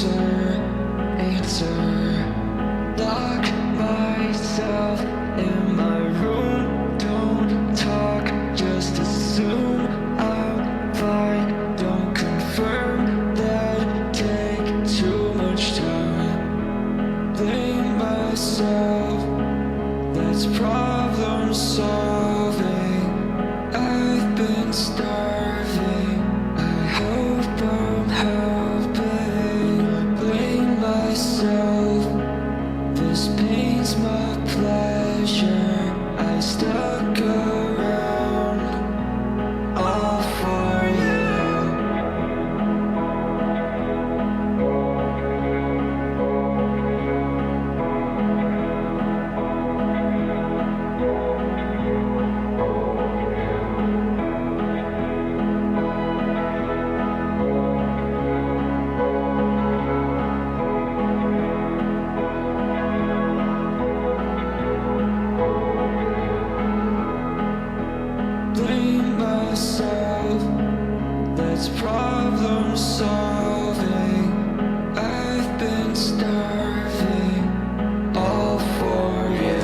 answer. Lock myself in my room, don't talk, just assume I'm fine. Don't confirm that, take too much time. Blame myself, that's problem solving. I've been starving, I hope I'm helping. I blame myself, this pain's my pleasure. I stuck around all for you. Blame myself, that's problem solving. I've been starving, all for you.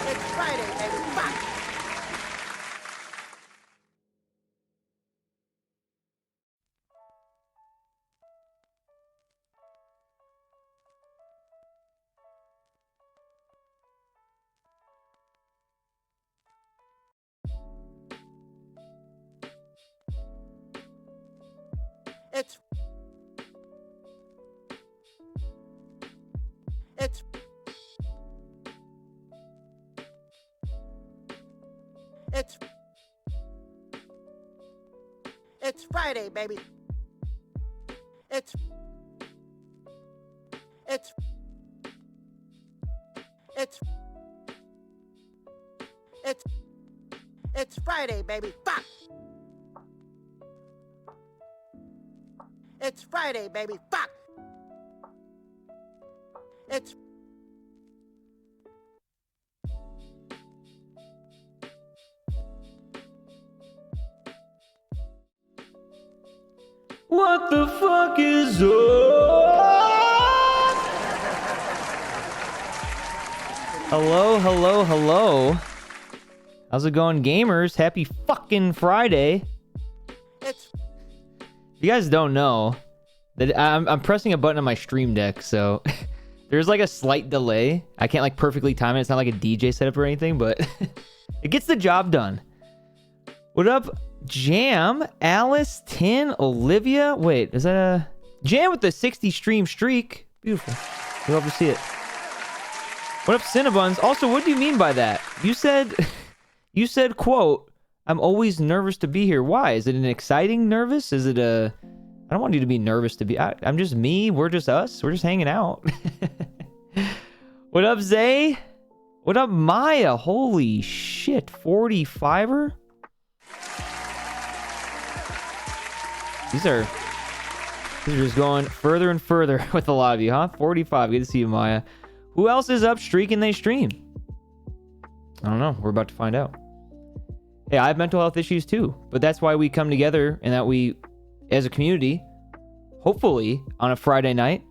It's Friday, baby. Fuck. It's it's Friday, baby. It's Friday, baby. Fuck. It's Friday, baby. Fuck. It's What the fuck is up? Hello, hello, hello. How's it going, gamers? Happy fucking Friday. it's If you guys don't know, that I'm pressing a button on my stream deck, so there's like a slight delay. I can't like perfectly time it. It's not like a DJ setup or anything, but it gets the job done. What up, Jam, Alice, Tin, Olivia? Wait, is that a Jam with the 60 stream streak? Beautiful. We love to see it. What up, Cinnabons? Also, what do you mean by that? You said, quote, I'm always nervous to be here. Why? Is it an exciting nervous? Is it a... I don't want you to be nervous to be... I'm just me. We're just us. We're just hanging out. What up, Zay? What up, Maya? Holy shit. 45er? These are just going further and further with a lot of you, huh? 45. Good to see you, Maya. Who else is up streaking they stream? I don't know. We're about to find out. Hey, I have mental health issues too, but that's why we come together and that we, as a community, hopefully on a Friday night,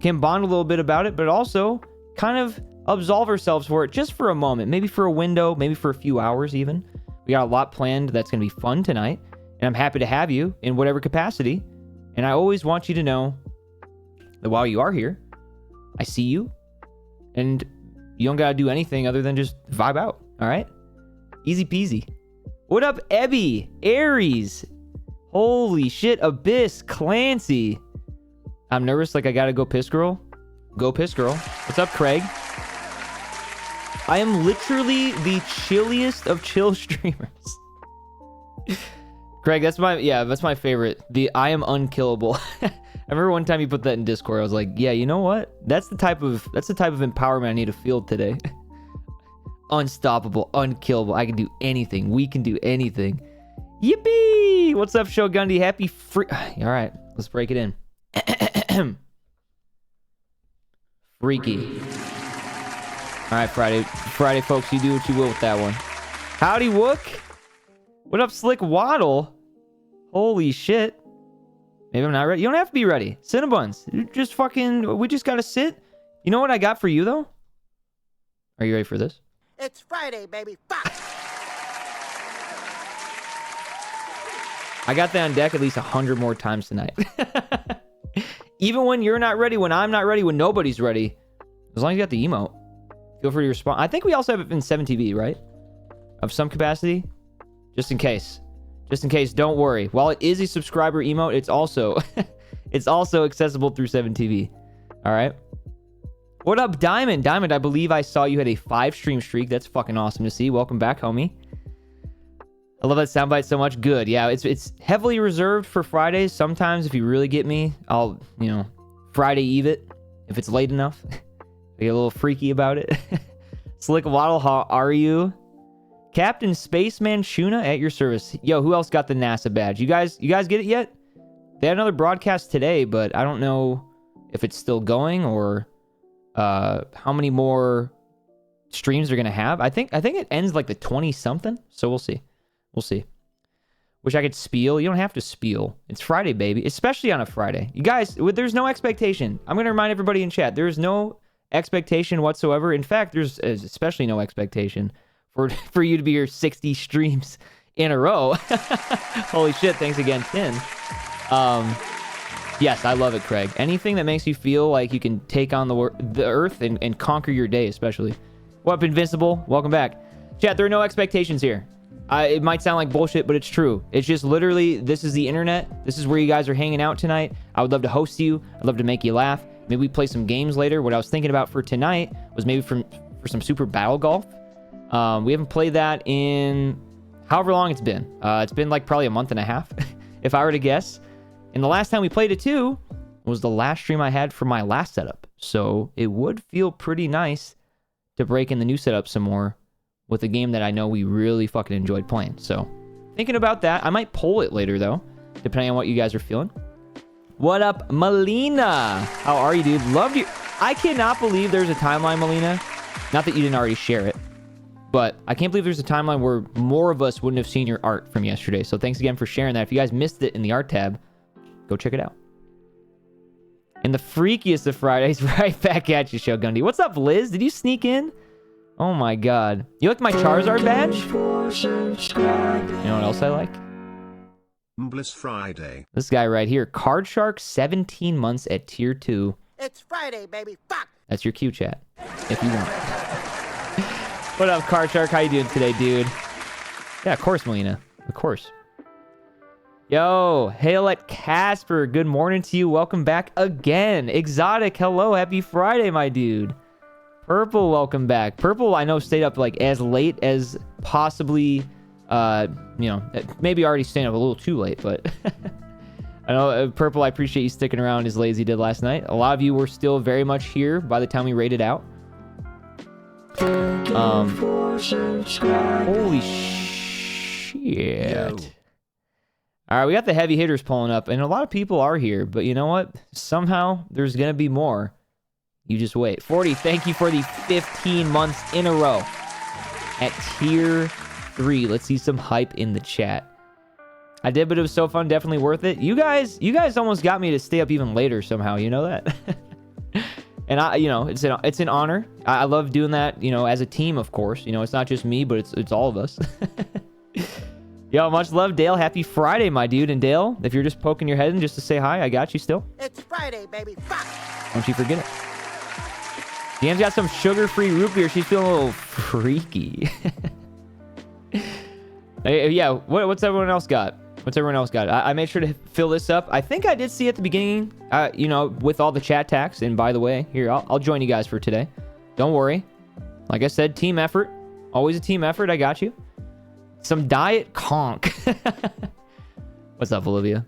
can bond a little bit about it, but also kind of absolve ourselves for it just for a moment, maybe for a window, maybe for a few hours even. We got a lot planned that's going to be fun tonight, and I'm happy to have you in whatever capacity. And I always want you to know that while you are here, I see you, and you don't gotta do anything other than just vibe out, all right? Easy peasy. What up, Ebby, Aries? Holy shit, Abyss, Clancy. I'm nervous like I gotta go piss, girl. Go piss, girl. What's up, Craig? I am literally the chilliest of chill streamers. Craig, that's my favorite. The I am unkillable. I remember one time you put that in Discord. I was like, yeah, you know what? That's the type of empowerment I need to feel today. Unstoppable, unkillable. I can do anything. We can do anything. Yippee! What's up, Shogundi? Happy free. All right, let's break it in. Freaky. All right, Friday, folks. You do what you will with that one. Howdy, Wook. What up, Slick Waddle? Holy shit. Maybe I'm not ready. You don't have to be ready. Cinnabons. Just fucking... We just gotta sit. You know what I got for you, though? Are you ready for this? It's Friday, baby. Fuck. I got that on deck at least 100 more times tonight. Even when you're not ready, when I'm not ready, when nobody's ready, as long as you got the emote, feel free to respond. I think we also have it in 7TV, right? Of some capacity, just in case. Just in case, don't worry. While it is a subscriber emote, it's also it's also accessible through 7TV. All right. What up, Diamond? Diamond, I believe I saw you had a 5-stream streak. That's fucking awesome to see. Welcome back, homie. I love that soundbite so much. Good. Yeah, it's heavily reserved for Fridays. Sometimes, if you really get me, I'll, Friday Eve it if it's late enough. I get a little freaky about it. Slick Waddle, how are you? Captain Spaceman Shuna at your service. Yo, who else got the NASA badge? You guys get it yet? They had another broadcast today, but I don't know if it's still going or how many more streams they're gonna have. I think it ends like the 20-something. So we'll see. We'll see. Wish I could spiel. You don't have to spiel. It's Friday, baby. Especially on a Friday. You guys, there's no expectation. I'm going to remind everybody in chat. There's no expectation whatsoever. In fact, there's especially no expectation for you to be here 60 streams in a row. Holy shit. Thanks again, Tin. Yes, I love it, Craig. Anything that makes you feel like you can take on the earth and conquer your day, especially. What up, Invincible? Welcome back. Chat, there are no expectations here. It might sound like bullshit, but it's true. It's just literally, this is the internet. This is where you guys are hanging out tonight. I would love to host you. I'd love to make you laugh. Maybe we play some games later. What I was thinking about for tonight was maybe for some Super Battle Golf. We haven't played that in however long it's been. It's been like probably a month and a half, if I were to guess. And the last time we played it too was the last stream I had for my last setup. So it would feel pretty nice to break in the new setup some more with a game that I know we really fucking enjoyed playing. So, thinking about that. I might poll it later, though, depending on what you guys are feeling. What up, Melina? How are you, dude? Loved you. I cannot believe there's a timeline, Melina. Not that you didn't already share it, but I can't believe there's a timeline where more of us wouldn't have seen your art from yesterday. So, thanks again for sharing that. If you guys missed it in the art tab, go check it out. And the freakiest of Fridays, right back at you, Shogundy. What's up, Liz? Did you sneak in? Oh my god. You like my Charizard badge? You know what else I like? Bliss Friday. This guy right here. Card Shark, 17 months at tier 2. It's Friday, baby. Fuck. That's your Q chat, if you want. What up, Card Shark? How you doing today, dude? Yeah, of course, Melina. Of course. Yo, hail at Casper. Good morning to you. Welcome back again. Exotic, hello. Happy Friday, my dude. Purple, welcome back. Purple, I know, stayed up like as late as possibly, maybe already staying up a little too late, but I know, Purple, I appreciate you sticking around as late as you did last night. A lot of you were still very much here by the time we rated out. Holy shit. Yo. All right, we got the heavy hitters pulling up, and a lot of people are here, but you know what? Somehow there's going to be more. You just wait. 40, thank you for the 15 months in a row at tier 3. Let's see some hype in the chat. I did, but it was so fun. Definitely worth it. You guys almost got me to stay up even later somehow. You know that? And it's an honor. I love doing that, as a team, of course. It's not just me, but it's all of us. Yo, much love, Dale. Happy Friday, my dude. And Dale, if you're just poking your head in just to say hi, I got you still. It's Friday, baby. Fuck. Don't you forget it. Dan's got some sugar-free root beer. She's feeling a little freaky. Yeah, what's everyone else got? I made sure to fill this up. I think I did see at the beginning, with all the chat tags. And by the way, here, I'll join you guys for today. Don't worry. Like I said, team effort. Always a team effort. I got you. Some diet conch. What's up, Olivia?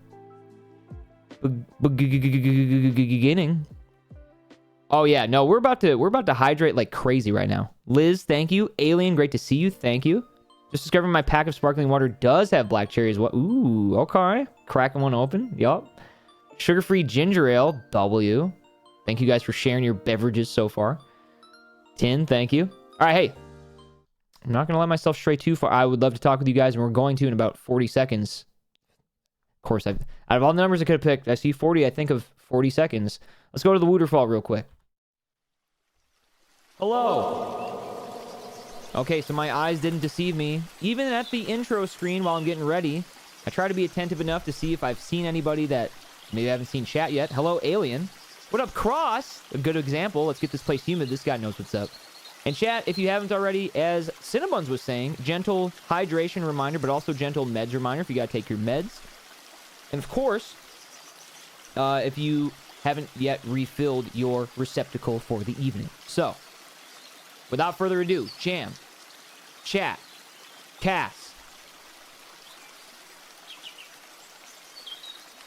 Beginning. Oh yeah, no, we're about to hydrate like crazy right now. Liz, thank you. Alien, great to see you. Thank you. Just discovering my pack of sparkling water does have black cherries. What? Ooh, okay. Cracking one open. Yup. Sugar-free ginger ale. W. Thank you guys for sharing your beverages so far. Tin, thank you. All right, hey. I'm not going to let myself stray too far. I would love to talk with you guys, and we're going to in about 40 seconds. Of course, out of all the numbers I could have picked, I see 40. I think of 40 seconds. Let's go to the Wooterfall real quick. Hello. Okay, so my eyes didn't deceive me. Even at the intro screen while I'm getting ready, I try to be attentive enough to see if I've seen anybody that maybe I haven't seen chat yet. Hello, Alien. What up, Cross? A good example. Let's get this place humid. This guy knows what's up. And chat, if you haven't already, as Cinnabons was saying, gentle hydration reminder, but also gentle meds reminder if you got to take your meds. And of course, if you haven't yet refilled your receptacle for the evening. So, without further ado, Jam, chat, Cass.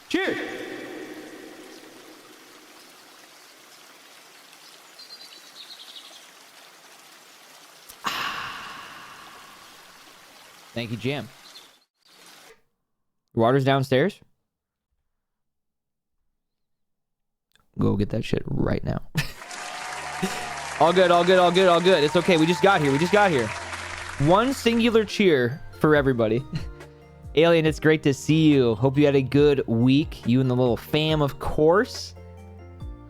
Cheers! Thank you, Jam. Your water's downstairs? Go get that shit right now. All good, all good, all good, all good. It's okay. We just got here. We just got here. One singular cheer for everybody. Alien, it's great to see you. Hope you had a good week. You and the little fam, of course.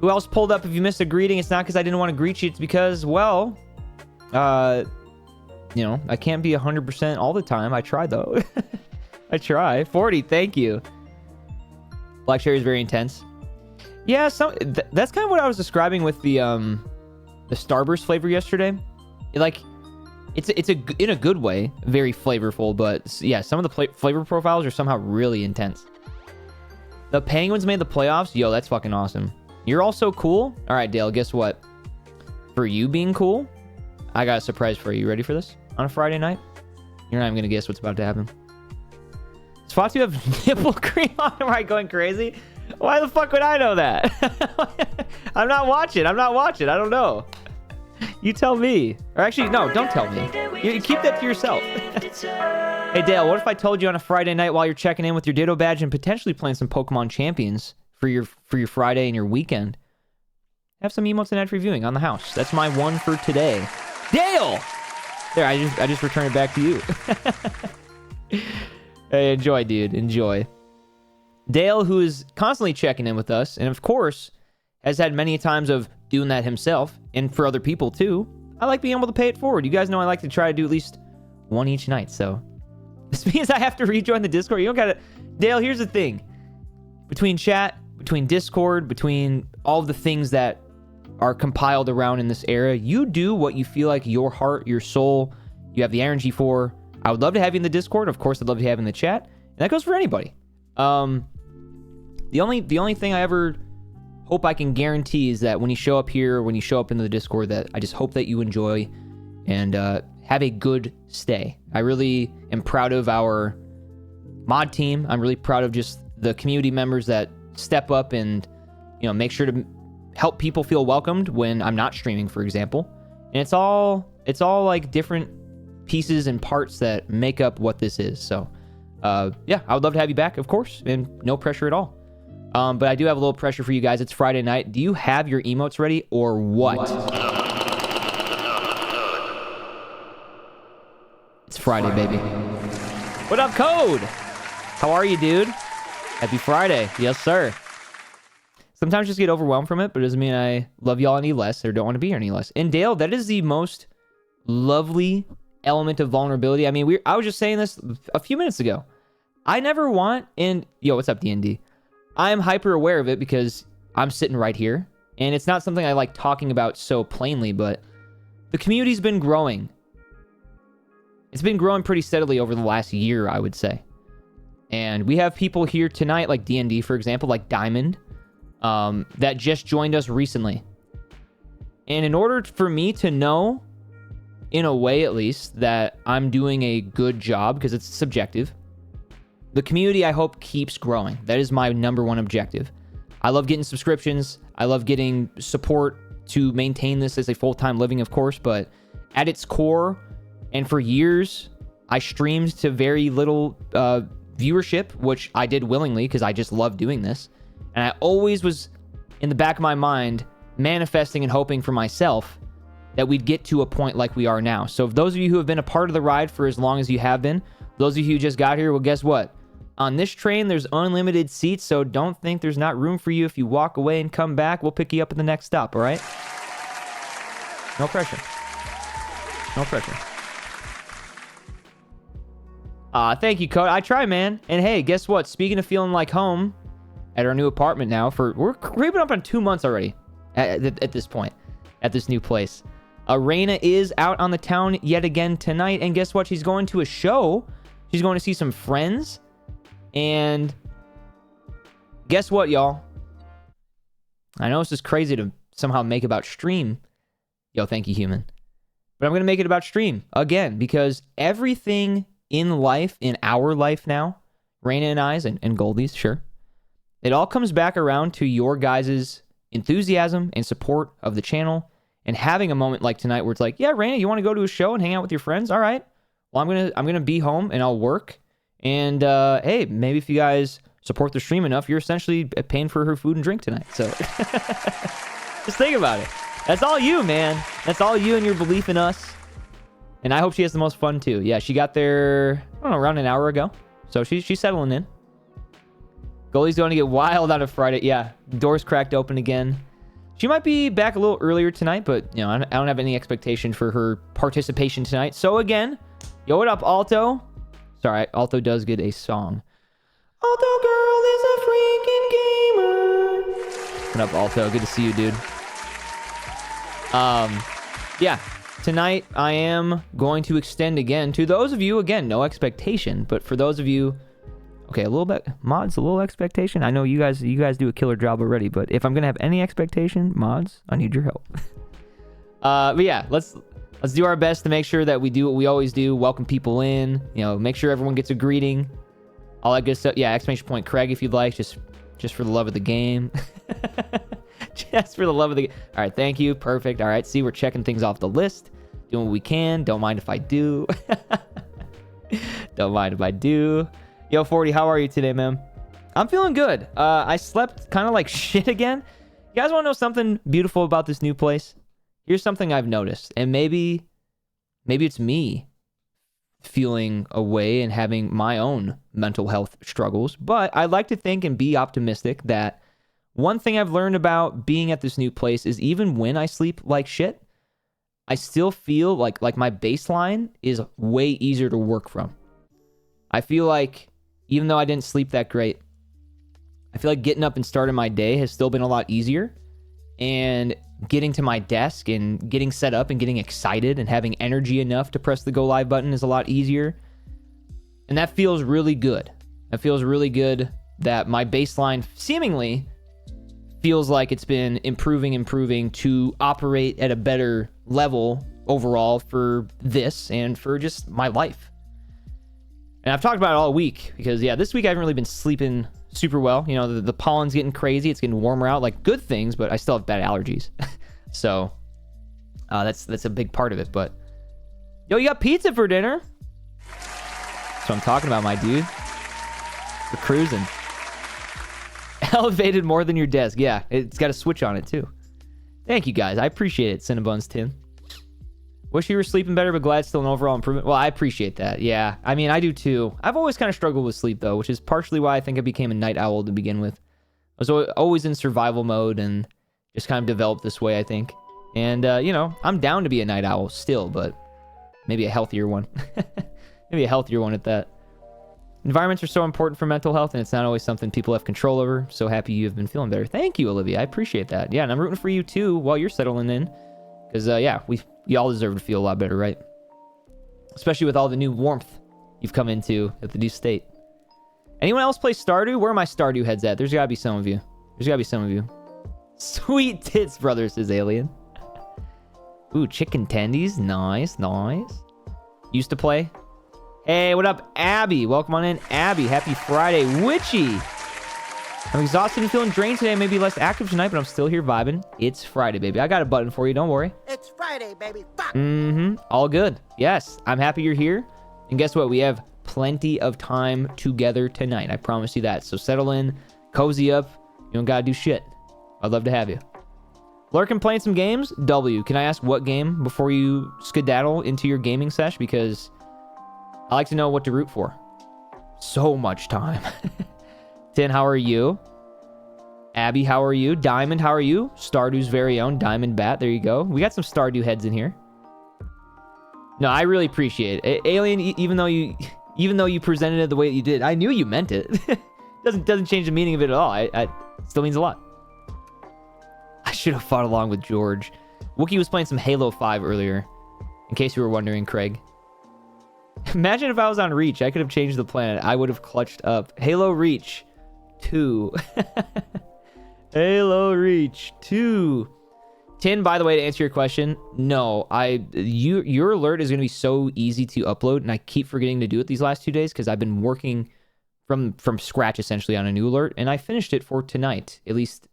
Who else pulled up? If you missed a greeting, it's not because I didn't want to greet you. It's because, well, you know, I can't be 100% all the time. I try, though. I try. 40, thank you. Black cherry is very intense. Yeah, that's kind of what I was describing with the Starburst flavor yesterday. It's in a good way, very flavorful, but yeah, some of the flavor profiles are somehow really intense. The Penguins made the playoffs. Yo, that's fucking awesome. You're all so cool. All right, Dale, guess what? For you being cool, I got a surprise for you. You ready for this? On a Friday night? You're not even gonna guess what's about to happen. Does Fatu have nipple cream on him? Am I going crazy? Why the fuck would I know that? I'm not watching. I don't know. You tell me. Or actually, no, don't tell me. You keep that to yourself. Hey, Dale, what if I told you on a Friday night while you're checking in with your Ditto badge and potentially playing some Pokemon Champions for your Friday and your weekend? Have some emotes and ad reviewing on the house. That's my one for today. Dale! There, I just returned it back to you. Hey, enjoy, dude. Enjoy. Dale, who is constantly checking in with us, and of course, has had many times of doing that himself, and for other people too. I like being able to pay it forward. You guys know I like to try to do at least one each night, so this means I have to rejoin the Discord. You don't gotta... Dale, here's the thing. Between chat, between Discord, between all of the things that are compiled around in this era, you do what you feel like your heart, your soul, you have the energy for. I would love to have you in the Discord. Of course, I'd love to have you in the chat. And that goes for anybody. The only thing I ever hope I can guarantee is that when you show up here, when you show up in the Discord, that I just hope that you enjoy and have a good stay. I really am proud of our mod team. I'm really proud of just the community members that step up and, you know, make sure to help people feel welcomed when I'm not streaming, for example. And it's all like different pieces and parts that make up what this is. So, yeah, I would love to have you back, of course, and no pressure at all. But I do have a little pressure for you guys. It's Friday night. Do you have your emotes ready or what? It's Friday, baby. What up, Code? How are you, dude? Happy Friday. Yes, sir. Sometimes just get overwhelmed from it, but it doesn't mean I love y'all any less or don't want to be here any less. And Dale, that is the most lovely element of vulnerability. I mean, I was just saying this a few minutes ago. I never want, and yo, what's up, D&D? I am hyper aware of it because I'm sitting right here, and it's not something I like talking about so plainly, but the community's been growing. It's been growing pretty steadily over the last year, I would say. And we have people here tonight, like D&D, for example, like Diamond, that just joined us recently. And in order for me to know, in a way at least, that I'm doing a good job, because it's subjective, the community, I hope, keeps growing. That is my number one objective. I love getting subscriptions. I love getting support to maintain this as a full-time living, of course, but at its core, and for years, I streamed to very little viewership, which I did willingly because I just love doing this. And I always was, in the back of my mind, manifesting and hoping for myself that we'd get to a point like we are now. So if those of you who have been a part of the ride for as long as you have been, those of you who just got here, well, guess what? On this train, there's unlimited seats, so don't think there's not room for you. If you walk away and come back, we'll pick you up at the next stop, all right? No pressure. No pressure. Thank you, Code. I try, man. And hey, guess what? Speaking of feeling like home at our new apartment now, we're creeping up on 2 months already at this point, at this new place. Raina is out on the town yet again tonight, and guess what? She's going to a show. She's going to see some friends. And guess what, y'all? I know this is crazy to somehow make about stream. Yo, thank you, human. But I'm going to make it about stream again, because everything in life, in our life now, Raina and I's and Goldie's, sure, it all comes back around to your guys' enthusiasm and support of the channel, and having a moment like tonight where it's like, yeah, Raina, you want to go to a show and hang out with your friends? All right. Well, I'm gonna be home and I'll work. And hey, maybe if you guys support the stream enough, you're essentially paying for her food and drink tonight. So just think about it. That's all you, man. That's all you and your belief in us. And I hope she has the most fun too. Yeah, she got there, I don't know, around an hour ago. So she's settling in. Goalie's going to get wild on a Friday. Yeah, doors cracked open again. She might be back a little earlier tonight, but you know, I don't have any expectation for her participation tonight. So again, yo, what up, Alto? Sorry, Alto does get a song. Alto girl is a freaking gamer. What up, Alto? Good to see you, dude. Yeah, tonight I am going to extend again to those of you, again, no expectation, but for those of you, okay, a little bit, mods, a little expectation. I know you guys do a killer job already, but if I'm gonna have any expectation, mods, I need your help. But yeah, let's do our best to make sure that we do what we always do, welcome people in, you know, make sure everyone gets a greeting, all that good stuff. Yeah, exclamation point Craig if you'd like, just for the love of the game. Just for the love of the game. All right, thank you, perfect. All right, see, we're checking things off the list, doing what we can. Don't mind if I do. Don't mind if I do. Yo, 40, how are you today, man? I'm feeling good. I slept kind of like shit again. You guys want to know something beautiful about this new place? Here's something I've noticed, and maybe it's me feeling away and having my own mental health struggles, but I like to think and be optimistic that one thing I've learned about being at this new place is even when I sleep like shit, I still feel like my baseline is way easier to work from. I feel like even though I didn't sleep that great, I feel like getting up and starting my day has still been a lot easier, and getting to my desk and getting set up and getting excited and having energy enough to press the go live button is a lot easier. And that feels really good. That feels really good that my baseline seemingly feels like it's been improving to operate at a better level overall for this and for just my life. And I've talked about it all week because, yeah, this week I haven't really been sleeping super well. You know, the pollen's getting crazy. It's getting warmer out, like good things, but I still have bad allergies. So that's a big part of it. But yo, you got pizza for dinner? That's what I'm talking about, my dude. We're cruising. Elevated more than your desk. Yeah, it's got a switch on it too. Thank you guys. I appreciate it, Cinnabons Tim. Wish you were sleeping better, but glad still an overall improvement. Well, I appreciate that. Yeah, I mean, I do too. I've always kind of struggled with sleep though, which is partially why I think I became a night owl to begin with. I was always in survival mode and just kind of developed this way, I think. And, you know, I'm down to be a night owl still, but maybe a healthier one. Maybe a healthier one at that. Environments are so important for mental health, and it's not always something people have control over. So happy you have been feeling better. Thank you, Olivia. I appreciate that. Yeah, and I'm rooting for you too while you're settling in. Because, yeah, we all deserve to feel a lot better, right? Especially with all the new warmth you've come into at the new state. Anyone else play Stardew? Where are my Stardew heads at? There's gotta be some of you. Sweet tits, brother, says Alien. Ooh, chicken tendies. Nice. Used to play. Hey, what up, Abby? Welcome on in, Abby. Happy Friday. Witchy. I'm exhausted and feeling drained today. Maybe less active tonight, but I'm still here vibing. It's Friday, baby. I got a button for you. Don't worry. It's Friday, baby. Fuck. All good. Yes, I'm happy you're here. And guess what? We have plenty of time together tonight. I promise you that. So settle in, cozy up. You don't gotta do shit. I'd love to have you. Lurking playing some games? W, can I ask what game before you skedaddle into your gaming sesh? Because I like to know what to root for. So much time. Tin, how are you? Abby, how are you? Diamond, how are you? Stardew's very own Diamond Bat. There you go. We got some Stardew heads in here. No, I really appreciate it. Alien, even though you presented it the way that you did, I knew you meant it. doesn't change the meaning of it at all. It still means a lot. I should have fought along with George. Wookie was playing some Halo 5 earlier, in case you were wondering, Craig. Imagine if I was on Reach. I could have changed the planet. I would have clutched up. Halo Reach 2. Halo Reach 2. Tin, by the way, to answer your question, no. Your alert is going to be so easy to upload, and I keep forgetting to do it these last 2 days because I've been working from scratch, essentially, on a new alert, and I finished it for tonight. At least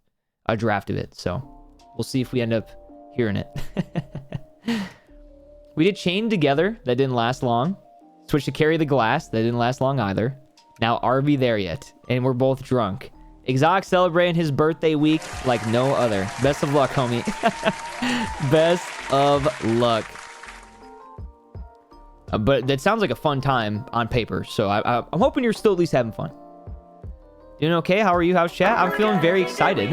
a draft of it, so we'll see if we end up hearing it. We did Chain Together. That didn't last long. Switched to Carry the Glass. That didn't last long either. Now, are we there yet? And we're both drunk. Exotic celebrating his birthday week like no other. Best of luck, homie. Best of luck. But that sounds like a fun time on paper. So I'm hoping you're still at least having fun. Doing okay? How are you? How's chat? I'm feeling very excited.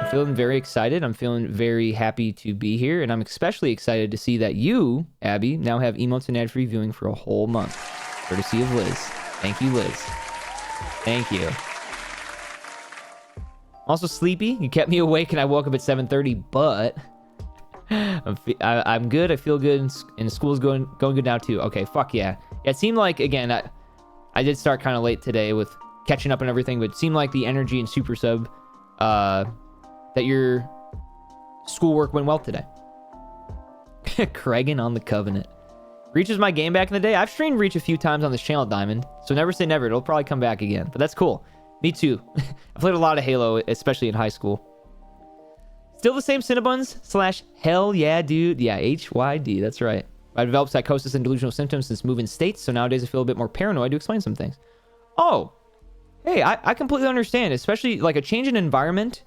I'm feeling very excited. I'm feeling very happy to be here. And I'm especially excited to see that you, Abby, now have emotes and ad-free viewing for a whole month. Courtesy of Liz. Thank you, Liz. Thank you. Also sleepy. You kept me awake and I woke up at 7:30, but I'm good. I feel good, and school's going good now too. Okay, fuck yeah. Yeah, it seemed like, again, I did start kind of late today with catching up and everything, but it seemed like the energy in Super Sub, that your schoolwork went well today. Craigan on the Covenant. Reach is my game back in the day. I've streamed Reach a few times on this channel, Diamond, so never say never. It'll probably come back again, but that's cool. Me too. I played a lot of Halo, especially in high school. Still the same Cinnabons / hell yeah, dude. Yeah, HYD, that's right. I developed psychosis and delusional symptoms since moving states, so nowadays I feel a bit more paranoid to explain some things. Oh, hey, I completely understand, especially like a change in environment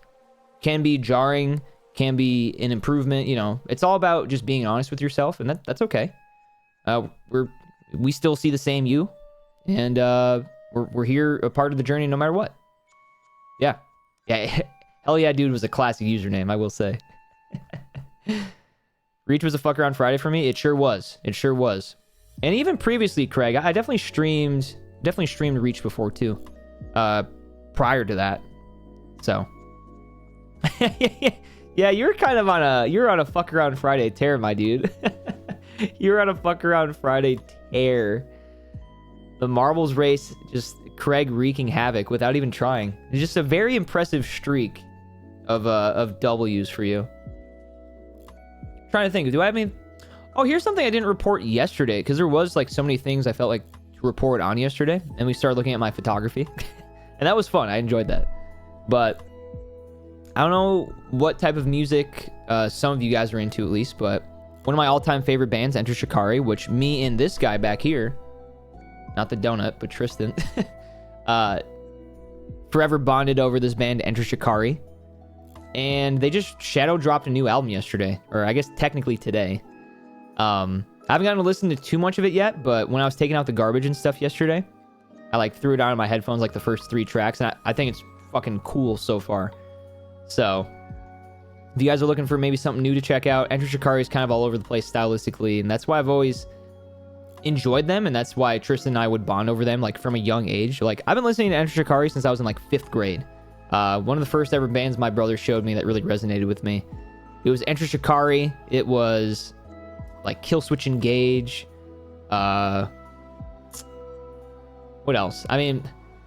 can be jarring, can be an improvement, you know. It's all about just being honest with yourself, and that's okay. We still see the same you, and we're here, a part of the journey no matter what. Yeah. Hell yeah, dude was a classic username, I will say. Reach was a fuck around Friday for me. It sure was. It sure was. And even previously, Craig, I definitely streamed Reach before too. Prior to that. So. Yeah, you're kind of on a fuck around Friday tear, my dude. You're on a fuck around Friday tear. The marbles race, just Craig wreaking havoc without even trying. It's just a very impressive streak of W's for you. Trying to think, do I have any? Oh, here's something I didn't report yesterday, because there was like so many things I felt like to report on yesterday, and we started looking at my photography, and that was fun. I enjoyed that. But I don't know what type of music some of you guys are into, at least, but one of my all-time favorite bands, Enter Shikari, which me and this guy back here, not the donut, but Tristan, forever bonded over this band, Enter Shikari. And they just shadow dropped a new album yesterday, or I guess technically today. I haven't gotten to listen to too much of it yet, but when I was taking out the garbage and stuff yesterday, I like threw it on in my headphones, like the first 3 tracks, and I think it's fucking cool so far. So if you guys are looking for maybe something new to check out, Enter Shikari is kind of all over the place stylistically, and that's why I've always enjoyed them, and that's why Tristan and I would bond over them, like from a young age. Like I've been listening to Enter Shikari since I was in like 5th grade. One of the first ever bands my brother showed me that really resonated with me. It was Enter Shikari. It was like Killswitch Engage. What else? I mean,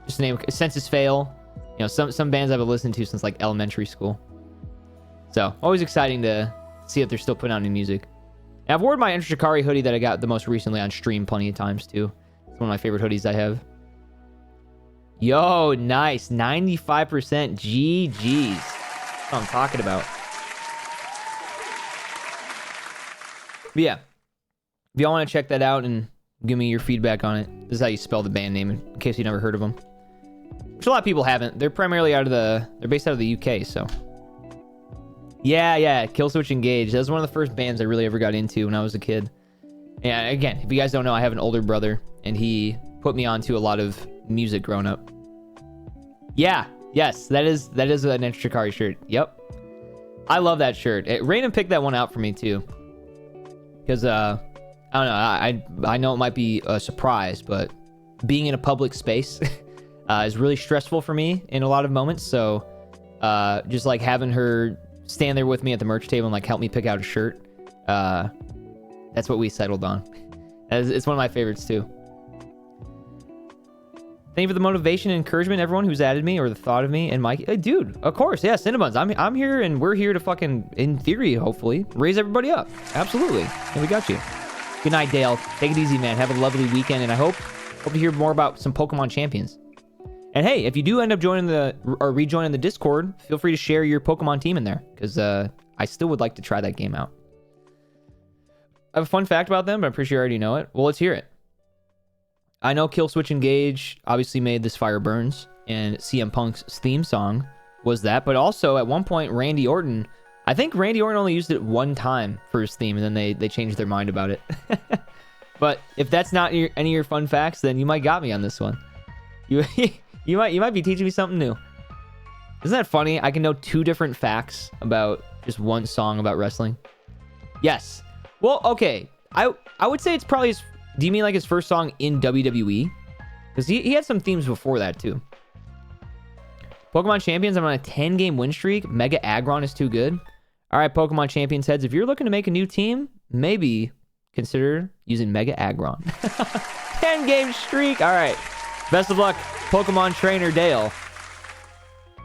just to name Census Fail. You know, some bands I've listened to since like elementary school. So always exciting to see if they're still putting out new music. And I've worn my Enter Shikari hoodie that I got the most recently on stream plenty of times too. It's one of my favorite hoodies I have. Yo, nice. 95% GG's. That's what I'm talking about. But yeah, if y'all want to check that out and give me your feedback on it, this is how you spell the band name in case you never heard of them. Which a lot of people haven't. They're primarily they're based out of the UK, so. Yeah, Killswitch Engage. That was one of the first bands I really ever got into when I was a kid. And again, if you guys don't know, I have an older brother, and he put me onto a lot of music growing up. Yeah, yes, that is an Intricari shirt. Yep, I love that shirt. Raymond picked that one out for me too, because I don't know. I know it might be a surprise, but being in a public space is really stressful for me in a lot of moments. So just like having her stand there with me at the merch table and like help me pick out a shirt, that's what we settled on. It's one of my favorites too. Thank you for the motivation and encouragement, everyone who's added me or the thought of me and Mike. Hey, dude, of course, yeah, Cinnabons. I'm here, and we're here to fucking, in theory, hopefully, raise everybody up. Absolutely, and we got you. Good night, Dale. Take it easy, man. Have a lovely weekend, and I hope to hear more about some Pokemon champions. And hey, if you do end up joining or rejoining the Discord, feel free to share your Pokemon team in there, because I still would like to try that game out. I have a fun fact about them, but I'm pretty sure you already know it. Well, let's hear it. I know Killswitch Engage obviously made This Fire Burns, and CM Punk's theme song was that, but also at one point Randy Orton, I think Randy Orton only used it one time for his theme, and then they changed their mind about it. But if that's not any of your fun facts, then you might got me on this one. You might be teaching me something new. Isn't that funny? I can know 2 different facts about just one song about wrestling. Yes. Well, okay. I would say it's probably his... Do you mean like his first song in WWE? Because he had some themes before that too. Pokemon Champions, I'm on a 10-game win streak. Mega Aggron is too good. All right, Pokemon Champions heads, if you're looking to make a new team, maybe consider using Mega Aggron. 10-game streak. All right. Best of luck, Pokemon trainer Dale.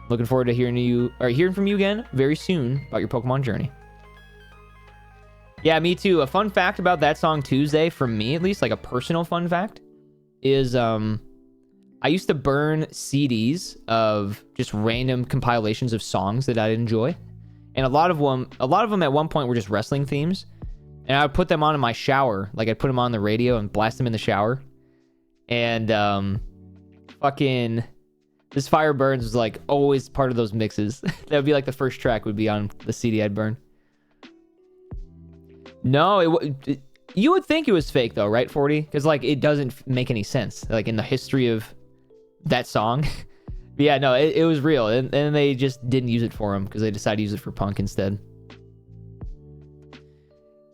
Looking forward to hearing from you again very soon about your Pokemon journey. Yeah, me too. A fun fact about that song Tuesday, from me at least, like a personal fun fact, is I used to burn CDs of just random compilations of songs that I'd enjoy. And a lot of them at one point were just wrestling themes. And I would put them on in my shower. Like I'd put them on the radio and blast them in the shower. And fucking This Fire Burns was like always part of those mixes. That would be like the first track would be on the CD I'd burn. No, you would think it was fake though, right, 40? Because like it doesn't make any sense, like in the history of that song. But yeah, no, it was real, and they just didn't use it for him because they decided to use it for Punk instead.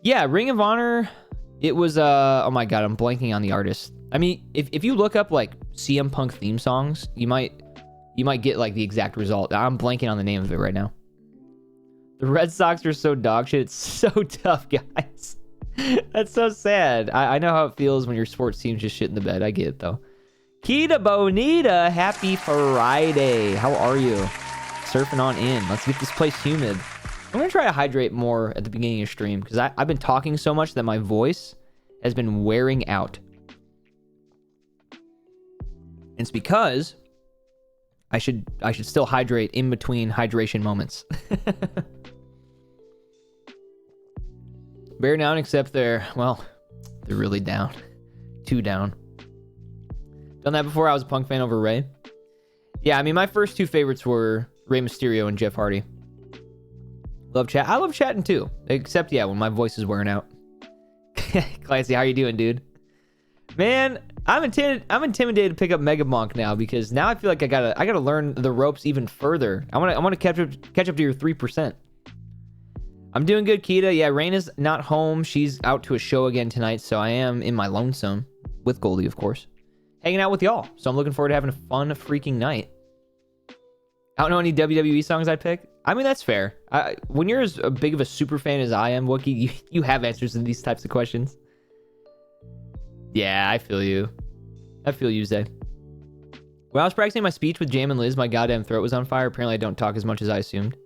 Yeah, Ring of Honor, it was oh my god, I'm blanking on the artist. I mean, if you look up like CM Punk theme songs, you might get like the exact result. I'm blanking on the name of it right now. The Red Sox are so dog shit. It's so tough, guys. That's so sad. I know how it feels when your sports team's just shit in the bed. I get it, though. Kita Bonita, happy Friday. How are you? Surfing on in. Let's get this place humid. I'm going to try to hydrate more at the beginning of stream, because I've been talking so much that my voice has been wearing out. And it's because I should still hydrate in between hydration moments. Bear down, except they're really down. 2 down. Done that before. I was a Punk fan over Ray. Yeah, I mean, my first 2 favorites were Rey Mysterio and Jeff Hardy. Love chat. I love chatting too, except yeah, when my voice is wearing out. Clancy, how you doing, dude? Man, I'm intimidated to pick up Mega Monk now, because now I feel like I gotta learn the ropes even further. I want to catch up to your 3%. I'm doing good, Kita. Yeah, Raina's not home. She's out to a show again tonight, so I am in my lonesome with Goldie, of course, hanging out with y'all. So I'm looking forward to having a fun freaking night. I don't know any WWE songs I'd pick. I mean, that's fair. When you're as big of a super fan as I am, Wookie, you have answers to these types of questions. Yeah, I feel you. I feel you, Zay. When I was practicing my speech with Jam and Liz, my goddamn throat was on fire. Apparently, I don't talk as much as I assumed.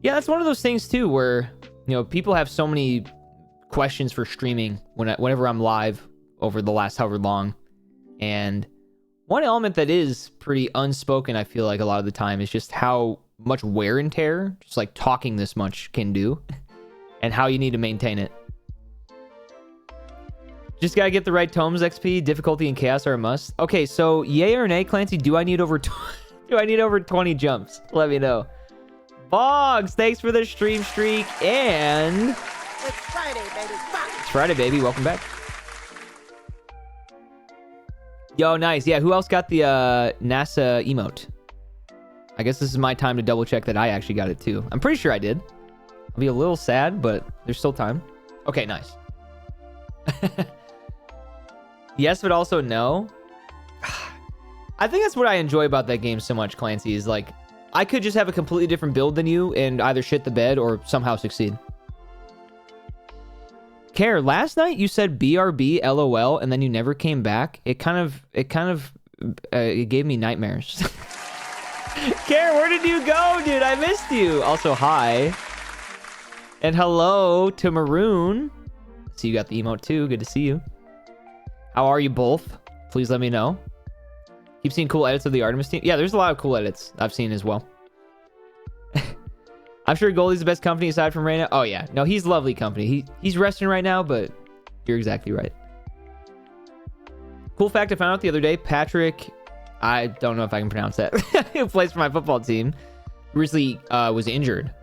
Yeah, that's one of those things, too, where, you know, people have so many questions for streaming whenever I'm live over the last however long. And one element that is pretty unspoken, I feel like, a lot of the time, is just how much wear and tear, just like talking this much, can do, and how you need to maintain it. Just gotta get the right tomes XP. Difficulty and chaos are a must. Okay, so yay or nay, Clancy? Do I need over 20 jumps? Let me know. Boggs, thanks for the stream streak, and It's Friday, baby. Fuck. it's Friday, baby. Welcome back. Yo, nice. Yeah, who else got the NASA emote? I guess this is my time to double check that I actually got it too. I'm pretty sure I did. I'll be a little sad, but there's still time. Okay, nice. Yes, but also no. I think that's what I enjoy about that game so much, Clancy, is like, I could just have a completely different build than you and either shit the bed or somehow succeed. Care, last night you said BRB LOL and then you never came back. It gave me nightmares. Care, where did you go, dude? I missed you. Also, hi. And hello to Maroon. See, you got the emote too. Good to see you. How are you both? Please let me know. Keep seeing cool edits of the Artemis team. Yeah, there's a lot of cool edits I've seen as well. I'm sure Goldie's the best company aside from Reyna. Oh, yeah. No, he's lovely company. He's resting right now, but you're exactly right. Cool fact I found out the other day. Patrick, I don't know if I can pronounce that, who plays for my football team, recently was injured.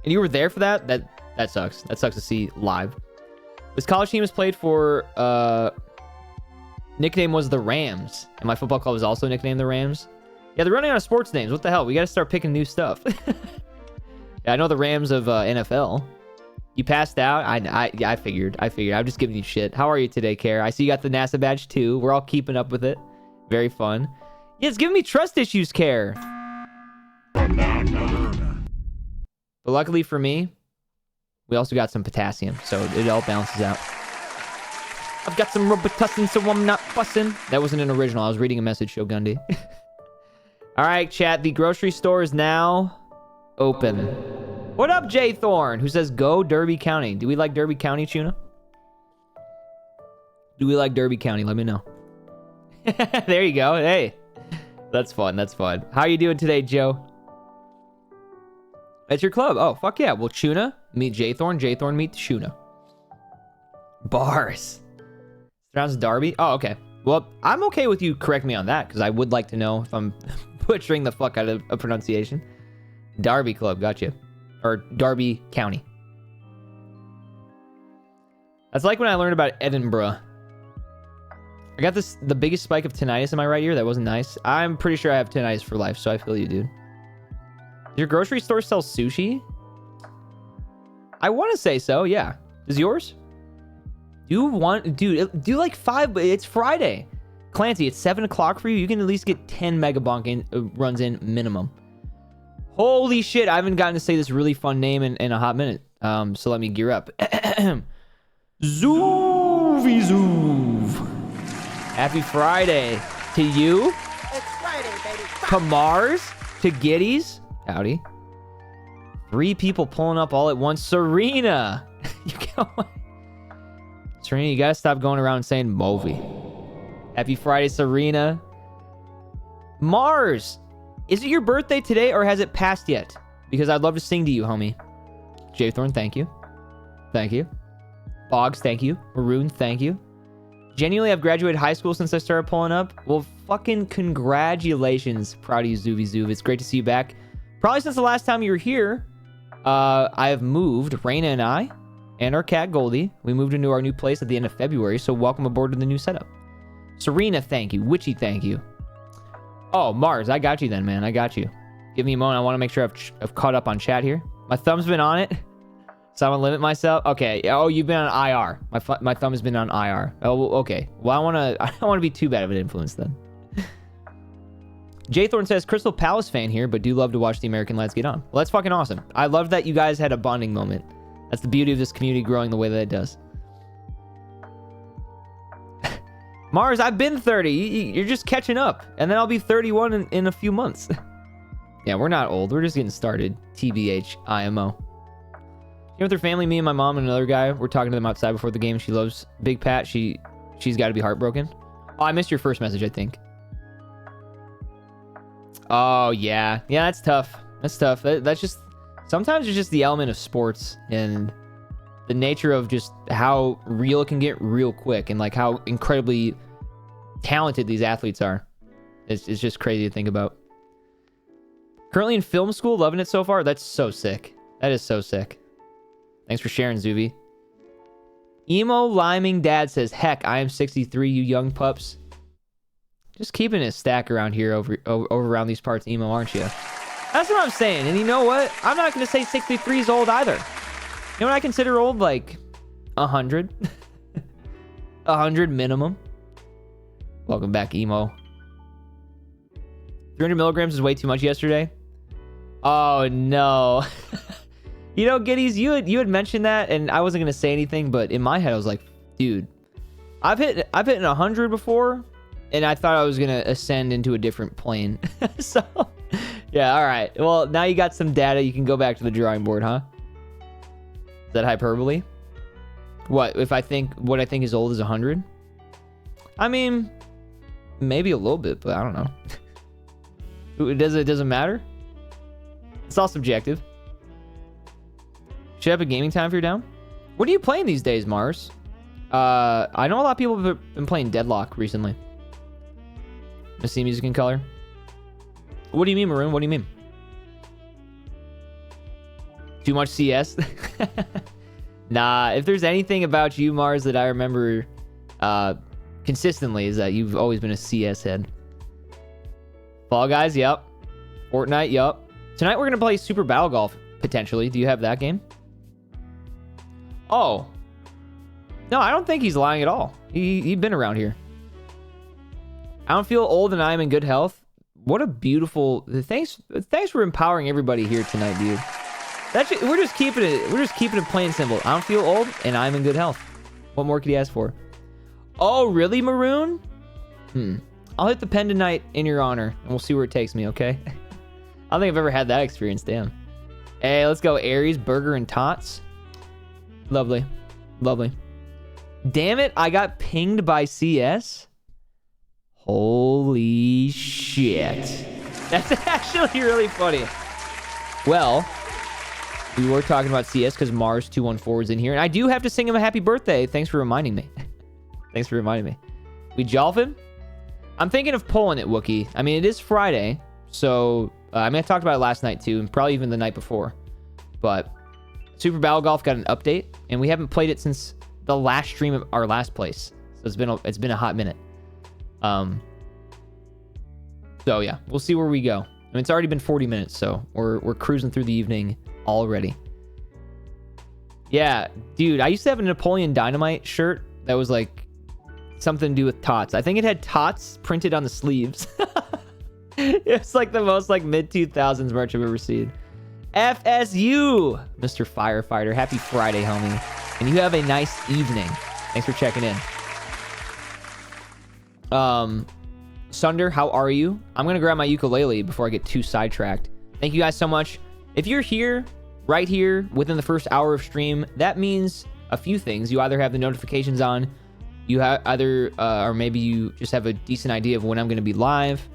And you were there for that? That sucks. That sucks to see live. This college team is played for, nickname was the Rams. And my football club was also nicknamed the Rams. Yeah, they're running out of sports names. What the hell? We got to start picking new stuff. Yeah, I know the Rams of NFL. You passed out? I figured. I'm just giving you shit. How are you today, Care? I see you got the NASA badge too. We're all keeping up with it. Very fun. Yeah, it's giving me trust issues, Care. But luckily for me, we also got some potassium, so it all balances out. I've got some Robitussin, so I'm not fussing. That wasn't an original. I was reading a message, Shogundi. All right, chat. The grocery store is now open. What up, Jay Thorne, who says, go Derby County. Do we like Derby County, Tuna? Do we like Derby County? Let me know. There you go. Hey, that's fun. That's fun. How are you doing today, Joe? That's your club. Oh, fuck yeah. Well, Tuna, meet Jay Thorne. Jay Thorne, meet Tuna. Bars. Surrounds Darby. Oh, okay. Well, I'm okay with you correct me on that, because I would like to know if I'm butchering the fuck out of a pronunciation. Darby Club, gotcha. Or Darby County. That's like when I learned about Edinburgh. I got the biggest spike of tinnitus in my right ear. That wasn't nice. I'm pretty sure I have tinnitus for life, so I feel you, dude. Does your grocery store sell sushi? I want to say so, yeah. Does yours? Do like 5, but it's Friday. Clancy, it's 7 o'clock for you. You can at least get 10 megabonk runs in minimum. Holy shit, I haven't gotten to say this really fun name in a hot minute. So let me gear up. Zoovy Zoov. Happy Friday to you. It's Friday, baby. Fuck. To Mars. To Giddies. Howdy. 3 people pulling up all at once. Serena. Serena, you gotta stop going around saying Movi. Happy Friday, Serena. Mars. Is it your birthday today or has it passed yet? Because I'd love to sing to you, homie. Jay Thorne, thank you. Thank you. Boggs, thank you. Maroon, thank you. Genuinely, I've graduated high school since I started pulling up. Well, fucking congratulations. Proud of you, Zoovy Zoov. It's great to see you back. Probably since the last time you were here, I have moved. Reyna and I, and our cat Goldie. We moved into our new place at the end of February, so welcome aboard to the new setup. Serena, thank you. Witchy, thank you. Oh, Mars, I got you then, man. I got you. Give me a moment. I want to make sure I've caught up on chat here. My thumb's been on it, so I'm going to limit myself. Okay. Oh, you've been on IR. My thumb has been on IR. Oh, okay. Well, I don't want to be too bad of an influence then. Jay Thorne says, Crystal Palace fan here, but do love to watch the American lads get on. Well, that's fucking awesome. I love that you guys had a bonding moment. That's the beauty of this community growing the way that it does. Mars, I've been 30. You're just catching up. And then I'll be 31 in a few months. Yeah, we're not old. We're just getting started. TBH, IMO. You know, with her family, me and my mom and another guy, we're talking to them outside before the game. She loves Big Pat. She's got to be heartbroken. Oh, I missed your first message, I think. Oh, yeah. Yeah, that's tough. That's tough. That's just... Sometimes it's just the element of sports and the nature of just how real it can get real quick and like how incredibly talented these athletes are. It's just crazy to think about. Currently in film school, loving it so far. That's so sick. That is so sick. Thanks for sharing, Zuby. Emo Liming Dad says, heck, I am 63, you young pups. Just keeping it stack around here over around these parts, emo, aren't you? That's what I'm saying. And you know what? I'm not going to say 63 is old either. You know what I consider old? Like 100. 100 minimum. Welcome back, emo. 300 milligrams is way too much yesterday. Oh, no. You know, Giddies, you had mentioned that, and I wasn't going to say anything, but in my head, I was like, dude, I've hit 100 before, and I thought I was going to ascend into a different plane. So, yeah, all right. Well, now you got some data. You can go back to the drawing board, huh? Is that hyperbole? What, if I think what I think is old is 100? I mean, maybe a little bit, but I don't know. It doesn't matter? It's all subjective. Should have a gaming time if you're down. What are you playing these days, Mars? I know a lot of people have been playing Deadlock recently. Missy Music in Color. What do you mean, Maroon? What do you mean? Too much CS? Nah, if there's anything about you, Mars, that I remember consistently is that you've always been a CS head. Fall Guys, yep. Fortnite, yep. Tonight we're going to play Super Battle Golf, potentially. Do you have that game? Oh. No, I don't think he's lying at all. He'd been around here. I don't feel old and I'm in good health. What a beautiful... Thanks for empowering everybody here tonight, dude. We're just keeping it plain and simple. I don't feel old and I'm in good health. What more could you ask for? Oh, really, Maroon? I'll hit the pen tonight in your honor, and we'll see where it takes me, okay? I don't think I've ever had that experience, damn. Hey, let's go Aries, Burger, and Tots. Lovely. Lovely. Damn it, I got pinged by CS? Holy shit. That's actually really funny. Well, we were talking about CS because Mars214 is in here, and I do have to sing him a happy birthday. Thanks for reminding me. Thanks for reminding me. We Jolphin? I'm thinking of pulling it, Wookie. I mean, it is Friday, so... I mean, I talked about it last night, too, and probably even the night before. But Super Battle Golf got an update, and we haven't played it since the last stream of our last place. So it's been a hot minute. So, yeah, we'll see where we go. I mean, it's already been 40 minutes, so we're cruising through the evening already. Yeah, dude, I used to have a Napoleon Dynamite shirt that was, like, something to do with Tots. I think it had Tots printed on the sleeves. It's like the most like mid-2000s merch I've ever seen. FSU, Mr. Firefighter. Happy Friday, homie. And you have a nice evening. Thanks for checking in. Sunder, how are you? I'm going to grab my ukulele before I get too sidetracked. Thank you guys so much. If you're here, right here, within the first hour of stream, that means a few things. You either have the notifications on, you have either, or maybe you just have a decent idea of when I'm going to be live.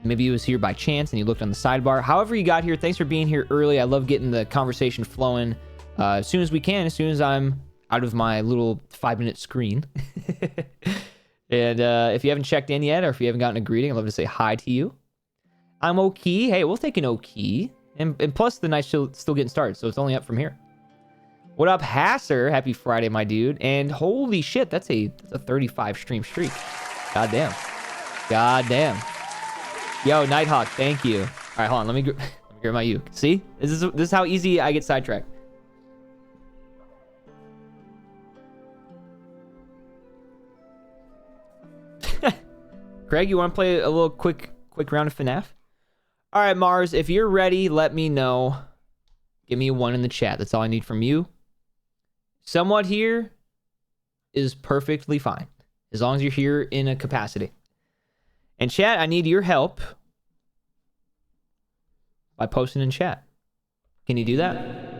Maybe you was here by chance and you looked on the sidebar. However you got here, thanks for being here early. I love getting the conversation flowing as soon as we can, as soon as I'm out of my little 5-minute screen. And if you haven't checked in yet, or if you haven't gotten a greeting, I'd love to say hi to you. I'm okay. Hey, we'll take an okay. And plus, the night's still getting started, so it's only up from here. What up, Hasser? Happy Friday, my dude. And holy shit, that's a 35 stream streak. Goddamn. Goddamn. Yo, Nighthawk, thank you. All right, hold on. Let me grab my uke. See? This is how easy I get sidetracked. Craig, you want to play a little quick round of FNAF? All right, Mars, if you're ready, let me know. Give me a 1 in the chat. That's all I need from you. Somewhat here is perfectly fine, as long as you're here in a capacity. And chat, I need your help by posting in chat. Can you do that?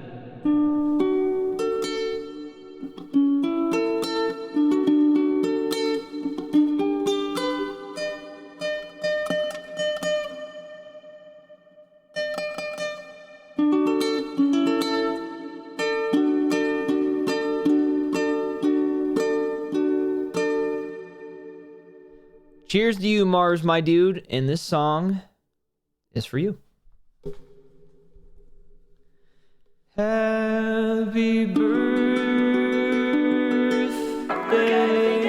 Cheers to you, Mars, my dude. And this song is for you. Happy birthday.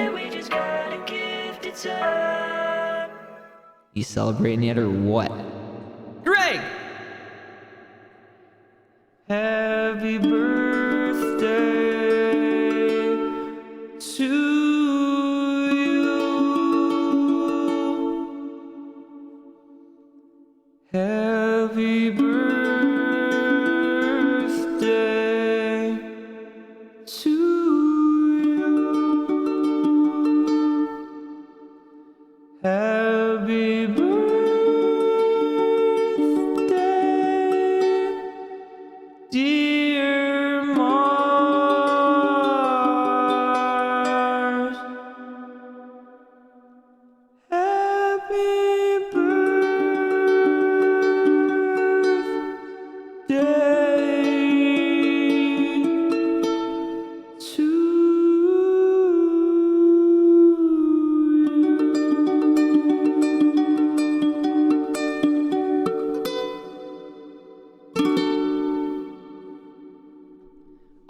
We just gotta give it time. You celebrating yet or what? Greg! Happy birthday to you. Happy birthday to you. Happy birthday, dear Mars. Happy birthday to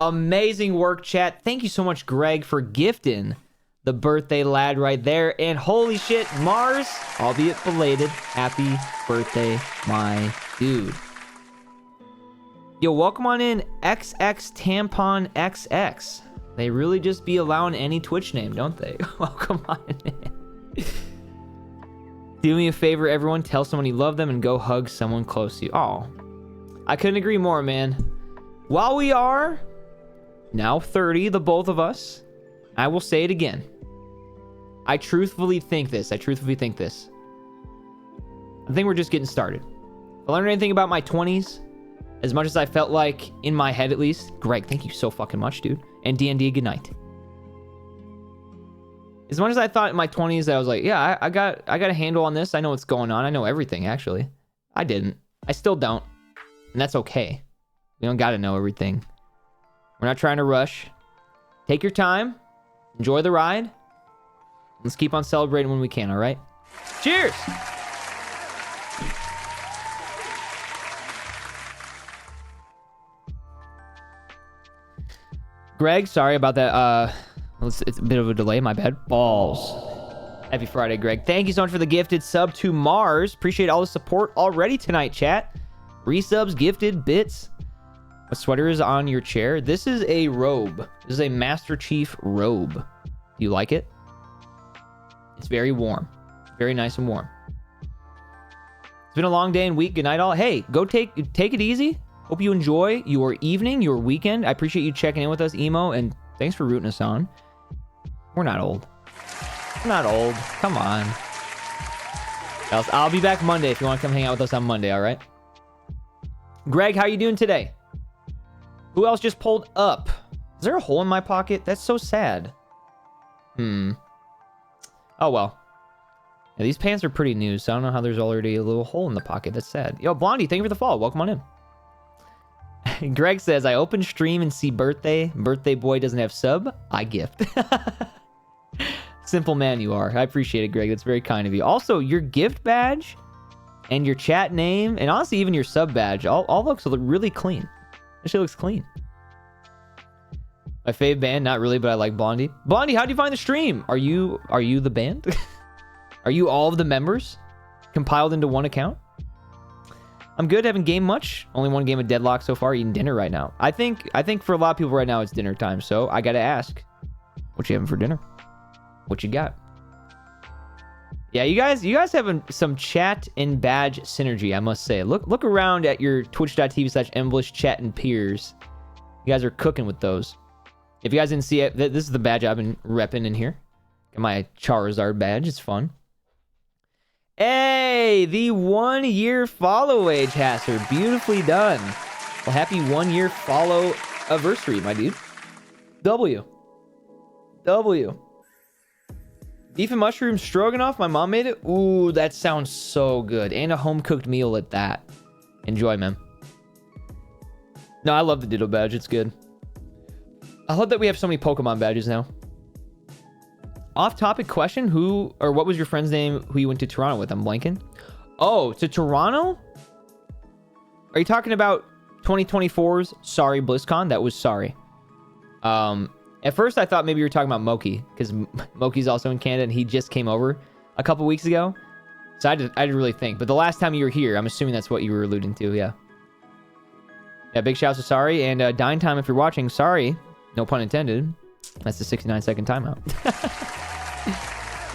Amazing work, chat. Thank you so much, Greg, for gifting the birthday lad right there. And holy shit, Mars, albeit belated, happy birthday, my dude. Yo, welcome on in, XX Tampon XX. They really just be allowing any Twitch name, don't they? Welcome on in. Do me a favor, everyone. Tell someone you love them and go hug someone close to you. Oh, I couldn't agree more, man. While we are now 30, the both of us, I will say it again. I truthfully think this. I think we're just getting started. If I learned anything about my 20s, as much as I felt like, in my head at least, Greg, thank you so fucking much, dude. And D&D, good night. As much as I thought in my 20s that I was like, yeah, I got a handle on this. I know what's going on. I know everything, actually. I didn't. I still don't. And that's okay. We don't got to know everything. We're not trying to rush. Take your time. Enjoy the ride. Let's keep on celebrating when we can, all right? Cheers! Greg, sorry about that. It's a bit of a delay, my bad. Balls. Happy Friday, Greg. Thank you so much for the gifted sub to Mars. Appreciate all the support already tonight, chat. Resubs, gifted, bits. What sweater is on your chair? This is a robe. This is a Master Chief robe. Do you like it? It's very warm. Very nice and warm. It's been a long day and week. Good night, all. Hey, go take it easy. Hope you enjoy your evening, your weekend. I appreciate you checking in with us, Emo, and thanks for rooting us on. We're not old. We're not old. Come on. I'll be back Monday if you want to come hang out with us on Monday, all right? Greg, how you doing today? Who else just pulled up? Is there a hole in my pocket? That's so sad. Oh, well. Yeah, these pants are pretty new, so I don't know how there's already a little hole in the pocket. That's sad. Yo, Blondie, thank you for the follow. Welcome on in. Greg says, I open stream and see birthday. Birthday boy doesn't have sub. I gift. Simple man you are. I appreciate it, Greg. That's very kind of you. Also, your gift badge and your chat name, and honestly, even your sub badge, all looks really clean. This shit looks clean. My fave band, not really, but I like Blondie. Blondie, how'd you find the stream? Are you the band? Are you all of the members compiled into one account? I'm good. Haven't gamed much. Only one game of Deadlock so far. Eating dinner right now. I think for a lot of people right now it's dinner time. So I gotta ask, what you having for dinner? What you got? Yeah, you guys have some chat and badge synergy, I must say. Look around at your twitch.tv/Emblish chat and peers. You guys are cooking with those. If you guys didn't see it, this is the badge I've been repping in here. Got my Charizard badge. It's fun. Hey, the 1 year follow age Hasser. Beautifully done. Well, happy 1 year follow anniversary, my dude. W. Beef and mushroom stroganoff. My mom made it. Ooh, that sounds so good. And a home cooked meal at that. Enjoy, man. No, I love the Ditto badge. It's good. I love that we have so many Pokemon badges now. Off-topic question. Who or what was your friend's name who you went to Toronto with? I'm blanking. Oh, to Toronto? Are you talking about 2024's Sorry BlizzCon? That was Sorry. At first, I thought maybe you were talking about Moki, because Moki's also in Canada, and he just came over a couple weeks ago. So I had to really think. But the last time you were here, I'm assuming that's what you were alluding to. Yeah. Yeah, big shouts to Sorry. And Dine Time, if you're watching, sorry. No pun intended. That's the 69-second timeout.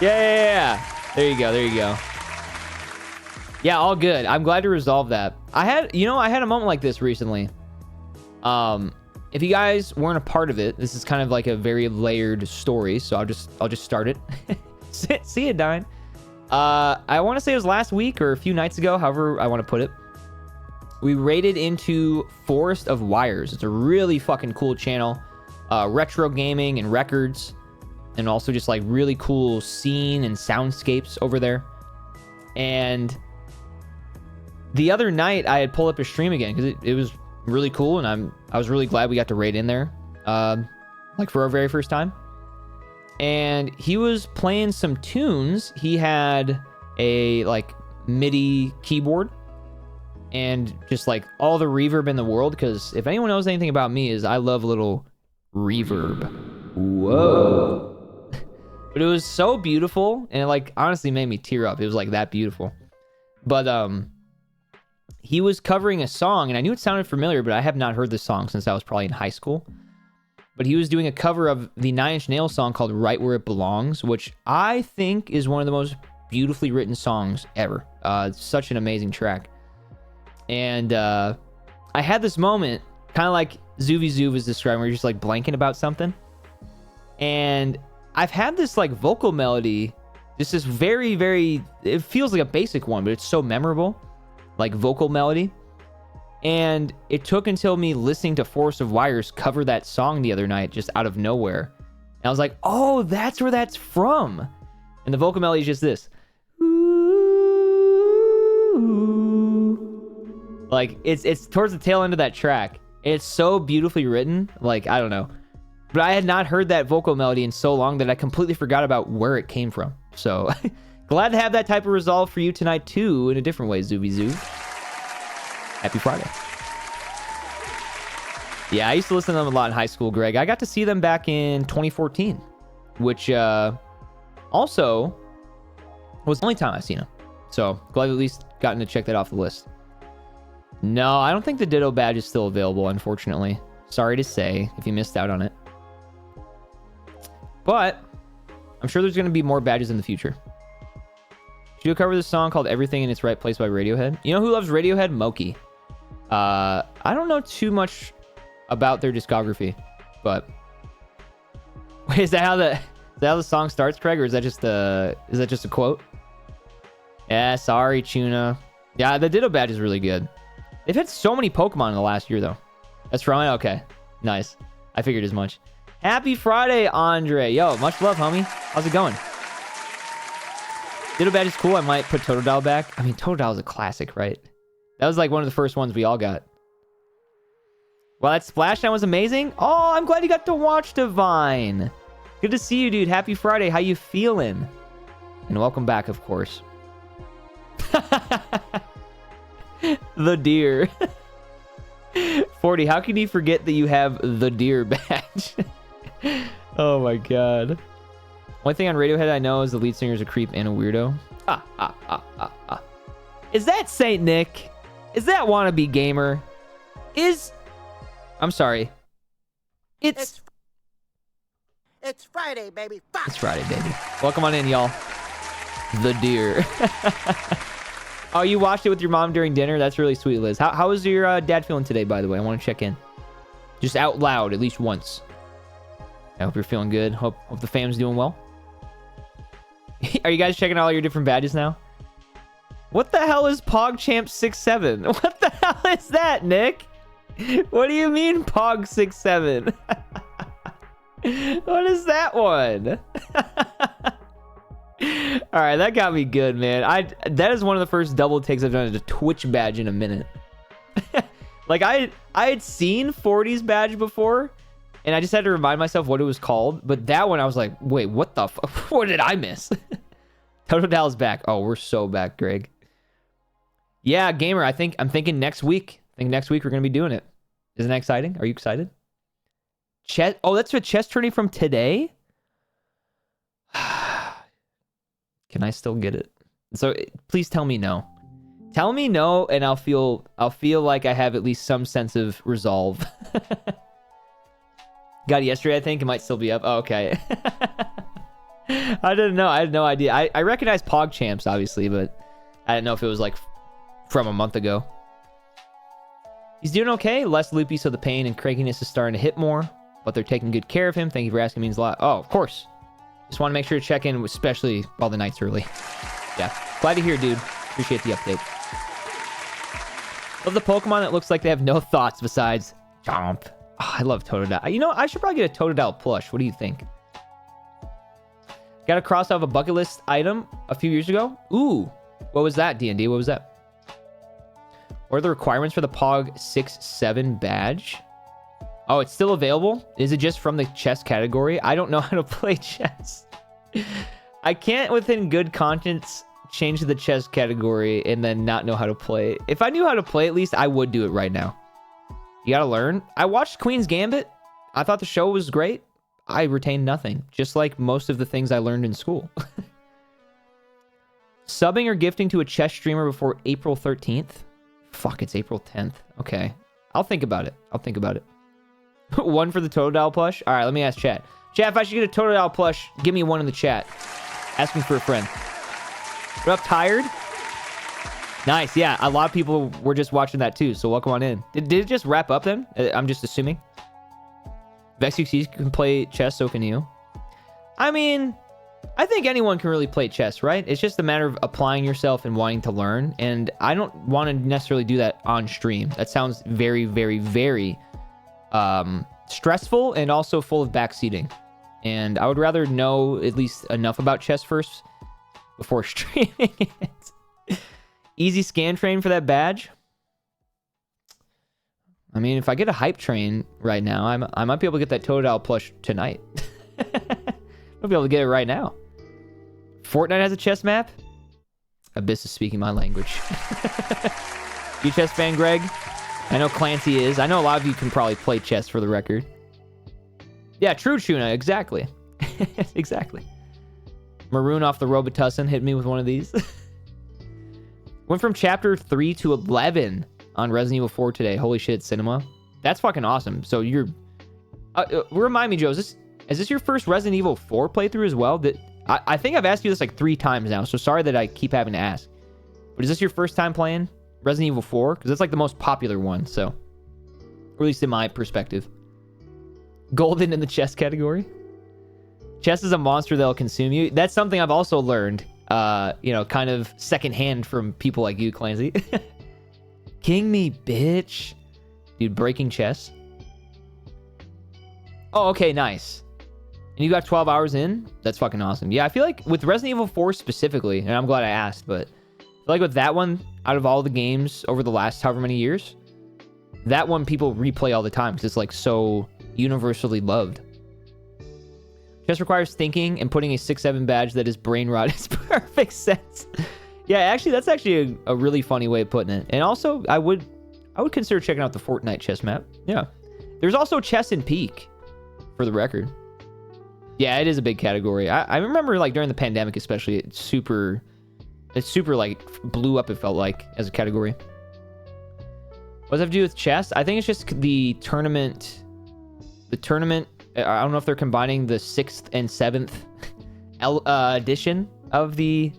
Yeah. There you go. Yeah, all good. I'm glad to resolve that. I had a moment like this recently. If you guys weren't a part of it, this is kind of like a very layered story, so I'll just start it. See it, Dine. I want to say it was last week or a few nights ago, however I want to put it. We raided into Forest of Wires. It's a really fucking cool channel. Retro gaming and records, and also just like really cool scene and soundscapes over there. And the other night I had pulled up a stream again because it was really cool, and I was really glad we got to raid in there, like for our very first time. And he was playing some tunes. He had a like MIDI keyboard and just like all the reverb in the world, because if anyone knows anything about me, is I love a little reverb. Whoa. But it was so beautiful, and it like honestly made me tear up. It was like that beautiful. But he was covering a song, and I knew it sounded familiar, but I have not heard this song since I was probably in high school. But he was doing a cover of the Nine Inch Nails song called Right Where It Belongs, which I think is one of the most beautifully written songs ever. It's such an amazing track. And I had this moment, kind of like Zuvi Zuv is describing, where you're just like blanking about something. And I've had this like vocal melody, just this very, very, it feels like a basic one, but it's so memorable, like vocal melody. And it took until me listening to Forest of Wires cover that song the other night, just out of nowhere. And I was like, oh, that's where that's from. And the vocal melody is just this. Like, it's towards the tail end of that track. It's so beautifully written. Like, I don't know. But I had not heard that vocal melody in so long that I completely forgot about where it came from. So, glad to have that type of resolve for you tonight, too, in a different way, Zuby Zoo. Happy Friday. Yeah, I used to listen to them a lot in high school, Greg. I got to see them back in 2014, which also was the only time I've seen them. So, glad at least gotten to check that off the list. No, I don't think the Ditto badge is still available, unfortunately. Sorry to say, if you missed out on it. But I'm sure there's going to be more badges in the future. Should you cover this song called Everything in Its Right Place by Radiohead? You know who loves Radiohead? Moki. I don't know too much about their discography, but wait, is that how the song starts, Craig, or is that just a quote? Yeah, sorry, Tuna. Yeah, the Ditto badge is really good. They've had so many Pokemon in the last year, though. That's from it? Okay. Nice. I figured as much. Happy Friday, Andre. Yo, much love, homie. How's it going? Ditto badge is cool. I might put Totodile back. I mean, Totodile is a classic, right? That was like one of the first ones we all got. Well, that Splashdown was amazing. Oh, I'm glad you got to watch Divine. Good to see you, dude. Happy Friday. How you feeling? And welcome back, of course. The deer. 40, how can you forget that you have the deer badge? Oh my god. One thing on Radiohead I know is the lead singer is a creep and a weirdo. Is that Saint Nick? Is that Wannabe Gamer? I'm sorry. It's Friday, baby. Fuck. It's Friday, baby. Welcome on in, y'all. The deer. Oh, you watched it with your mom during dinner? That's really sweet, Liz. How is your dad feeling today, by the way? I want to check in. Just out loud, at least once. I hope you're feeling good. Hope the fam's doing well. Are you guys checking out all your different badges now? What the hell is PogChamp 67? What the hell is that, Nick? What do you mean Pog 67? What is that one? All right, that got me good, man. That is one of the first double takes I've done as a Twitch badge in a minute. Like I had seen 40's badge before, and I just had to remind myself what it was called. But that one, I was like, wait, what the fuck? What did I miss? Totodale's back. Oh, we're so back, Greg. Yeah, Gamer, I'm thinking next week. I think next week we're going to be doing it. Isn't that exciting? Are you excited? Chess. Oh, that's a chess tourney from today? Can I still get it? So please tell me no. Tell me no, and I'll feel like I have at least some sense of resolve. Got it yesterday, I think. It might still be up. Oh, okay. I didn't know. I had no idea. I recognize PogChamps, obviously, but I didn't know if it was like from a month ago. He's doing okay. Less loopy, so the pain and crankiness is starting to hit more, but they're taking good care of him. Thank you for asking. Means a lot. Oh, of course. Just want to make sure to check in, especially while the night's early. Yeah. Glad to hear, dude. Appreciate the update. Love the Pokemon that looks like they have no thoughts besides Chomp. Oh, I love Totodile. You know, I should probably get a Totodile plush. What do you think? Got a cross off a bucket list item a few years ago. Ooh, what was that, D&D? What was that? What are the requirements for the Pog 6-7 badge? Oh, it's still available? Is it just from the chess category? I don't know how to play chess. I can't, within good conscience, change the chess category and then not know how to play. If I knew how to play, at least I would do it right now. You gotta learn. I watched Queen's Gambit. I thought the show was great. I retained nothing, just like most of the things I learned in school. Subbing or gifting to a chess streamer before April 13th? Fuck, it's April 10th. Okay. I'll think about it. I'll think about it. One for the Totodile plush? All right, let me ask chat. Chat, if I should get a Totodile plush, give me one in the chat. Ask me for a friend. What up, Tired? Nice, yeah. A lot of people were just watching that too, so welcome on in. Did it just wrap up then? I'm just assuming. VexUC can play chess, so can you. I mean, I think anyone can really play chess, right? It's just a matter of applying yourself and wanting to learn, and I don't want to necessarily do that on stream. That sounds very, very, very stressful and also full of backseating. And I would rather know at least enough about chess first before streaming it. Easy scan train for that badge. I mean, if I get a hype train right now, I might be able to get that Totodile plush tonight. I'll be able to get it right now. Fortnite has a chess map? Abyss is speaking my language. You chess fan, Greg? I know Clancy is. I know a lot of you can probably play chess for the record. Yeah, true, Chuna. Exactly. Exactly. Maroon off the Robitussin hit me with one of these. Went from chapter 3 to 11 on Resident Evil 4 today. Holy shit, cinema. That's fucking awesome. So you're... remind me, Joe, is this your first Resident Evil 4 playthrough as well? I think I've asked you this like 3 times now, so sorry that I keep having to ask. But is this your first time playing Resident Evil 4? Because it's like the most popular one, so... Or at least in my perspective. Golden in the chess category. Chess is a monster that'll consume you. That's something I've also learned, you know, kind of secondhand from people like you, Clancy. King me, bitch. Dude, breaking chess. Oh, okay, nice. And you got 12 hours in? That's fucking awesome. Yeah, I feel like with Resident Evil 4 specifically, and I'm glad I asked, but I feel like with that one, out of all the games over the last however many years, that one people replay all the time because it's like so universally loved. Chess requires thinking and putting a 6-7 badge that is brain rot is perfect sense. Yeah, actually, that's actually a really funny way of putting it. And also, I would consider checking out the Fortnite chess map. Yeah. There's also chess in Peak, for the record. Yeah, it is a big category. I remember, like, during the pandemic especially, it's super, like, blew up, it felt like, as a category. What does that have to do with chess? I think it's just the tournament... I don't know if they're combining the 6th and 7th edition of the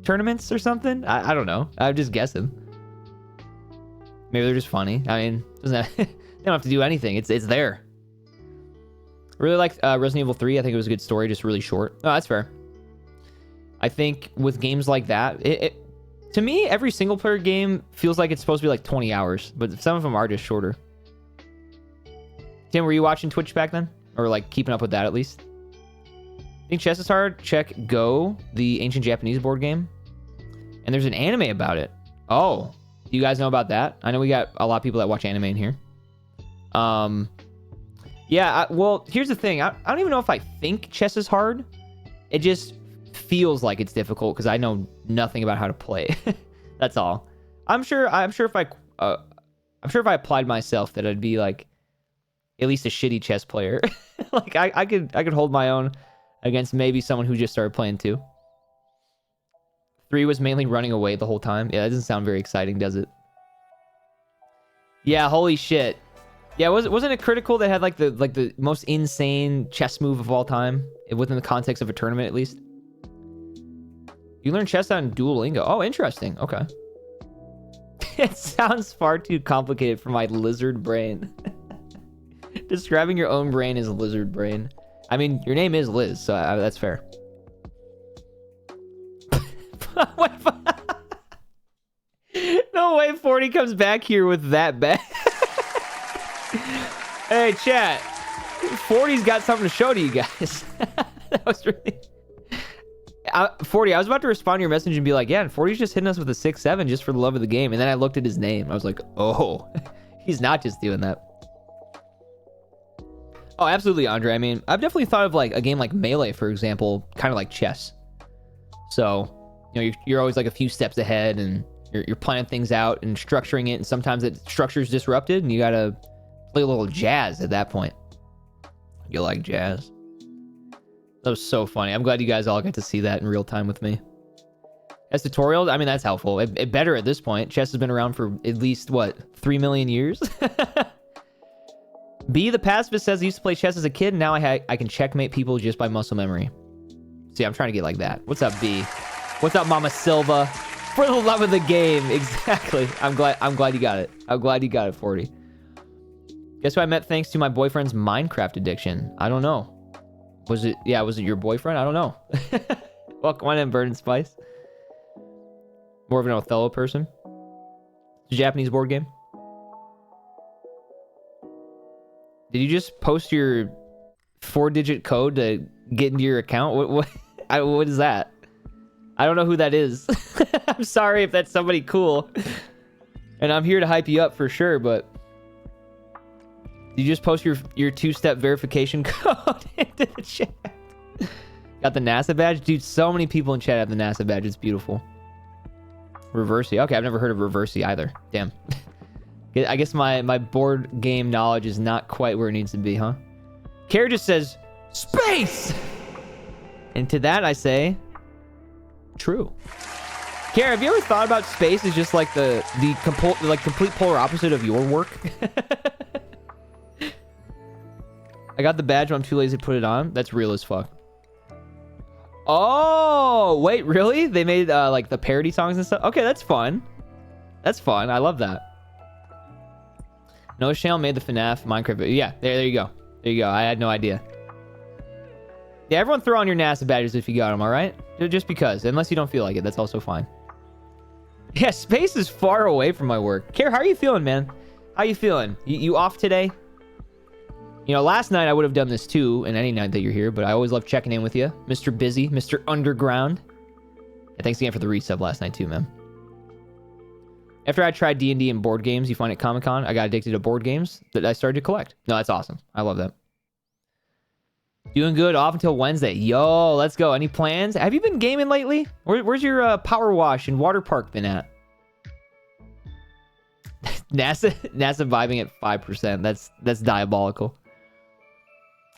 tournaments or something. I don't know. I'm just guessing. Maybe they're just funny. I mean, they don't have to do anything. It's there. I really liked Resident Evil 3. I think it was a good story, just really short. Oh, that's fair. I think with games like that, to me, every single player game feels like it's supposed to be like 20 hours, but some of them are just shorter. Tim, were you watching Twitch back then? Or like keeping up with that at least? Think chess is hard? Check Go, the ancient Japanese board game. And there's an anime about it. Oh, do you guys know about that? I know we got a lot of people that watch anime in here. Yeah, well, here's the thing. I don't even know if I think chess is hard. It just feels like it's difficult because I know nothing about how to play. That's all. I'm sure if I applied myself that I'd be like at least a shitty chess player. Like I could hold my own against maybe someone who just started playing too. 3 was mainly running away the whole time. Yeah, that doesn't sound very exciting, does it? Yeah, holy shit. Yeah, wasn't it Critical that had like the most insane chess move of all time within the context of a tournament at least? You learn chess on Duolingo. Oh, interesting. Okay. It sounds far too complicated for my lizard brain. Describing your own brain as a lizard brain. I mean, your name is Liz, so that's fair. No way 40 comes back here with that bad. Hey, chat. 40's got something to show to you guys. That was really... 40, I was about to respond to your message and be like, yeah, and 40's just hitting us with a 6-7 just for the love of the game. And then I looked at his name. I was like, oh, he's not just doing that. Oh, absolutely, Andre. I mean, I've definitely thought of like a game like Melee, for example, kind of like chess. So, you know, you're always like a few steps ahead and you're planning things out and structuring it. And sometimes that structure's disrupted and you got to play a little jazz at that point. You like jazz? That was so funny. I'm glad you guys all got to see that in real time with me. As tutorials, I mean, that's helpful. It better at this point. Chess has been around for at least, what, 3 million years? B, the pacifist, says he used to play chess as a kid, and now I can checkmate people just by muscle memory. See, I'm trying to get like that. What's up, B? What's up, Mama Silva? For the love of the game. Exactly. I'm glad you got it. I'm glad you got it, 40. Guess who I met thanks to my boyfriend's Minecraft addiction? I don't know. Was it your boyfriend? I don't know. Welcome on in, Burn and Spice. More of an Othello person. It's a Japanese board game. Did you just post your 4-digit code to get into your account? What is that? I don't know who that is. I'm sorry if that's somebody cool. And I'm here to hype you up for sure, but... Did you just post your 2-step verification code into the chat? Got the NASA badge? Dude, so many people in chat have the NASA badge. It's beautiful. Reversi. Okay, I've never heard of Reversi either. Damn. I guess my board game knowledge is not quite where it needs to be, huh? Kara just says, space! And to that I say, true. Kara, have you ever thought about space as just like the complete polar opposite of your work? I got the badge, but I'm too lazy to put it on. That's real as fuck. Oh, wait, really? They made like the parody songs and stuff? Okay, that's fun. That's fun. I love that. Noah Shale made the FNAF Minecraft video. Yeah, there you go. There you go. I had no idea. Yeah, everyone throw on your NASA badges if you got them, all right? Just because. Unless you don't feel like it. That's also fine. Yeah, space is far away from my work. Kara, how are you feeling, man? How you feeling? You off today? You know, last night I would have done this too, and any night that you're here, but I always love checking in with you. Mr. Busy, Mr. Underground. Yeah, thanks again for the resub last night too, man. After I tried D&D and board games you find at Comic-Con, I got addicted to board games that I started to collect. No, that's awesome. I love that. Doing good, off until Wednesday. Yo, let's go. Any plans? Have you been gaming lately? Where's your power wash and water park been at? NASA vibing at 5%. That's diabolical.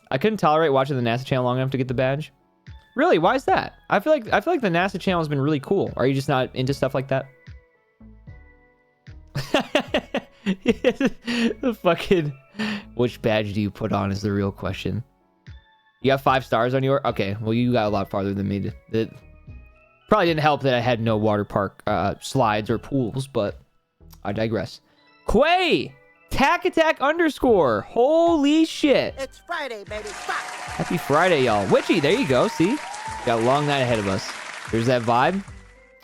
I couldn't tolerate watching the NASA channel long enough to get the badge. Really? Why is that? I feel like the NASA channel has been really cool. Are you just not into stuff like that? The fucking... Which badge do you put on is the real question. You got 5 stars on your... Okay, well, you got a lot farther than me. It probably didn't help that I had no water park slides or pools, but I digress. Quay! Tack Attack _ Holy shit. It's Friday, baby. Happy Friday, y'all. Witchy, there you go. See? Got a long night ahead of us. There's that vibe.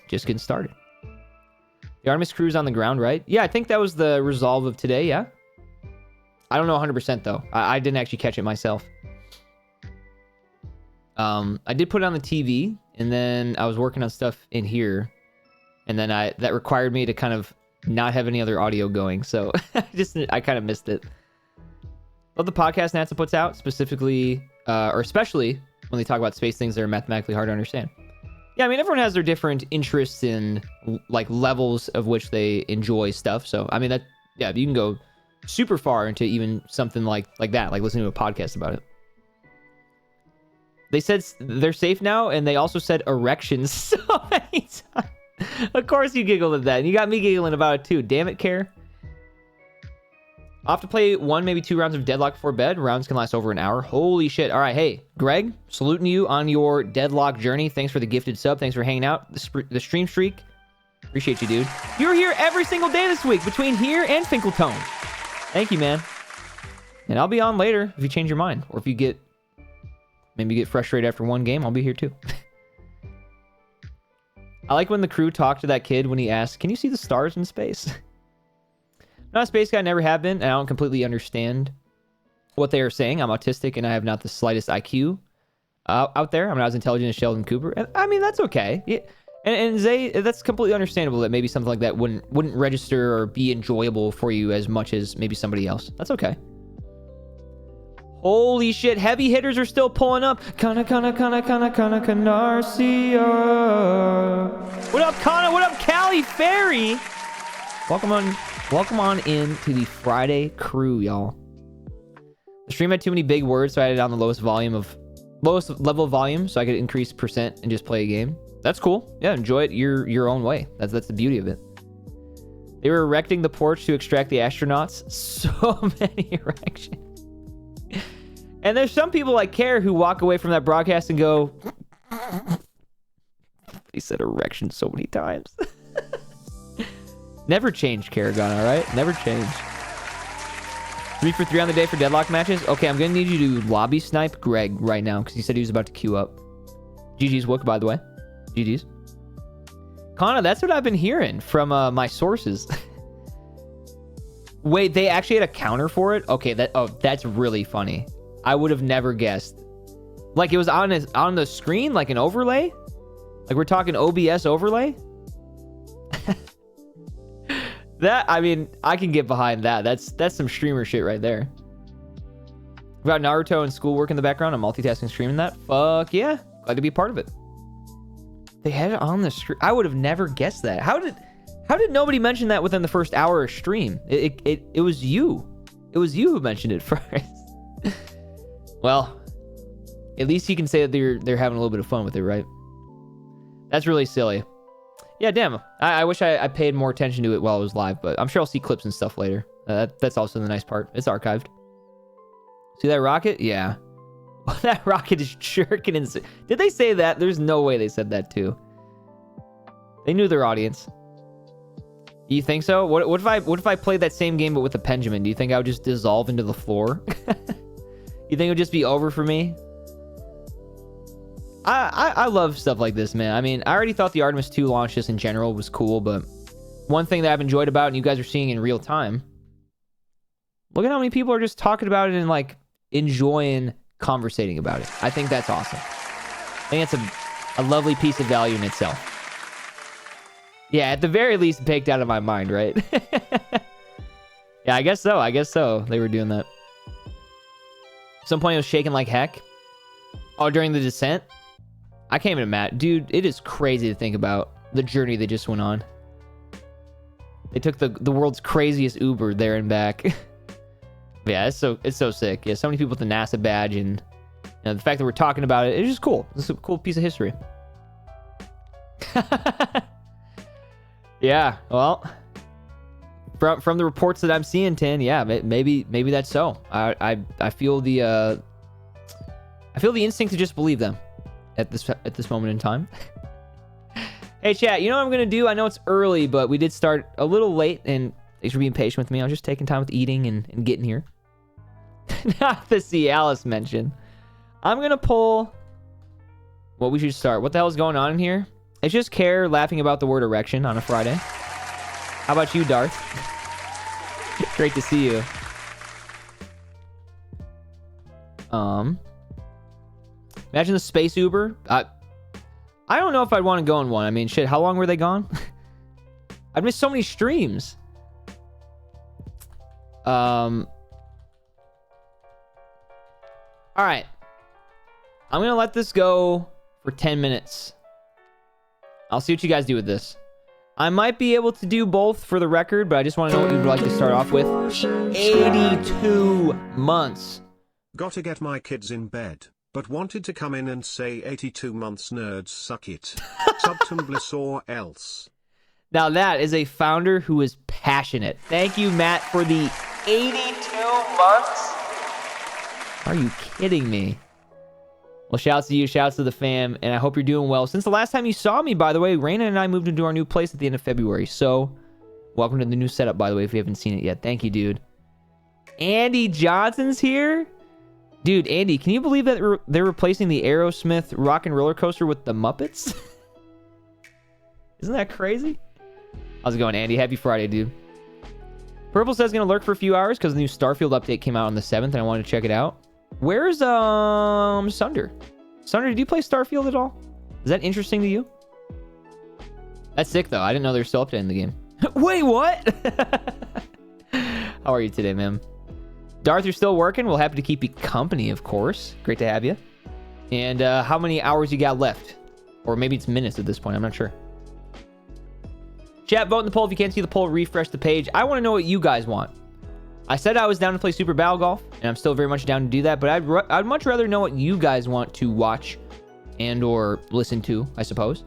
Just getting started. The Artemis crew's on the ground, right? Yeah, I think that was the resolve of today, yeah? I don't know 100% though. I didn't actually catch it myself. I did put it on the TV, and then I was working on stuff in here, and then that required me to kind of not have any other audio going, so I kind of missed it. Love the podcast NASA puts out, specifically, or especially when they talk about space things that are mathematically hard to understand. Yeah, I mean, everyone has their different interests in, like, levels of which they enjoy stuff, so, I mean, that, yeah, you can go super far into even something like that, like listening to a podcast about it. They said they're safe now, and they also said erections so many times. Of course you giggled at that, and you got me giggling about it too. Damn it, Care. I'll have to play 1, maybe 2 rounds of Deadlock before bed. Rounds can last over an hour. Holy shit. All right, hey, Greg, saluting you on your Deadlock journey. Thanks for the gifted sub. Thanks for hanging out. The stream streak. Appreciate you, dude. You're here every single day this week, between here and Finkeltone. Thank you, man. And I'll be on later if you change your mind, or if you get frustrated after one game, I'll be here too. I like when the crew talked to that kid when he asked, "Can you see the stars in space?" I'm not a space guy, never have been, and I don't completely understand what they are saying. I'm autistic and I have not the slightest IQ out there. I'm not as intelligent as Sheldon Cooper. And, I mean, that's okay. Yeah. And Zay, that's completely understandable that maybe something like that wouldn't register or be enjoyable for you as much as maybe somebody else. That's okay. Holy shit, heavy hitters are still pulling up. Kana Canarsia. What up, Kana? What up, Cali Ferry? Welcome on in to the Friday crew, y'all. The stream had too many big words, so I added down the lowest level of volume so I could increase percent and just play a game. That's cool. Yeah, enjoy it your own way. That's the beauty of it. They were erecting the porch to extract the astronauts. So many erections. And there's some people like Care who walk away from that broadcast and go, he said erection so many times. Never change, Karagon, all right? Never change. 3 for 3 on the day for Deadlock matches. Okay, I'm going to need you to lobby snipe Greg right now because he said he was about to queue up. GG's Wook, by the way. GG's. Kana, that's what I've been hearing from my sources. Wait, they actually had a counter for it? Okay, that's really funny. I would have never guessed. Like it was on the screen, like an overlay? Like we're talking OBS overlay? That, I mean, I can get behind that. That's some streamer shit right there. We've got Naruto and schoolwork in the background. I'm multitasking streaming that. Fuck yeah. Glad to be a part of it. They had it on the stream. I would have never guessed that. How did nobody mention that within the first hour of stream? It was you. It was you who mentioned it first. Well, at least you can say that they're having a little bit of fun with it, right? That's really silly. Yeah, damn. I wish I paid more attention to it while it was live, but I'm sure I'll see clips and stuff later. That's also the nice part. It's archived. See that rocket? Yeah. That rocket is jerking in. Did they say that? There's no way they said that too. They knew their audience. You think so? What if I played that same game but with a Pendulum? Do you think I would just dissolve into the floor? You think it would just be over for me? I love stuff like this, man. I mean, I already thought the Artemis 2 launch just in general was cool, but one thing that I've enjoyed about it, and you guys are seeing in real time, look at how many people are just talking about it and like enjoying conversating about it. I think that's awesome. I think it's a lovely piece of value in itself. Yeah, at the very least, baked out of my mind, right? Yeah, I guess so. They were doing that. At some point, it was shaking like heck. Oh, during the descent? I can't even imagine. Dude, it is crazy to think about the journey they just went on. They took the world's craziest Uber there and back. Yeah, it's so sick. Yeah, so many people with the NASA badge, and you know, the fact that we're talking about it, it's just cool. It's a cool piece of history. Yeah, well, from the reports that I'm seeing, Tin, yeah, maybe that's so. I feel the instinct to just believe them at this moment in time. Hey chat, you know what I'm gonna do? I know it's early, but we did start a little late, and thanks for being patient with me. I was just taking time with eating and getting here. Not the Cialis mention. I'm gonna pull what we should start. What the hell is going on in here? It's just Care laughing about the word erection on a Friday. How about you, Darth? Great to see you. Imagine the space Uber. I don't know if I'd want to go in one. I mean, shit, how long were they gone? I've missed so many streams. All right. I'm going to let this go for 10 minutes. I'll see what you guys do with this. I might be able to do both for the record, but I just want to know what you'd like to start off with. 82 months. Gotta get my kids in bed. but wanted to come in and say 82 months nerds suck it. Subtum bliss or else. Now that is a founder who is passionate. Thank you, Matt, for the 82 months. Are you kidding me? Well, shouts to you, shouts to the fam, and I hope you're doing well. Since the last time you saw me, by the way, Raina and I moved into our new place at the end of February. So, welcome to the new setup, by the way, if you haven't seen it yet. Thank you, dude. Andy Johnson's here. Dude, Andy, can you believe that they're replacing the Aerosmith Rock and Roller Coaster with the Muppets? Isn't that crazy? How's it going, Andy? Happy Friday, dude. Purple says gonna lurk for a few hours because the new Starfield update came out on the 7th and I wanted to check it out. Where's Sunder? Sunder, did you play Starfield at all? Is that interesting to you? That's sick though. I didn't know they were still updating the game. Wait, what? How are you today, man? Darth, you're still working? We'll happy to keep you company, of course. Great to have you. And how many hours you got left? Or maybe it's minutes at this point. I'm not sure. Chat, vote in the poll. If you can't see the poll, refresh the page. I want to know what you guys want. I said I was down to play Super Battle Golf, and I'm still very much down to do that, but I'd much rather know what you guys want to watch and or listen to, I suppose.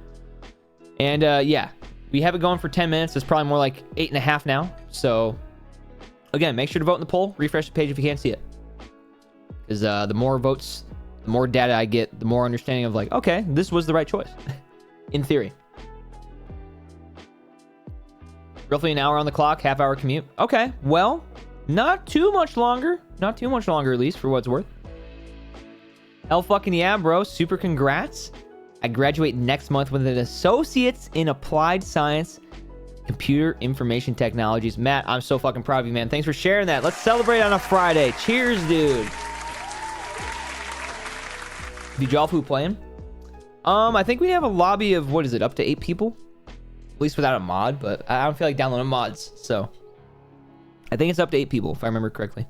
And yeah, we have it going for 10 minutes. It's probably more like 8.5 now. So again, make sure to vote in the poll. Refresh the page if you can't see it. Because the more votes, the more data I get, the more understanding of like, okay, this was the right choice. In theory. Roughly an hour on the clock, half-hour commute. Okay, well, not too much longer. Not too much longer, at least, for what it's worth. Hell fucking yeah, bro. Super congrats. I graduate next month with an Associate's in Applied Science, Computer Information Technologies. Matt, I'm so fucking proud of you, man. Thanks for sharing that. Let's celebrate on a Friday. Cheers, dude. Vijolfu playing? I think we have a lobby of, what is it, up to 8 people? At least without a mod, but I don't feel like downloading mods, so I think it's up to 8 people, if I remember correctly.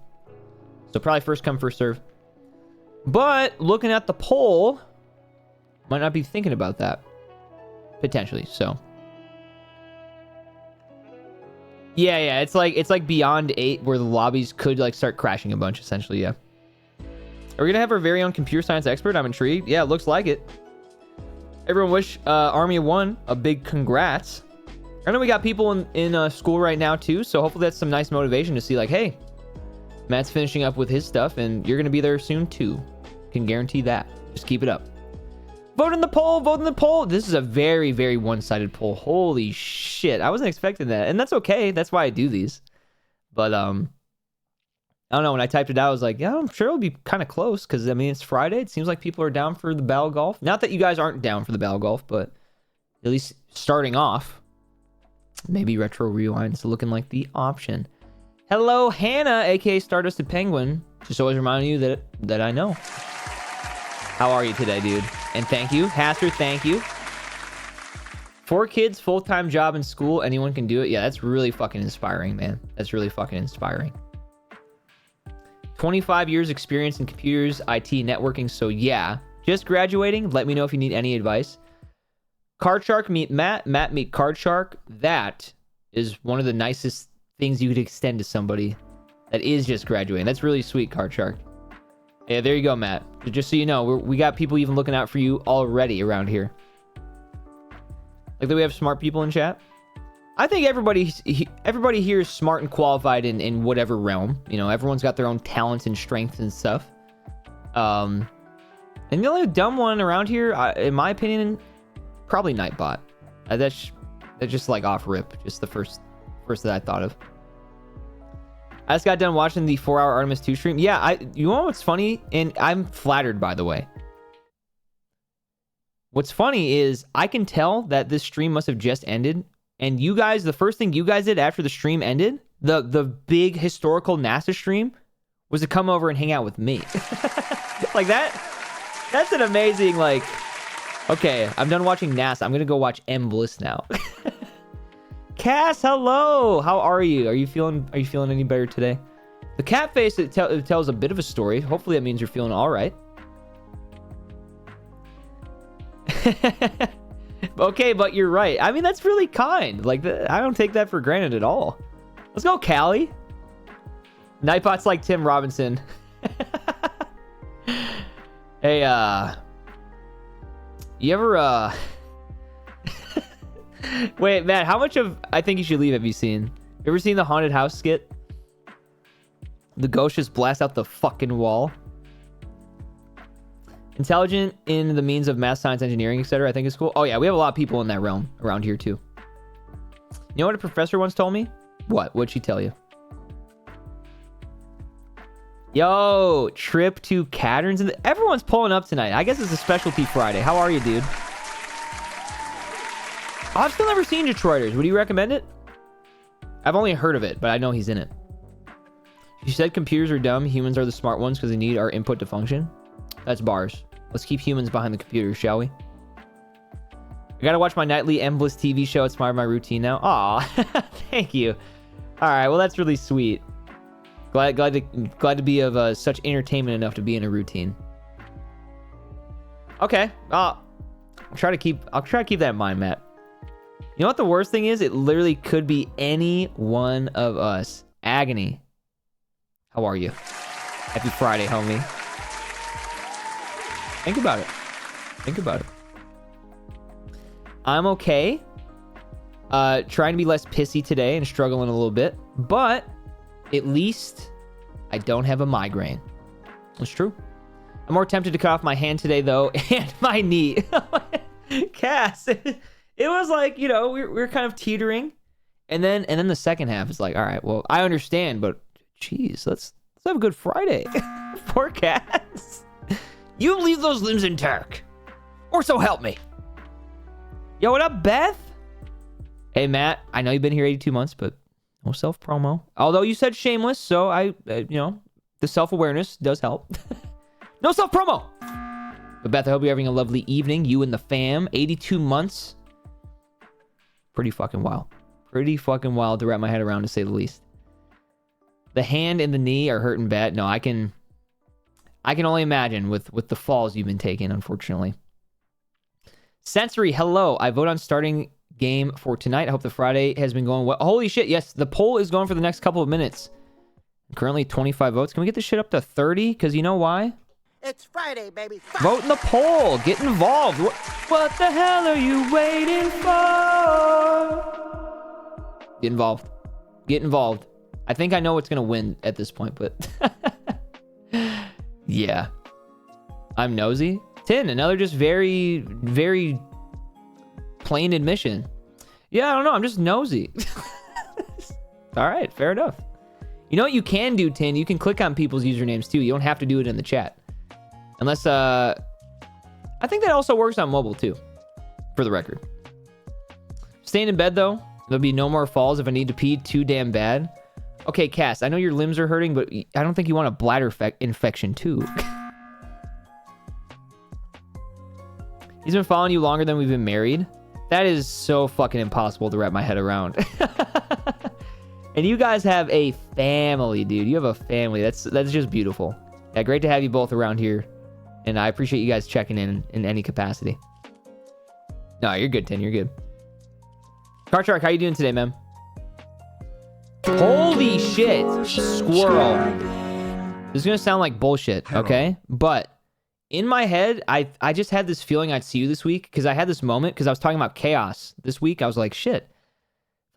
So probably first come, first serve. But looking at the poll, might not be thinking about that. Potentially, so. Yeah, it's like beyond 8 where the lobbies could like start crashing a bunch, essentially, yeah. Are we gonna have our very own computer science expert? I'm intrigued. Yeah, it looks like it. Everyone wish Army of One a big congrats. I know we got people in school right now too, so hopefully that's some nice motivation to see like, hey, Matt's finishing up with his stuff and you're gonna be there soon too. Can guarantee that. Just keep it up. Vote in the poll, vote in the poll. This is a very, very one-sided poll. Holy shit. I wasn't expecting that. And that's okay. That's why I do these. But I don't know, when I typed it out, I was like, yeah, I'm sure it'll be kind of close because, I mean, it's Friday. It seems like people are down for the Battle Golf. Not that you guys aren't down for the Battle Golf, but at least starting off, maybe Retro Rewind's looking like the option. Hello, Hannah, aka Stardust and Penguin. Just always reminding you that I know. How are you today, dude? And thank you. Haster, thank you. 4 kids, full-time job in school. Anyone can do it. Yeah, that's really fucking inspiring, man. That's really fucking inspiring. 25 years experience in computers, IT, networking. So yeah, just graduating. Let me know if you need any advice. Card Shark meet Matt. Matt meet Card Shark. That is one of the nicest things you could extend to somebody that is just graduating. That's really sweet, Card Shark. Yeah, there you go, Matt. Just so you know, we got people even looking out for you already around here. Like that we have smart people in chat. I think everybody here is smart and qualified in whatever realm. You know, everyone's got their own talents and strengths and stuff. And the only dumb one around here, in my opinion, probably Nightbot. That's just like off rip. Just the first that I thought of. I just got done watching the 4-hour Artemis 2 stream. Yeah, you know what's funny? And I'm flattered, by the way. What's funny is I can tell that this stream must have just ended. And you guys, the first thing you guys did after the stream ended, the big historical NASA stream, was to come over and hang out with me. Like that's an amazing, like, okay, I'm done watching NASA. I'm going to go watch M Bliss now. Cass, hello. How are you? Are you feeling any better today? The cat face, it tells a bit of a story. Hopefully that means you're feeling all right. Okay, but you're right. I mean, that's really kind. Like, I don't take that for granted at all. Let's go, Callie. Nightbot's like Tim Robinson. Hey, you ever, wait, Matt, how much of I Think You Should Leave have you seen? You ever seen the haunted house skit? The ghost just blasts out the fucking wall. Intelligent in the means of math, science, engineering, etc. I think is cool. Oh yeah, we have a lot of people in that realm around here too. You know what a professor once told me? What? What'd she tell you? Yo, trip to Caterns, and everyone's pulling up tonight. I guess it's a specialty Friday. How are you, dude? Oh, I've still never seen Detroiters. Would you recommend it? I've only heard of it, but I know he's in it. You said computers are dumb. Humans are the smart ones because they need our input to function. That's bars. Let's keep humans behind the computers, shall we? I gotta watch my nightly endless TV show. It's part of my routine now. Aw, thank you. All right, well that's really sweet. Glad to be of such entertainment enough to be in a routine. Okay, I'll try to keep that in mind, Matt. You know what the worst thing is? It literally could be any one of us. Agony. How are you? Happy Friday, homie. Think about it. Think about it. I'm okay. Trying to be less pissy today and struggling a little bit, but at least I don't have a migraine. That's true. I'm more tempted to cut off my hand today, though, and my knee. Cass, it was like, you know, we're kind of teetering, and then the second half is like, all right, well, I understand, but geez, let's have a good Friday. Poor Cass. You leave those limbs intact, or so help me. Yo, what up, Beth? Hey, Matt, I know you've been here 82 months, but no self-promo. Although you said shameless, so you know, the self-awareness does help. No self-promo! But Beth, I hope you're having a lovely evening. You and the fam. 82 months. Pretty fucking wild. Pretty fucking wild to wrap my head around, to say the least. The hand and the knee are hurting bad. No, I can only imagine with the falls you've been taking, unfortunately. Sensory, hello. I vote on starting game for tonight. I hope the Friday has been going well. Holy shit, yes, the poll is going for the next couple of minutes. Currently 25 votes. Can we get this shit up to 30? Because you know why? It's Friday, baby. Vote in the poll. Get involved. What the hell are you waiting for? Get involved. Get involved. I think I know what's going to win at this point, but... yeah. I'm nosy. 10, another just very, very plain admission. Yeah, I don't know. I'm just nosy. All right, fair enough. You know what you can do, Tin? You can click on people's usernames too. You don't have to do it in the chat. Unless, I think that also works on mobile too, for the record. Staying in bed though. There'll be no more falls if I need to pee too damn bad. Okay, Cass, I know your limbs are hurting, but I don't think you want a bladder infection too. He's been following you longer than we've been married. That is so fucking impossible to wrap my head around. And you guys have a family, dude. You have a family. That's just beautiful. Yeah, great to have you both around here. And I appreciate you guys checking in any capacity. No, you're good, Tin. You're good. Car Shark, how you doing today, man? Holy shit. Squirrel. This is going to sound like bullshit, okay? But in my head, I just had this feeling I'd see you this week because I had this moment because I was talking about chaos this week. I was like, shit. I feel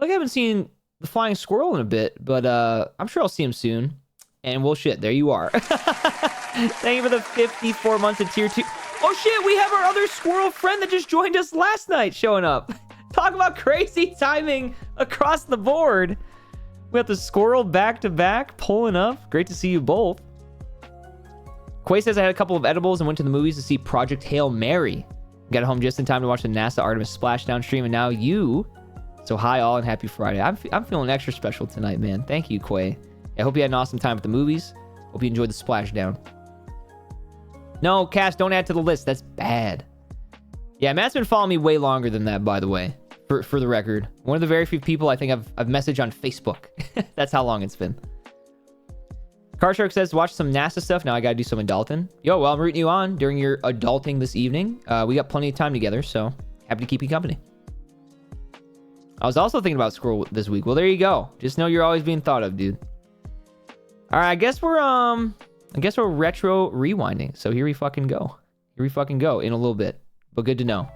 like I haven't seen the flying squirrel in a bit, but I'm sure I'll see him soon. And well, shit, there you are. Thank you for the 54 months of tier 2. Oh shit, we have our other squirrel friend that just joined us last night showing up. Talk about crazy timing across the board. We got the squirrel back to back pulling up. Great to see you both. Quay says I had a couple of edibles and went to the movies to see Project Hail Mary. Got home just in time to watch the NASA Artemis splashdown stream, and now you. So hi all and happy Friday. I'm feeling extra special tonight, man. Thank you, Quay. I hope you had an awesome time at the movies. Hope you enjoyed the splashdown. No, Cass, don't add to the list. That's bad. Yeah, Matt's been following me way longer than that, by the way. For the record. One of the very few people I think I've messaged on Facebook. That's how long it's been. Car Shark says, watch some NASA stuff. Now I gotta do some adulting. Yo, well, I'm rooting you on during your adulting this evening. We got plenty of time together, so happy to keep you company. I was also thinking about Squirrel this week. Well, there you go. Just know you're always being thought of, dude. All right, I guess we're I guess we're retro rewinding. So here we fucking go. Here we fucking go in a little bit. But good to know.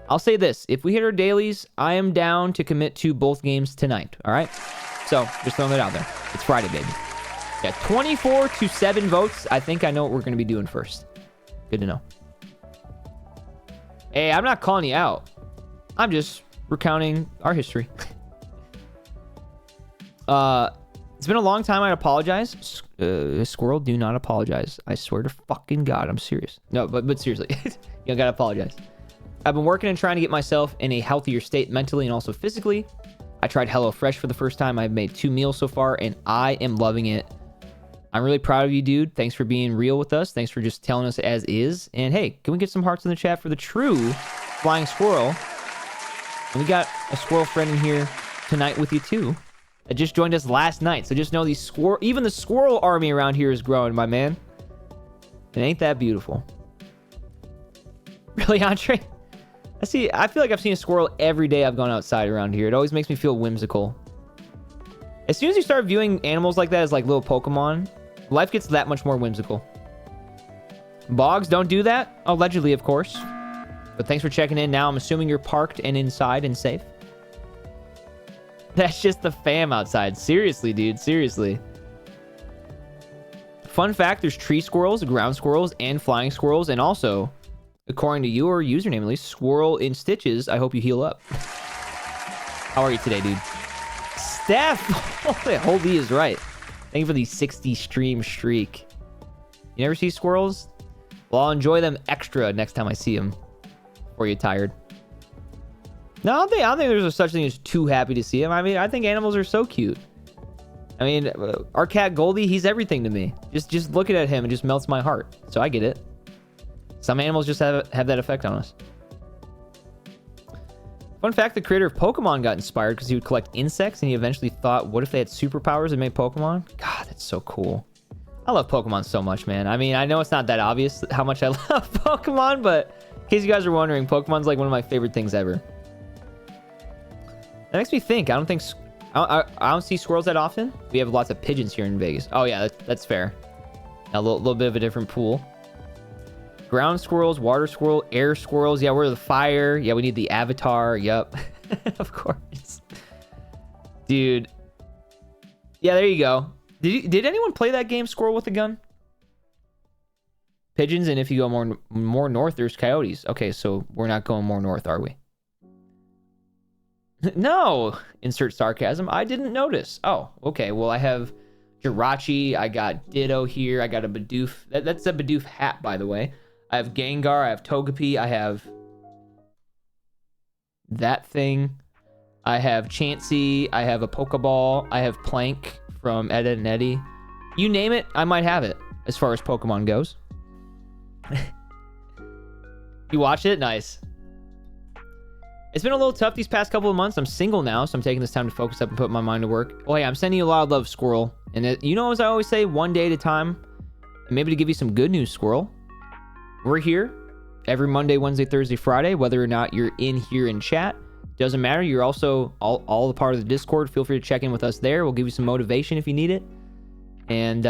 I'll say this. If we hit our dailies, I am down to commit to both games tonight. All right? So just throwing that out there. It's Friday, baby. Yeah, 24 to 7 votes. I think I know what we're going to be doing first. Good to know. Hey, I'm not calling you out. I'm just recounting our history. It's been a long time. I apologize. Squirrel, do not apologize. I swear to fucking God, I'm serious. No, but seriously, you gotta apologize. I've been working and trying to get myself in a healthier state mentally and also physically. I tried HelloFresh for the first time. I've made 2 meals so far, and I am loving it. I'm really proud of you, dude. Thanks for being real with us. Thanks for just telling us as is. And hey, can we get some hearts in the chat for the true flying squirrel? And we got a squirrel friend in here tonight with you too. That just joined us last night. So just know these even the squirrel army around here is growing, my man. And ain't that beautiful? Really, Andre? I feel like I've seen a squirrel every day I've gone outside around here. It always makes me feel whimsical. As soon as you start viewing animals like that as like little Pokemon, life gets that much more whimsical. Boggs, don't do that. Allegedly, of course. But thanks for checking in. Now I'm assuming you're parked and inside and safe. That's just the fam outside. Seriously, dude. Seriously. Fun fact, there's tree squirrels, ground squirrels, and flying squirrels. And also, according to your username at least, squirrel in stitches. I hope you heal up. How are you today, dude? Steph! Holy is right. Thank you for the 60 stream streak. You never see squirrels? Well, I'll enjoy them extra next time I see them. Before you're tired. No, I don't think there's a such thing as too happy to see him. I mean, I think animals are so cute. I mean, our cat Goldie, he's everything to me. Just looking at him, it just melts my heart. So I get it. Some animals just have that effect on us. Fun fact, the creator of Pokemon got inspired because he would collect insects and he eventually thought, what if they had superpowers and made Pokemon? God, that's so cool. I love Pokemon so much, man. I mean, I know it's not that obvious how much I love Pokemon, but in case you guys are wondering, Pokemon's like one of my favorite things ever. That makes me think. I don't see squirrels that often. We have lots of pigeons here in Vegas. Oh yeah, that's fair. A little bit of a different pool. Ground squirrels, water squirrel, air squirrels. Yeah, we're the fire. Yeah, we need the avatar. Yup. Of course. Dude. Yeah, there you go. Did anyone play that game, Squirrel with a Gun? Pigeons, and if you go more north, there's coyotes. Okay, so we're not going more north, are we? No! Insert sarcasm. I didn't notice. Oh, okay. Well, I have Jirachi. I got Ditto here. I got a Bidoof. That's a Bidoof hat, by the way. I have Gengar. I have Togepi. I have that thing. I have Chansey. I have a Pokeball. I have Plank from Ed, Edd n Eddy. You name it, I might have it as far as Pokemon goes. You watch it? Nice. It's been a little tough these past couple of months. I'm single now, so I'm taking this time to focus up and put my mind to work. Oh, hey, I'm sending you a lot of love, Squirrel. And you know, as I always say, one day at a time. And maybe to give you some good news, Squirrel. We're here every Monday, Wednesday, Thursday, Friday. Whether or not you're in here in chat, doesn't matter. You're also all the part of the Discord. Feel free to check in with us there. We'll give you some motivation if you need it. And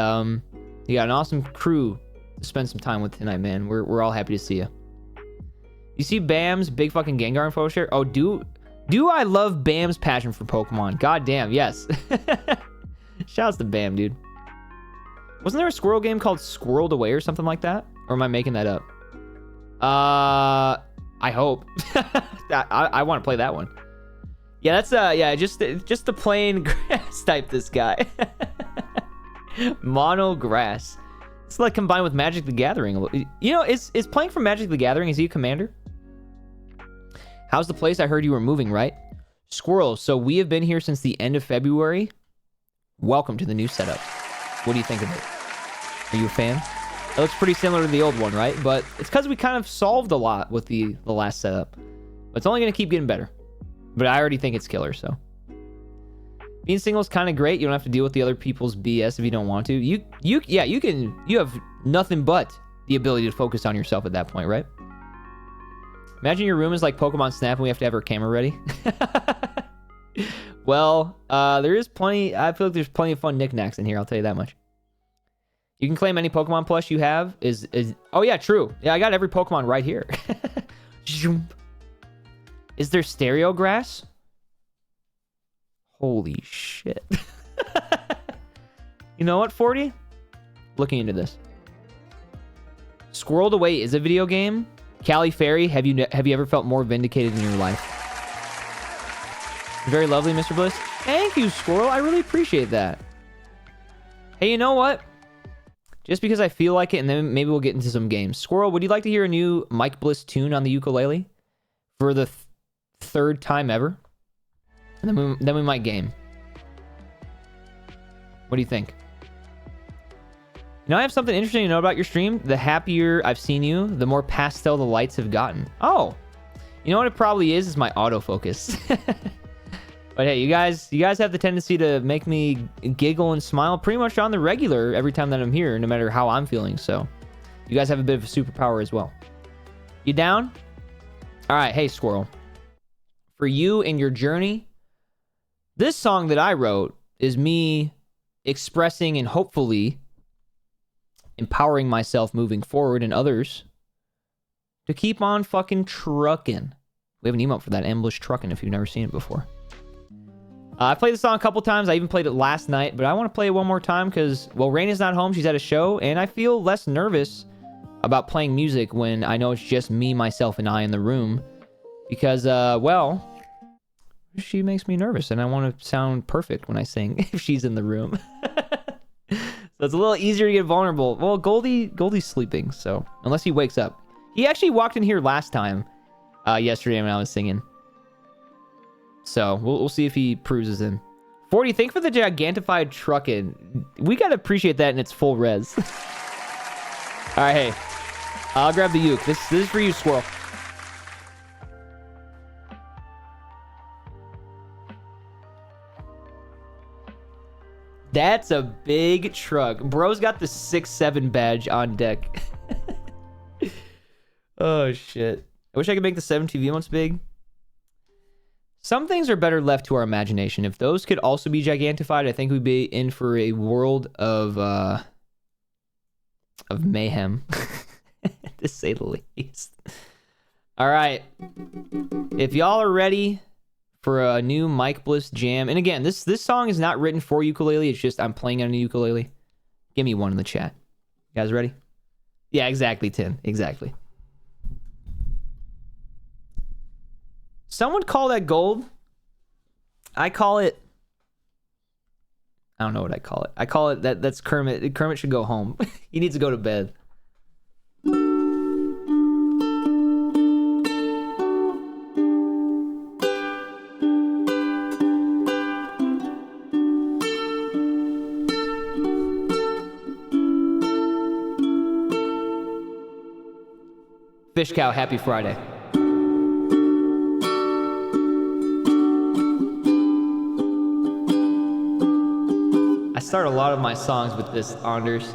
you got an awesome crew to spend some time with tonight, man. We're all happy to see you. You see Bam's big fucking Gengar in photo share? Oh, do I love Bam's passion for Pokemon? God damn, yes. Shouts to Bam, dude. Wasn't there a squirrel game called Squirreled Away or something like that? Or am I making that up? I hope. I want to play that one. Yeah, that's yeah, just the plain grass type, this guy. Mono grass. It's like combined with Magic the Gathering. You know, is playing for Magic the Gathering, is he a commander? How's the place? I heard you were moving, right? Squirrel, so we have been here since the end of February. Welcome to the new setup. What do you think of it? Are you a fan? It looks pretty similar to the old one, right? But it's because we kind of solved a lot with the last setup. But it's only going to keep getting better. But I already think it's killer, so. Being single is kind of great. You don't have to deal with the other people's BS if you don't want to. You have nothing but the ability to focus on yourself at that point, right? Imagine your room is like Pokemon Snap and we have to have our camera ready. Well, there is plenty. I feel like there's plenty of fun knickknacks in here. I'll tell you that much. You can claim any Pokemon plush you have. Oh yeah, true. Yeah, I got every Pokemon right here. Is there stereo grass? Holy shit. You know what, 40? Looking into this. Squirreled Away is a video game. Callie Fairy, have you ever felt more vindicated in your life? Very lovely, Mr. Bliss. Thank you, Squirrel. I really appreciate that. Hey, you know what? Just because I feel like it, and then maybe we'll get into some games. Squirrel, would you like to hear a new Mike Bliss tune on the ukulele for the third time ever? And then we might game. What do you think? You know, I have something interesting to know about your stream. The happier I've seen you, the more pastel the lights have gotten. Oh, you know what it probably is my autofocus. But hey, you guys have the tendency to make me giggle and smile pretty much on the regular every time that I'm here, no matter how I'm feeling. So you guys have a bit of a superpower as well. You down? All right, hey, Squirrel. For you and your journey, this song that I wrote is me expressing and hopefully empowering myself moving forward and others to keep on fucking trucking. We have an emote for that, Ambush Trucking, if you've never seen it before. I played the song a couple times. I even played it last night, but I want to play it one more time because, well, Raina's not home. She's at a show, and I feel less nervous about playing music when I know it's just me, myself, and I in the room because, well, she makes me nervous, and I want to sound perfect when I sing if she's in the room. So it's a little easier to get vulnerable. Well, Goldie's sleeping, so unless he wakes up. He actually walked in here last time, yesterday when I was singing. So we'll see if he cruises in. 40, thank for the gigantified truckin'. We gotta appreciate that in its full res. All right, hey, I'll grab the uke. This is for you, Squirrel. That's a big truck. Bro's got the 6'7" badge on deck. Oh, shit. I wish I could make the 7 TV ones big. Some things are better left to our imagination. If those could also be gigantified, I think we'd be in for a world of mayhem, to say the least. All right. If y'all are ready for a new Mike Bliss jam. And again, this song is not written for ukulele. It's just I'm playing on a ukulele. Give me one in the chat. You guys ready? Yeah, exactly, Tim. Exactly. Some would call that gold. I call it... I don't know what I call it. I call it that's Kermit. Kermit should go home. He needs to go to bed. Fish Cow, happy Friday. I start a lot of my songs with this, Anders.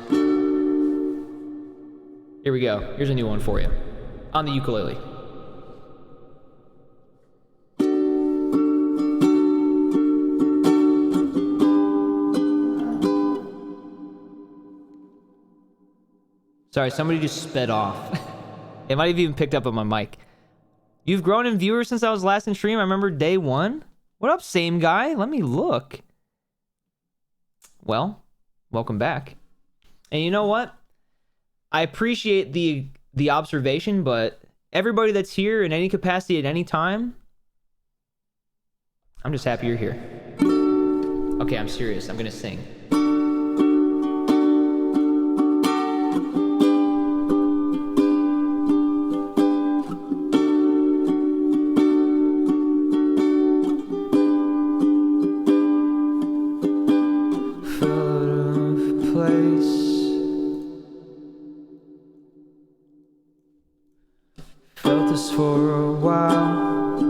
Here we go. Here's a new one for you. On the ukulele. Sorry, somebody just sped off. It might have even picked up on my mic. You've grown in viewers since I was last in stream. I remember day one. What up, same guy? Let me look. Well, welcome back. And you know what? I appreciate the observation, but everybody that's here in any capacity at any time, I'm just happy you're here. Okay, I'm serious. I'm gonna sing. For a while,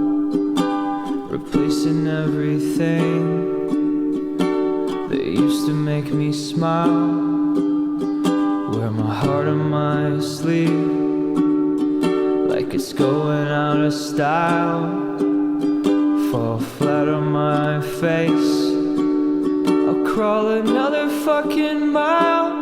replacing everything that used to make me smile. Wear my heart on my sleeve, like it's going out of style. Fall flat on my face, I'll crawl another fucking mile.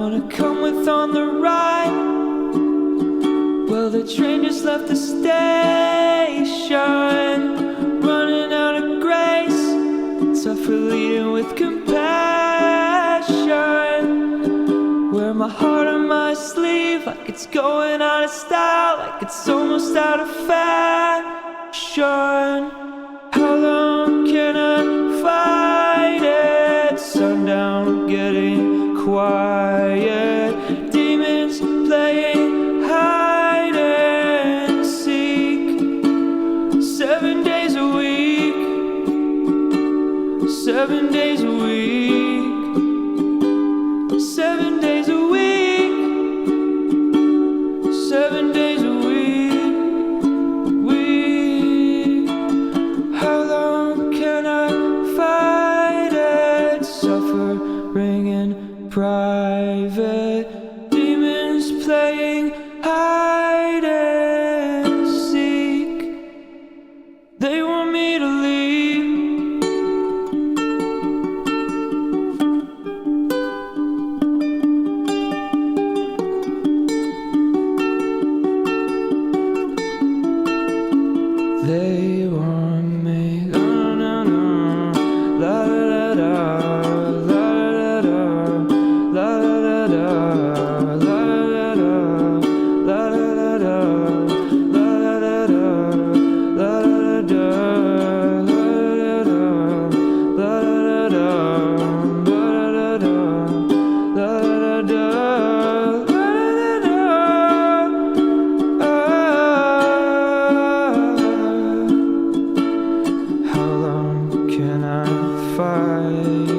wanna come with on the ride. Well, the train just left the station, running out of grace, suffer leading with compassion. Wear my heart on my sleeve like it's going out of style, like it's almost out of fashion. How long can I fight it? Sundown getting quiet, demons playing hide and seek. 7 days a week, 7 days a week, 7 days a week, 7 days a week, How long can I fight it? Suffering in private, demons playing hide and seek. They want me to leave. They want me. No, no, no. La da da da. La da da da. La da da da. La da da da. La da da da. La da da da. La da da da. La da da da. La da da da. How long can I fight it?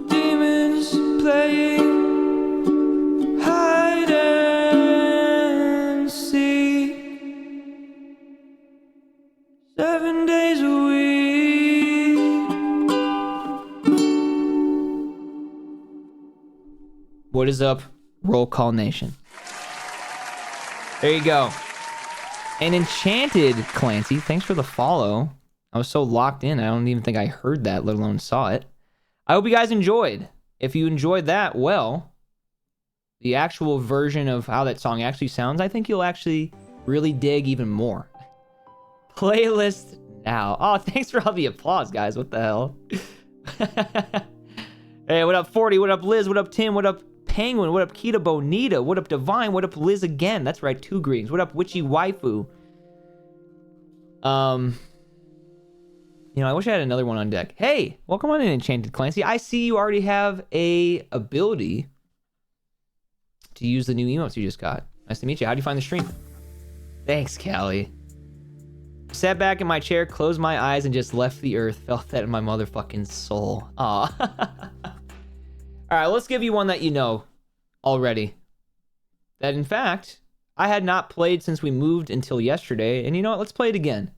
Demons playing hide and seek. 7 days a week. What is up, Roll Call Nation? There you go. And Enchanted Clancy, thanks for the follow. I was so locked in, I don't even think I heard that, let alone saw it. I hope you guys enjoyed. If you enjoyed that, well, the actual version of how that song actually sounds, I think you'll actually really dig even more. Playlist now. Oh, thanks for all the applause, guys. What the hell? Hey, what up, 40? What up, Liz? What up, Tim? What up, Penguin? What up, Kita Bonita? What up, Divine? What up, Liz again? That's right, 2 greetings. What up, Witchy Waifu? You know, I wish I had another one on deck. Hey, welcome on in, Enchanted Clancy. I see you already have a ability to use the new emotes you just got. Nice to meet you. How do you find the stream? Thanks, Callie. Sat back in my chair, closed my eyes, and just left the earth. Felt that in my motherfucking soul. Aw. All right, let's give you one that you know already. That, in fact, I had not played since we moved until yesterday. And you know what? Let's play it again.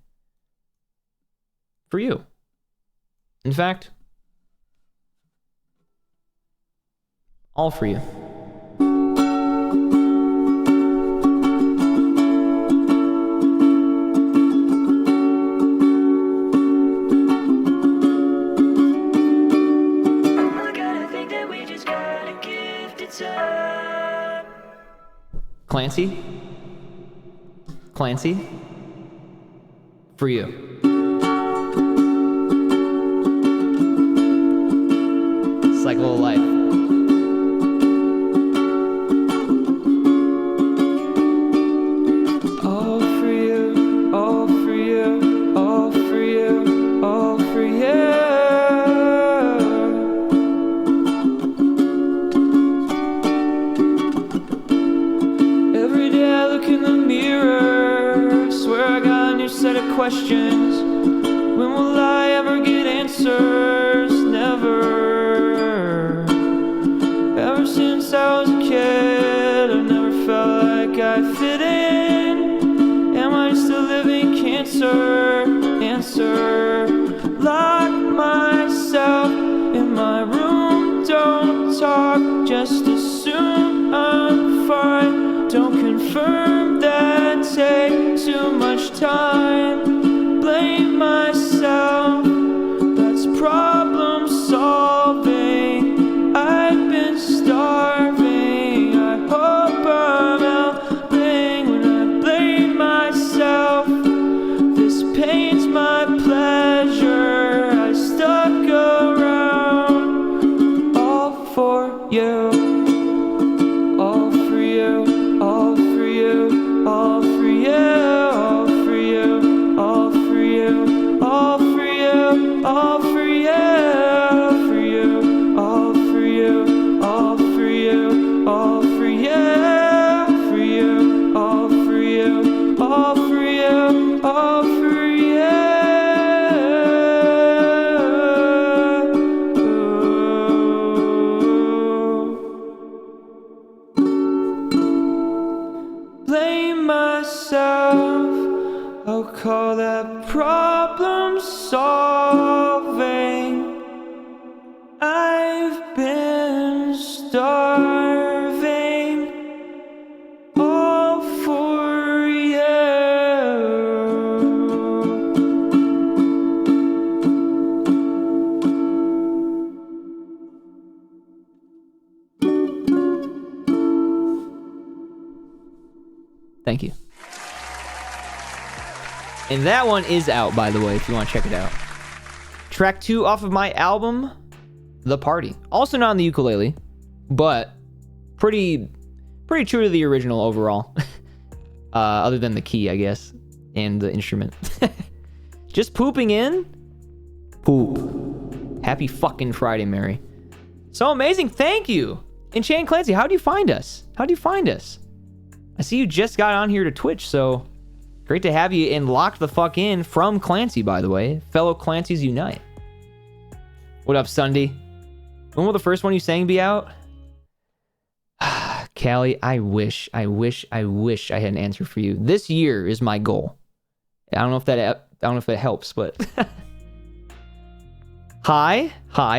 For you. In fact, all for you. Clancy? Clancy? For you. Cycle of life. All for you, all for you, all for you, all for you. Every day I look in the mirror, swear I got a new set of questions. When will I ever get answers? Never. Ever since I was a kid, I've never felt like I fit in. Am I just a living cancer? Answer. Lock myself in my room, don't talk, just assume I'm fine. Don't confirm that, take too much time. Blame myself, that's problem solved. Thank you. And that one is out, by the way, if you want to check it out. Track 2 off of my album, The Party. Also not on the ukulele, but pretty true to the original overall. Other than the key, I guess, and the instrument. Just pooping in? Poop. Happy fucking Friday, Mary. So amazing, thank you! Enchanted Clancy, how do you find us? How do you find us? I see you just got on here to Twitch, so great to have you and locked the fuck in from Clancy, by the way. Fellow Clancys unite. What up, Sunday? When will the first one you sang be out? Callie, I wish I had an answer for you. This year is my goal. I don't know if that helps, but Hi,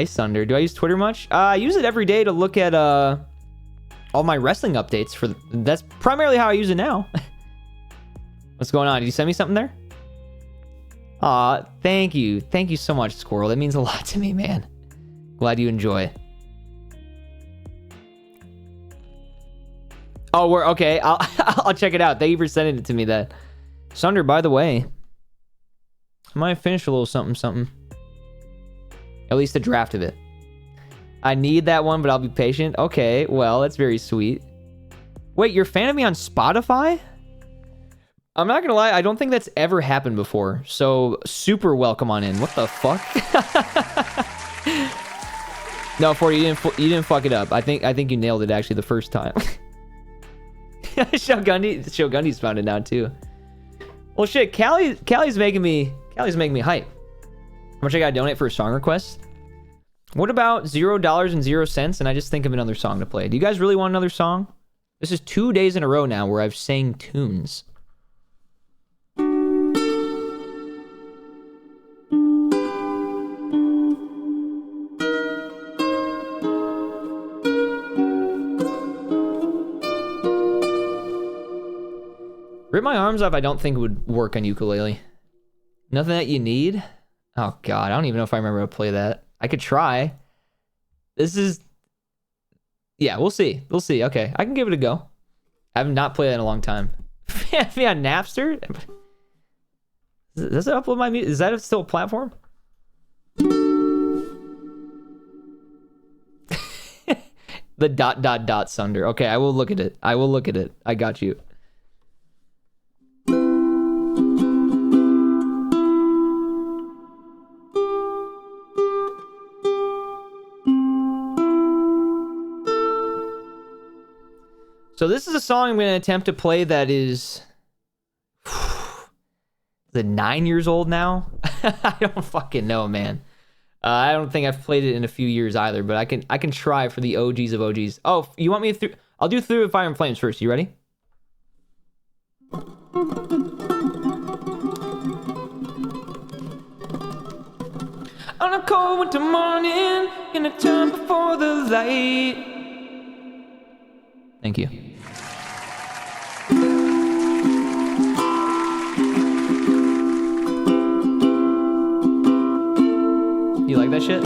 Sunder. Do I use Twitter much? I use it every day to look at all my wrestling updates. That's primarily how I use it now. What's going on? Did you send me something there? Aw, thank you. Thank you so much, Squirrel. That means a lot to me, man. Glad you enjoy. Oh, we're okay. I'll check it out. Thank you for sending it to me. That Sunder, by the way, I might finish a little something. At least a draft of it. I need that one, but I'll be patient. Okay, well, that's very sweet. Wait, you're a fan of me on Spotify? I'm not gonna lie, I don't think that's ever happened before. So, super welcome on in. What the fuck? No, 40, you didn't fuck it up. I think you nailed it actually the first time. Shogundi's found it now too. Well, shit, Callie's making me hype. How much I gotta donate for a song request? What about $0.00 and I just think of another song to play? Do you guys really want another song? This is 2 days in a row now where I've sang tunes. Rip My Arms Off I don't think would work on ukulele. Nothing That You Need? Oh god, I don't even know if I remember how to play that. I could try. This is... Yeah, we'll see. We'll see. Okay, I can give it a go. I have not played that in a long time. Me on Napster? Does it upload my music? Is that still a platform? The ... Sunder. Okay, I will look at it. I got you. So this is a song I'm going to attempt to play that is... Is it 9 years old now? I don't fucking know, man. I don't think I've played it in a few years either, but I can try for the OGs of OGs. Oh, you want me to... I'll do Through Fire and Flames first. You ready? On a cold winter morning, in a time before the light. Thank you. You like that shit?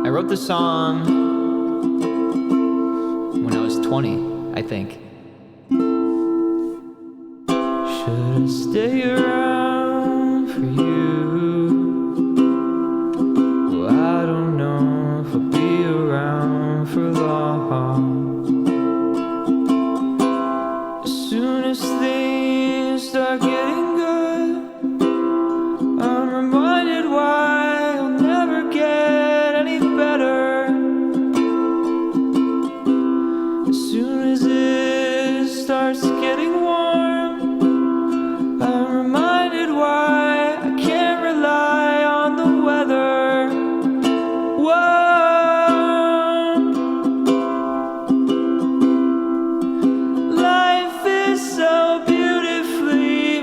I wrote this song when I was 20, I think. Should I stay around for you? Well, I don't know if I'll be around for long. As soon as things start getting good, I'm reminded why I'll never get any better. As soon as it starts getting warm, I'm reminded why I can't rely on the weather. Whoa. Life is so beautifully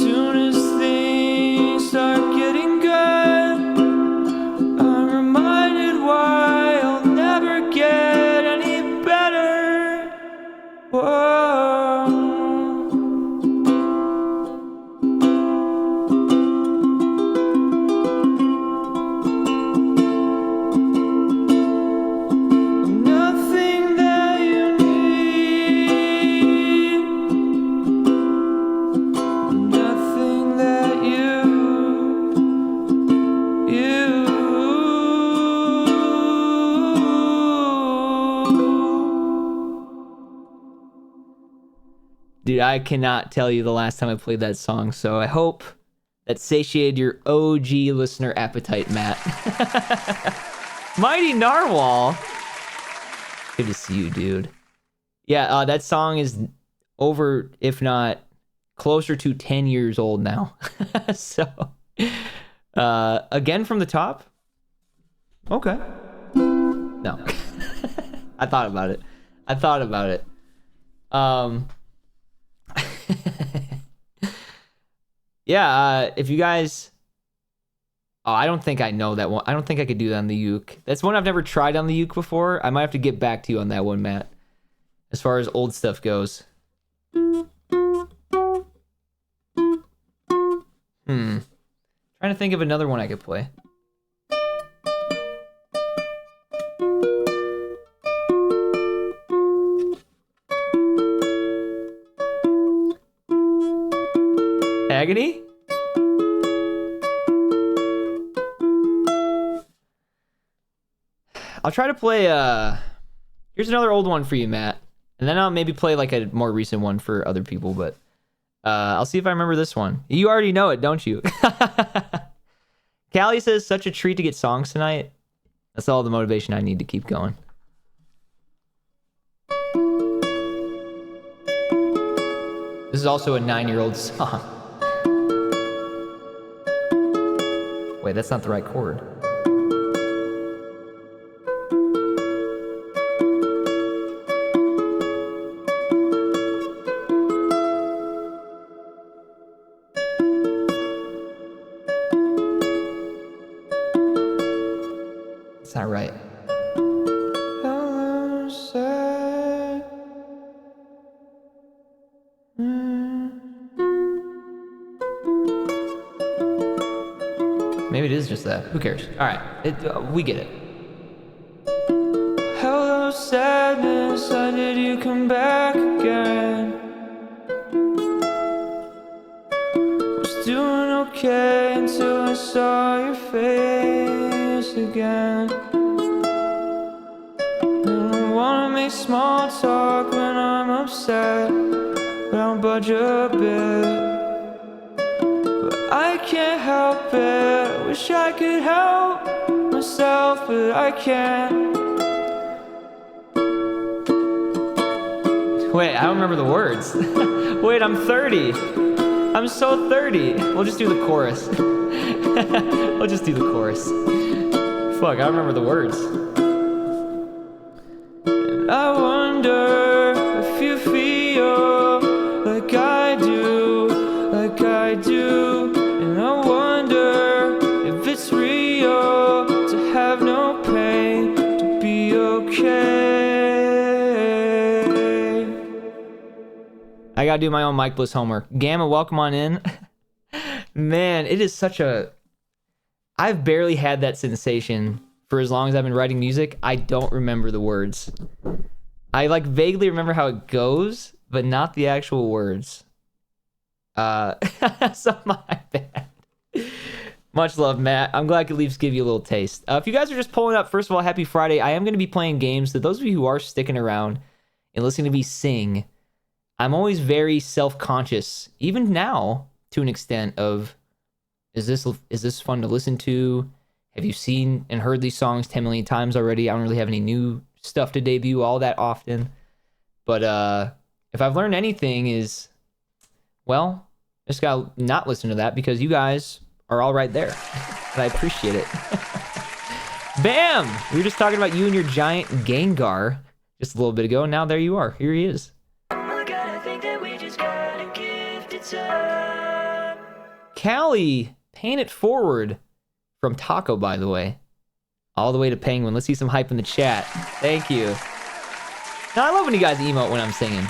soon as things start getting good, I'm reminded why I'll never get any better. Whoa. Nothing that you need, nothing that Dude, I cannot tell you the last time I played that song, so I hope that satiated your OG listener appetite, Matt. Mighty Narwhal. Good to see you, dude. Yeah, that song is over, if not closer to 10 years old now. So, again from the top? Okay. No. I thought about it. Yeah, if you guys... Oh, I don't think I know that one. I don't think I could do that on the uke. That's one I've never tried on the uke before. I might have to get back to you on that one, Matt. As far as old stuff goes. Trying to think of another one I could play. Agony? I'll try to play, here's another old one for you, Matt. And then I'll maybe play like a more recent one for other people, but I'll see if I remember this one. You already know it, don't you? Callie says, such a treat to get songs tonight. That's all the motivation I need to keep going. This is also a 9-year-old song. Wait, that's not the right chord. It's not right. Maybe it is just that. Who cares? All right, we get it. Hello, sadness. How did you come back again? Was doing okay until I saw your face again. I don't wanna make small talk when I'm upset, but I'll budge a bit. I can't help it. I wish I could help myself, but I can't. Wait, I don't remember the words. Wait, I'm 30. I'm so 30. We'll just do the chorus. We'll just do the chorus. Fuck, I don't remember the words. And I wonder if you feel like I do, like I do. And I wonder if it's real to have no pain, to be okay. I gotta do my own Mike Bliss homework. Gamma, welcome on in. Man, it is such a... I've barely had that sensation for as long as I've been writing music. I don't remember the words. I like vaguely remember how it goes, but not the actual words. So my bad. Much love, Matt. I'm glad I could at least give you a little taste. If you guys are just pulling up, first of all, happy Friday. I am going to be playing games. So those of you who are sticking around and listening to me sing, I'm always very self-conscious, even now, to an extent of, is this fun to listen to? Have you seen and heard these songs 10 million times already? I don't really have any new stuff to debut all that often. But if I've learned anything is, well, just gotta not listen to that because you guys are all right there. And I appreciate it. Bam! We were just talking about you and your giant Gengar just a little bit ago, and now there you are. Here he is. Oh my God, I think that we just got a gift. It's up. Callie, paying it forward from Taco, by the way. All the way to Penguin. Let's see some hype in the chat. Thank you. Now, I love when you guys emote when I'm singing.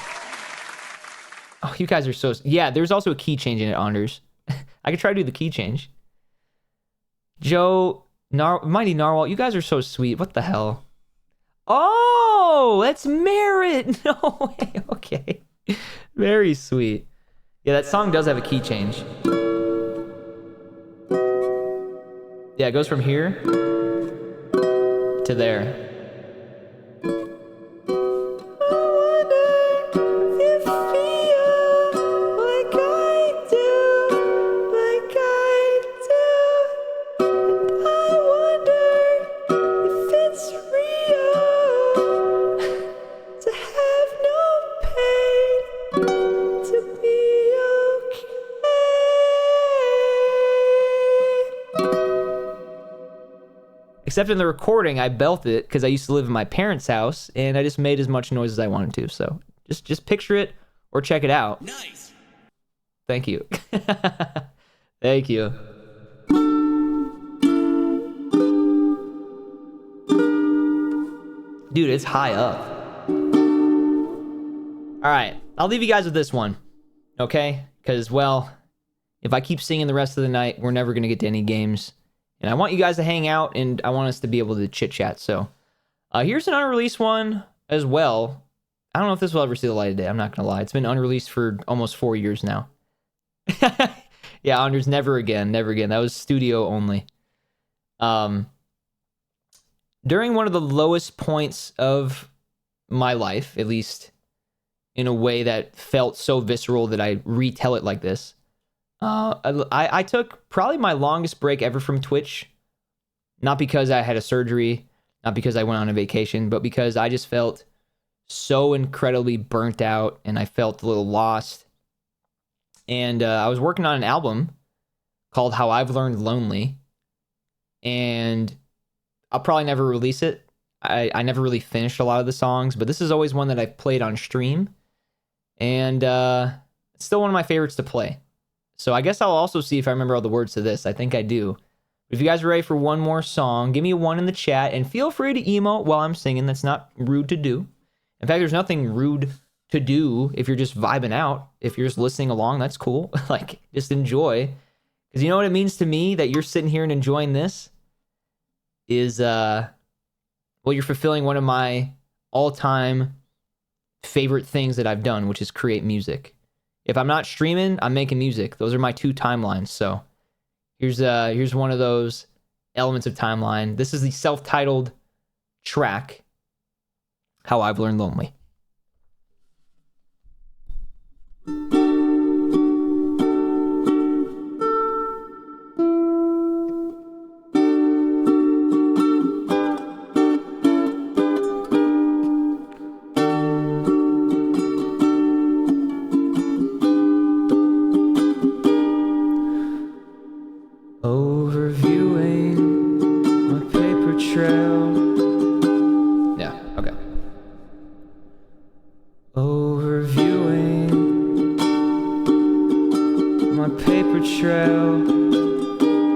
Oh, you guys are so... Yeah, there's also a key change in it, Anders. I could try to do the key change. Joe, Mighty Narwhal, you guys are so sweet. What the hell? Oh, that's Merit. No way. Okay. Very sweet. Yeah, that song does have a key change. Yeah, it goes from here to there. Except in the recording, I belted it because I used to live in my parents' house, and I just made as much noise as I wanted to. So just picture it or check it out. Nice. Thank you. Thank you. Dude, it's high up. All right, I'll leave you guys with this one, okay? Because, well, if I keep singing the rest of the night, we're never going to get to any games. And I want you guys to hang out, and I want us to be able to chit-chat. So here's an unreleased one as well. I don't know if this will ever see the light of day. I'm not going to lie. It's been unreleased for almost 4 years now. Yeah, Anders, never again. Never again. That was studio only. During one of the lowest points of my life, at least in a way that felt so visceral that I retell it like this, I took probably my longest break ever from Twitch, not because I had a surgery, not because I went on a vacation, but because I just felt so incredibly burnt out and I felt a little lost. And I was working on an album called How I've Learned Lonely, and I'll probably never release it. I never really finished a lot of the songs, but this is always one that I've played on stream, and it's still one of my favorites to play. So I guess I'll also see if I remember all the words to this. I think I do. If you guys are ready for one more song, give me a 1 in the chat, and feel free to emote while I'm singing. That's not rude to do. In fact, there's nothing rude to do if you're just vibing out. If you're just listening along, that's cool. Like, just enjoy. Because you know what it means to me that you're sitting here and enjoying this? Is, well, you're fulfilling one of my all-time favorite things that I've done, which is create music. If I'm not streaming, I'm making music. Those are my 2 timelines. So here's one of those elements of timeline. This is the self-titled track, How I've Learned Lonely. Overviewing my paper trail. Yeah, okay. Overviewing my paper trail.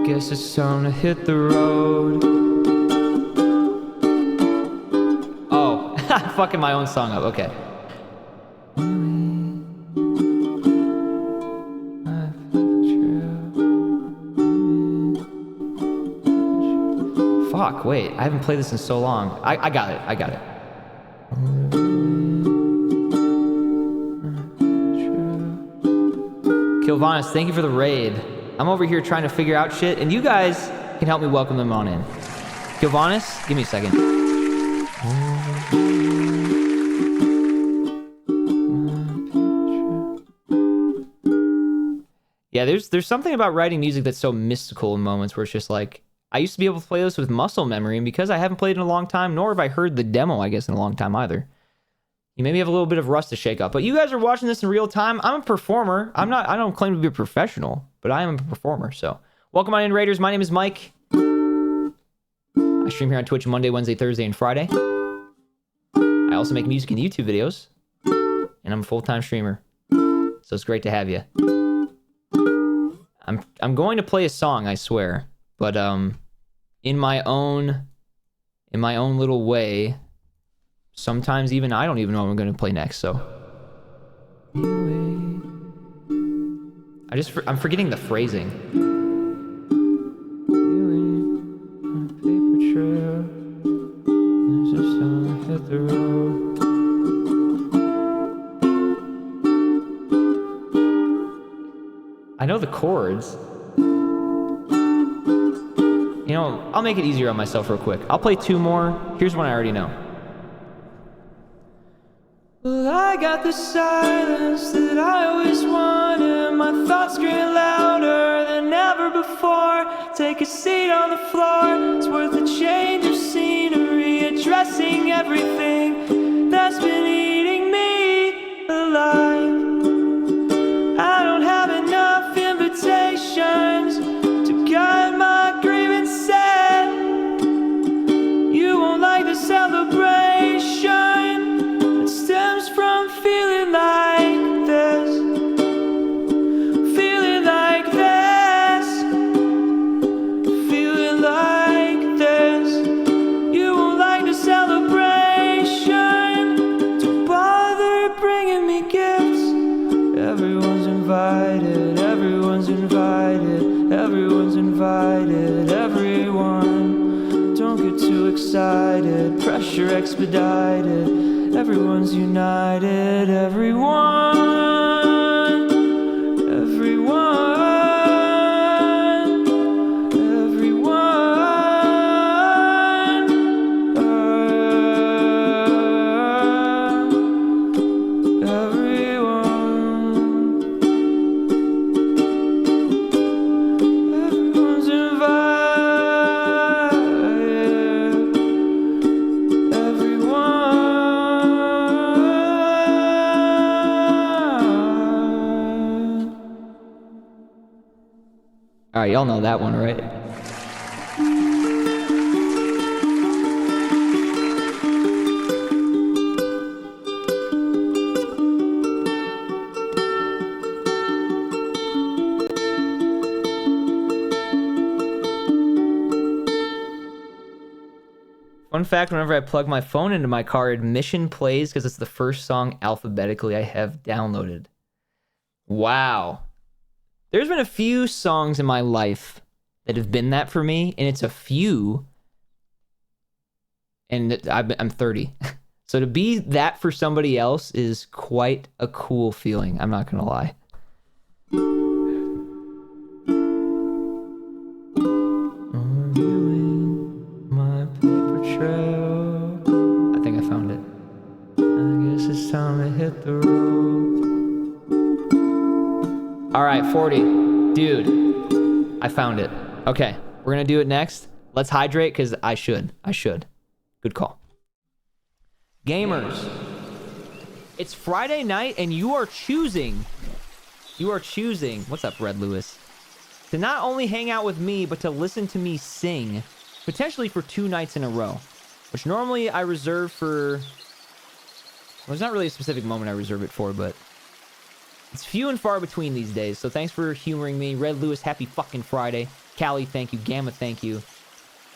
Guess it's time to hit the road. Oh, I'm fucking my own song up, okay. Fuck, wait, I haven't played this in so long. I got it. Kilvanis, thank you for the raid. I'm over here trying to figure out shit, and you guys can help me welcome them on in. Kilvanis, give me a second. Yeah, there's something about writing music that's so mystical in moments where it's just like, I used to be able to play this with muscle memory, and because I haven't played in a long time, nor have I heard the demo, I guess, in a long time either, you maybe have a little bit of rust to shake up. But you guys are watching this in real time. I'm a performer. I don't claim to be a professional, but I am a performer. So welcome on in, Raiders. My name is Mike. I stream here on Twitch Monday, Wednesday, Thursday, and Friday. I also make music and YouTube videos, and I'm a full-time streamer. So it's great to have you. I'm going to play a song, I swear. But in my own little way, sometimes even I don't even know what I'm going to play next, so I'm forgetting the phrasing. Paper trail. There's a song hit the road. I know the chords. You know, I'll make it easier on myself real quick. I'll play 2 more. Here's one I already know. Well, I got the silence that I always wanted. My thoughts scream louder than ever before. Take a seat on the floor. It's worth a change of scenery, addressing everything that's been eating me alive. I don't have enough invitations to guide my grievance set. You won't like the celebration. It stems from feeling like this. Feeling like this. Feeling like this. You won't like the celebration. Don't bother bringing me gifts. Everyone's invited, everyone's invited, everyone's invited, everyone. Don't get too excited, pressure expedited. Everyone's united, everyone. Everyone. All right, y'all know that one, right? Fun fact, whenever I plug my phone into my car, Admission plays because it's the first song alphabetically I have downloaded. Wow. There's been a few songs in my life that have been that for me, and it's a few, and I'm 30. So to be that for somebody else is quite a cool feeling, I'm not gonna lie. My paper trail. I think I found it. I guess it's time to hit the road. All right, 40. Dude, I found it. Okay, we're going to do it next. Let's hydrate because I should. Good call. Gamers, it's Friday night and you are choosing, what's up, Red Lewis, to not only hang out with me, but to listen to me sing, potentially for 2 nights in a row, which normally I reserve for, well, there's not really a specific moment I reserve it for, but it's few and far between these days, so thanks for humoring me. Red Lewis, happy fucking Friday. Callie, thank you. Gamma, thank you.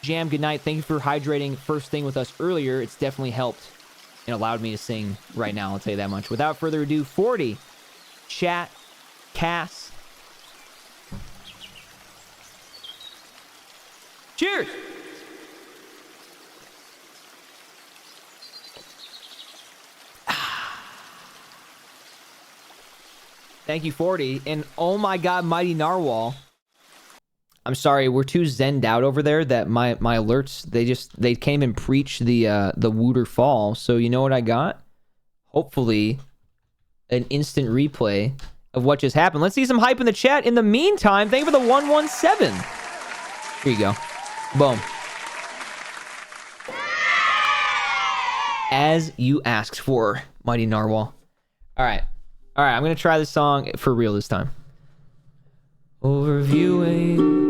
Jam, good night. Thank you for hydrating first thing with us earlier. It's definitely helped and allowed me to sing right now, I'll tell you that much. Without further ado, 40, chat, Cass. Cheers! Thank you, 40. And oh my god, Mighty Narwhal. I'm sorry, we're too zenned out over there that my alerts, they can't even preach the Wooter Fall. So you know what I got? Hopefully, an instant replay of what just happened. Let's see some hype in the chat. In the meantime, thank you for the 117. Here you go. Boom. As you asked for, Mighty Narwhal. All right, I'm going to try this song for real this time. Overviewing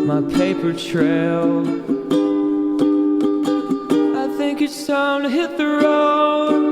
my paper trail. I think it's time to hit the road.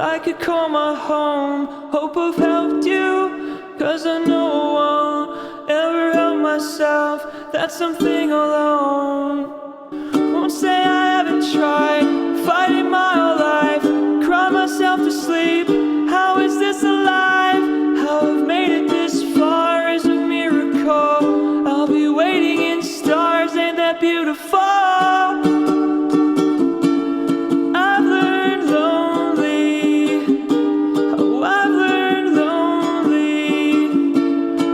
I could call my home. Hope I've helped you, cause I know I won't ever help myself. That's something alone. Won't say I haven't tried, fighting my whole life, cry myself to sleep. How is this alive? How I've made it this far is a miracle. I'll be waiting in stars, ain't that beautiful? I've learned lonely. Oh, I've learned lonely.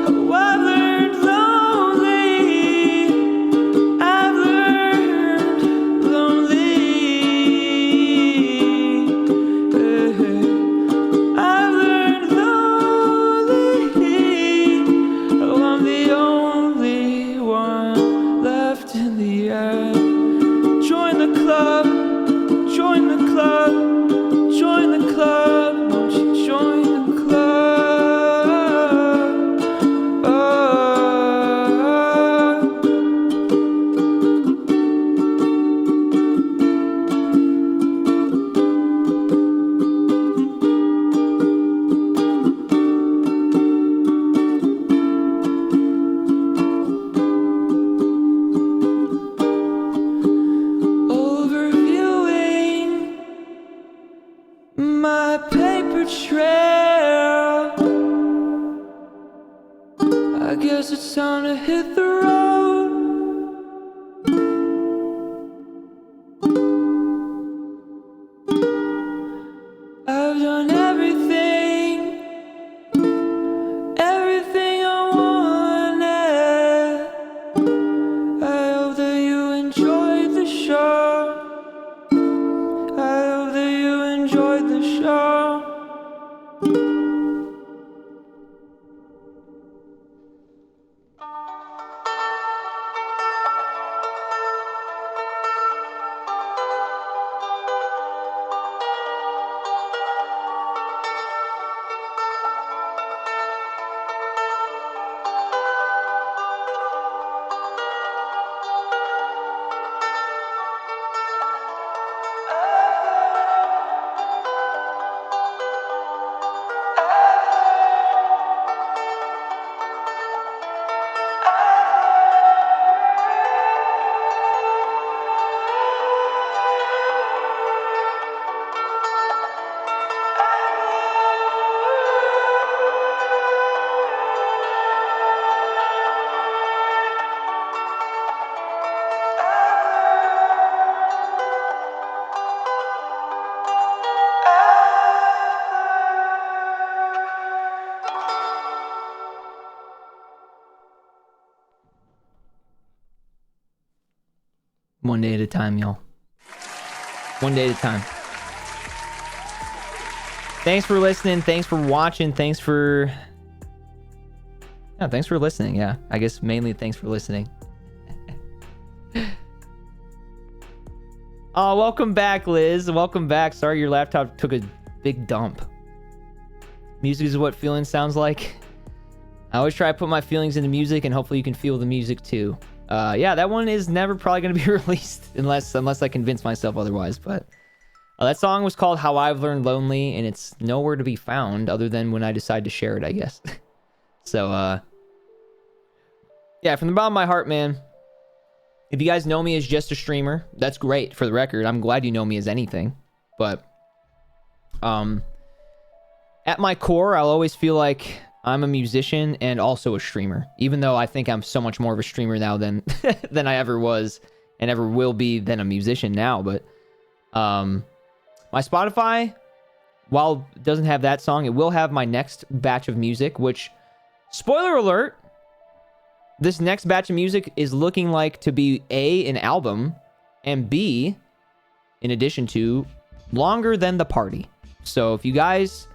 Oh, I've learned lonely. I've learned lonely. I've learned lonely. Oh, I'm the only one left in the end. Join the club, join the club, join the club. Won't you join the club? Oh. Overviewing my paper trail. I guess it's time to hit the road. I've done everything, everything I wanted. I hope that you enjoyed the show. I hope that you enjoyed the show. One day at a time, y'all. One day at a time. Thanks for listening. Thanks for watching. Thanks for listening. Yeah, I guess mainly thanks for listening. Oh, welcome back, Liz. Welcome back. Sorry your laptop took a big dump. Music is what feeling sounds like. I always try to put my feelings into music, and hopefully you can feel the music too. Yeah, that one is never probably going to be released unless I convince myself otherwise. But that song was called How I've Learned Lonely, and it's nowhere to be found other than when I decide to share it, I guess. So, yeah, from the bottom of my heart, man, if you guys know me as just a streamer, that's great. For the record, I'm glad you know me as anything. But at my core, I'll always feel like I'm a musician and also a streamer, even though I think I'm so much more of a streamer now than than I ever was and ever will be than a musician now. But my Spotify, while it doesn't have that song, it will have my next batch of music, which, spoiler alert, this next batch of music is looking like to be A, an album, and B, in addition to, longer than The Party. So if you guys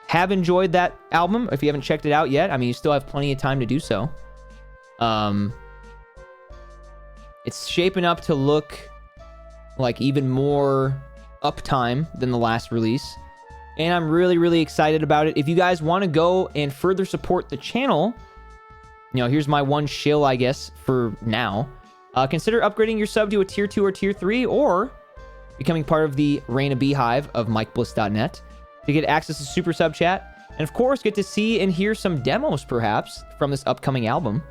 have enjoyed that album, if you haven't checked it out yet, I mean, you still have plenty of time to do so. It's shaping up to look like even more uptime than the last release, and I'm really, really excited about it. If you guys want to go and further support the channel, you know, here's my one shill, I guess, for now. Consider upgrading your sub to a tier 2 or tier 3, or becoming part of the Reina Beehive of MikeBliss.net to get access to Super Sub Chat, and of course, get to see and hear some demos, perhaps, from this upcoming album.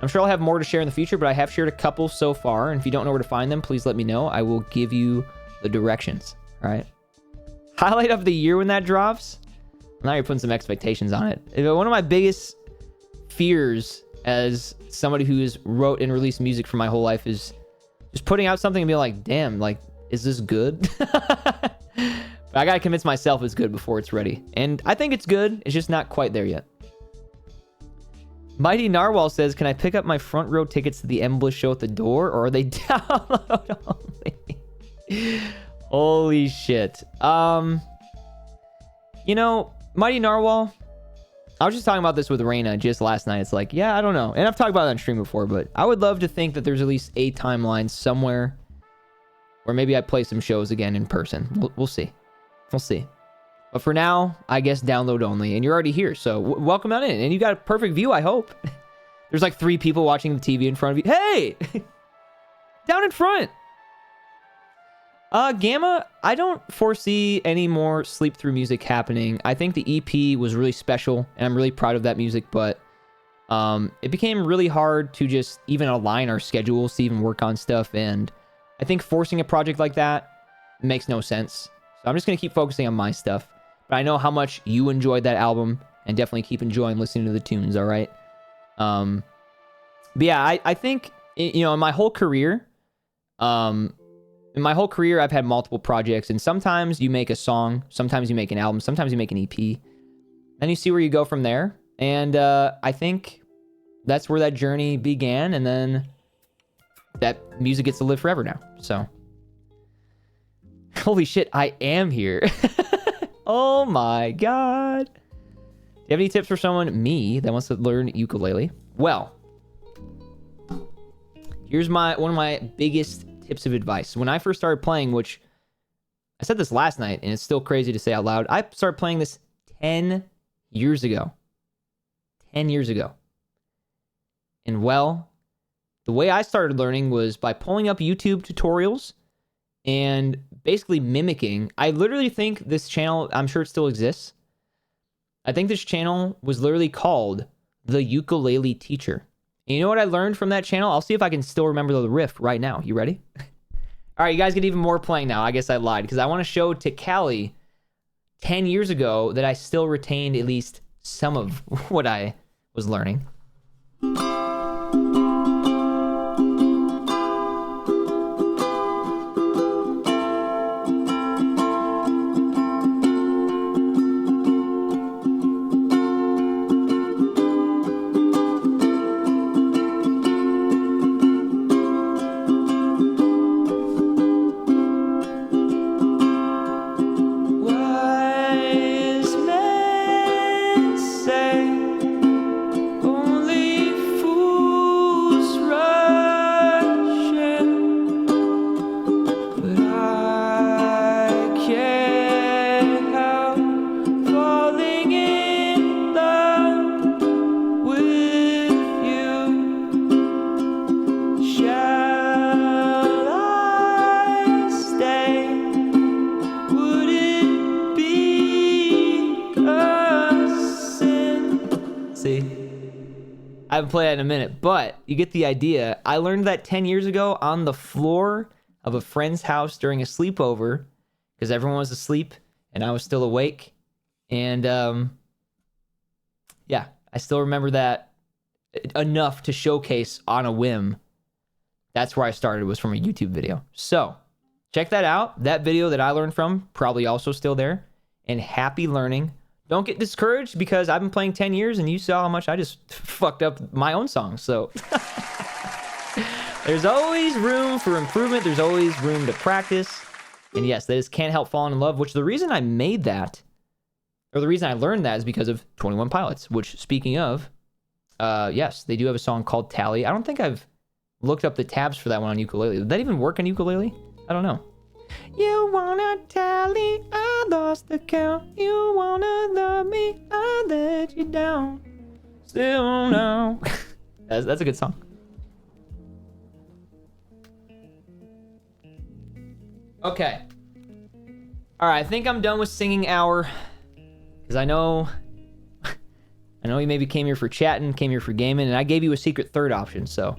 I'm sure I'll have more to share in the future, but I have shared a couple so far, and if you don't know where to find them, please let me know. I will give you the directions, all right? Highlight of the year when that drops? Now you're putting some expectations on it. One of my biggest fears as somebody who has wrote and released music for my whole life is just putting out something and be like, damn, like, is this good? But I gotta convince myself it's good before it's ready. And I think it's good. It's just not quite there yet. Mighty Narwhal says, can I pick up my front row tickets to the Embliss show at the door, or are they download only? Holy shit. You know, Mighty Narwhal, I was just talking about this with Reina just last night. It's like, yeah, I don't know. And I've talked about it on stream before, but I would love to think that there's at least a timeline somewhere where maybe I play some shows again in person. We'll see. We'll see. But for now, I guess download only. And you're already here, so welcome on in. And you got a perfect view, I hope. There's like 3 people watching the TV in front of you. Hey! Down in front! Gamma, I don't foresee any more sleep through music happening. I think the EP was really special, and I'm really proud of that music, but it became really hard to just even align our schedules to even work on stuff, and I think forcing a project like that makes no sense. So I'm just going to keep focusing on my stuff. But I know how much you enjoyed that album, and definitely keep enjoying listening to the tunes, all right? But yeah, I think, you know, in my whole career, I've had multiple projects, and sometimes you make a song, sometimes you make an album, sometimes you make an EP, then you see where you go from there. And I think that's where that journey began, and then that music gets to live forever now. So, holy shit, I am here. Oh my god. Do you have any tips for someone, me, that wants to learn ukulele? Well, here's one of my biggest tips of advice. When I first started playing, which I said this last night, and it's still crazy to say out loud, I started playing this 10 years ago. 10 years ago. And well, the way I started learning was by pulling up YouTube tutorials and basically mimicking. I literally think this channel, I'm sure it still exists. I think this channel was literally called The Ukulele Teacher. And you know what I learned from that channel? I'll see if I can still remember the riff right now. You ready? All right, you guys get even more playing now. I guess I lied, because I want to show to Callie 10 years ago that I still retained at least some of what I was learning. I haven't played that in a minute, but you get the idea. I learned that 10 years ago on the floor of a friend's house during a sleepover, because everyone was asleep and I was still awake. And yeah, I still remember that enough to showcase on a whim. That's where I started, was from a YouTube video. So check that out. That video that I learned from, probably also still there. And happy learning. Don't get discouraged, because I've been playing 10 years and you saw how much I just fucked up my own songs. So there's always room for improvement. There's always room to practice. And yes, that is Can't Help Falling in Love, which the reason I made that, or the reason I learned that, is because of 21 Pilots, which, speaking of, yes, they do have a song called Tally. I don't think I've looked up the tabs for that one on ukulele. Did that even work on ukulele? I don't know. You wanna tally, I lost the count. You wanna love me, I let you down. Still no. That's a good song. Okay. All right, I think I'm done with singing hour. Because I know you maybe came here for chatting, came here for gaming, and I gave you a secret third option. So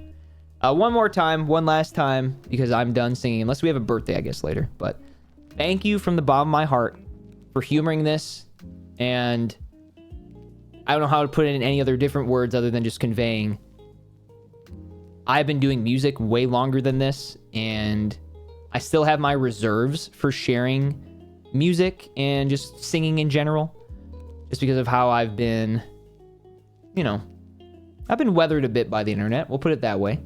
one more time, one last time, because I'm done singing. Unless we have a birthday, I guess, later. But thank you from the bottom of my heart for humoring this. And I don't know how to put it in any other different words other than just conveying. I've been doing music way longer than this, and I still have my reserves for sharing music and just singing in general, just because of how I've been, I've been weathered a bit by the internet. We'll put it that way.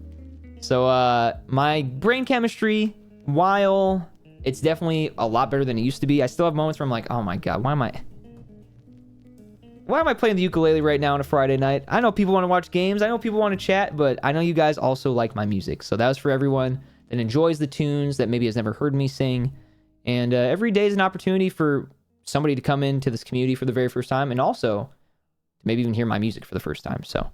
So my brain chemistry, while it's definitely a lot better than it used to be, I still have moments where I'm like, oh my God, why am I playing the ukulele right now on a Friday night? I know people want to watch games. I know people want to chat, but I know you guys also like my music. So that was for everyone that enjoys the tunes, that maybe has never heard me sing. And every day is an opportunity for somebody to come into this community for the very first time, and also to maybe even hear my music for the first time. So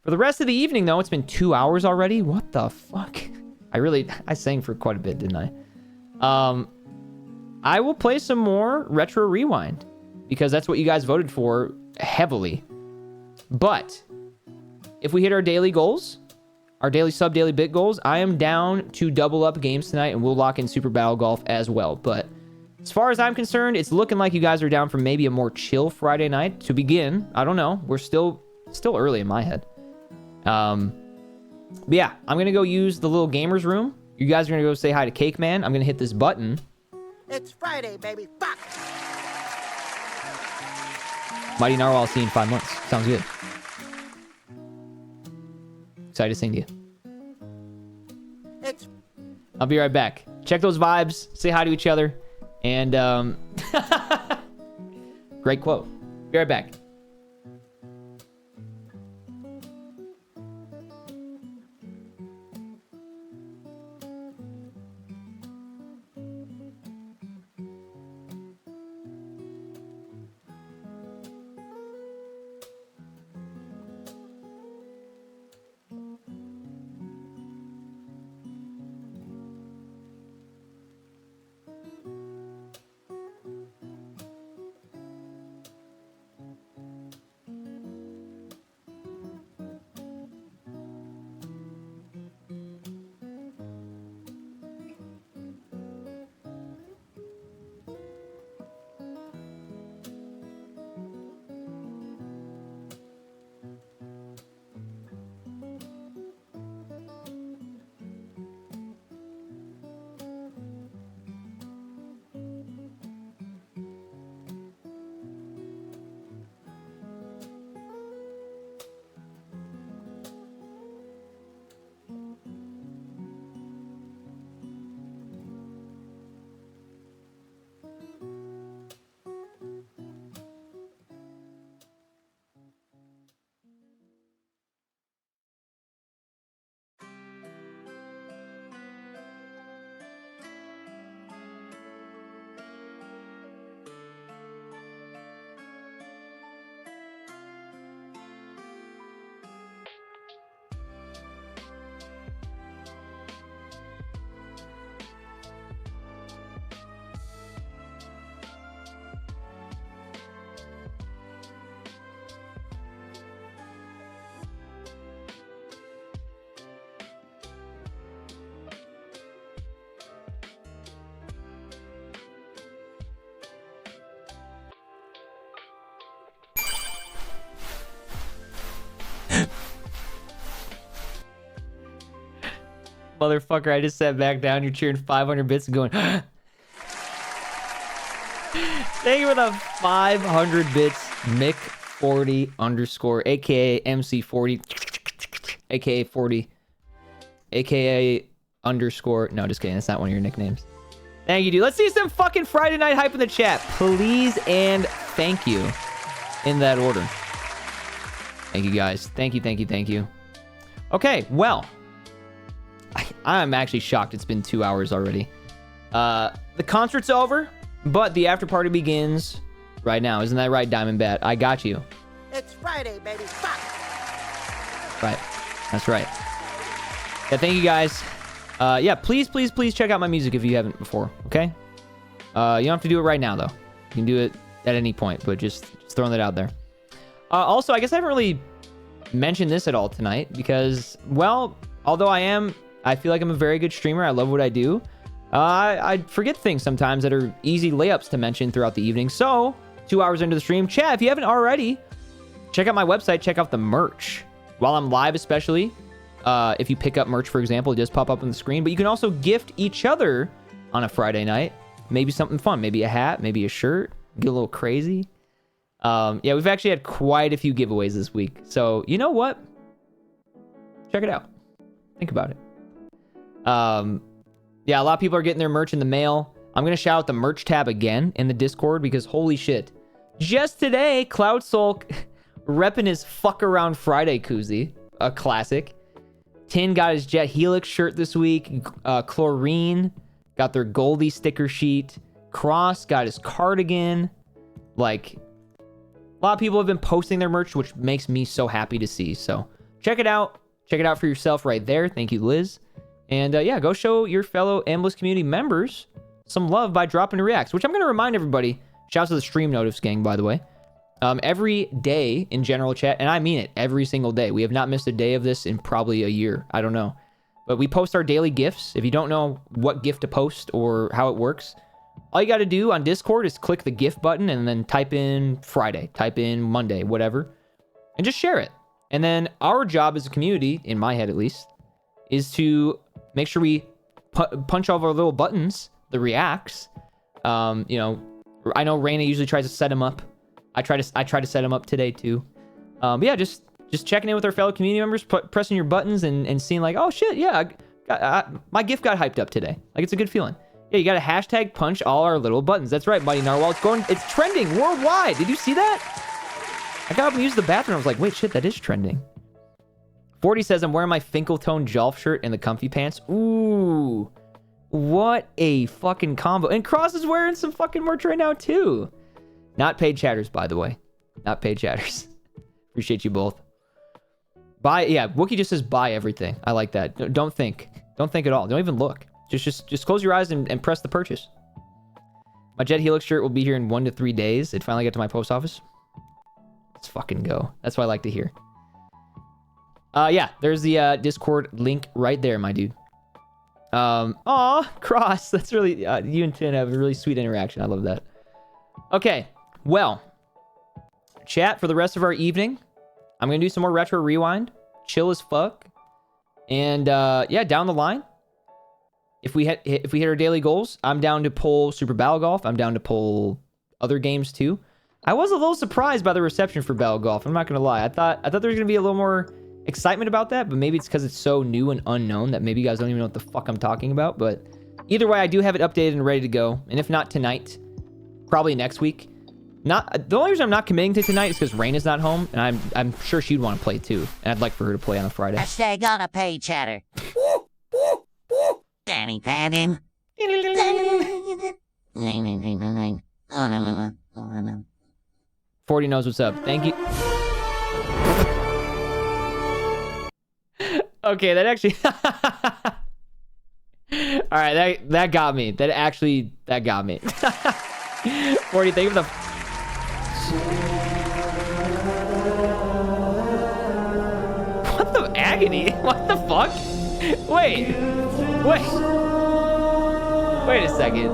for the rest of the evening, though, it's been 2 hours already. What the fuck? I sang for quite a bit, didn't I? I will play some more Retro Rewind, because that's what you guys voted for heavily. But if we hit our daily goals, our daily daily bit goals, I am down to double up games tonight, and we'll lock in Super Battle Golf as well. But as far as I'm concerned, it's looking like you guys are down for maybe a more chill Friday night to begin. I don't know. We're still early in my head. But yeah, I'm going to go use the little gamers room. You guys are going to go say hi to Cake Man. I'm going to hit this button. It's Friday, baby. Fuck. Mighty Narwhal, I'll see you in 5 months. Sounds good. Excited to sing to you. I'll be right back. Check those vibes. Say hi to each other. And, great quote. Be right back. Motherfucker, I just sat back down. You're cheering 500 bits and going, thank you for the 500 bits, Mick40 _, aka MC40, aka 40, aka _. No, just kidding. That's not one of your nicknames. Thank you, dude. Let's see some fucking Friday night hype in the chat, please, and thank you in that order. Thank you, guys. Thank you, thank you, thank you. Okay, well, I'm actually shocked it's been 2 hours already. The concert's over, but the after party begins right now. Isn't that right, Diamond Bat? I got you. It's Friday, baby. Fuck. Right. That's right. Yeah, thank you guys. Yeah, please check out my music if you haven't before, okay? You don't have to do it right now, though. You can do it at any point, but just throwing that out there. Also, I guess I haven't really mentioned this at all tonight because, well, although I feel like I'm a very good streamer. I love what I do. I forget things sometimes that are easy layups to mention throughout the evening. So, 2 hours into the stream, chat, if you haven't already, check out my website, check out the merch. While I'm live, especially, if you pick up merch, for example, it does pop up on the screen. But you can also gift each other on a Friday night. Maybe something fun. Maybe a hat, maybe a shirt. Get a little crazy. Yeah, we've actually had quite a few giveaways this week. So, you know what? Check it out. Think about it. Yeah, a lot of people are getting their merch in the mail. I'm going to shout out the merch tab again in the Discord because holy shit. Just today, Cloud Sulk repping his Fuck Around Friday koozie. A classic. Tin got his Jet Helix shirt this week. Chlorine got their Goldie sticker sheet. Cross got his cardigan. Like, a lot of people have been posting their merch, which makes me so happy to see. So check it out. Check it out for yourself right there. Thank you, Liz. And yeah, go show your fellow Ambliss community members some love by dropping reacts, which I'm going to remind everybody. Shouts to the stream notice gang, by the way. Every day in general chat, and I mean it, every single day. We have not missed a day of this in probably a year. I don't know. But we post our daily gifts. If you don't know what gift to post or how it works, all you got to do on Discord is click the gift button and then type in Friday, type in Monday, whatever, and just share it. And then our job as a community, in my head at least, is to make sure we punch all of our little buttons, the reacts. You know, I know Raina usually tries to set them up. I try to set them up today too. But yeah, just checking in with our fellow community members, pressing your buttons and seeing like, oh shit, yeah, my gift got hyped up today. Like, it's a good feeling. Yeah, you got to hashtag punch all our little buttons. That's right, Mighty Narwhal. It's trending worldwide. Did you see that? I got up and used the bathroom. I was like, wait, shit, that is trending. 40 says, I'm wearing my Finkeltone Jolf shirt and the comfy pants. Ooh, what a fucking combo. And Cross is wearing some fucking merch right now, too. Not paid chatters, by the way. Not paid chatters. Appreciate you both. Buy, yeah, Wookie just says buy everything. I like that. Don't think. Don't think at all. Don't even look. Just close your eyes and press the purchase. My Jet Helix shirt will be here in 1 to 3 days. It finally got to my post office. Let's fucking go. That's what I like to hear. Yeah, there's the Discord link right there, my dude. Aw, Cross. That's really, you and Tin have a really sweet interaction. I love that. Okay, well, chat for the rest of our evening. I'm gonna do some more retro rewind. Chill as fuck. And yeah, down the line, if we hit our daily goals, I'm down to pull Super Battle Golf. I'm down to pull other games too. I was a little surprised by the reception for Battle Golf. I'm not gonna lie. I thought there was gonna be a little more excitement about that, but maybe it's because it's so new and unknown that maybe you guys don't even know what the fuck I'm talking about. But either way, I do have it updated and ready to go. And if not tonight, probably next week. Not the only reason I'm not committing to tonight is because Rain is not home, and I'm sure she'd want to play too, and I'd like for her to play on a Friday. Hashtag on a pay chatter. Danny Paddin. 40 knows what's up. Thank you. Okay, that actually. All right, that got me. That got me. 40, thank you for the. What the agony? What the fuck? Wait a second.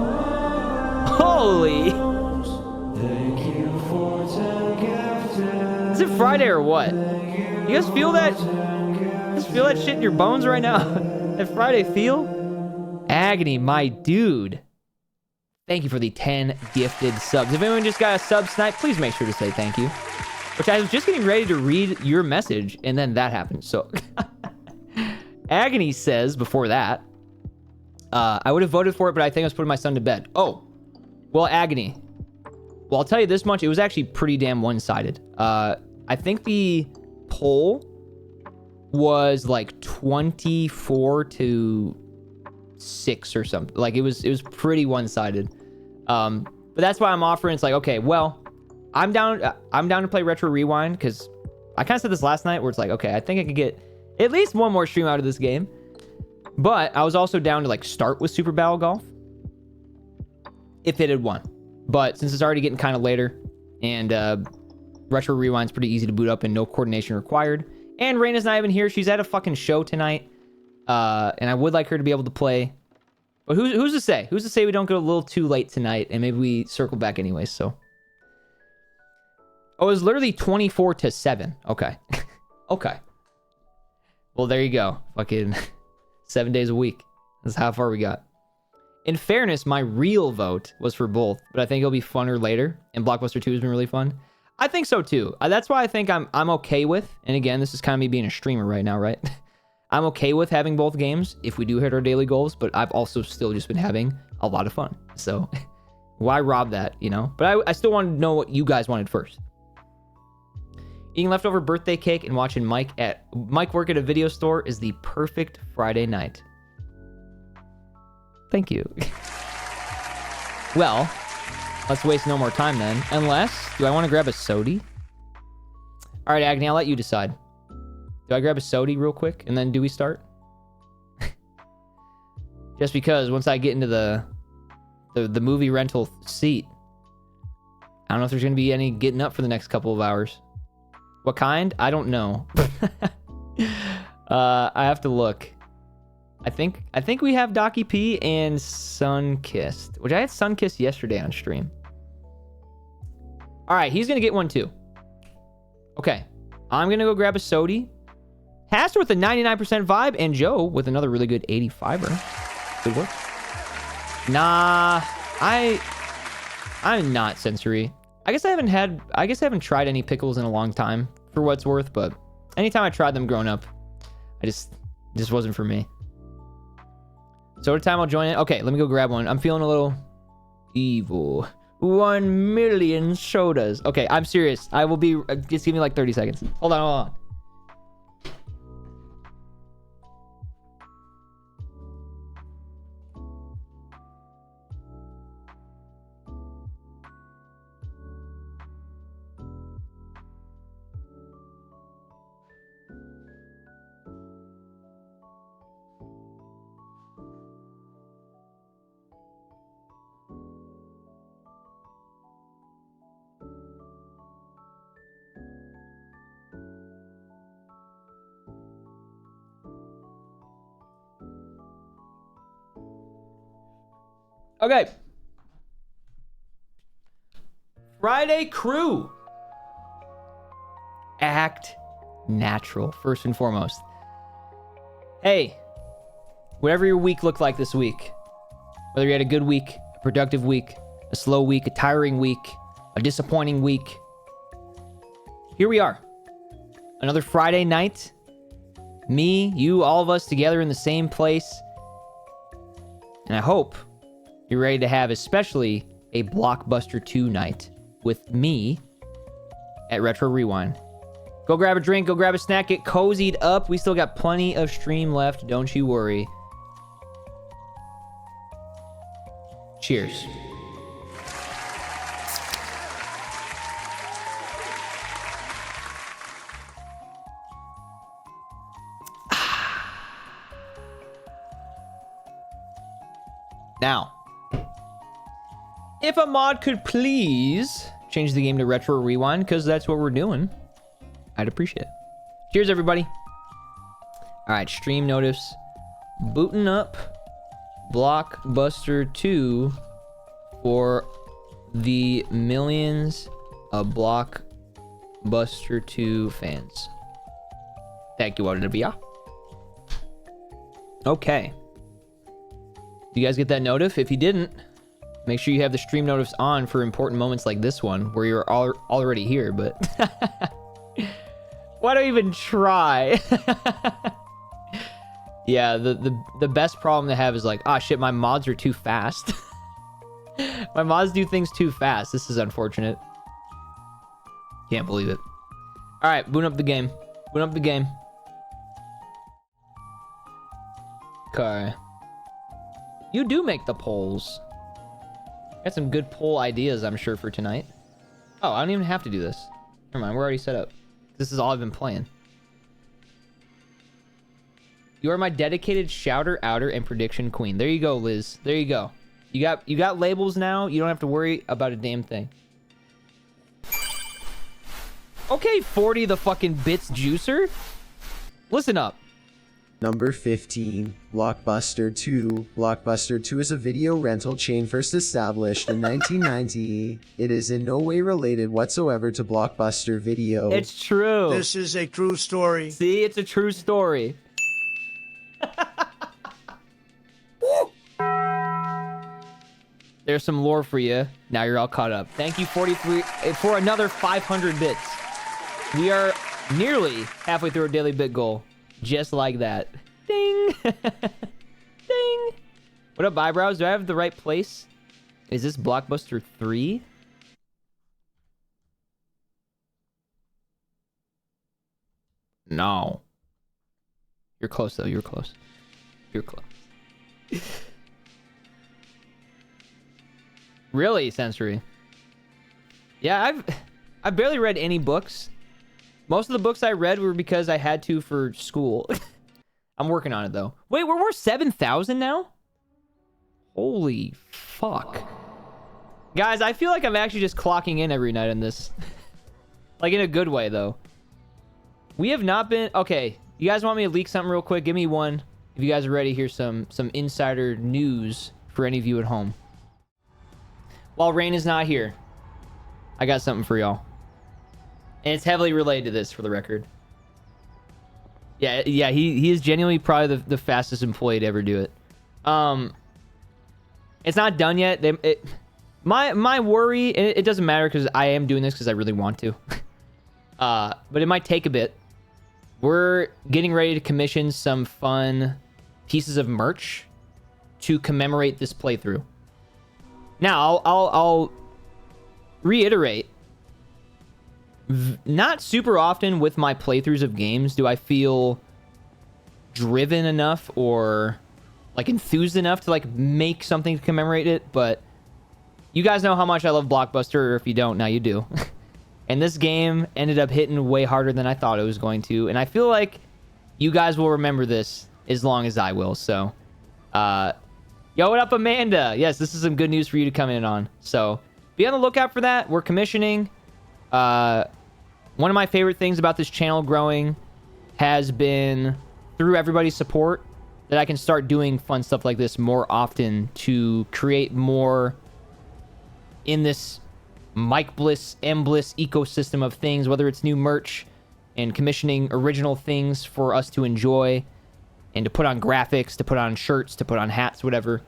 Holy. Is it Friday or what? You guys feel that? Just feel that shit in your bones right now? That Friday feel? Agony, my dude. Thank you for the 10 gifted subs. If anyone just got a sub snipe, please make sure to say thank you. Which I was just getting ready to read your message, and then that happened. So, Agony says before that, I would have voted for it, but I think I was putting my son to bed. Oh, well, Agony. Well, I'll tell you this much. It was actually pretty damn one-sided. I think the poll was like 24 to 6 or something. Like it was pretty one-sided. But that's why I'm offering. It's like, okay, well, I'm down to play Retro Rewind because I kind of said this last night where it's like, okay, I think I could get at least one more stream out of this game. But I was also down to like start with Super Battle Golf if it had won. But since it's already getting kind of later and Retro Rewind's pretty easy to boot up and no coordination required. And Raina's not even here. She's at a fucking show tonight. And I would like her to be able to play. But who's to say? Who's to say we don't go a little too late tonight and maybe we circle back anyway, so. Oh, it was literally 24-7. Okay. Okay. Well, there you go. Fucking 7 days a week. That's how far we got. In fairness, my real vote was for both, but I think it'll be funner later. And Blockbuster 2 has been really fun. I think so too. That's why I think I'm okay with, and again, this is kind of me being a streamer right now, right? I'm okay with having both games if we do hit our daily goals, but I've also still just been having a lot of fun. So why rob that, you know? But I still want to know what you guys wanted first. Eating leftover birthday cake and watching Mike work at a video store is the perfect Friday night. Thank you. Well, let's waste no more time then. Unless, do I want to grab a sody? All right, Agni, I'll let you decide. Do I grab a sody real quick and then do we start? Just because once I get into the movie rental seat, I don't know if there's going to be any getting up for the next couple of hours. What kind? I don't know. I have to look. I think we have Docky P and Sunkissed, which I had Sunkissed yesterday on stream. All right, he's going to get one too. Okay, I'm going to go grab a sody. Haster with a 99% vibe and Joe with another really good 85er. Good work. Nah, I'm not sensory. I guess I haven't tried any pickles in a long time for what it's worth, but anytime I tried them growing up, it just wasn't for me. Soda time, I'll join it. Okay, let me go grab one. I'm feeling a little evil. 1 million sodas. Okay, I'm serious. I will be, just give me like 30 seconds. Hold on. Okay. Friday crew. Act natural, first and foremost. Hey, whatever your week looked like this week, whether you had a good week, a productive week, a slow week, a tiring week, a disappointing week, here we are. Another Friday night. Me, you, all of us together in the same place. And I hope you're ready to have especially a Blockbuster 2 night with me at Retro Rewind. Go grab a drink, go grab a snack, get cozied up. We still got plenty of stream left, don't you worry. Cheers. Now, if a mod could please change the game to Retro Rewind, because that's what we're doing, I'd appreciate it. Cheers, everybody. All right, stream notice. Booting up Blockbuster 2 for the millions of Blockbuster 2 fans. Thank you, Olivia. Okay. You guys get that notif? If you didn't, make sure you have the stream notifs on for important moments like this one, where you're already here, but... Why do I even try? Yeah, the best problem to have is like, ah, shit, my mods are too fast. My mods do things too fast. This is unfortunate. Can't believe it. All right, boot up the game. Boot up the game. Okay. You do make the polls. Got some good poll ideas, I'm sure, for tonight. Oh, I don't even have to do this. Never mind, we're already set up. This is all I've been playing. You are my dedicated shouter, outer, and prediction queen. There you go, Liz. There you go. You got labels now. You don't have to worry about a damn thing. Okay, 40 the fucking bits juicer. Listen up. Number 15, Blockbuster 2. Blockbuster 2 is a video rental chain first established in 1990. It is in no way related whatsoever to Blockbuster Video. It's true. This is a true story. See, it's a true story. There's some lore for you. Now you're all caught up. Thank you, 43, for another 500 bits. We are nearly halfway through our daily bit goal. Just like that. Ding! Ding! What up, eyebrows? Do I have the right place? Is this Blockbuster 3? No. You're close, though. You're close. You're close. Really, Sensory? Yeah, I've barely read any books. Most of the books I read were because I had to for school. I'm working on it, though. Wait, we're worth 7,000 now? Holy fuck. Guys, I feel like I'm actually just clocking in every night on this. Like, in a good way, though. We have not been... Okay, you guys want me to leak something real quick? Give me one. If you guys are ready, here's some insider news for any of you at home. While Rain is not here, I got something for y'all. And it's heavily related to this, for the record. Yeah, he is genuinely probably the fastest employee to ever do it. It's not done yet. My worry, and it doesn't matter because I am doing this because I really want to. But it might take a bit. We're getting ready to commission some fun pieces of merch to commemorate this playthrough. Now, I'll reiterate. Not super often with my playthroughs of games do I feel driven enough or like enthused enough to like make something to commemorate it, but you guys know how much I love Blockbuster, or if you don't, now you do. And this game ended up hitting way harder than I thought it was going to, and I feel like you guys will remember this as long as I will. So yo, what up, Amanda? Yes, this is some good news for you to come in on, so be on the lookout for that. We're commissioning one of my favorite things about this channel growing has been through everybody's support that I can start doing fun stuff like this more often to create more in this Mike Bliss, M Bliss ecosystem of things, whether it's new merch and commissioning original things for us to enjoy and to put on graphics, to put on shirts, to put on hats, whatever.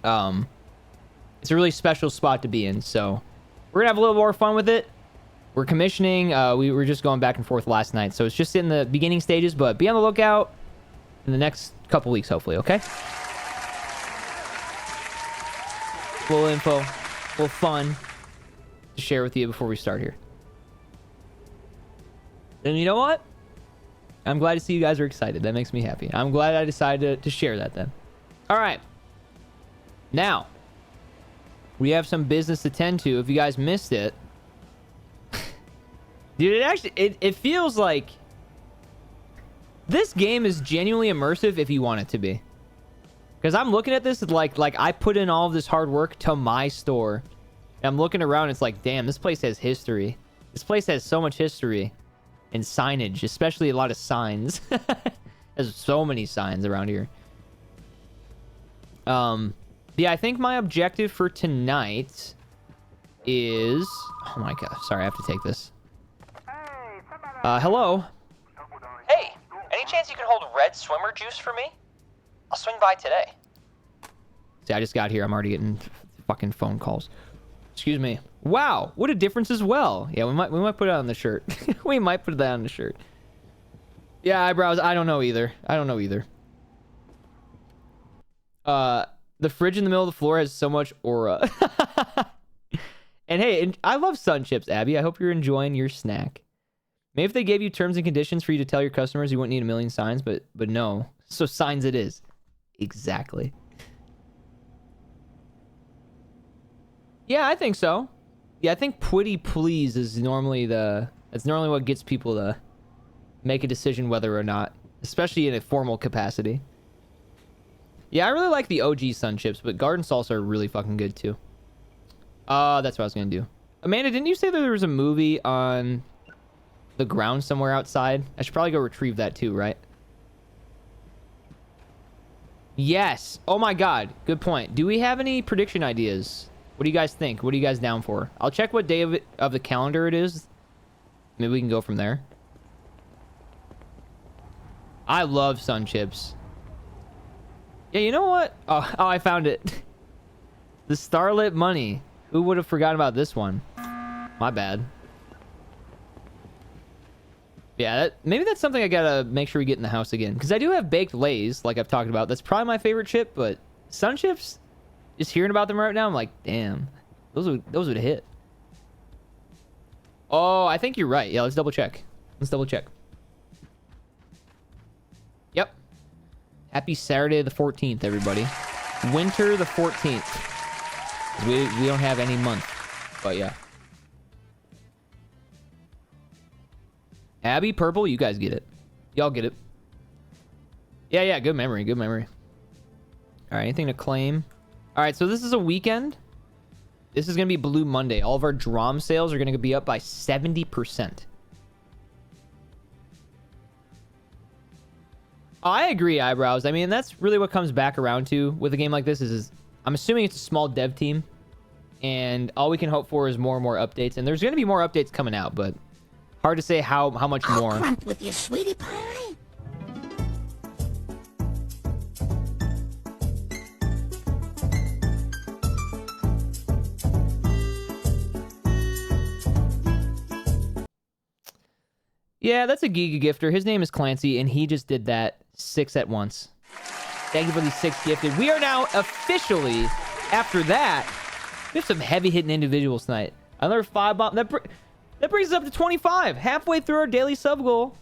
It's a really special spot to be in, so we're gonna have a little more fun with it. We're commissioning. We were just going back and forth last night, so it's just in the beginning stages, but be on the lookout in the next couple weeks, hopefully, okay? Full info, full fun to share with you before we start here. And you know what? I'm glad to see you guys are excited. That makes me happy. I'm glad I decided to share that then. All right. Now, we have some business to tend to. If you guys missed it, dude, it feels like this game is genuinely immersive if you want it to be. Because I'm looking at this like I put in all of this hard work to my store. And I'm looking around, it's like, damn, this place has history. This place has so much history and signage, especially a lot of signs. There's so many signs around here. Yeah, I think my objective for tonight is... Oh my god, sorry, I have to take this. Hello? Hey, any chance you can hold red swimmer juice for me? I'll swing by today. See, I just got here. I'm already getting fucking phone calls. Excuse me. Wow, what a difference as well. Yeah, we might put it on the shirt. We might put that on the shirt. Yeah, eyebrows. I don't know either. The fridge in the middle of the floor has so much aura. And hey, I love Sun Chips, Abby. I hope you're enjoying your snack. Maybe if they gave you terms and conditions for you to tell your customers, you wouldn't need a million signs, but no. So signs it is. Exactly. Yeah, I think so. Yeah, I think pretty please is normally that's normally what gets people to make a decision whether or not especially in a formal capacity. Yeah, I really like the OG Sun Chips, but garden salsa are really fucking good too. That's what I was gonna do. Amanda, didn't you say that there was a movie on the ground somewhere outside? I should probably go retrieve that too, right? Yes. Oh my god. Good point. Do we have any prediction ideas? What do you guys think? What are you guys down for? I'll check what day of the calendar it is. Maybe we can go from there. I love Sun Chips. Yeah, you know what? Oh, I found it. The Starlit Money. Who would have forgotten about this one? My bad. Yeah, maybe that's something I gotta make sure we get in the house again. Because I do have baked Lays, like I've talked about. That's probably my favorite chip, but Sun Chips, just hearing about them right now, I'm like, damn. Those would hit. Oh, I think you're right. Yeah, let's double check. Let's double check. Yep. Happy Saturday the 14th, everybody. Winter the 14th. We don't have any month, but yeah. Abby, Purple, you guys get it. Y'all get it. Yeah, good memory, good memory. All right, anything to claim? All right, so this is a weekend. This is going to be Blue Monday. All of our DROM sales are going to be up by 70%. I agree, Eyebrows. I mean, that's really what comes back around to with a game like this is I'm assuming it's a small dev team, and all we can hope for is more and more updates. And there's going to be more updates coming out, but hard to say how much more. Crump with your sweetie pie. Yeah, that's a Giga Gifter. His name is Clancy, and he just did that 6 at once. Thank you for these 6 gifted. We are now officially, after that, we have some heavy-hitting individuals tonight. Another 5 bomb. That brings us up to 25. Halfway through our daily sub goal.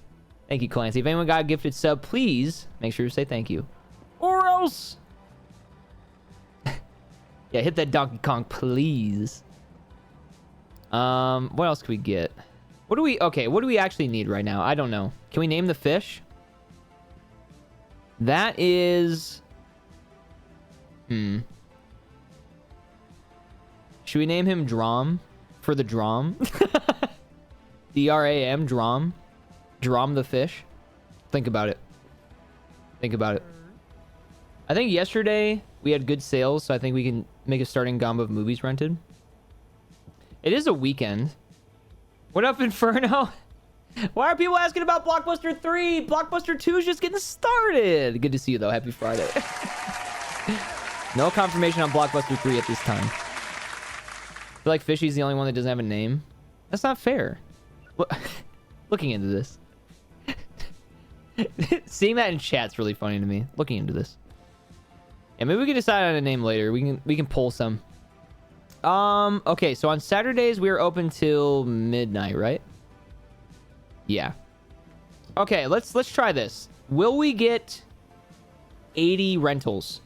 Thank you, Clancy. If anyone got a gifted sub, please make sure to say thank you. Or else... yeah, hit that Donkey Kong, please. What else can we get? What do we actually need right now? I don't know. Can we name the fish? That is... Should we name him Drom? For the Drom? D-R-A-M, Drom? Drom the fish? Think about it. Think about it. I think yesterday we had good sales, so I think we can make a starting gombo of movies rented. It is a weekend. What up, Inferno? Why are people asking about Blockbuster 3? Blockbuster 2 is just getting started. Good to see you, though. Happy Friday. No confirmation on Blockbuster 3 at this time. I feel like Fishy's the only one that doesn't have a name. That's not fair. Looking into this. Seeing that in chat's really funny to me. Looking into this. Yeah, maybe we can decide on a name later. We can pull some. Okay, so on Saturdays we are open till midnight, right? Yeah. Okay, let's try this. Will we get 80 rentals?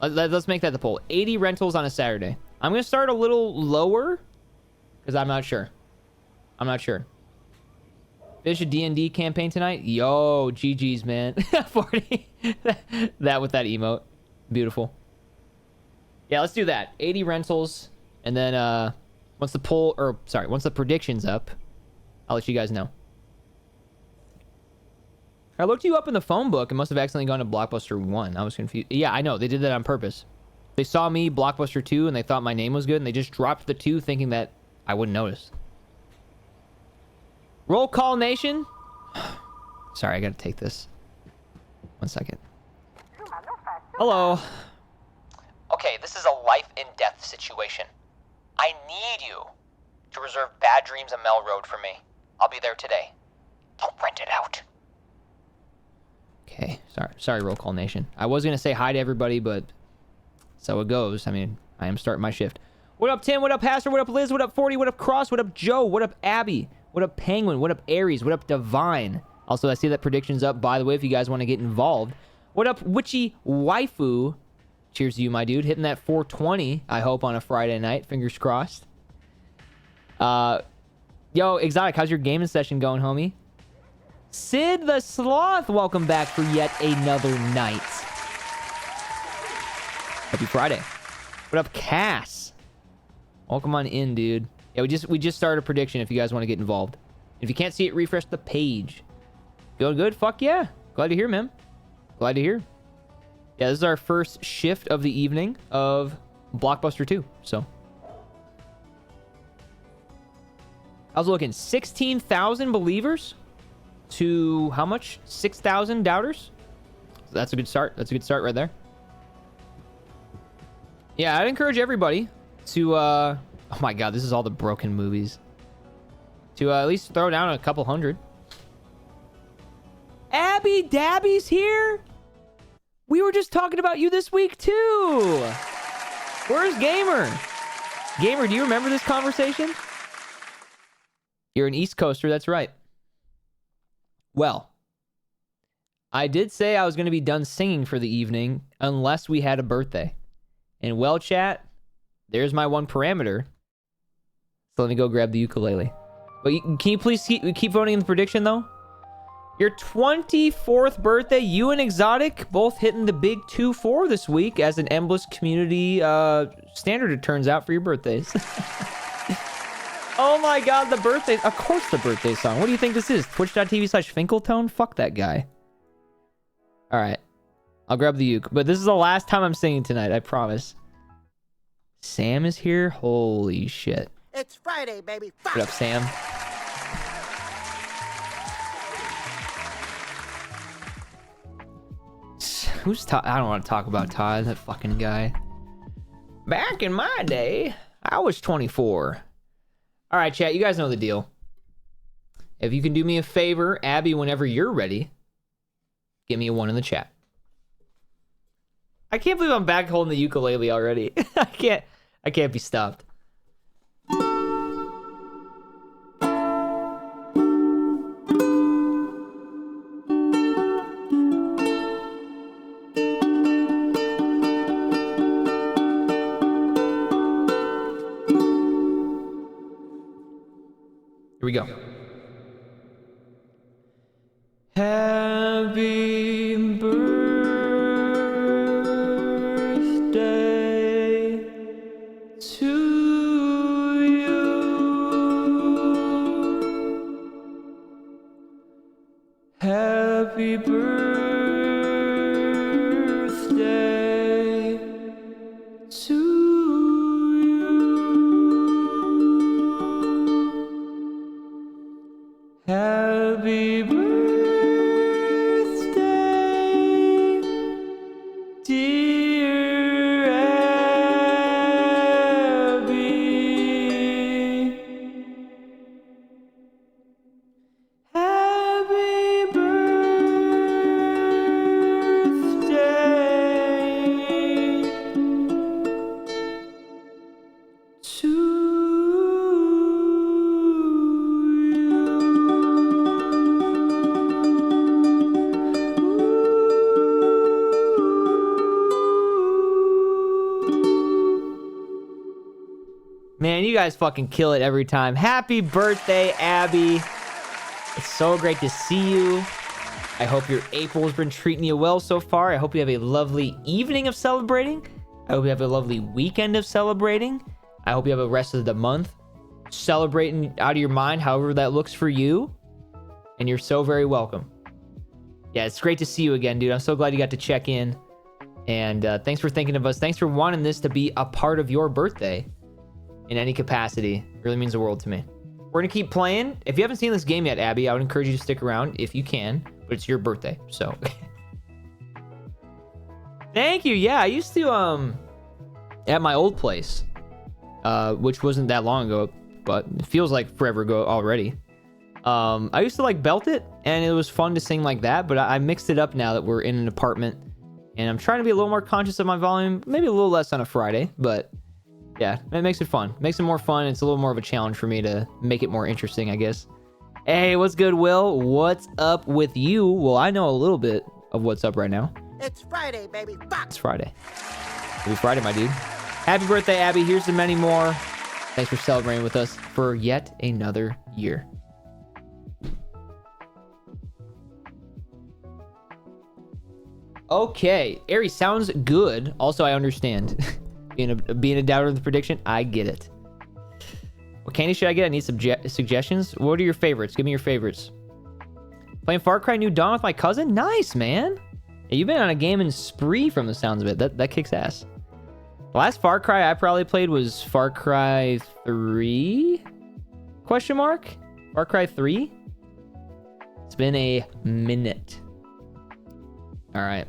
Let's make that the poll. 80 rentals on a Saturday. I'm gonna start a little lower because I'm not sure. Finish a D&D campaign tonight? Yo, GG's, man. 40. That with that emote. Beautiful. Yeah, let's do that. 80 rentals, and then once the prediction's up, I'll let you guys know. I looked you up in the phone book and must have accidentally gone to Blockbuster 1. I was confused. Yeah, I know. They did that on purpose. They saw me, Blockbuster 2, and they thought my name was good, and they just dropped the 2 thinking that I wouldn't notice. Roll call, nation. Sorry, I gotta take this. 1 second. Hello. Okay, this is a life and death situation. I need you to reserve Bad Dreams on Mel Road for me. I'll be there today. Don't rent it out. Okay, sorry, Roll Call Nation. I was gonna say hi to everybody, but so it goes. I mean, I am starting my shift. What up, Tim? What up, Pastor? What up, Liz? What up, 40? What up, Cross? What up, Joe? What up, Abby? What up, Penguin? What up, Aries? What up, Divine? Also, I see that prediction's up, by the way, if you guys want to get involved. What up, Witchy Waifu? Cheers to you, my dude. Hitting that 420, I hope, on a Friday night. Fingers crossed. Yo, Exotic, how's your gaming session going, homie? Sid the Sloth, welcome back for yet another night. Happy Friday. What up, Cass? Welcome on in, dude. Yeah, we just started a prediction if you guys want to get involved. If you can't see it, refresh the page. Going good? Fuck yeah. Glad to hear, man. Glad to hear. Yeah, this is our first shift of the evening of Blockbuster 2, so. I was looking 16,000 believers to how much? 6,000 doubters? That's a good start. That's a good start right there. Yeah, I'd encourage everybody to, oh my God, this is all the broken movies. To at least throw down a couple hundred. Abby Dabby's here? We were just talking about you this week too. Where's Gamer? Gamer, do you remember this conversation? You're an East Coaster, that's right. Well, I did say I was going to be done singing for the evening unless we had a birthday. And well, chat, there's my one parameter. So let me go grab the ukulele. But can you please keep voting in the prediction, though? Your 24th birthday, you and Exotic both hitting the big 2-4 this week as an Embless community standard, it turns out, for your birthdays. Oh my God, the birthday. Of course the birthday song. What do you think this is? Twitch.tv/Finkeltone? Fuck that guy. All right. I'll grab the uke. But this is the last time I'm singing tonight, I promise. Sam is here? Holy shit. It's Friday, baby. Fuck. What up, Sam? Who's Todd? I don't want to talk about Todd, that fucking guy. Back in my day, I was 24. All right, chat, you guys know the deal. If you can do me a favor, Abby, whenever you're ready, give me a 1 in the chat. I can't believe I'm back holding the ukulele already. I can't be stopped. Here we go. Happy birthday to you. Happy birthday to you. Happy birthday, dear Abby. Happy birthday to you. Man, you guys fucking kill it every time. Happy birthday, Abby. It's so great to see you. I hope your April's been treating you well so far. I hope you have a lovely evening of celebrating. I hope you have a lovely weekend of celebrating. I hope you have a rest of the month celebrating out of your mind, however that looks for you. And you're so very welcome. Yeah, it's great to see you again, dude. I'm so glad you got to check in. And thanks for thinking of us. Thanks for wanting this to be a part of your birthday. In any capacity. It really means the world to me. We're gonna keep playing. If you haven't seen this game yet, Abby, I would encourage you to stick around if you can, but it's your birthday, so. Thank you. Yeah, I used to, at my old place, which wasn't that long ago, but it feels like forever ago already. I used to like belt it, and it was fun to sing like that, but I mixed it up now that we're in an apartment, and I'm trying to be a little more conscious of my volume, maybe a little less on a Friday, but yeah, it makes it fun. Makes it more fun. It's a little more of a challenge for me to make it more interesting, I guess. Hey, what's good, Will? What's up with you? Well, I know a little bit of what's up right now. It's Friday, baby. Fuck. It's Friday. Happy Friday, my dude. Happy birthday, Abby. Here's to many more. Thanks for celebrating with us for yet another year. Okay, Aries sounds good. Also, I understand. being a doubter of the prediction, I get it. What candy should I get? I need suggestions. What are your favorites? Give me your favorites. Playing Far Cry New Dawn with my cousin? Nice, man. Yeah, you've been on a gaming spree from the sounds of it. That kicks ass. The last Far Cry I probably played was Far Cry 3? Question mark? Far Cry 3? It's been a minute. All right.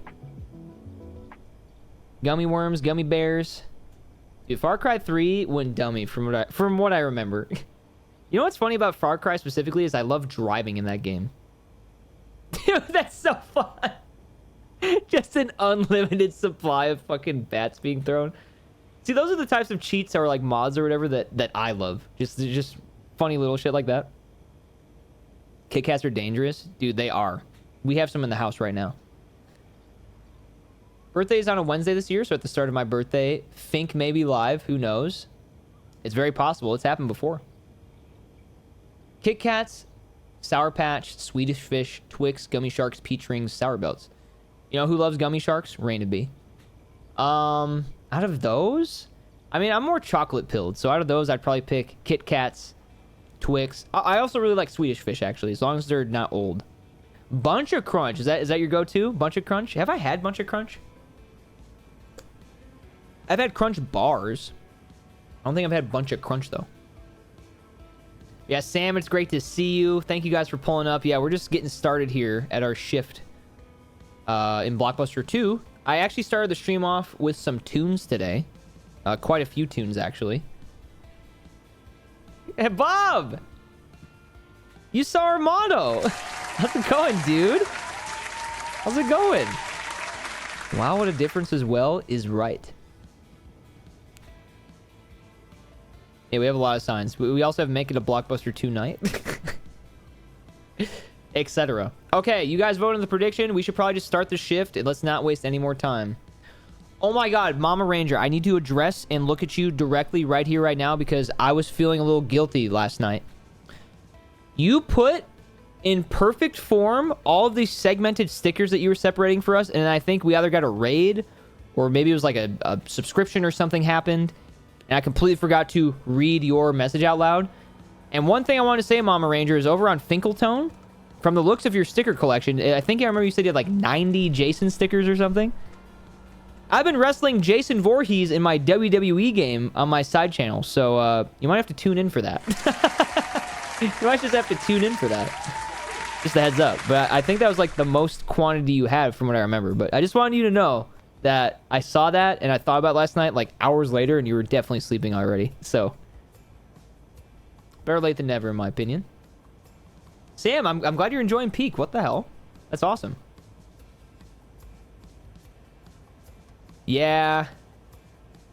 Gummy worms, gummy bears. Dude, Far Cry 3 went dummy from what I remember. You know what's funny about Far Cry specifically is I love driving in that game. Dude, that's so fun. Just an unlimited supply of fucking bats being thrown. See, those are the types of cheats or like mods or whatever that I love. Just funny little shit like that. Kit Kats are dangerous. Dude, they are. We have some in the house right now. Birthday is on a Wednesday this year, so at the start of my birthday, Fink may be live. Who knows? It's very possible. It's happened before. Kit Kats, Sour Patch, Swedish Fish, Twix, Gummy Sharks, Peach Rings, Sour Belts. You know who loves Gummy Sharks? Rain to be. Out of those, I mean, I'm more chocolate pilled, so out of those, I'd probably pick Kit Kats, Twix. I also really like Swedish Fish, actually, as long as they're not old. Bunch of Crunch. Is that your go-to? Bunch of Crunch? Have I had Bunch of Crunch? I've had Crunch bars. I don't think I've had Bunch of Crunch, though. Yeah, Sam, it's great to see you. Thank you guys for pulling up. Yeah, we're just getting started here at our shift in Blockbuster 2. I actually started the stream off with some tunes today. Quite a few tunes, actually. Hey, Bob! You saw our motto. How's it going, dude? How's it going? Wow, what a difference as well is right. Yeah, we have a lot of signs. We also have Make It a Blockbuster 2 night. Etc. Okay, you guys voted on the prediction. We should probably just start the shift and let's not waste any more time. Oh my god, Mama Ranger, I need to address and look at you directly right here, right now, because I was feeling a little guilty last night. You put in perfect form all of these segmented stickers that you were separating for us, and I think we either got a raid or maybe it was like a subscription or something happened. And I completely forgot to read your message out loud. And one thing I want to say, Mama Ranger, is over on Finkeltone, from the looks of your sticker collection, I think I remember you said you had like 90 Jason stickers or something. I've been wrestling Jason Voorhees in my WWE game on my side channel, so you might have to tune in for that. You might just have to tune in for that. Just a heads up. But I think that was like the most quantity you had from what I remember. But I just wanted you to know that I saw that and I thought about it last night like hours later and you were definitely sleeping already. So better late than never in my opinion. Sam, I'm glad you're enjoying Peak. What the hell? That's awesome. Yeah.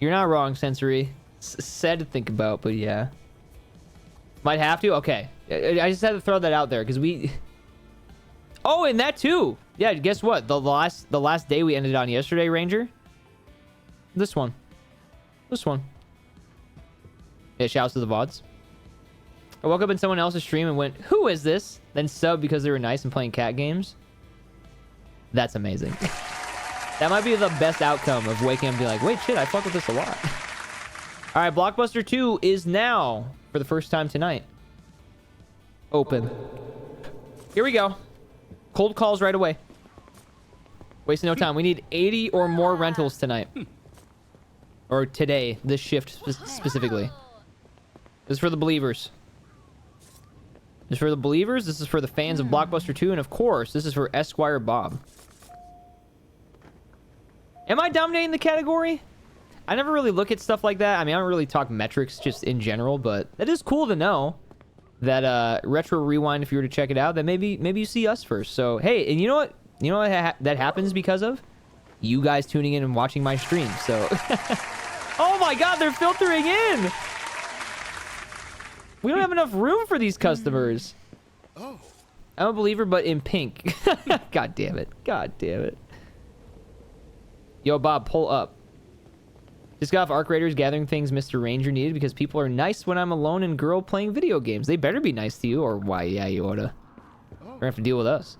You're not wrong, Sensory. Sad to think about, but yeah. Might have to? Okay. I just had to throw that out there because we... Oh, and that too. Yeah, guess what? The last day we ended on yesterday, Ranger. This one. Yeah, shouts to the VODs. I woke up in someone else's stream and went, who is this? Then sub because they were nice and playing cat games. That's amazing. That might be the best outcome of waking up and be like, wait, shit, I fuck with this a lot. All right, Blockbuster 2 is now, for the first time tonight, open. Here we go. Cold calls right away. Wasting no time. We need 80 or more rentals tonight. Or today, this shift specifically. This is for the believers. This is for the believers. This is for the fans of Blockbuster 2. And of course, this is for Esquire Bob. Am I dominating the category? I never really look at stuff like that. I mean, I don't really talk metrics just in general, but it is cool to know that Retro Rewind, if you were to check it out, that maybe you see us first. So, hey, and you know what? You know what that happens because of? You guys tuning in and watching my stream. So, oh my god, they're filtering in! We don't have enough room for these customers. Oh. I'm a believer, but in pink. God damn it. God damn it. Yo, Bob, pull up. Just got off Arc Raiders gathering things Mr. Ranger needed because people are nice when I'm alone and girl playing video games. They better be nice to you or why, yeah, you oughta. We're gonna have to deal with us.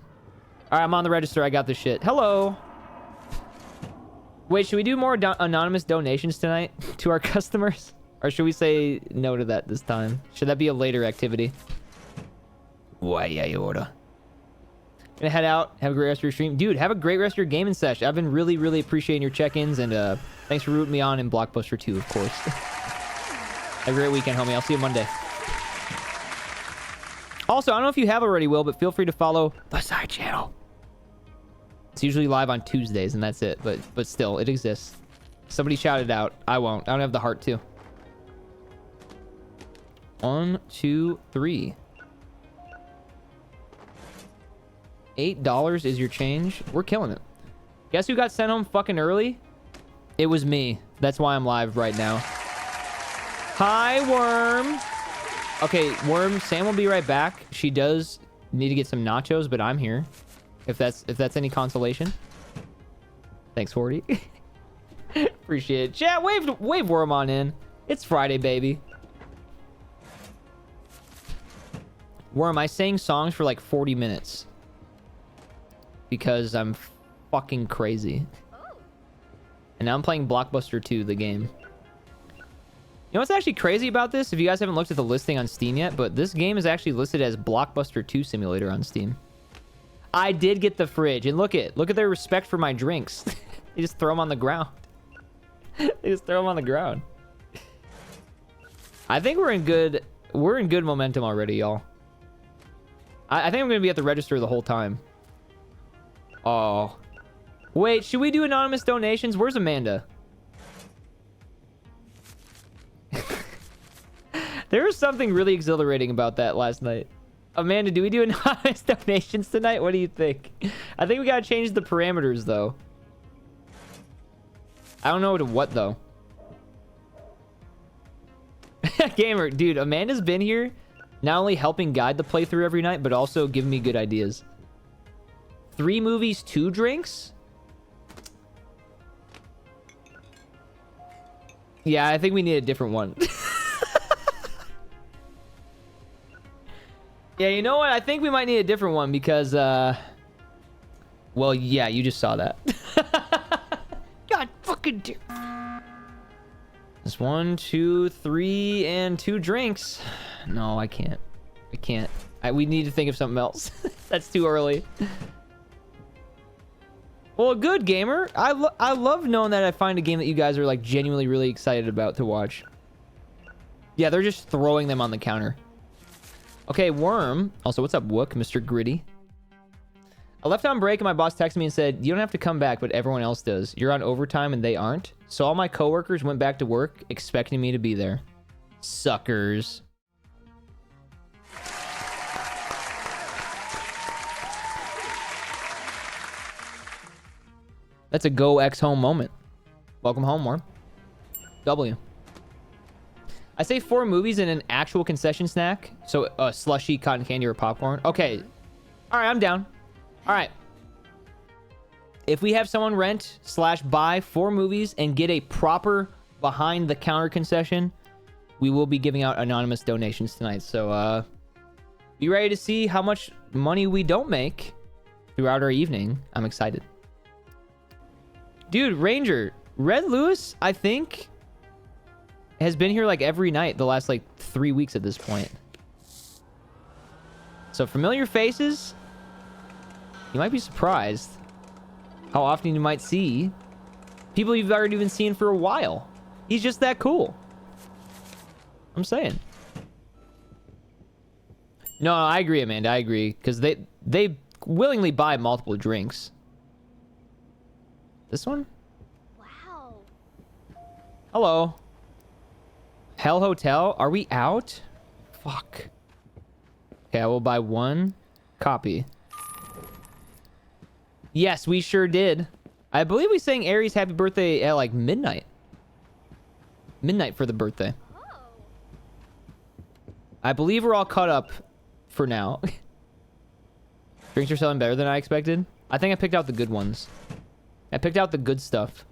All right, I'm on the register. I got this shit. Hello. Wait, should we do more anonymous donations tonight to our customers? Or should we say no to that this time? Should that be a later activity? Why, yeah, you order. Gonna head out. Have a great rest of your stream. Dude, have a great rest of your gaming sesh. I've been really, really appreciating your check-ins, and thanks for rooting me on in Blockbuster 2, of course. Have a great weekend, homie. I'll see you Monday. Also, I don't know if you have already, Will, but feel free to follow the side channel. It's usually live on Tuesdays, and that's it. But still, it exists. Somebody shout it out. I won't. I don't have the heart to. 1, 2, 3. $8 is your change. We're killing it. Guess who got sent home fucking early? It was me. That's why I'm live right now. Hi, Worm. Okay, Worm, Sam will be right back. She does need to get some nachos, but I'm here. If that's any consolation. Thanks, 40. Appreciate it. Chat, wave Worm on in. It's Friday, baby. Worm, I sang songs for like 40 minutes. Because I'm fucking crazy. And now I'm playing Blockbuster 2, the game. You know what's actually crazy about this? If you guys haven't looked at the listing on Steam yet, but this game is actually listed as Blockbuster 2 Simulator on Steam. I did get the fridge, and look at their respect for my drinks. They just throw them on the ground. They just throw them on the ground. I think we're in good momentum already, y'all. I think I'm gonna be at the register the whole time. Oh. Wait, should we do anonymous donations? Where's Amanda? There was something really exhilarating about that last night. Amanda, do we do anonymous donations tonight? What do you think? I think we gotta change the parameters, though. I don't know to what, though. Gamer, dude, Amanda's been here, not only helping guide the playthrough every night, but also giving me good ideas. 3 movies, 2 drinks? Yeah, I think we need a different one. Yeah, you know what? I think we might need a different one because, well, yeah, you just saw that. God fucking damn. There's 1, 2, 3, and 2 drinks. No, I can't. I can't. We need to think of something else. That's too early. Well, good, gamer. I love knowing that I find a game that you guys are, like, genuinely really excited about to watch. Yeah, they're just throwing them on the counter. Okay, Worm. Also, what's up, Wook, Mr. Gritty? I left on break and my boss texted me and said, you don't have to come back, but everyone else does. You're on overtime and they aren't. So all my coworkers went back to work expecting me to be there. Suckers. That's a go X home moment. Welcome home, Worm. W. I say 4 movies and an actual concession snack. So slushy, cotton candy, or popcorn. Okay. All right, I'm down. All right. If we have someone rent/buy 4 movies and get a proper behind-the-counter concession, we will be giving out anonymous donations tonight. So be ready to see how much money we don't make throughout our evening. I'm excited. Dude, Ranger, Red Lewis, I think, has been here like every night the last like 3 weeks at this point. So familiar faces. You might be surprised how often you might see people you've already been seeing for a while. He's just that cool. I'm saying. No, I agree, Amanda. I agree. Because they willingly buy multiple drinks. This one? Wow. Hello. Hell Hotel? Are we out? Fuck. Okay, I will buy 1 copy. Yes, we sure did. I believe we sang Aries happy birthday at like midnight. Midnight for the birthday. Oh. I believe we're all caught up for now. Drinks are selling better than I expected. I think I picked out the good ones. I picked out the good stuff.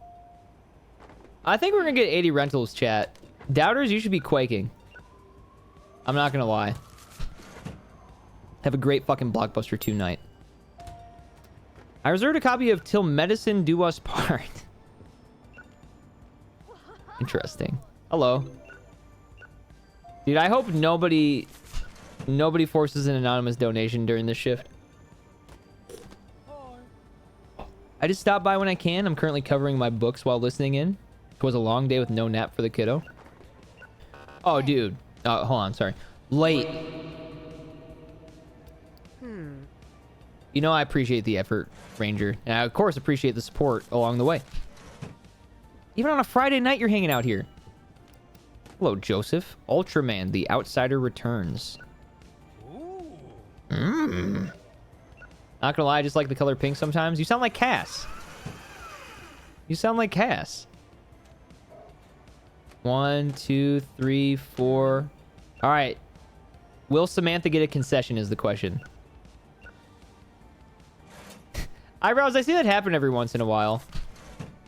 I think we're gonna get 80 rentals, chat. Doubters, you should be quaking. I'm not gonna lie. Have a great fucking Blockbuster 2 night. I reserved a copy of Till Medicine Do Us Part. Interesting. Hello. Dude, I hope nobody forces an anonymous donation during this shift. I just stop by when I can. I'm currently covering my books while listening in. It was a long day with no nap for the kiddo. Oh, dude. Hold on, sorry. Late. You know I appreciate the effort, Ranger. And I, of course, appreciate the support along the way. Even on a Friday night, you're hanging out here. Hello, Joseph. Ultraman, the Outsider returns. Not gonna lie, I just like the color pink sometimes. You sound like Cass. You sound like Cass. 1, 2, 3, 4. All right. Will Samantha get a concession is the question. Eyebrows, I see that happen every once in a while.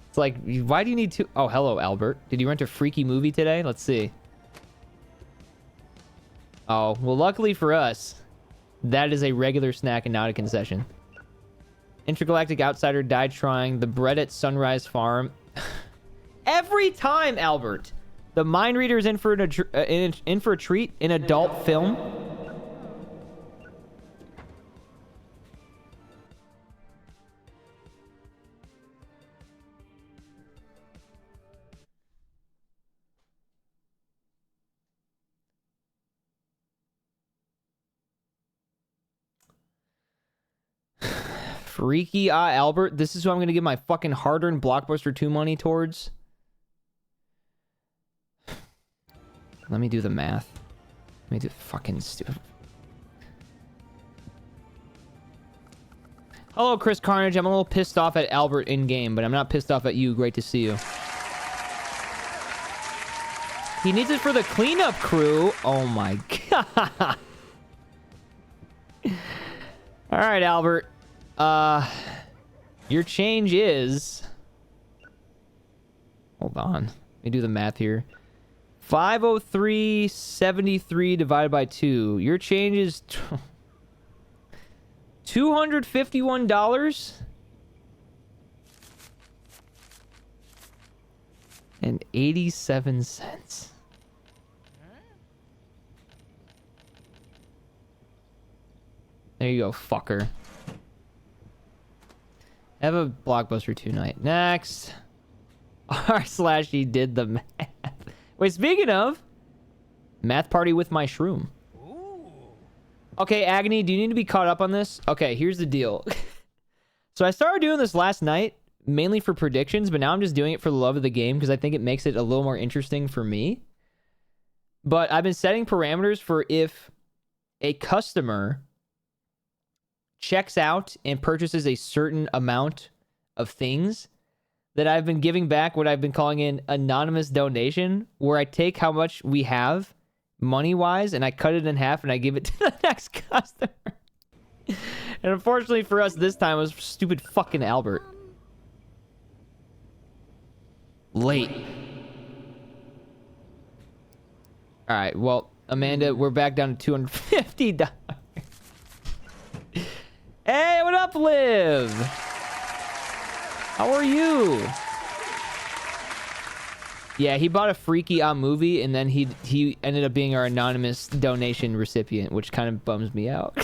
It's like, why do you need to... Oh, hello, Albert. Did you rent a freaky movie today? Let's see. Oh, well, luckily for us, that is a regular snack and not a concession. Intergalactic Outsider died trying the bread at Sunrise Farm. Every time, Albert, the mind reader is in for a treat in adult film. Freaky Albert, this is who I'm going to give my fucking hard-earned Blockbuster 2 money towards. Let me do the math. Let me do fucking stupid. Hello, Chris Carnage. I'm a little pissed off at Albert in-game, but I'm not pissed off at you. Great to see you. He needs it for the cleanup crew. Oh my god. All right, Albert. Your change is... Hold on. Let me do the math here. 503.73 divided by 2. Your change is $251 and 87 cents. There you go, fucker. Have a Blockbuster 2 night. Next. R/he did the math. Wait, speaking of, math party with my shroom. Okay, Agony, do you need to be caught up on this? Okay, here's the deal. So I started doing this last night, mainly for predictions, but now I'm just doing it for the love of the game because I think it makes it a little more interesting for me. But I've been setting parameters for if a customer checks out and purchases a certain amount of things, that I've been giving back what I've been calling an anonymous donation, where I take how much we have money-wise and I cut it in half and I give it to the next customer. And unfortunately for us this time, it was stupid fucking Albert. Late. All right, well, Amanda, we're back down to $250. Hey, what up, Liv? How are you? Yeah, he bought a Freaky movie, and then he ended up being our anonymous donation recipient, which kind of bums me out.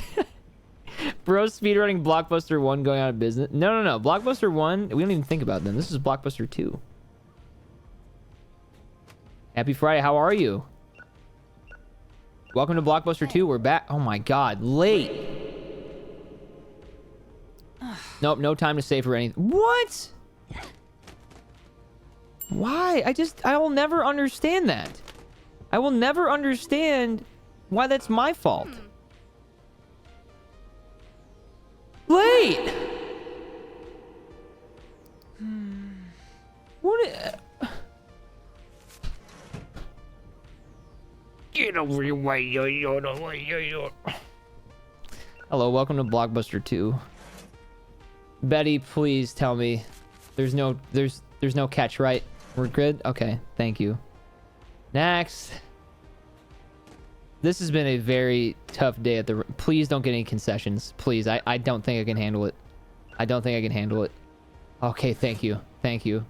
Bro, speedrunning Blockbuster 1 going out of business. No. Blockbuster 1, we don't even think about them. This is Blockbuster 2. Happy Friday. How are you? Welcome to Blockbuster 2. We're back. Oh, my God. Late. Nope, no time to save for anything. What? Why? I will never understand that. I will never understand why that's my fault. Late! What? Get over your way, yo. Hello, welcome to Blockbuster 2. Betty, please tell me there's no catch, right? We're good? Okay, thank you. Next. This has been a very tough day at the... Please don't get any concessions. Please, I don't think I can handle it. I don't think I can handle it. Okay, thank you. Thank you.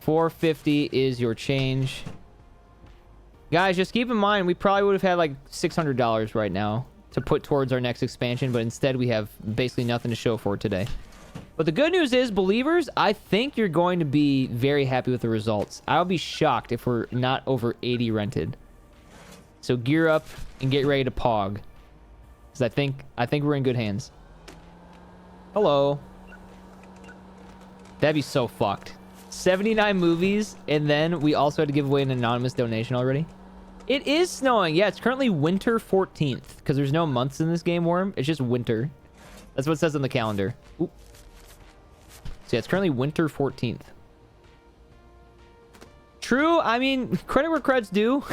450 is your change. Guys, just keep in mind, we probably would have had like $600 right now to put towards our next expansion, but instead we have basically nothing to show for it today. But the good news is, believers, I think you're going to be very happy with the results. I'll be shocked if we're not over 80 rented. So gear up and get ready to pog. Because I think we're in good hands. Hello. That'd be so fucked. 79 movies, and then we also had to give away an anonymous donation already. It is snowing. Yeah, it's currently winter 14th, because there's no months in this game, Worm. It's just winter. That's what it says on the calendar. Oop. So yeah, it's currently winter 14th. True. I mean, credit where credit's due.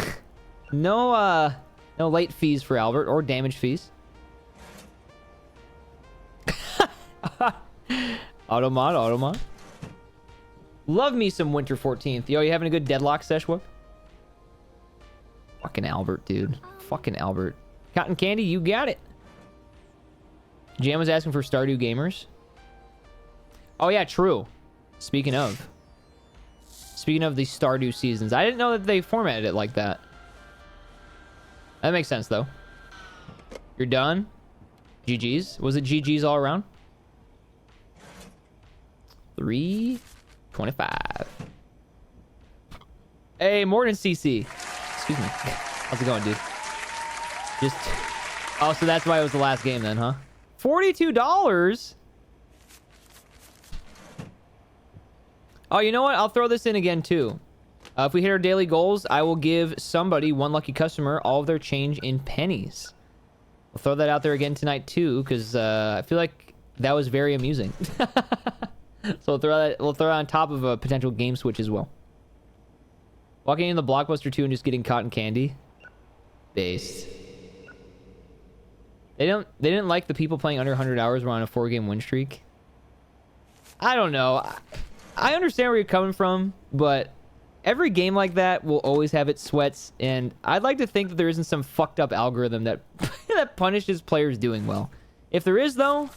No late fees for Albert or damage fees. Automod. Love me some winter 14th. Yo, you having a good deadlock sesh, Whoop? Fucking Albert, dude. Fucking Albert. Cotton Candy, you got it. Jam was asking for Stardew Gamers. Oh, yeah, true. Speaking of the Stardew seasons. I didn't know that they formatted it like that. That makes sense, though. You're done? GG's? Was it GG's all around? 325. Hey, Morton CC. Excuse me. How's it going, dude? Just... Oh, so that's why it was the last game then, huh? $42? Oh, you know what? I'll throw this in again, too. If we hit our daily goals, I will give somebody, one lucky customer, all of their change in pennies. We'll throw that out there again tonight, too, because I feel like that was very amusing. So we'll throw that on top of a potential game switch as well. Walking in the Blockbuster 2 and just getting cotton candy. Based. They didn't like the people playing under 100 hours were on a 4-game win streak. I don't know. I understand where you're coming from, but every game like that will always have its sweats, and I'd like to think that there isn't some fucked up algorithm that that punishes players doing well. If there is, though,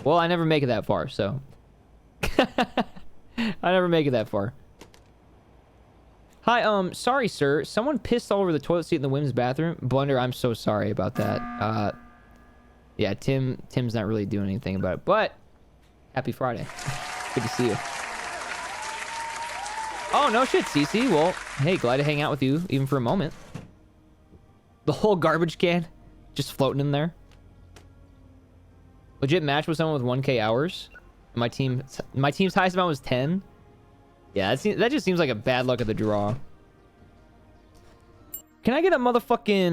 well, I never make it that far, so... I never make it that far. Hi, sorry, sir. Someone pissed all over the toilet seat in the women's bathroom. Blunder, I'm so sorry about that. Yeah, Tim's not really doing anything about it, but happy Friday. Good to see you. Oh, no shit, CC. Well, hey, glad to hang out with you, even for a moment. The whole garbage can just floating in there. Legit match with someone with 1K hours. My team's highest amount was 10. Yeah, that just seems like a bad luck of the draw. Can I get a motherfucking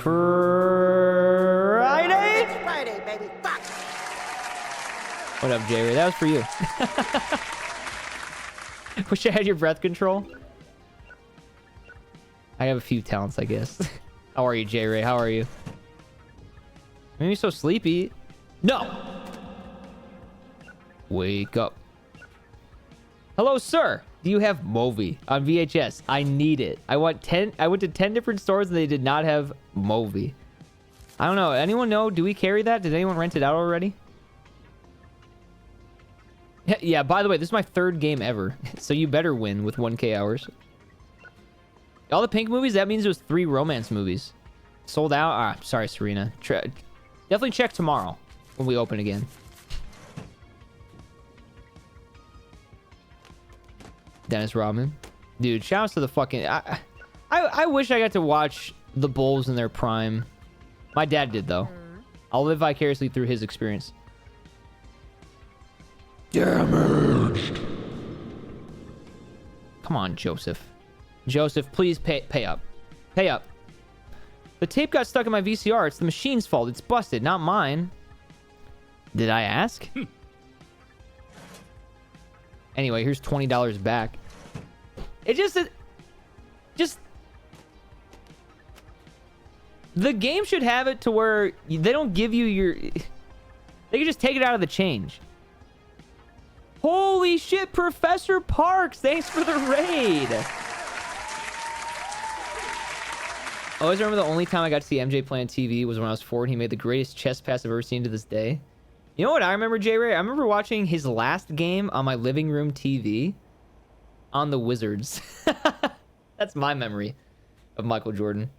Friday? It's Friday, baby. Fuck. What up, J-Ray? That was for you. Wish I had your breath control. I have a few talents, I guess. How are you, J-Ray? How are you? Made me so sleepy. No! Wake up. Hello, sir. Do you have Movi on VHS? I need it. I went to 10 different stores and they did not have Movi. I don't know. Anyone know? Do we carry that? Did anyone rent it out already? Yeah, by the way, this is my 3rd game ever. So you better win with 1K hours. All the pink movies, that means it was 3 romance movies. Sold out? Ah, sorry, Serena. Definitely check tomorrow when we open again. Dennis Rodman. Dude, shout outs to the fucking... I wish I got to watch the Bulls in their prime. My dad did, though. I'll live vicariously through his experience. Damaged. Come on, Joseph. Joseph, please pay up. Pay up. The tape got stuck in my VCR. It's the machine's fault. It's busted, not mine. Did I ask? Anyway, here's $20 back. It just... The game should have it to where they don't give you your... They could just take it out of the change. Holy shit, Professor Parks. Thanks for the raid. I always remember the only time I got to see MJ play on TV was when I was 4 and he made the greatest chess pass I've ever seen to this day. You know what I remember, J-Ray? I remember watching his last game on my living room TV on the Wizards. That's my memory of Michael Jordan.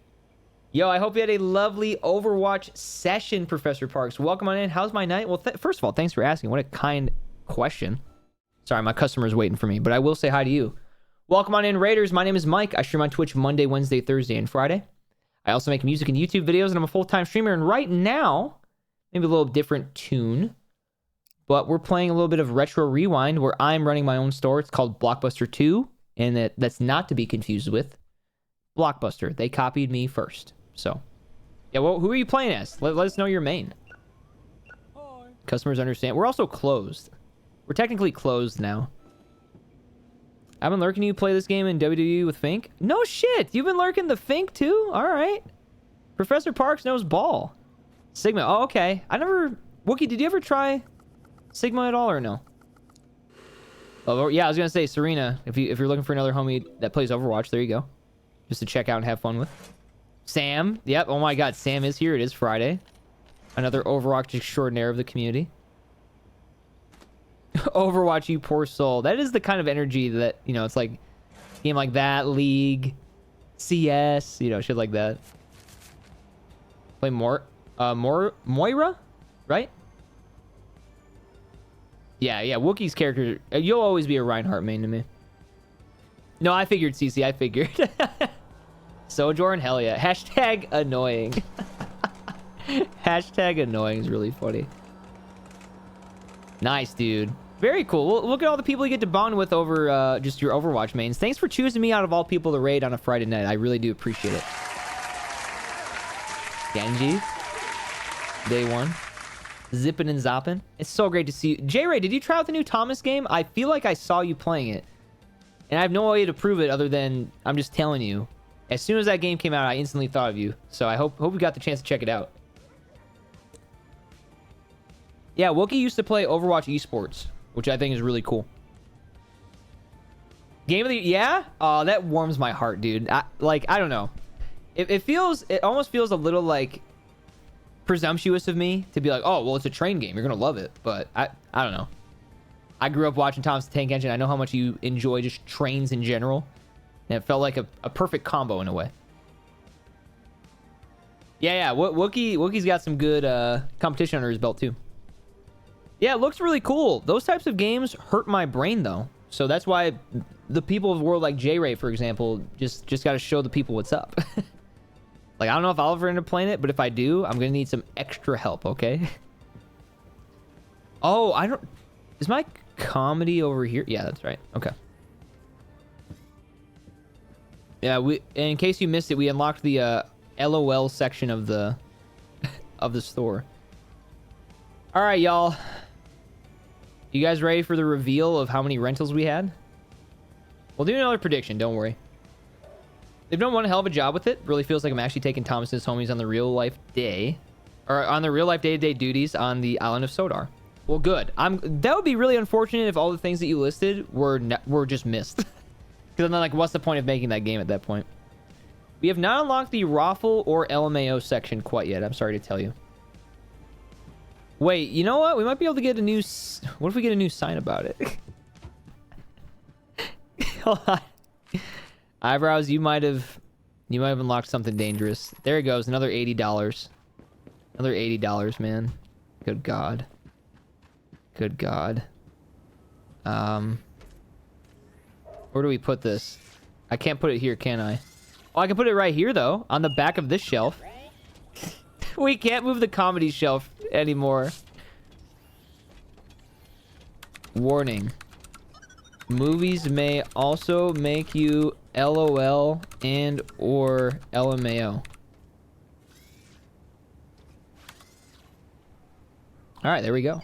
Yo, I hope you had a lovely Overwatch session, Professor Parks. Welcome on in. How's my night? Well, first of all, thanks for asking. What a kind question. Sorry, my customer's waiting for me, but I will say hi to you. Welcome on in, Raiders. My name is Mike. I stream on Twitch Monday, Wednesday, Thursday, and Friday. I also make music and YouTube videos, and I'm a full-time streamer. And right now, maybe a little different tune, but we're playing a little bit of Retro Rewind where I'm running my own store. It's called Blockbuster 2, and that's not to be confused with Blockbuster. They copied me first. So, yeah, well, who are you playing as? Let us know your main. Hi. Customers understand. We're also closed. We're technically closed now. I've been lurking you play this game in WWE with Fink. No shit. You've been lurking the Fink too? All right. Professor Parks knows ball. Sigma. Oh, okay. I never... Wookie, did you ever try Sigma at all or no? Oh, yeah, I was going to say, Serena, if you're looking for another homie that plays Overwatch, there you go. Just to check out and have fun with. Sam. Yep. Oh my god, Sam is here. It is Friday. Another Overwatch extraordinaire of the community. Overwatch, you poor soul. That is the kind of energy that, you know, it's like game like that, League, CS, you know, shit like that. Play Moira, right? Yeah, Wookie's character, you'll always be a Reinhardt main to me. No, I figured, CC, I figured. Sojourn, hell yeah. Hashtag annoying. Hashtag annoying is really funny. Nice, dude. Very cool. Well, look at all the people you get to bond with over just your Overwatch mains. Thanks for choosing me out of all people to raid on a Friday night. I really do appreciate it. Genji. Day one. Zippin' and zoppin'. It's so great to see you. J-Ray, did you try out the new Thomas game? I feel like I saw you playing it. And I have no way to prove it other than I'm just telling you. As soon as that game came out, I instantly thought of you. So I hope we got the chance to check it out. Yeah, Wookie used to play Overwatch Esports, which I think is really cool. Game of the... Yeah? Oh, that warms my heart, dude. I don't know. It almost feels a little, like, presumptuous of me to be like, oh, well, it's a train game. You're going to love it. But I don't know. I grew up watching Thomas the Tank Engine. I know how much you enjoy just trains in general. And it felt like a perfect combo in a way. Yeah. Wookie's got some good competition under his belt, too. Yeah, it looks really cool. Those types of games hurt my brain, though. So that's why the people of the world like J-Ray, for example, just got to show the people what's up. Like, I don't know if I'll ever end up playing it, but if I do, I'm going to need some extra help, okay? Oh, I don't... Is my comedy over here? Yeah, that's right. Okay. Yeah, in case you missed it, we unlocked the LOL section of the store. All right, y'all. You guys ready for the reveal of how many rentals we had? We'll do another prediction, don't worry. They've done one hell of a job with it. Really feels like I'm actually taking Thomas's homies on the real life day, or on the real life day-to-day duties on the island of Sodar. Well, good. That would be really unfortunate if all the things that you listed were just missed. Because I'm like, what's the point of making that game at that point? We have not unlocked the Raffle or LMAO section quite yet. I'm sorry to tell you. Wait, you know what? We might be able to get a new... What if we get a new sign about it? Hold on. Eyebrows, you might have unlocked something dangerous. There it goes. Another $80. Another $80, man. Good God. Good God. Where do we put this? I can't put it here, can I? Oh, I can put it right here, though. On the back of this shelf. We can't move the comedy shelf anymore. Warning. Movies may also make you LOL and or LMAO. Alright, there we go.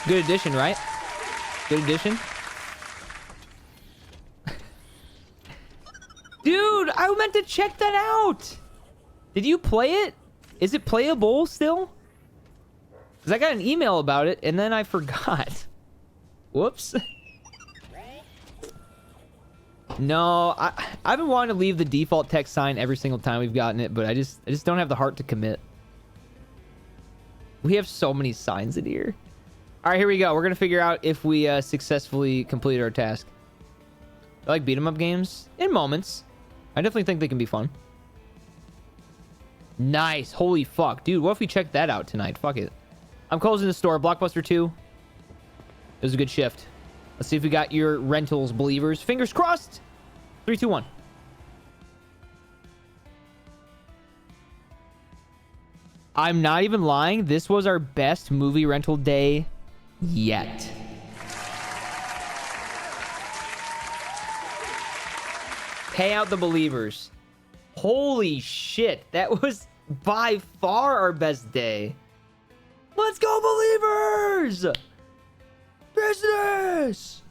Good addition, right? Good addition. Dude, I meant to check that out. Did you play it? Is it playable still? Because I got an email about it, and then I forgot. Whoops. No, I've been wanting to leave the default text sign every single time we've gotten it, but I just don't have the heart to commit. We have so many signs in here. All right, here we go. We're going to figure out if we successfully completed our task. I like beat 'em up games in moments. I definitely think they can be fun. Nice. Holy fuck. Dude, what if we check that out tonight? Fuck it. I'm closing the store. Blockbuster 2. It was a good shift. Let's see if we got your rentals, believers. Fingers crossed. 3, 2, 1. I'm not even lying. This was our best movie rental day yet. Pay out the believers. Holy shit. That was by far our best day. Let's go, believers! Business!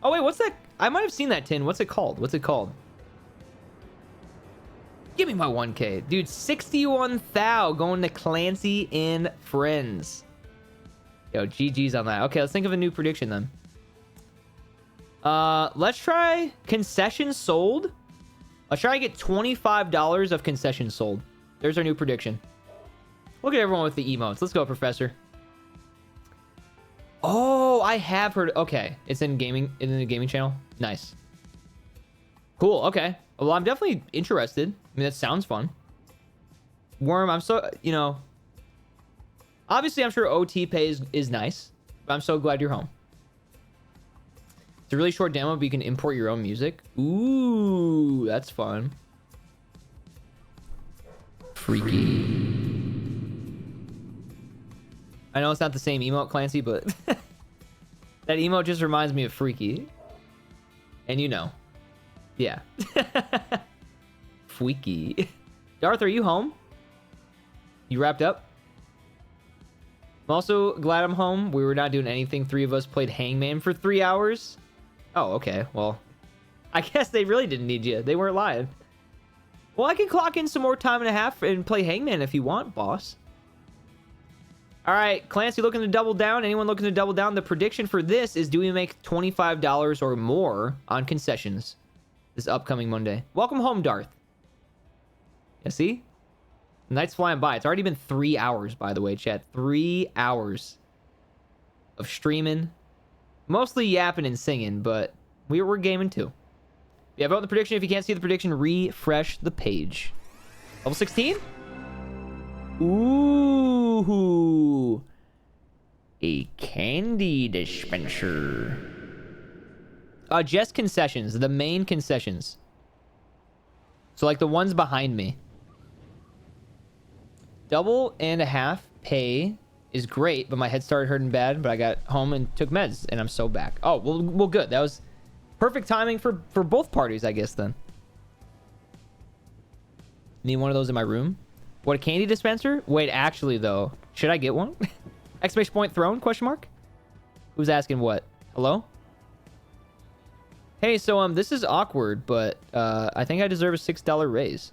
Oh, wait, what's that? I might have seen that tin. What's it called? What's it called? Give me my 1K. Dude, 61 thou going to Clancy and friends. Yo, GG's on that. Okay, let's think of a new prediction then. Let's try concessions sold. Let's try to get $25 of concessions sold. There's our new prediction. Look at everyone with the emotes. Let's go, Professor. Oh, I have heard. Okay, it's in gaming, in the gaming channel. Nice. Cool. Okay. Well, I'm definitely interested. I mean, that sounds fun. Worm, I'm so, you know, obviously I'm sure OT pay is nice, but I'm so glad you're home. It's a really short demo, but you can import your own music. Ooh, that's fun. Freaky. I know it's not the same emote, Clancy, but that emote just reminds me of Freaky. And you know. Yeah. Freaky. Darth, are you home? You wrapped up? I'm also glad I'm home. We were not doing anything. 3 of us played Hangman for 3 hours. Oh, okay. Well, I guess they really didn't need you. They weren't lying. Well, I can clock in some more time and a half and play Hangman if you want, boss. All right, Clancy looking to double down. Anyone looking to double down? The prediction for this is, do we make $25 or more on concessions this upcoming Monday? Welcome home, Darth. Yeah, see? The night's flying by. It's already been 3 hours, by the way, chat. 3 hours of streaming. Mostly yapping and singing, but we're gaming too. Yeah, vote in the prediction. If you can't see the prediction, refresh the page. Level 16? Ooh. A candy dispenser. Just concessions. The main concessions. So like the ones behind me. Double and a half pay is great, but my head started hurting bad, but I got home and took meds, and I'm so back. Oh, well good. That was perfect timing for both parties, I guess, then. Need one of those in my room? What, a candy dispenser? Wait, actually, though, should I get one? Exclamation point throne, question mark? Who's asking what? Hello? Hey, so, this is awkward, but, I think I deserve a $6 raise.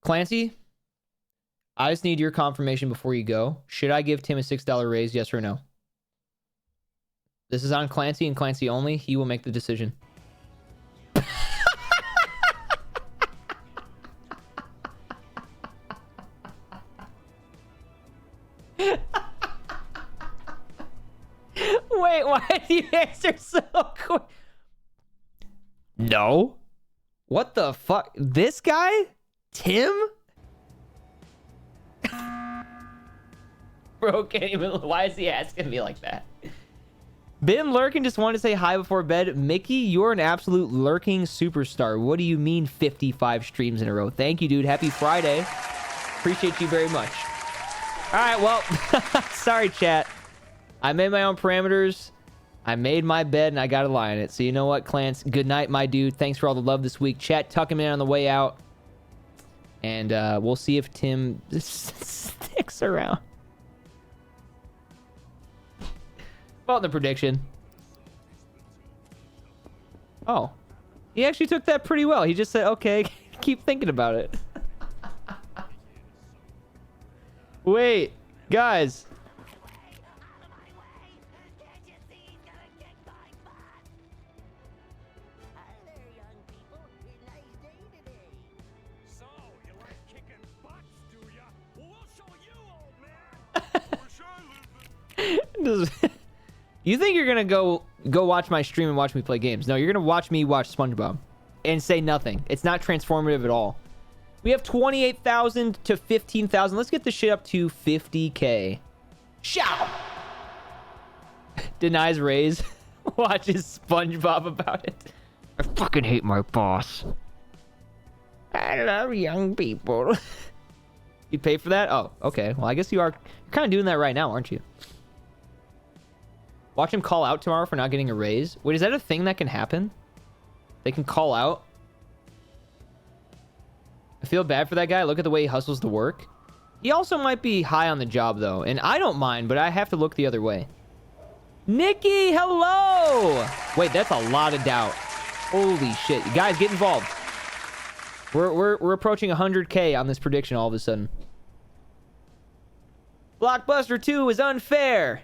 Clancy, I just need your confirmation before you go. Should I give Tim a $6 raise, yes or no? This is on Clancy and Clancy only. He will make the decision. Wait, why did you answer so quick? No. What the fuck? This guy? Tim? Bro, can't even. Why is he asking me like that? Been lurking, just wanted to say hi before bed. Mickey, you're an absolute lurking superstar. What do you mean 55 streams in a row? Thank you, dude. Happy Friday. Appreciate you very much. All right, well, sorry, chat. I made my own parameters. I made my bed, and I got to lie in it. So you know what, Clance? Good night, my dude. Thanks for all the love this week. Chat, tuck him in on the way out. And we'll see if Tim sticks around. Well, the prediction. Oh. He actually took that pretty well. He just said, okay, keep thinking about it. Wait, guys. You think you're gonna go watch my stream and watch me play games? No, you're gonna watch me watch SpongeBob and say nothing. It's not transformative at all. We have 28,000 to 15,000. Let's get this shit up to 50K. Shout! Denies raise. Watches SpongeBob about it. I fucking hate my boss. I love young people. You pay for that? Oh, okay. Well, I guess you are. You're kind of doing that right now, aren't you? Watch him call out tomorrow for not getting a raise. Wait, is that a thing that can happen? They can call out? I feel bad for that guy. Look at the way he hustles to work. He also might be high on the job, though. And I don't mind, but I have to look the other way. Nikki, hello! Wait, that's a lot of doubt. Holy shit. You guys, get involved. We're approaching 100K on this prediction all of a sudden. Blockbuster 2 is unfair.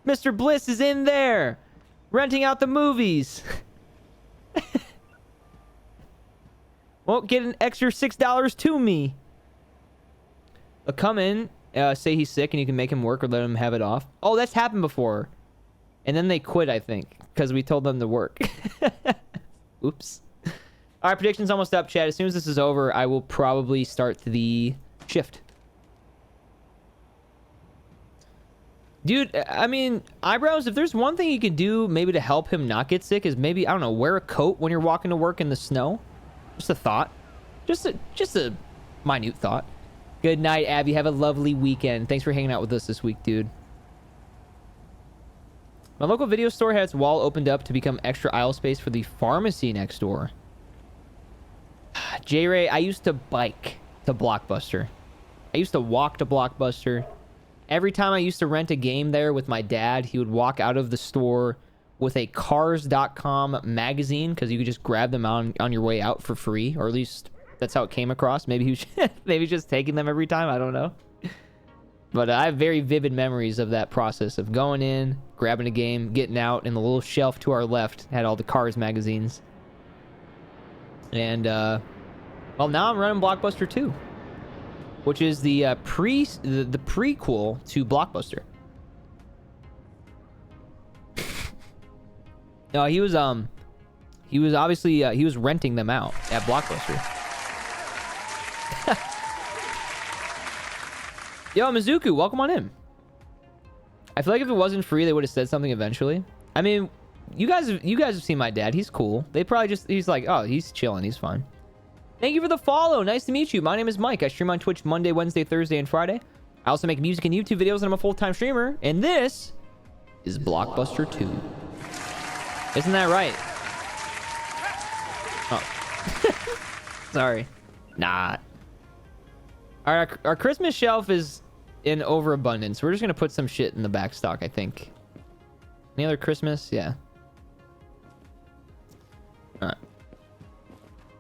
Mr. Bliss is in there. Renting out the movies. Won't get an extra $6 to me. Come in, say he's sick and you can make him work or let him have it off. Oh, that's happened before. And then they quit, I think, because we told them to work. Oops. All right, prediction's almost up, chat. As soon as this is over, I will probably start the shift. Dude, I mean, Eyebrows, if there's one thing you could do maybe to help him not get sick is maybe, I don't know, wear a coat when you're walking to work in the snow. Just a thought. Just a minute thought. Good night, Abby. Have a lovely weekend. Thanks for hanging out with us this week, dude. My local video store had its wall opened up to become extra aisle space for the pharmacy next door. J-Ray, I used to bike to Blockbuster. I used to walk to Blockbuster. Every time I used to rent a game there with my dad, he would walk out of the store with a Cars.com magazine because you could just grab them on your way out for free, or at least that's how it came across. Maybe he was maybe just taking them every time. I don't know. But I have very vivid memories of that process of going in, grabbing a game, getting out, and the little shelf to our left had all the Cars magazines. And, well, now I'm running Blockbuster 2, which is the prequel to Blockbuster. No, he was obviously, he was renting them out at Blockbuster. Yo, Mizuku, welcome on in. I feel like if it wasn't free, they would have said something eventually. I mean, you guys have seen my dad. He's cool. They probably he's like, oh, he's chilling. He's fine. Thank you for the follow. Nice to meet you. My name is Mike. I stream on Twitch Monday, Wednesday, Thursday, and Friday. I also make music and YouTube videos, and I'm a full-time streamer. And this is Blockbuster 2. Isn't that right? Oh. Sorry. Nah. Our Christmas shelf is in overabundance. We're just going to put some shit in the back stock, I think. Any other Christmas? Yeah. Alright.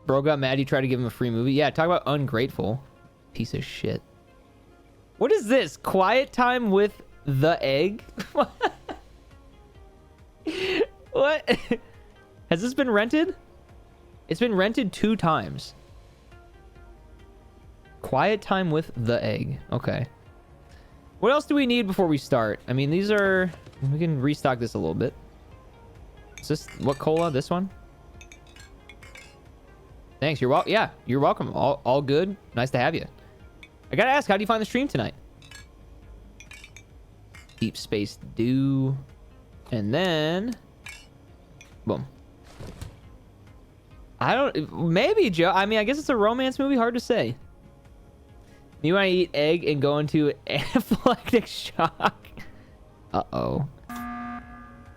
Bro got mad you tried to give him a free movie. Yeah, talk about ungrateful. Piece of shit. What is this? Quiet time with the egg? What? Has this been rented? It's been rented 2 times. Quiet time with the egg. Okay. What else do we need before we start? I mean, these are... We can restock this a little bit. Is this... What cola? This one? Thanks. You're welcome. Yeah, you're welcome. All good. Nice to have you. I gotta ask, how do you find the stream tonight? Deep Space Dew. And then... Boom. I don't... Maybe, Joe. I mean, I guess it's a romance movie. Hard to say. You want to eat egg and go into anaphylactic shock? Uh-oh.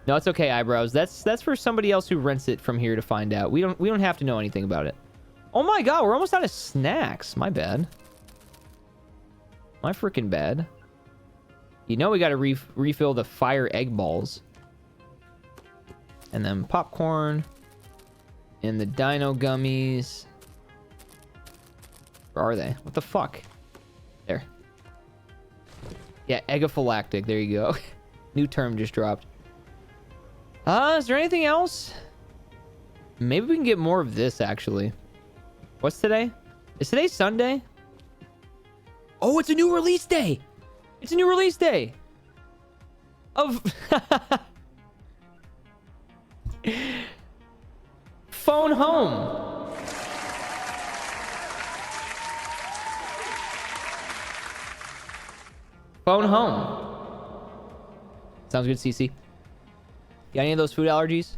No, it's okay, Eyebrows. That's for somebody else who rents it from here to find out. We don't have to know anything about it. Oh my god, we're almost out of snacks. My bad. My freaking bad. You know we got to refill the fire egg balls. And then popcorn. And the dino gummies. Where are they? What the fuck? There. Yeah, eggophylactic. There you go. New term just dropped. Is there anything else? Maybe we can get more of this, actually. What's today? Is today Sunday? Oh, it's a new release day! It's a new release day! Of... Phone Home! Phone Home. Sounds good, CC. Got any of those food allergies?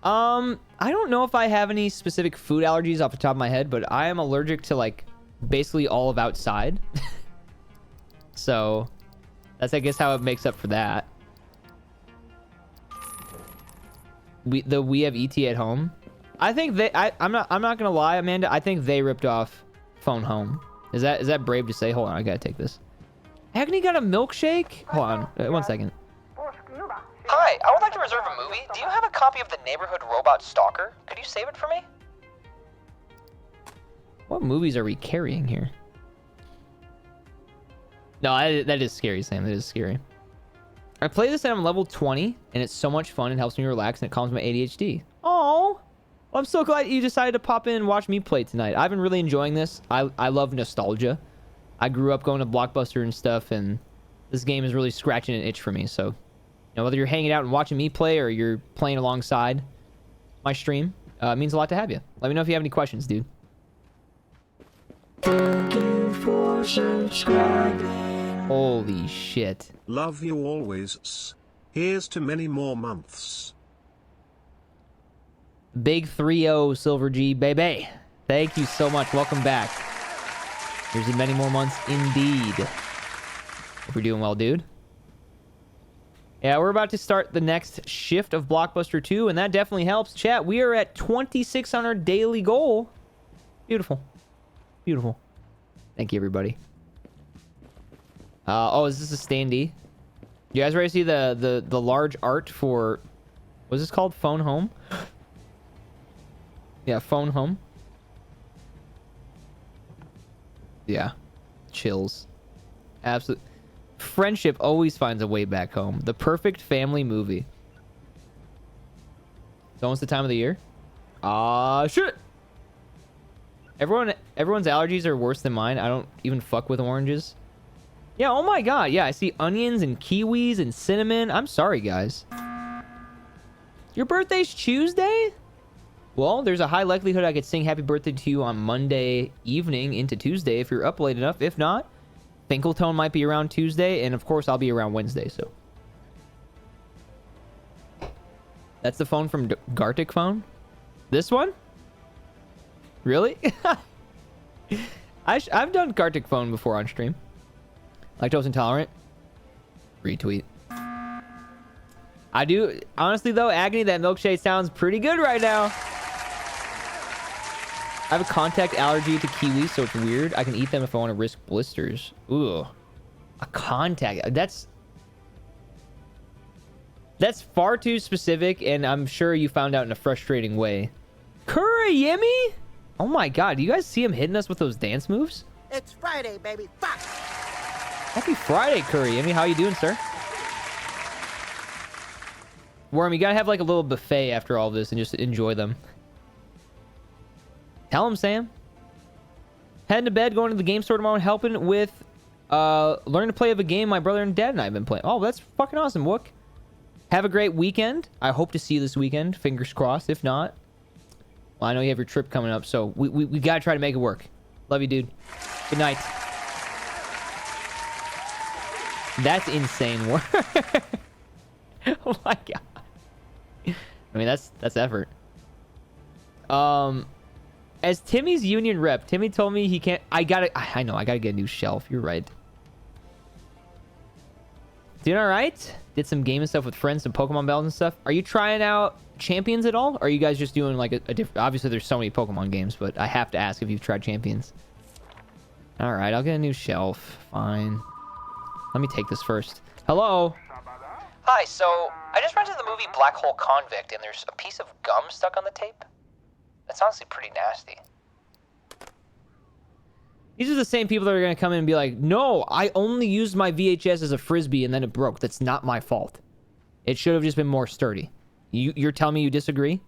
I don't know if I have any specific food allergies off the top of my head, but I am allergic to, like, basically all of outside. So, that's, I guess, how it makes up for that. We have ET at home. I think I'm not gonna lie, Amanda. I think they ripped off Phone Home. Is that brave to say? Hold on, I gotta take this. Agony got a milkshake? Hold on, 1 second. Hi, I would like to reserve a movie. Do you have a copy of The Neighborhood Robot Stalker? Could you save it for me? What movies are we carrying here? No, that is scary, Sam. That is scary. I play this and I'm level 20, and it's so much fun. It helps me relax, and it calms my ADHD. Oh, I'm so glad you decided to pop in and watch me play tonight. I've been really enjoying this. I love nostalgia. I grew up going to Blockbuster and stuff, and this game is really scratching an itch for me. So, you know, whether you're hanging out and watching me play or you're playing alongside my stream, it means a lot to have you. Let me know if you have any questions, dude. Thank you for subscribing. Holy shit. Love you always. Here's to many more months. Big 3-0 Silver G, baby. Thank you so much. Welcome back. Here's in many more months, indeed. Hope you're doing well, dude. Yeah, we're about to start the next shift of Blockbuster 2, and that definitely helps. Chat, we are at 2,600 daily goal. Beautiful. Beautiful. Thank you, everybody. Oh, is this a standee? You guys ready to see the large art for... What's this called? Phone Home? Yeah, Phone Home. Yeah. Chills. Absolute. Friendship always finds a way back home. The perfect family movie. It's almost the time of the year. Shit! Everyone's allergies are worse than mine. I don't even fuck with oranges. Yeah, oh my god. Yeah, I see onions and kiwis and cinnamon. I'm sorry, guys. Your birthday's Tuesday? Well, there's a high likelihood I could sing happy birthday to you on Monday evening into Tuesday if you're up late enough. If not, Finkeltone might be around Tuesday, and of course I'll be around Wednesday, so. That's the phone from Gartic Phone? This one? Really? I've done Gartic Phone before on stream. Lactose intolerant? Retweet. I do, honestly though, Agony, that milkshake sounds pretty good right now. I have a contact allergy to kiwis, so it's weird. I can eat them if I want to risk blisters. Ooh. A contact. That's far too specific, and I'm sure you found out in a frustrating way. Kurayemi? Oh my god, do you guys see him hitting us with those dance moves? It's Friday, baby. Fuck. Happy Friday, Kurayemi. How you doing, sir? Worm, you gotta have like a little buffet after all this and just enjoy them. Tell him, Sam. Heading to bed, going to the game store tomorrow, and helping with learning to play of a game my brother and dad and I have been playing. Oh, that's fucking awesome, Wook. Have a great weekend. I hope to see you this weekend. Fingers crossed. If not, well, I know you have your trip coming up, so we gotta try to make it work. Love you, dude. Good night. That's insane work. Oh my god. I mean, that's effort. As Timmy's union rep, Timmy told me he can't. I know, I gotta get a new shelf. You're right. Doing all right? Did some gaming stuff with friends, some Pokemon bells and stuff. Are you trying out Champions at all? Or are you guys just doing like a different... Obviously, there's so many Pokemon games, but I have to ask if you've tried Champions. All right, I'll get a new shelf. Fine. Let me take this first. Hello? Hi, so I just rented the movie Black Hole Convict, and there's a piece of gum stuck on the tape. That's honestly pretty nasty. These are the same people that are going to come in and be like, no, I only used my VHS as a Frisbee and then it broke. That's not my fault. It should have just been more sturdy. You're telling me you disagree?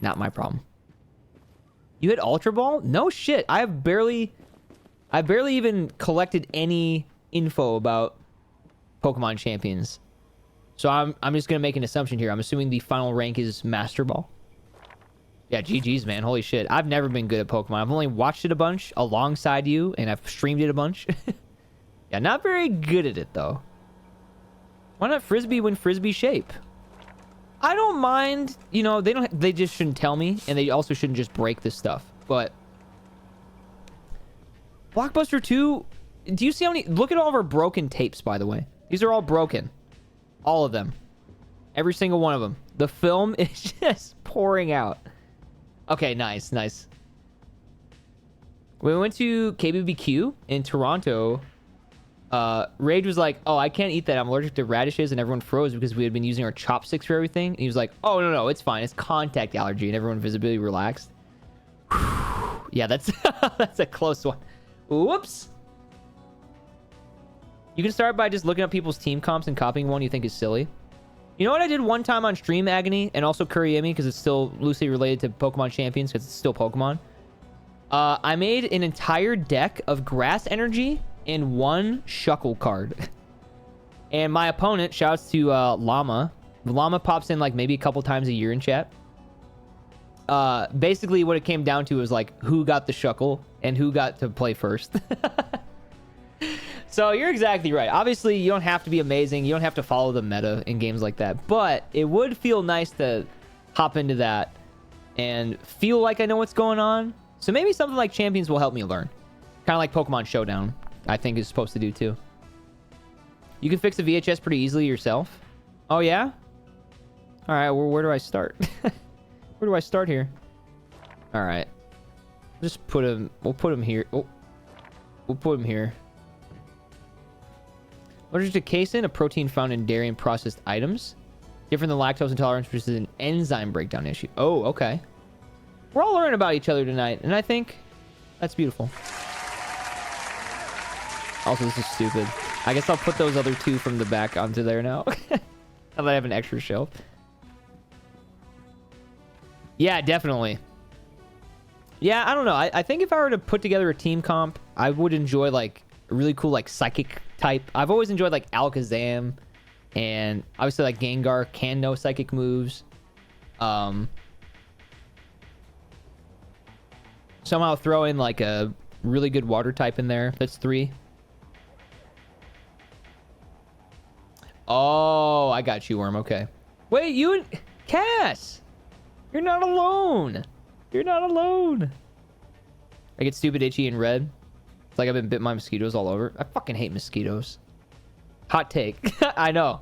Not my problem. You hit Ultra Ball? No shit. I barely even collected any info about Pokemon Champions. So I'm just going to make an assumption here. I'm assuming the final rank is Master Ball. Yeah, GG's, man. Holy shit. I've never been good at Pokemon. I've only watched it a bunch alongside you, and I've streamed it a bunch. Yeah, not very good at it, though. Why not Frisbee when Frisbee shape? I don't mind. You know, they just shouldn't tell me, and they also shouldn't just break this stuff. But Blockbuster 2, do you see how many... Look at all of our broken tapes, by the way. These are all broken. All of them. Every single one of them. The film is just pouring out. Okay, nice, nice. When we went to KBBQ in Toronto, Rage was like, oh, I can't eat that. I'm allergic to radishes, and everyone froze because we had been using our chopsticks for everything. And he was like, oh, no, it's fine. It's contact allergy, and everyone visibly relaxed. Yeah, that's that's a close one. Whoops. You can start by just looking up people's team comps and copying one you think is silly. You know what I did one time on stream, Agony, and also Kuriemi, because it's still loosely related to Pokemon Champions, because it's still Pokemon. I made an entire deck of Grass Energy and one Shuckle card. And my opponent, shouts to Llama. Llama pops in like maybe a couple times a year in chat. Basically, what it came down to was like who got the Shuckle and who got to play first. So you're exactly right. Obviously, you don't have to be amazing. You don't have to follow the meta in games like that. But it would feel nice to hop into that and feel like I know what's going on. So maybe something like Champions will help me learn. Kind of like Pokemon Showdown, I think is supposed to do too. You can fix the VHS pretty easily yourself. Oh, yeah? All right, well, where do I start? Where do I start here? All right. Just put him... We'll put him here. Oh. We'll put him here. Allergic to casein, a protein found in dairy and processed items. Different than lactose intolerance, which is an enzyme breakdown issue. Oh, okay. We're all learning about each other tonight, and I think that's beautiful. Also, this is stupid. I guess I'll put those other two from the back onto there now. Now that I have an extra shelf. Yeah, definitely. Yeah, I don't know. I think if I were to put together a team comp, I would enjoy, like, a really cool, like, psychic type. I've always enjoyed, like, Alakazam. And obviously, like, Gengar can know psychic moves. Somehow throw in, like, a really good water type in there. That's 3. Oh, I got you, Worm. Okay. Wait, you and... Cass! You're not alone! You're not alone! I get stupid itchy and red. It's like I've been bit by mosquitoes all over. I fucking hate mosquitoes. Hot take. I know.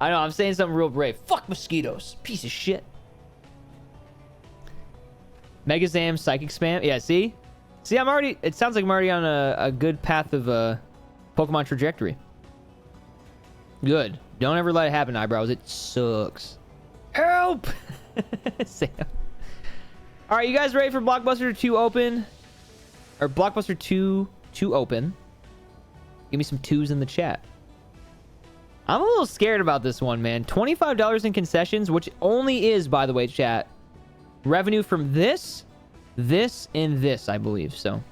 I'm saying something real brave. Fuck mosquitoes. Piece of shit. Megazam psychic spam. Yeah, see? See, I'm already... It sounds like I'm already on a good path of Pokemon trajectory. Good. Don't ever let it happen, Eyebrows. It sucks. Help! Sam. All right, you guys ready for Blockbuster 2 open? Or Blockbuster 2 to open? Give me some 2s in the chat. I'm a little scared about this one, man. $25 in concessions, which only is, by the way, chat, revenue from this, and this, I believe. So,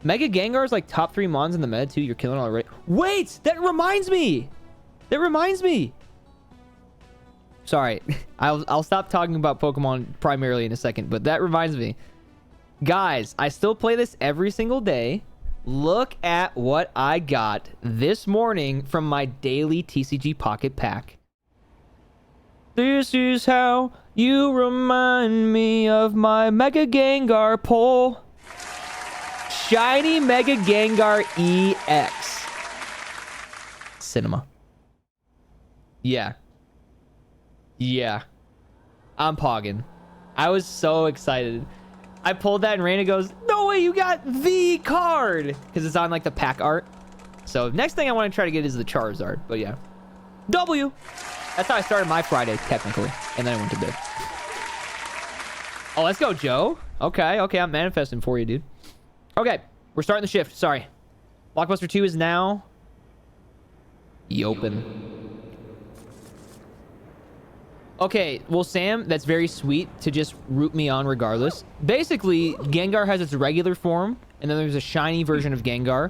Mega Gengar is like top 3 mons in the meta too. You're killing already. Wait, that reminds me. Sorry, I'll stop talking about Pokemon primarily in a second, but that reminds me. Guys, I still play this every single day. Look at what I got this morning from my daily TCG Pocket Pack. This is how you remind me of my Mega Gengar pull. Shiny Mega Gengar EX. Cinema. Yeah. I'm pogging. I was so excited. I pulled that and Raina goes, no way, you got the card! Because it's on like the pack art. So next thing I want to try to get is the Charizard. But yeah. W! That's how I started my Friday, technically. And then I went to bed. Oh, let's go, Joe. Okay, okay, I'm manifesting for you, dude. Okay, we're starting the shift. Sorry. Blockbuster 2 is now... open. Okay, well, Sam, that's very sweet to just root me on regardless. Basically, Gengar has its regular form, and then there's a shiny version of Gengar.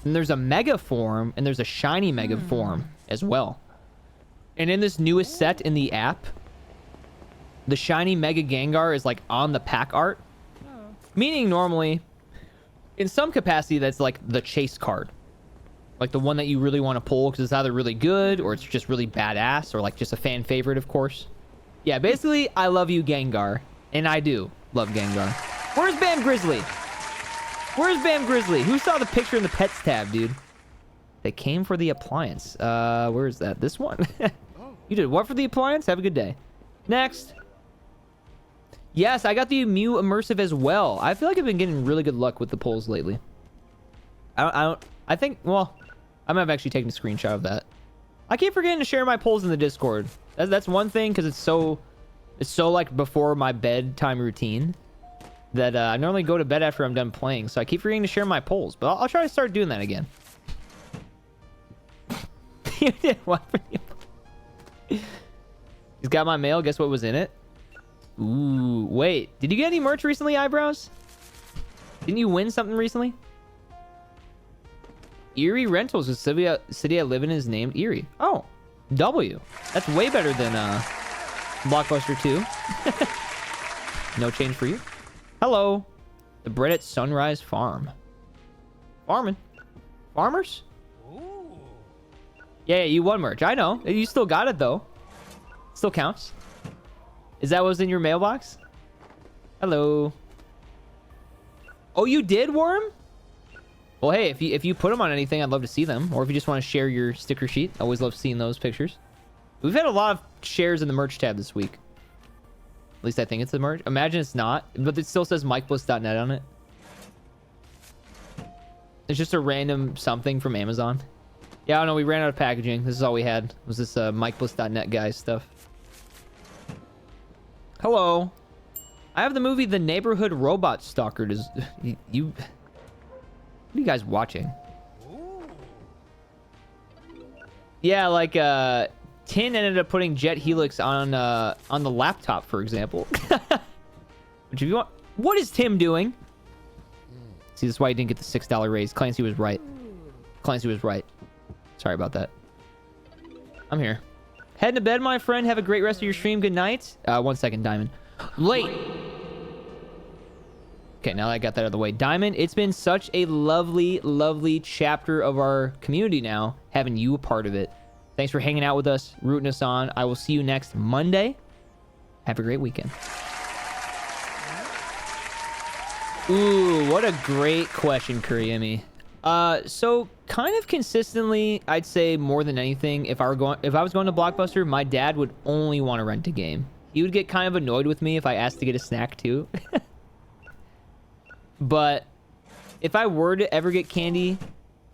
And there's a Mega form, and there's a shiny Mega form as well. And in this newest set in the app, the shiny Mega Gengar is like on the pack art. Meaning normally, in some capacity, that's like the chase card. Like the one that you really want to pull because it's either really good or it's just really badass or like just a fan favorite, of course. Yeah, basically, I love you, Gengar. And I do love Gengar. Where's Bam Grizzly? Where's Bam Grizzly? Who saw the picture in the pets tab, dude? They came for the appliance. Where is that? This one? You did what for the appliance? Have a good day. Next. Yes, I got the Mew Immersive as well. I feel like I've been getting really good luck with the pulls lately. I think, well, I might have actually taken a screenshot of that. I keep forgetting to share my polls in the Discord. That's one thing, because it's so like before my bedtime routine that I normally go to bed after I'm done playing. So I keep forgetting to share my polls, but I'll try to start doing that again. You did what for you? He's got my mail. Guess what was in it? Ooh, wait. Did you get any merch recently, Eyebrows? Didn't you win something recently? Erie Rentals, the city I live in is named Erie. Oh, W. That's way better than Blockbuster 2. No change for you. Hello. The bread at Sunrise Farm. Farming. Farmers? Ooh. Yeah, you won merch. I know. You still got it, though. Still counts. Is that what was in your mailbox? Hello. Oh, you did, Worm? Well, hey, if you put them on anything, I'd love to see them. Or if you just want to share your sticker sheet, I always love seeing those pictures. We've had a lot of shares in the merch tab this week. At least I think it's the merch. Imagine it's not, but it still says MikeBliss.net on it. It's just a random something from Amazon. Yeah, I don't know. We ran out of packaging. This is all we had. Was this MikeBliss.net guys stuff? Hello. I have the movie The Neighborhood Robot Stalker. Does you? What are you guys watching? Yeah, like Tin ended up putting Jet Helix on the laptop, for example. Which if you want, what is Tim doing? See, this is why he didn't get the $6 raise. Clancy was right. Clancy was right. Sorry about that. I'm here. Heading to bed, my friend. Have a great rest of your stream. Good night. 1 second, Diamond. Late. Okay, now that I got that out of the way. Diamond, it's been such a lovely, lovely chapter of our community now, having you a part of it. Thanks for hanging out with us, rooting us on. I will see you next Monday. Have a great weekend. Ooh, what a great question, Kuriemi. So kind of consistently, I'd say more than anything, if I was going to Blockbuster, my dad would only want to rent a game. He would get kind of annoyed with me if I asked to get a snack too. But if I were to ever get candy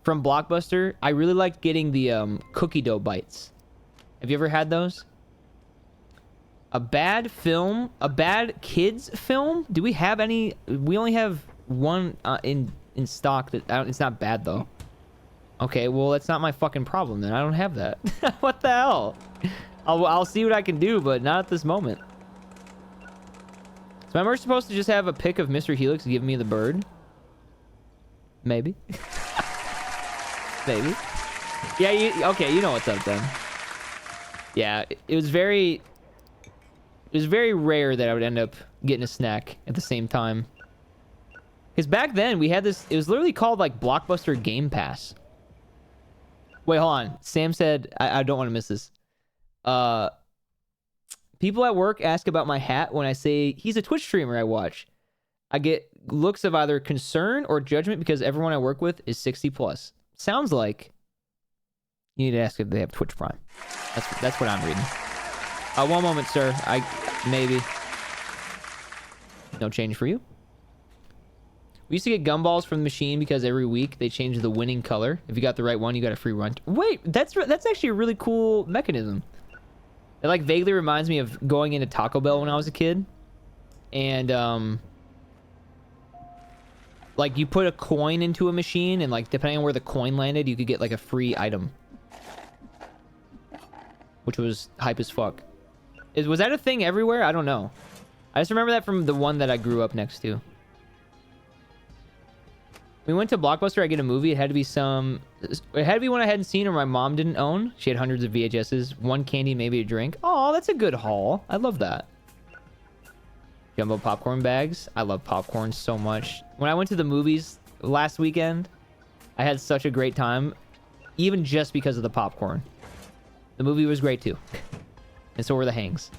from Blockbuster, I really liked getting the cookie dough bites. Have you ever had those? A bad film? A bad kids film? Do we have any? We only have one in stock. It's not bad, though. Okay, well, that's not my fucking problem, then. I don't have that. What the hell? I'll see what I can do, but not at this moment. So am I supposed to just have a pic of Mr. Helix give me the bird? Maybe. Maybe. Yeah, okay, you know what's up then. Yeah, it was very rare that I would end up getting a snack at the same time. Because back then, we had this, it was literally called like Blockbuster Game Pass. Wait, hold on. Sam said, I don't want to miss this. People at work ask about my hat when I say he's a Twitch streamer I watch. I get looks of either concern or judgment because everyone I work with is 60 plus. Sounds like you need to ask if they have Twitch Prime. That's what I'm reading. One moment, sir. Maybe. No change for you. We used to get gumballs from the machine because every week they change the winning color. If you got the right one, you got a free run. Wait, that's actually a really cool mechanism. It like vaguely reminds me of going into Taco Bell when I was a kid. and like you put a coin into a machine, and like depending on where the coin landed, you could get like a free item, which was hype as fuck. Was that a thing everywhere? I don't know. I just remember that from the one that I grew up next to. We went to Blockbuster. I get a movie. It had to be one I hadn't seen or my mom didn't own. She had hundreds of VHSs, one candy, maybe a drink. Oh, that's a good haul. I love that. Jumbo popcorn bags. I love popcorn so much. When I went to the movies last weekend, I had such a great time, even just because of the popcorn. The movie was great too. And so were the hangs.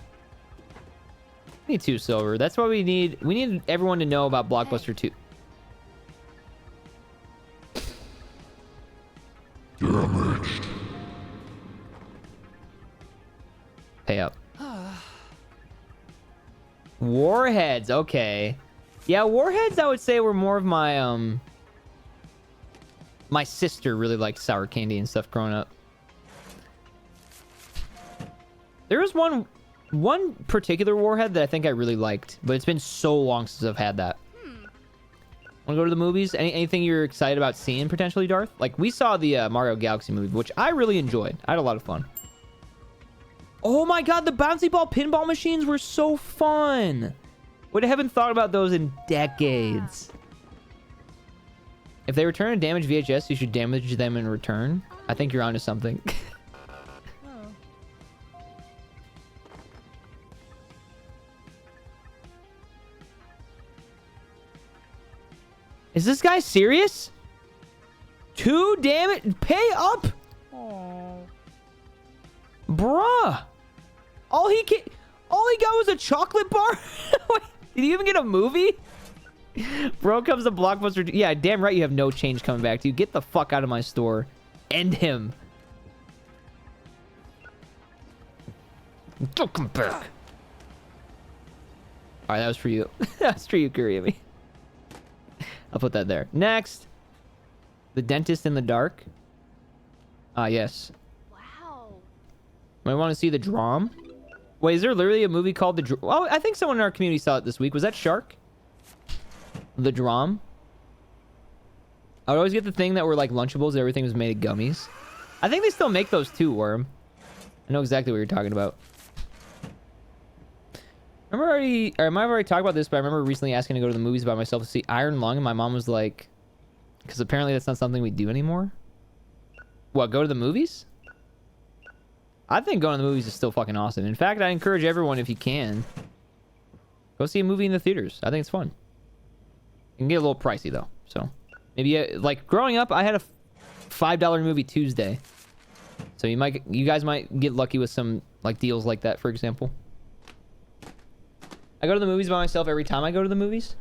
We need 2 silver. That's why we need everyone to know about Blockbuster 2. Damaged. Pay up. Warheads, okay. Yeah, Warheads I would say were more of my my sister really liked sour candy and stuff growing up. There was one particular Warhead that I think I really liked, but it's been so long since I've had that. Want to go to the movies? Anything you're excited about seeing potentially, Darth? Like, we saw the Mario Galaxy movie, which I really enjoyed. I had a lot of fun. Oh my god, the bouncy ball pinball machines were so fun. Would haven't thought about those in decades. If they return a damaged VHS, you should damage them in return. I think you're onto something. Is this guy serious? 2 damage? Pay up! Bruh! All he got was a chocolate bar? Wait, did he even get a movie? Bro comes to Blockbuster. Yeah, damn right you have no change coming back to you. Get the fuck out of my store. End him. Don't come back. Alright, that was for you. That's for you, Kuriami. I'll put that there. Next. The Dentist in the Dark. Ah, yes. Wow. Might want to see The Drom. Wait, is there literally a movie called The Drom? Oh, I think someone in our community saw it this week. Was that Shark? The Drom? I would always get the thing that were like Lunchables. Everything was made of gummies. I think they still make those too, Worm. I know exactly what you're talking about. I might have already talked about this, but I remember recently asking to go to the movies by myself to see Iron Lung, and my mom was like, because apparently that's not something we do anymore. What, go to the movies? I think going to the movies is still fucking awesome. In fact, I encourage everyone, if you can, go see a movie in the theaters. I think it's fun. It can get a little pricey though, so maybe like growing up, I had a $5 movie Tuesday, so you guys might get lucky with some like deals like that, for example. I go to the movies by myself every time I go to the movies.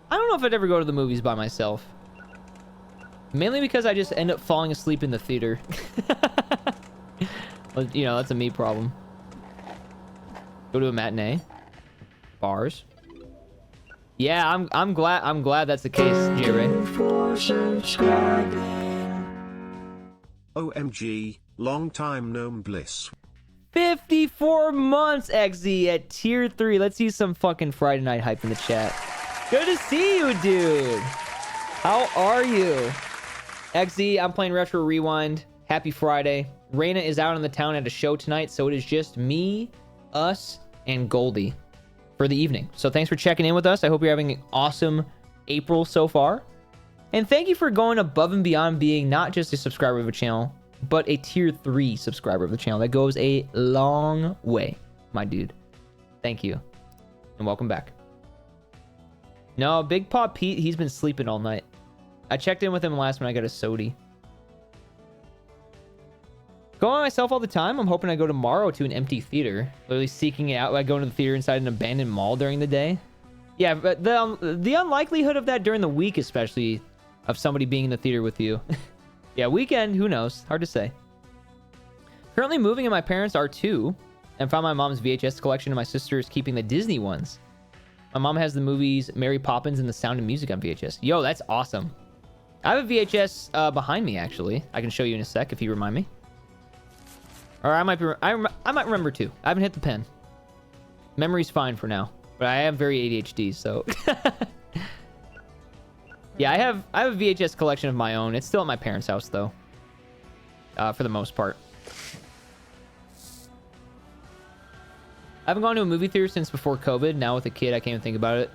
I don't know if I'd ever go to the movies by myself. Mainly because I just end up falling asleep in the theater. Well, you know, that's a me problem. Go to a matinee. Bars. Yeah, I'm glad that's the case, J-Ray. For subscribing. OMG, long time gnome bliss. 54 months, XZ, at tier 3. Let's see some fucking Friday night hype in the chat. Good to see you, dude. How are you? XZ, I'm playing Retro Rewind. Happy Friday. Raina is out in the town at a show tonight, so it is just me, us, and Goldie for the evening. So thanks for checking in with us. I hope you're having an awesome April so far. And thank you for going above and beyond being not just a subscriber of the channel, but a tier 3 subscriber of the channel. That goes a long way, my dude. Thank you. And welcome back. No, Big Paw Pete, he's been sleeping all night. I checked in with him last when I got a sody. Go on myself all the time. I'm hoping I go tomorrow to an empty theater. Literally seeking it out by going to the theater inside an abandoned mall during the day. Yeah, but the unlikelihood of that during the week, especially, of somebody being in the theater with you. Yeah, weekend, who knows? Hard to say. Currently moving, and my parents are too. And found my mom's VHS collection, and my sister is keeping the Disney ones. My mom has the movies Mary Poppins and The Sound of Music on VHS. Yo, that's awesome. I have a VHS behind me, actually. I can show you in a sec if you remind me. Or I might remember too. I haven't hit the pen. Memory's fine for now. But I am very ADHD, so yeah, I have a VHS collection of my own. It's still at my parents' house though. For the most part. I haven't gone to a movie theater since before COVID. Now with a kid, I can't even think about it.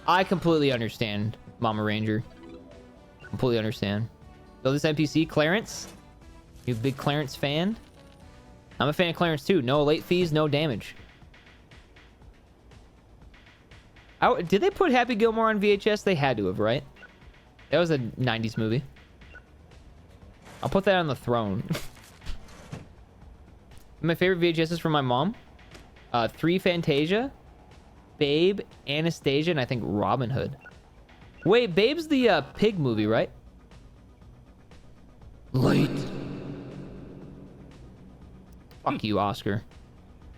I completely understand, Mama Ranger. Completely understand. So this NPC, Clarence. You a big Clarence fan? I'm a fan of Clarence too. No late fees, no damage. Did they put Happy Gilmore on VHS? They had to have, right? That was a 90s movie. I'll put that on the throne. My favorite VHS is from my mom. 3 Fantasia, Babe, Anastasia, and I think Robin Hood. Wait, Babe's the pig movie, right? Late. Fuck you, Oscar.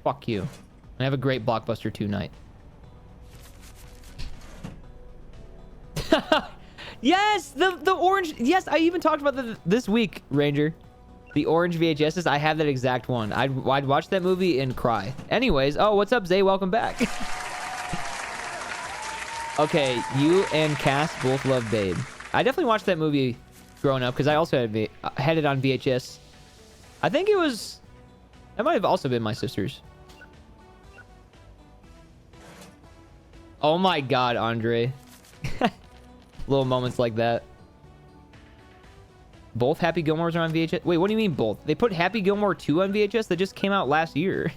Fuck you. And have a great Blockbuster 2 night. Yes, the orange. Yes, I even talked about this week, Ranger. The orange VHSs. I have that exact one. I'd watch that movie and cry. Anyways, oh, what's up, Zay? Welcome back. Okay, you and Cass both love Babe. I definitely watched that movie growing up because I also had it on VHS. I think it was. That might have also been my sister's. Oh my God, Andre. Little moments like that. Both Happy Gilmores are on VHS? Wait, what do you mean both? They put Happy Gilmore 2 on VHS? That just came out last year.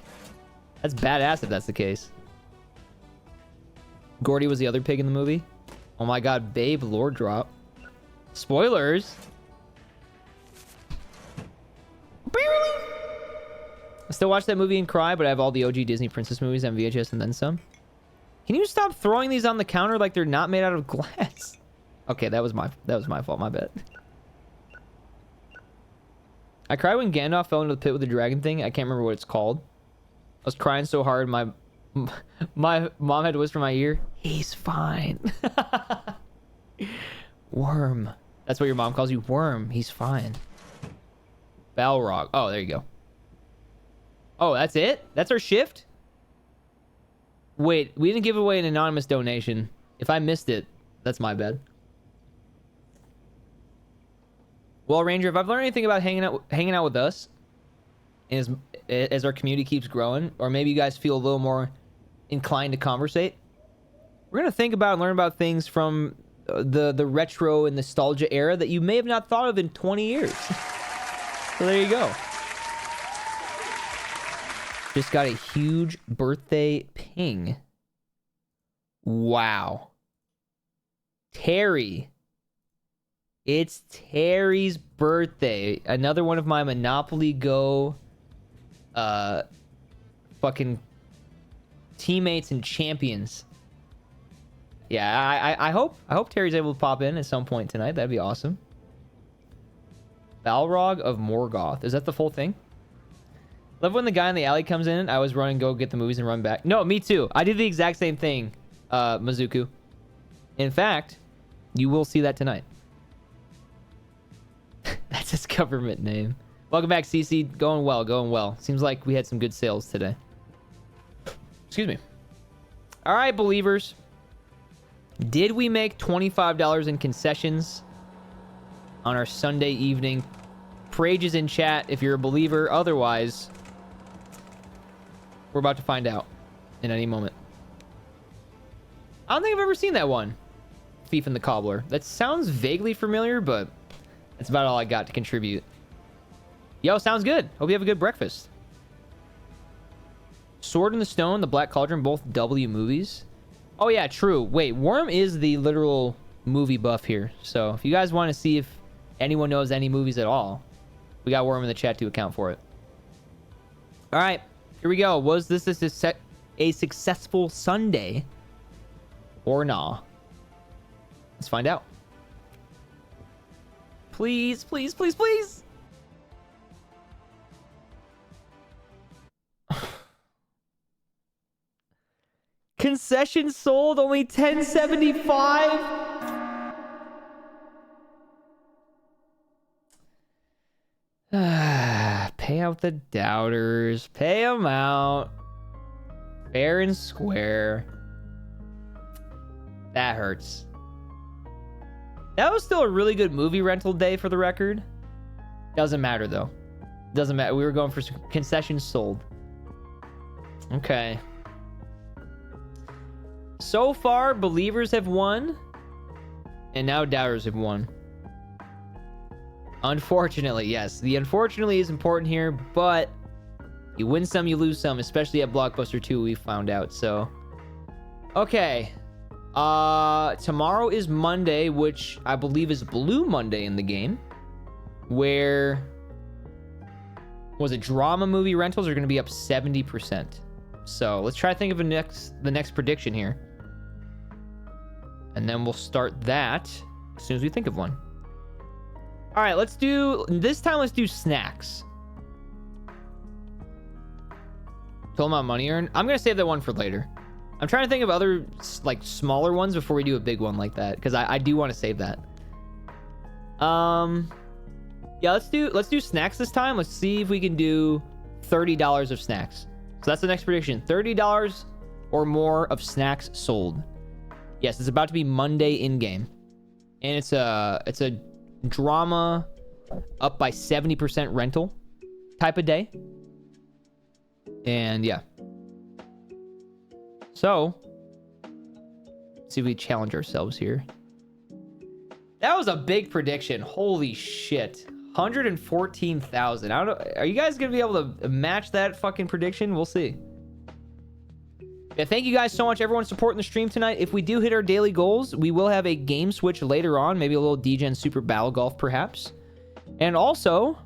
That's badass if that's the case. Gordy was the other pig in the movie. Oh my God, Babe lore drop. Spoilers. I still watch that movie and cry, but I have all the OG Disney princess movies on VHS and then some. Can you stop throwing these on the counter like they're not made out of glass? Okay, that was my fault, my bad. I cried when Gandalf fell into the pit with the dragon thing. I can't remember what it's called. I was crying so hard my mom had to whisper in my ear, "He's fine." Worm. That's what your mom calls you? Worm. He's fine. Balrog. Oh, there you go. Oh, that's it? That's our shift? Wait, we didn't give away an anonymous donation. If I missed it, that's my bad. Well, Ranger, if I've learned anything about hanging out with us, as our community keeps growing, or maybe you guys feel a little more inclined to conversate, we're gonna think about and learn about things from the retro and nostalgia era that you may have not thought of in 20 years. So there you go. Just got a huge birthday ping. Wow. Terry. It's Terry's birthday. Another one of my Monopoly Go fucking teammates and champions. Yeah, I hope Terry's able to pop in at some point tonight. That'd be awesome. Balrog of Morgoth. Is that the full thing? Love when the guy in the alley comes in. I always run and go get the movies and run back. No, me too. I did the exact same thing, Mizuku. In fact, you will see that tonight. That's his government name. Welcome back, CC. Going well, going well. Seems like we had some good sales today. Excuse me. All right, believers. Did we make $25 in concessions on our Sunday evening? Prages in chat if you're a believer. Otherwise, we're about to find out in any moment. I don't think I've ever seen that one. Thief and the Cobbler. That sounds vaguely familiar, but that's about all I got to contribute. Yo, sounds good. Hope you have a good breakfast. Sword in the Stone, The Black Cauldron, both W movies. Oh yeah, true. Wait, Worm is the literal movie buff here. So if you guys want to see if anyone knows any movies at all, we got Worm in the chat to account for it. All right, here we go. Was this a successful Sunday or nah? Let's find out. Please, please, please, please. Concession sold only $10.75. Pay out the doubters. Pay them out. Fair and square. That hurts. That was still a really good movie rental day for the record. Doesn't matter though. Doesn't matter. We were going for concessions sold. Okay. So far, believers have won. And now doubters have won. Unfortunately, yes. The unfortunately is important here, but you win some, you lose some, especially at Blockbuster 2, we found out. So, okay. Tomorrow is Monday, which I believe is Blue Monday in the game, where drama movie rentals are going to be up 70%. So let's try to think of the next prediction here, and then we'll start that as soon as we think of one. All right, let's do snacks. Total amount of money earned. I'm gonna save that one for later. I'm trying to think of other like smaller ones before we do a big one like that, because I do want to save that. Yeah, let's do snacks this time. Let's see if we can do $30 of snacks. So that's the next prediction. $30 or more of snacks sold. Yes, it's about to be Monday in game, and it's a drama up by 70% rental type of day. And yeah. So, let's see if we challenge ourselves here. That was a big prediction. Holy shit. 114,000. I don't know. Are you guys going to be able to match that fucking prediction? We'll see. Yeah, thank you guys so much, everyone, supporting the stream tonight. If we do hit our daily goals, we will have a game switch later on. Maybe a little DGen Super Battle Golf, perhaps. And also,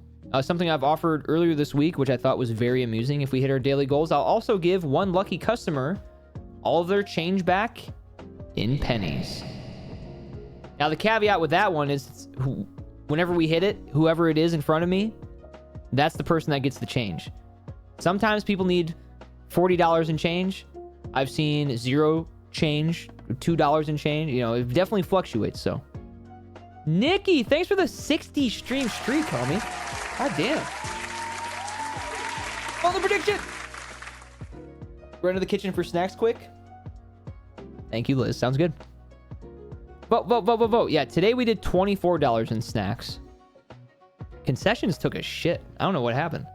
something I've offered earlier this week, which I thought was very amusing. If we hit our daily goals, I'll also give one lucky customer all of their change back in pennies. Now, the caveat with that one is whenever we hit it, whoever it is in front of me, that's the person that gets the change. Sometimes people need $40 in change. I've seen 0 change, $2 in change. You know, it definitely fluctuates, so. Nikki, thanks for the 60 stream streak, homie. God damn. Oh, the prediction! Run to the kitchen for snacks quick. Thank you, Liz. Sounds good. Vote. Yeah, today we did $24 in snacks. Concessions took a shit. I don't know what happened.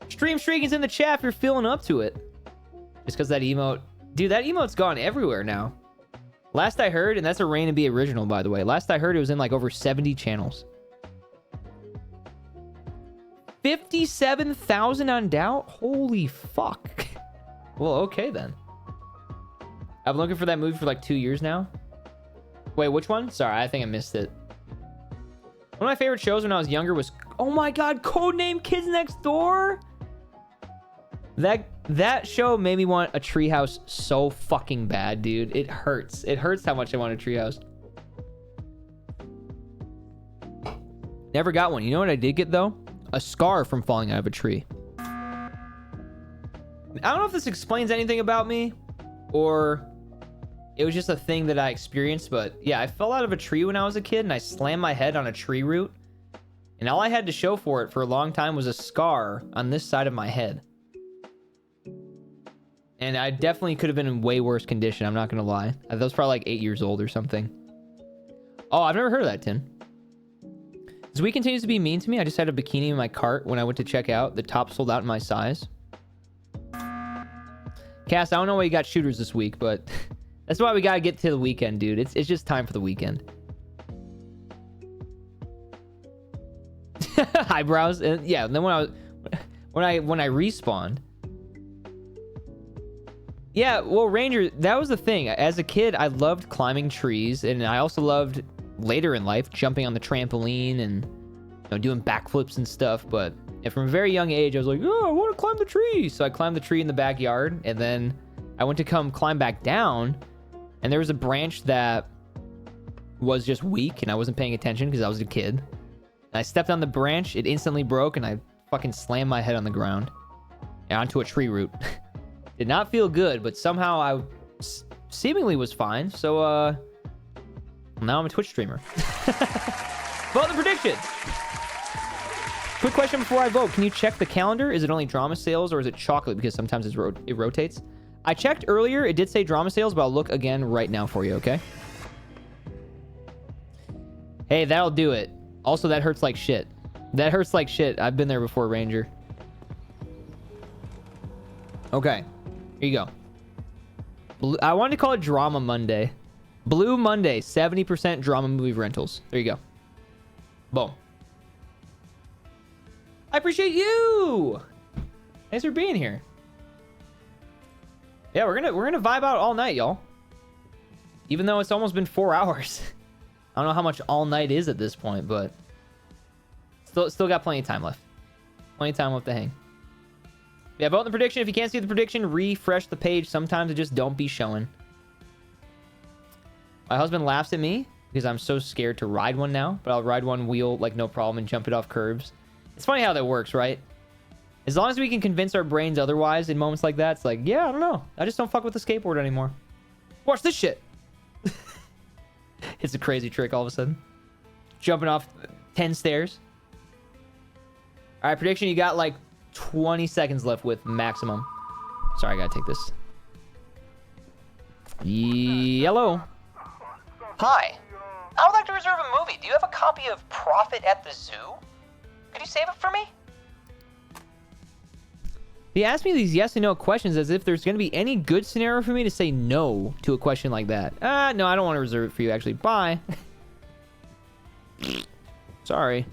Stream streak is in the chat if you're feeling up to it. Just because that emote... Dude, that emote's gone everywhere now. Last I heard, and that's a Rain and B original, by the way. Last I heard, it was in like over 70 channels. 57,000 on Doubt? Holy fuck. Well, okay then. I've been looking for that movie for like 2 years now. Wait, which one? Sorry, I think I missed it. One of my favorite shows when I was younger was... Oh my god, Codename Kids Next Door? That show made me want a treehouse so fucking bad, dude. It hurts. It hurts how much I want a treehouse. Never got one. You know what I did get, though? A scar from falling out of a tree. I don't know if this explains anything about me, or it was just a thing that I experienced, but yeah, I fell out of a tree when I was a kid, and I slammed my head on a tree root, and all I had to show for it for a long time was a scar on this side of my head. And I definitely could have been in way worse condition, I'm not gonna lie. That was probably like 8 years old or something. Oh, I've never heard of that, Tin. Zui continues to be mean to me. I just had a bikini in my cart when I went to check out. The top sold out in my size. Cass, I don't know why you got shooters this week, but that's why we gotta get to the weekend, dude. It's just time for the weekend. Eyebrows, and yeah. And then when I respawned. Yeah, well, Ranger, that was the thing. As a kid, I loved climbing trees, and I also loved later in life jumping on the trampoline and doing backflips and stuff. But from a very young age, I was like, oh, I want to climb the tree. So I climbed the tree in the backyard, and then I went to come climb back down, and there was a branch that was just weak, and I wasn't paying attention because I was a kid. And I stepped on the branch, it instantly broke, and I fucking slammed my head on the ground and onto a tree root. Did not feel good, but somehow I seemingly was fine. So, now I'm a Twitch streamer. Vote the prediction. Quick question before I vote. Can you check the calendar? Is it only drama sales or is it chocolate? Because sometimes it rotates. I checked earlier. It did say drama sales, but I'll look again right now for you, okay? Hey, that'll do it. Also, that hurts like shit. That hurts like shit. I've been there before, Ranger. Okay. Here you go. I wanted to call it Drama Monday. Blue Monday, 70% drama movie rentals. There you go. Boom. I appreciate you. Thanks for being here. Yeah, we're gonna vibe out all night, y'all. Even though it's almost been 4 hours. I don't know how much all night is at this point, but still got plenty of time left. Plenty of time left to hang. Yeah, vote in the prediction. If you can't see the prediction, refresh the page. Sometimes it just don't be showing. My husband laughs at me because I'm so scared to ride one now, but I'll ride one wheel like no problem and jump it off curbs. It's funny how that works, right? As long as we can convince our brains otherwise in moments like that, it's like, yeah, I don't know. I just don't fuck with the skateboard anymore. Watch this shit. It's a crazy trick all of a sudden. Jumping off 10 stairs. All right, prediction. You got like 20 seconds left with maximum. Sorry, I gotta take this. Yellow. Hi. I would like to reserve a movie. Do you have a copy of Prophet at the Zoo? Could you save it for me? He asked me these yes and no questions as if there's going to be any good scenario for me to say no to a question like that. No, I don't want to reserve it for you, actually. Bye. Sorry.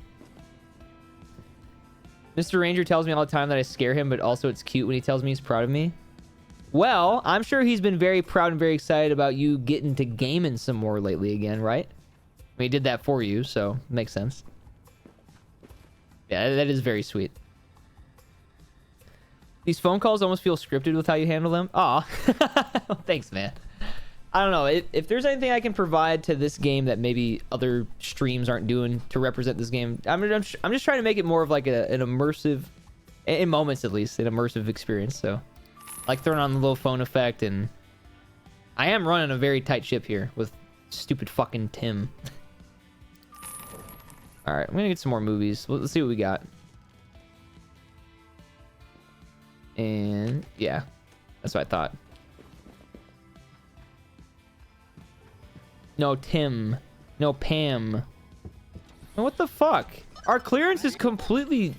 Mr. Ranger tells me all the time that I scare him, but also it's cute when he tells me he's proud of me. Well, I'm sure he's been very proud and very excited about you getting to gaming some more lately again, right? I mean, he did that for you, so it makes sense. Yeah, that is very sweet. These phone calls almost feel scripted with how you handle them. Aw. Thanks, man. I don't know. If there's anything I can provide to this game that maybe other streams aren't doing to represent this game, I'm just trying to make it more of like an immersive, in moments at least, an immersive experience. So, like throwing on the little phone effect, and I am running a very tight ship here with stupid fucking Tim. All right, I'm gonna get some more movies. Let's see what we got. And yeah, that's what I thought. No Tim, no Pam. What the fuck? Our clearance is completely.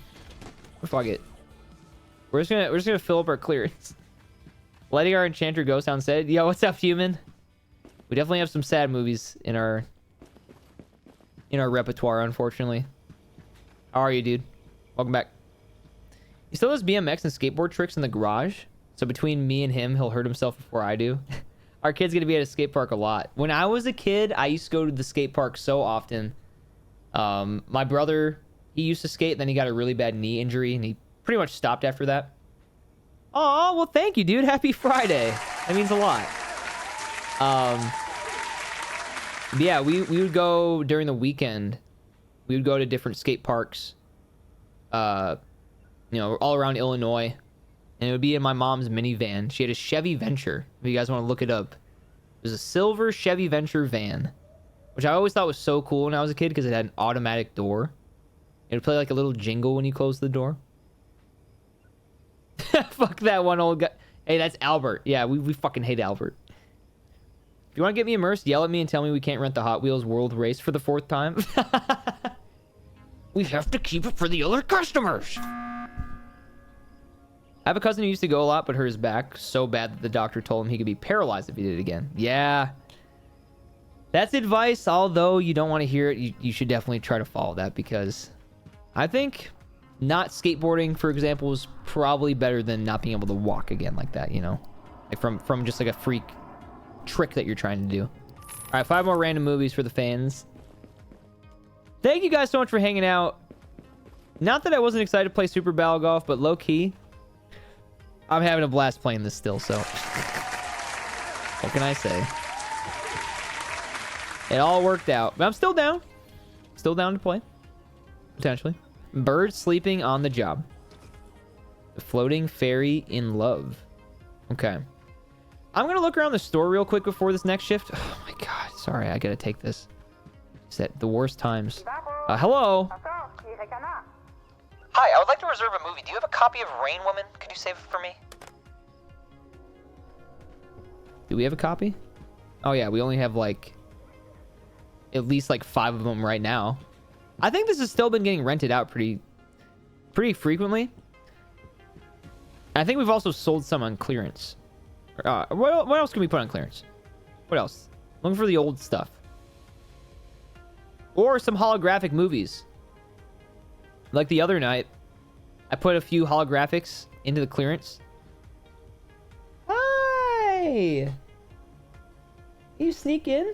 Fuck it. We're just gonna fill up our clearance. Letting our enchanter go sound said. Yo, what's up, human? We definitely have some sad movies in our repertoire, unfortunately. How are you, dude? Welcome back. He still does BMX and skateboard tricks in the garage. So between me and him, he'll hurt himself before I do. Our kid's gonna be at a skate park a lot. When I was a kid, I used to go to the skate park so often. My brother, he used to skate, then he got a really bad knee injury, and he pretty much stopped after that. Oh, well, thank you, dude. Happy Friday. That means a lot. Yeah, we would go during the weekend. We would go to different skate parks. You know, all around Illinois, and it would be in my mom's minivan. She had a Chevy Venture. If you guys want to look it up, it was a silver Chevy Venture van, which I always thought was so cool when I was a kid because it had an automatic door. It would play like a little jingle when you close the door. Fuck that one old guy. Hey, that's Albert. Yeah, we fucking hate Albert. If you want to get me immersed, yell at me and tell me we can't rent the Hot Wheels World Race for the 4th time. We have to keep it for the other customers. I have a cousin who used to go a lot, but hurt his back so bad that the doctor told him he could be paralyzed if he did it again. Yeah. That's advice, although you don't want to hear it. You should definitely try to follow that, because I think not skateboarding, for example, is probably better than not being able to walk again like that, you know? Like from just like a freak trick that you're trying to do. All right, 5 more random movies for the fans. Thank you guys so much for hanging out. Not that I wasn't excited to play Super Battle Golf, but low-key, I'm having a blast playing this still, so what can I say? It all worked out. But I'm still down. Still down to play. Potentially. Bird sleeping on the job. The floating fairy in love. Okay. I'm going to look around the store real quick before this next shift. Oh my god. Sorry, I got to take this. It's at the worst times. Hello? Hi, I would like to reserve a movie. Do you have a copy of Rain Woman? Could you save it for me? Do we have a copy? Oh yeah, we only have like at least like 5 of them right now. I think this has still been getting rented out pretty frequently. I think we've also sold some on clearance. What else can we put on clearance? What else? Looking for the old stuff. Or some holographic movies. Like the other night, I put a few holographics into the clearance. Hi! You sneak in?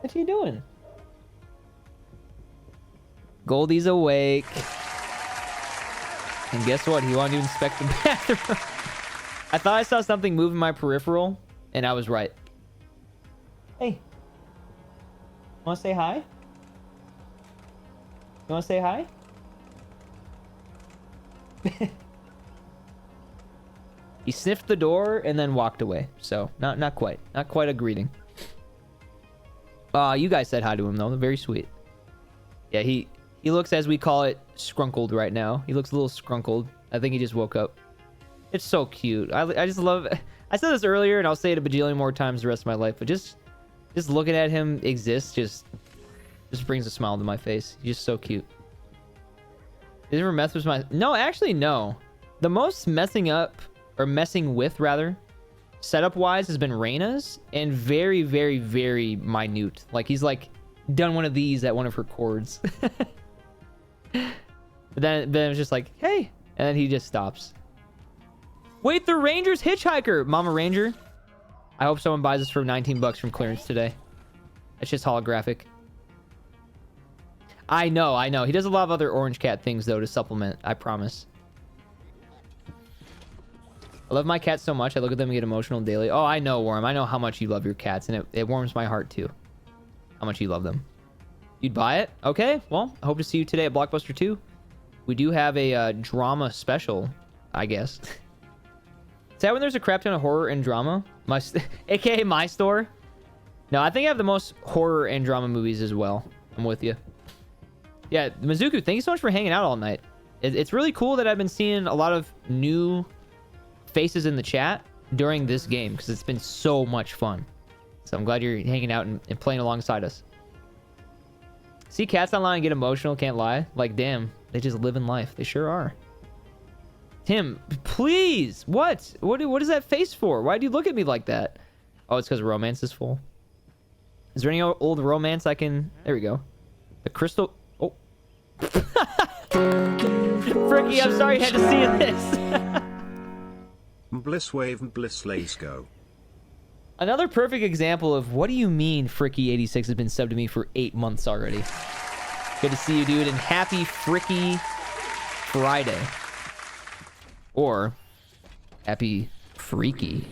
What you doing? Goldie's awake. And guess what? He wanted to inspect the bathroom. I thought I saw something move in my peripheral, and I was right. Hey. Want to say hi? You want to say hi? He sniffed the door and then walked away. So, not quite. Not quite a greeting. You guys said hi to him, though. Very sweet. Yeah, he looks, as we call it, scrunkled right now. He looks a little scrunkled. I think he just woke up. It's so cute. I just love it. I said this earlier, and I'll say it a bajillion more times the rest of my life, but just looking at him exist just brings a smile to my face. He's just so cute. Did you ever mess with my... No, actually, no. The most messing with, rather, setup-wise has been Reina's, and very, very, very minute. Like, he's, like, done one of these at one of her chords. But then it's just like, hey, and then he just stops. Wait, the Ranger's Hitchhiker, Mama Ranger. I hope someone buys this for 19 bucks from clearance today. It's just holographic. I know. He does a lot of other Orange Cat things, though, to supplement. I promise. I love my cats so much. I look at them and get emotional daily. Oh, I know, Worm. I know how much you love your cats, and it warms my heart, too. How much you love them. You'd buy it? Okay, well, I hope to see you today at Blockbuster 2. We do have a drama special, I guess. Is that when there's a crap ton of horror and drama? AKA my store? No, I think I have the most horror and drama movies as well. I'm with you. Yeah, Mizuku, thank you so much for hanging out all night. It's really cool that I've been seeing a lot of new faces in the chat during this game, because it's been so much fun. So I'm glad you're hanging out and playing alongside us. See cats online and get emotional, can't lie. Like, damn, they just live in life. They sure are. Tim, please. What is that face for? Why do you look at me like that? Oh, it's because romance is full. Is there any old romance I can... There we go. The crystal... Oh. Fricky, I'm sorry you had to see this. Bliss wave and bliss lays go. Another perfect example of what do you mean Fricky86 has been subbed to me for 8 months already. Good to see you, dude, and happy Fricky Friday. Or happy Freaky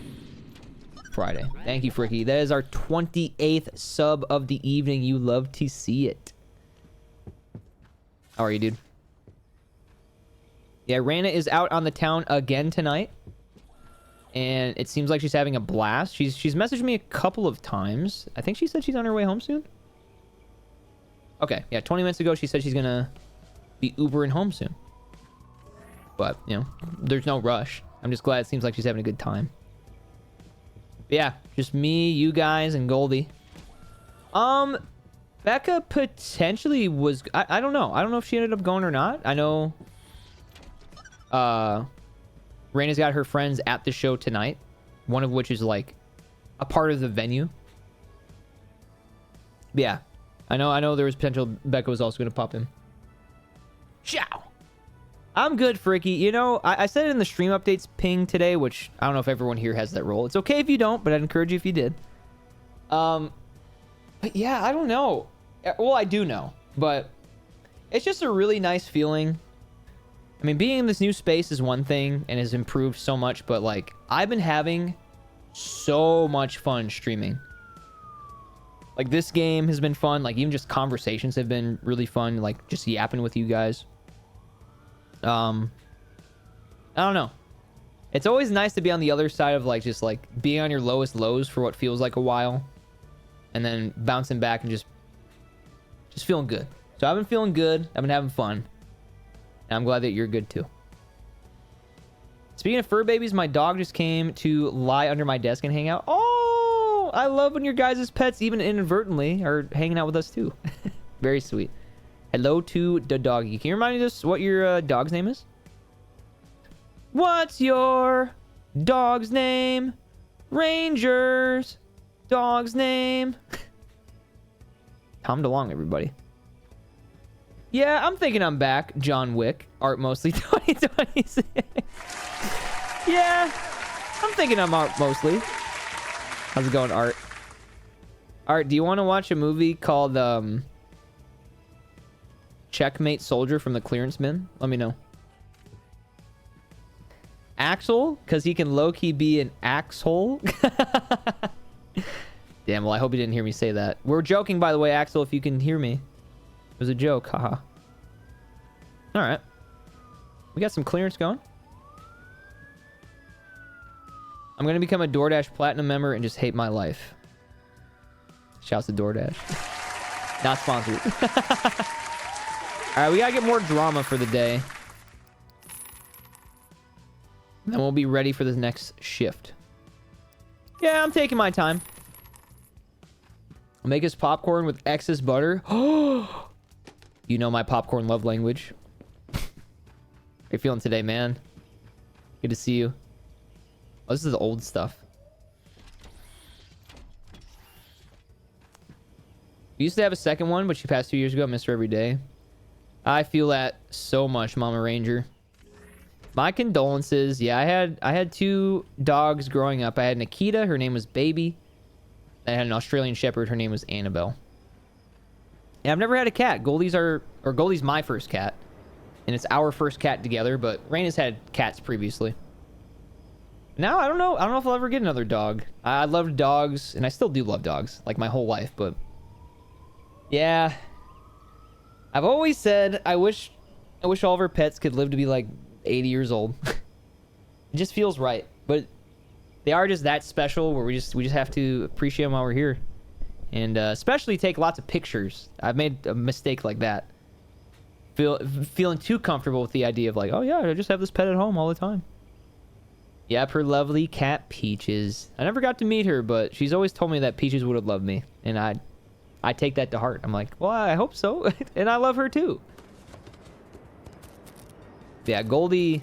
Friday. Thank you, Fricky. That is our 28th sub of the evening. You love to see it. How are you, dude? Yeah, Rana is out on the town again tonight. And it seems like she's having a blast. She's messaged me a couple of times. I think she said she's on her way home soon. Okay, yeah, 20 minutes ago she said she's gonna be Ubering home soon. But, you know, there's no rush. I'm just glad it seems like she's having a good time. But yeah, just me, you guys, and Goldie. Becca potentially was... I don't know. I don't know if she ended up going or not. I know... Raina's got her friends at the show tonight. One of which is, like, a part of the venue. But yeah. I know there was potential Becca was also going to pop in. Ciao! I'm good, Fricky. You know, I said it in the stream updates ping today, which I don't know if everyone here has that role. It's okay if you don't, but I'd encourage you if you did. But yeah, I don't know. Well, I do know, but it's just a really nice feeling. I mean, being in this new space is one thing and has improved so much, but like, I've been having so much fun streaming. Like, this game has been fun. Like, even just conversations have been really fun. Like, just yapping with you guys. I don't know. It's always nice to be on the other side of, like, just, like, being on your lowest lows for what feels like a while. And then bouncing back and just feeling good. So I've been feeling good. I've been having fun. And I'm glad that you're good, too. Speaking of fur babies, my dog just came to lie under my desk and hang out. Oh, I love when your guys' pets, even inadvertently, are hanging out with us too. Very sweet. Hello to the doggy. Can you remind me just what your dog's name is? What's your dog's name? Rangers. Dog's name. Tom DeLong, everybody. Yeah, I'm thinking I'm back. John Wick. Art mostly 2026. Yeah, I'm thinking I'm Art mostly. How's it going, Art? Art, do you want to watch a movie called Checkmate Soldier from the Clearance Bin? Let me know. Axel, because he can low-key be an axhole. Damn, well, I hope you didn't hear me say that. We're joking, by the way, Axel, if you can hear me. It was a joke, haha. All right. We got some clearance going. I'm going to become a DoorDash Platinum member and just hate my life. Shouts to DoorDash. Not sponsored. All right, we got to get more drama for the day. Then we'll be ready for the next shift. Yeah, I'm taking my time. I'll make us popcorn with excess butter. Oh, you know my popcorn love language. How you feeling today, man? Good to see you. Oh, this is the old stuff. We used to have a second one, but she passed 2 years ago. I miss her every day. I feel that so much, Mama Ranger. My condolences. Yeah, I had 2 dogs growing up. I had Nikita. Her name was Baby. I had an Australian Shepherd. Her name was Annabelle. Yeah, I've never had a cat. Goldie's my first cat. And it's our first cat together, but Rain has had cats previously. Now, I don't know if I'll ever get another dog. I loved dogs, and I still do love dogs, like my whole life, but... Yeah. I've always said I wish all of our pets could live to be like 80 years old. It just feels right. But they are just that special where we just have to appreciate them while we're here. And especially take lots of pictures. I've made a mistake like that. Feeling too comfortable with the idea of like, oh yeah, I just have this pet at home all the time. Yep, her lovely cat Peaches. I never got to meet her, but she's always told me that Peaches would have loved me. And I take that to heart. I'm like, well, I hope so. And I love her too. Yeah, Goldie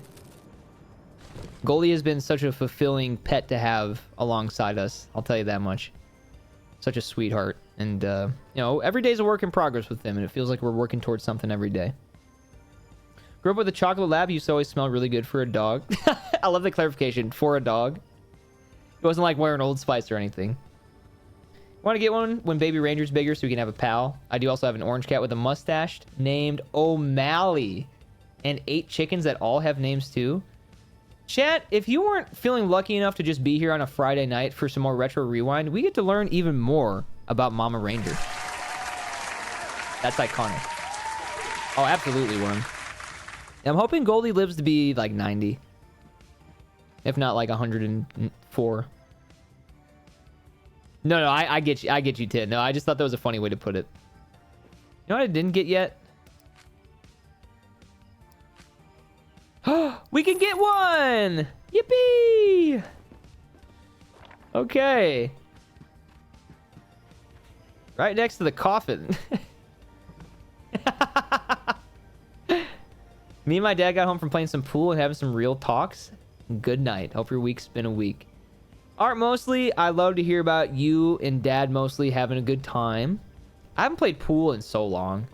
has been such a fulfilling pet to have alongside us. I'll tell you that much. Such a sweetheart. And, you know, every day's a work in progress with him, and it feels like we're working towards something every day. Grew up with a chocolate lab. Used to always smell really good for a dog. I love the clarification. For a dog. It wasn't like wearing Old Spice or anything. Want to get one when Baby Ranger's bigger so we can have a pal. I do also have an orange cat with a mustache named O'Malley. And 8 chickens that all have names too. Chat, if you weren't feeling lucky enough to just be here on a Friday night for some more Retro Rewind, we get to learn even more about Mama Ranger. That's iconic. Oh, absolutely, Worm. I'm hoping Goldie lives to be like 90. If not like 104. No, I get you, Tin. No, I just thought that was a funny way to put it. You know what I didn't get yet? We can get one! Yippee! Okay. Right next to the coffin. Me and my dad got home from playing some pool and having some real talks. Good night. Hope your week's been a week. Art Mostly, I love to hear about you and Dad Mostly having a good time. I haven't played pool in so long.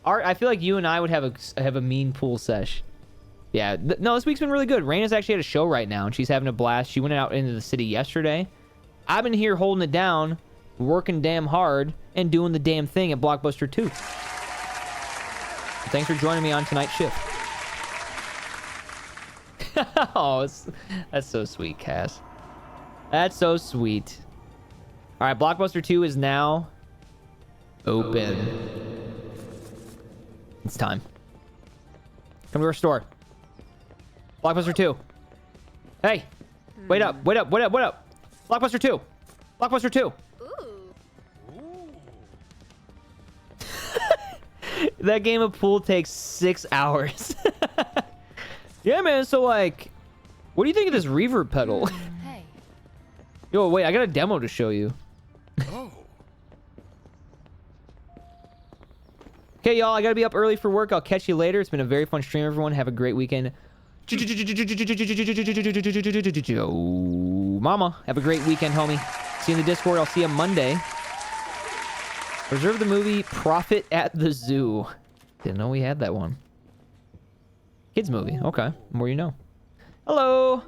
Art, I feel like you and I would have a mean pool sesh. Yeah, no, this week's been really good. Raina's actually at a show right now, and she's having a blast. She went out into the city yesterday. I've been here holding it down, working damn hard, and doing the damn thing at Blockbuster 2. Thanks for joining me on tonight's shift. Oh, that's so sweet, Cass. That's so sweet. All right, Blockbuster 2 is now open. It's time. Come to our store. Blockbuster 2. Hey, wait up. Blockbuster 2. Blockbuster 2. That game of pool takes 6 hours. Yeah, man. So like, What do you think of this reverb pedal? Hey. Yo, wait, I got a demo to show you. Okay, y'all, I gotta be up early for work. I'll catch you later. It's been a very fun stream, everyone. Have a great weekend. Mama, have a great weekend, homie. See you in the Discord. I'll see you Monday. Reserve the movie Profit at the Zoo. Didn't know we had that one. Kids movie. Okay, more you know. Hello,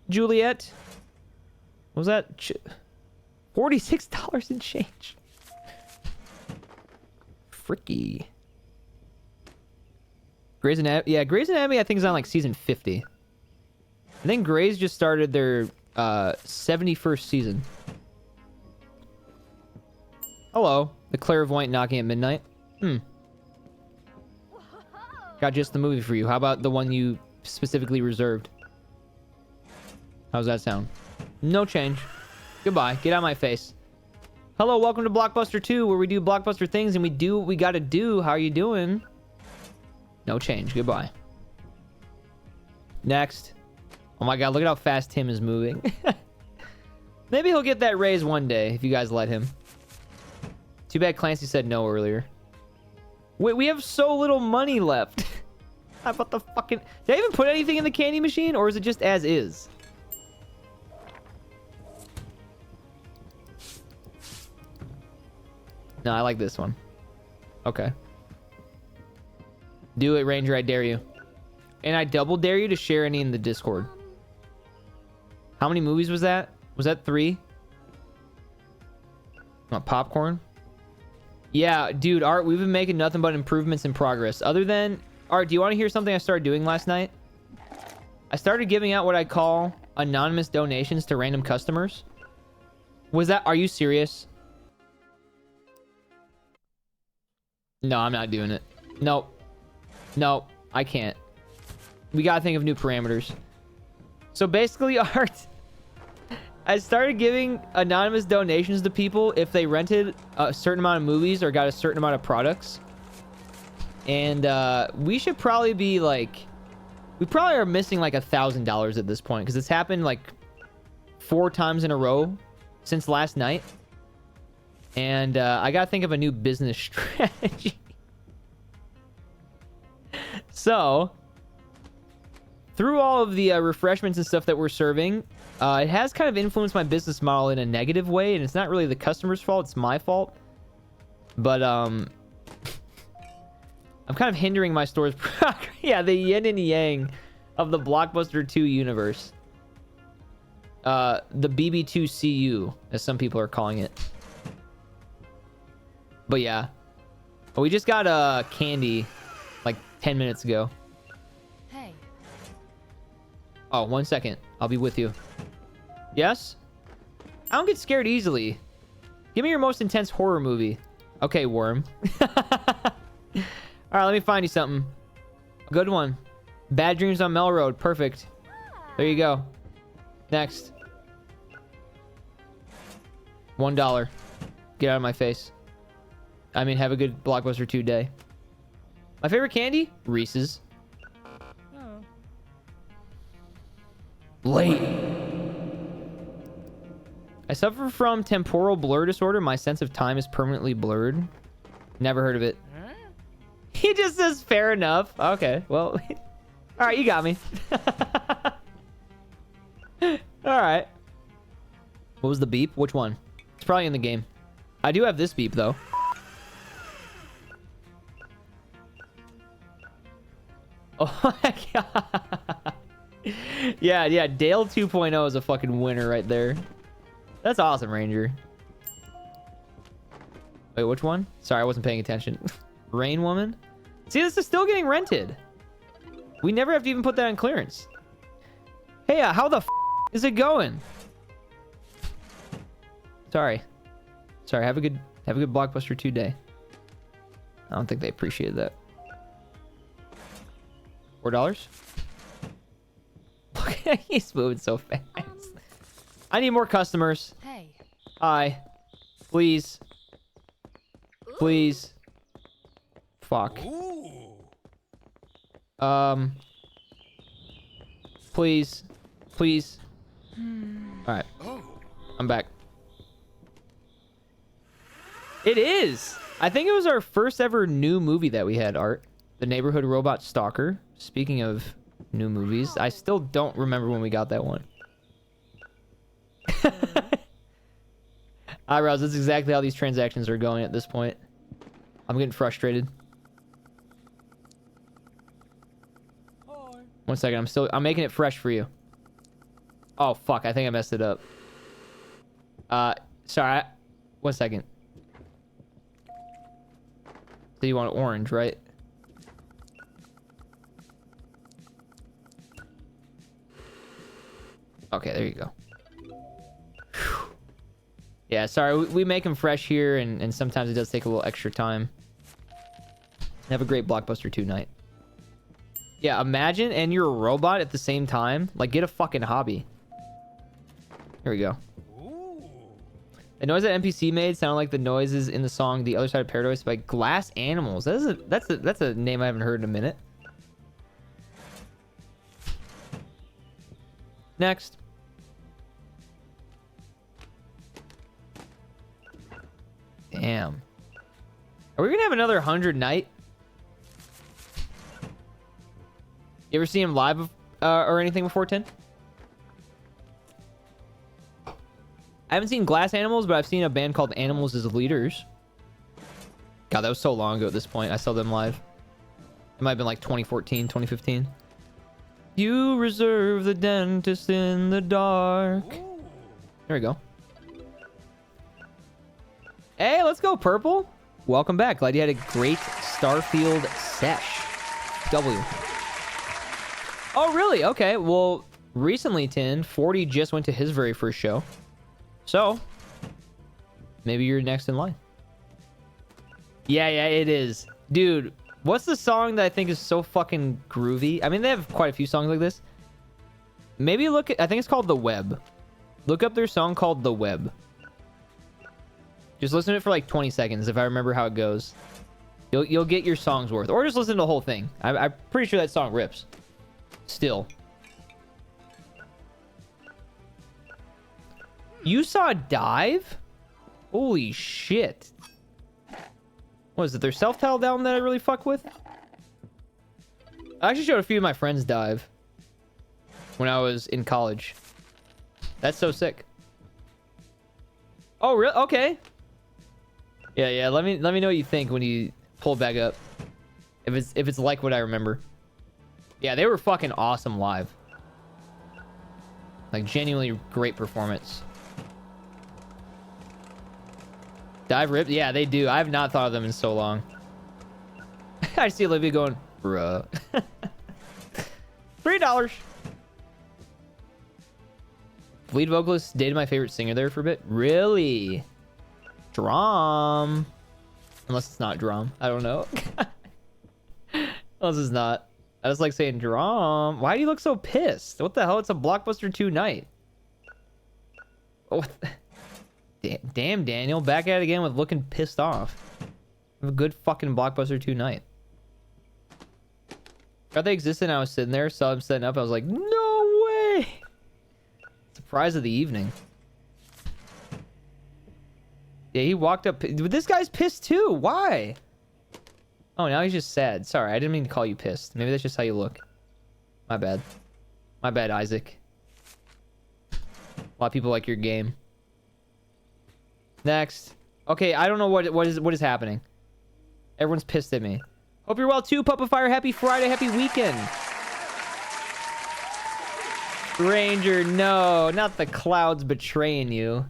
Juliet. What was that? $46 in change. Fricky. Grey's Anatomy. Yeah, Grey's Anatomy I think is on like season 50. I think Grey's just started their 71st season. Hello. The Clairvoyant Knocking at Midnight. Got just the movie for you. How about the one you specifically reserved? How's that sound? No change. Goodbye. Get out of my face. Hello, welcome to Blockbuster 2, where we do blockbuster things and we do what we gotta do. How are you doing? No change. Goodbye. Next. Oh my god, look at how fast Tim is moving. Maybe he'll get that raise one day, if you guys let him. Too bad Clancy said no earlier. Wait, we have so little money left. How about the fucking... Did I even put anything in the candy machine, or is it just as is? No, I like this one. Okay. Do it, Ranger. I dare you. And I double dare you to share any in the Discord. How many movies was that? Was that 3? Want popcorn? Yeah, dude, Art, we've been making nothing but improvements in progress. Other than... Art, do you want to hear something I started doing last night? I started giving out what I call anonymous donations to random customers. Was that... Are you serious? No, I'm not doing it. Nope. Nope. I can't. We gotta think of new parameters. So basically, Art... I started giving anonymous donations to people if they rented a certain amount of movies or got a certain amount of products. And we should probably be like... We probably are missing like $1,000 at this point, because it's happened like 4 times in a row since last night. And I gotta think of a new business strategy. So, through all of the refreshments and stuff that we're serving, it has kind of influenced my business model in a negative way, and it's not really the customer's fault, it's my fault. But I'm kind of hindering my store's progress. Yeah, the yin and yang of the Blockbuster 2 universe. The BB2CU, as some people are calling it. But yeah. We just got candy like 10 minutes ago. Hey. Oh, 1 second. I'll be with you. Yes? I don't get scared easily. Give me your most intense horror movie. Okay, Worm. Alright, let me find you something. A good one. Bad Dreams on Melroad. Perfect. There you go. Next. $1. Get out of my face. I mean, have a good Blockbuster 2 day. My favorite candy? Reese's. Late. I suffer from temporal blur disorder. My sense of time is permanently blurred. Never heard of it. He just says fair enough. Okay, well. All right, you got me. All right. What was the beep? Which one? It's probably in the game. I do have this beep, though. Oh my god. Yeah, Dale 2.0 is a fucking winner right there. That's awesome, Ranger. Wait, which one? Sorry, I wasn't paying attention. Rain Woman? See, this is still getting rented. We never have to even put that on clearance. Hey, how the f is it going? Sorry, have a good Blockbuster 2 day. I don't think they appreciated that. $4? He's moving so fast. I need more customers. Hey. Hi. Please. Please. Fuck. Please. Please. All right. I'm back. It is. I think it was our first ever new movie that we had, Art. The Neighborhood Robot Stalker. Speaking of new movies, I still don't remember when we got that one. Eyebrows, that's exactly how these transactions are going at this point. I'm getting frustrated. 1 second, I'm making it fresh for you. Oh fuck, I think I messed it up. Sorry, 1 second. So you want orange, right? Okay, there you go. Whew. Yeah, sorry, we make them fresh here, and sometimes it does take a little extra time. Have a great Blockbuster 2 night. Yeah, imagine, and you're a robot at the same time. Like, get a fucking hobby. Here we go. The noise that NPC made sounded like the noises in the song "The Other Side of Paradise" by Glass Animals. That's a name I haven't heard in a minute. Next. Damn. Are we gonna have another 100 night? You ever see him live or anything before, 10? I haven't seen Glass Animals, but I've seen a band called Animals as Leaders. God, that was so long ago at this point. I saw them live. It might have been like 2014, 2015. You reserve the dentist in the dark. There we go. Hey, let's go, Purple. Welcome back. Glad you had a great Starfield sesh. W. Oh, really? Okay. Well, recently, 40 just went to his very first show. So, maybe you're next in line. Yeah, it is. Dude, what's the song that I think is so fucking groovy? I mean, they have quite a few songs like this. Maybe look at, I think it's called The Web. Look up their song called The Web. Just listen to it for like 20 seconds if I remember how it goes. You'll get your song's worth. Or just listen to the whole thing. I'm pretty sure that song rips. Still. You saw Dive? Holy shit. What is it, their self-titled album that I really fuck with? I actually showed a few of my friends Dive when I was in college. That's so sick. Oh, really? Okay. Yeah. Let me know what you think when you pull it back up. If it's like what I remember. Yeah, they were fucking awesome live. Like, genuinely great performance. Dive Rip? Yeah, they do. I have not thought of them in so long. I see Olivia going, bruh. $3. Lead vocalist dated my favorite singer there for a bit. Really? Drum. Unless it's not drum. I don't know. Unless it's not. I just like saying drum. Why do you look so pissed? What the hell? It's a Blockbuster 2 night. Oh, damn, Daniel. Back at it again with looking pissed off. Have a good fucking Blockbuster 2 night. Forgot they existed and I was sitting there, saw them setting up. I was like, no way. Surprise of the evening. Yeah, he walked up. This guy's pissed too. Why? Oh, now he's just sad. Sorry, I didn't mean to call you pissed. Maybe that's just how you look. My bad. My bad, Isaac. A lot of people like your game. Next. Okay, I don't know what is happening. Everyone's pissed at me. Hope you're well too, Pup of Fire. Happy Friday, happy weekend. Ranger, no, not the clouds betraying you.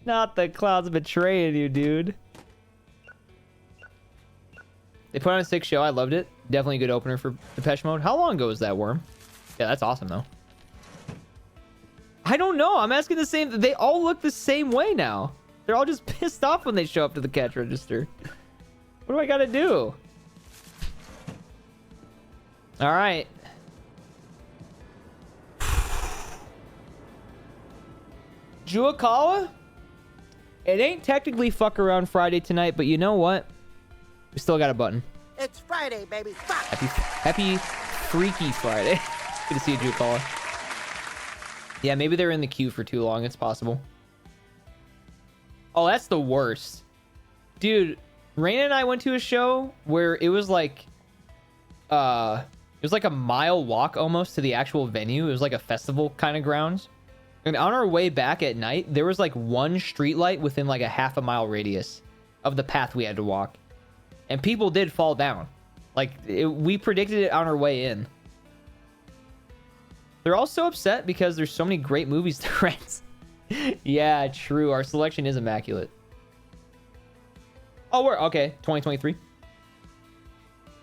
Not the clouds betraying you, dude. They put on a sick show. I loved it. Definitely a good opener for Depeche Mode. How long ago was that, Worm? Yeah, that's awesome, though. I don't know. I'm asking the same. They all look the same way now. They're all just pissed off when they show up to the cash register. What do I gotta do? All right. Juakawa? It ain't technically fuck around Friday tonight, but you know what? We still got a button. It's Friday, baby. Fuck. Happy Freaky Friday. Good to see you, Juakawa. Yeah, maybe they were in the queue for too long. It's possible. Oh, that's the worst. Dude, Raina and I went to a show where it was like a mile walk almost to the actual venue. It was like a festival kind of grounds. And on our way back at night, there was like one street light within like a half a mile radius of the path we had to walk. And people did fall down. Like, we predicted it on our way in. They're all so upset because there's so many great movies to rent. Yeah, true. Our selection is immaculate. Oh, we're okay. 2023.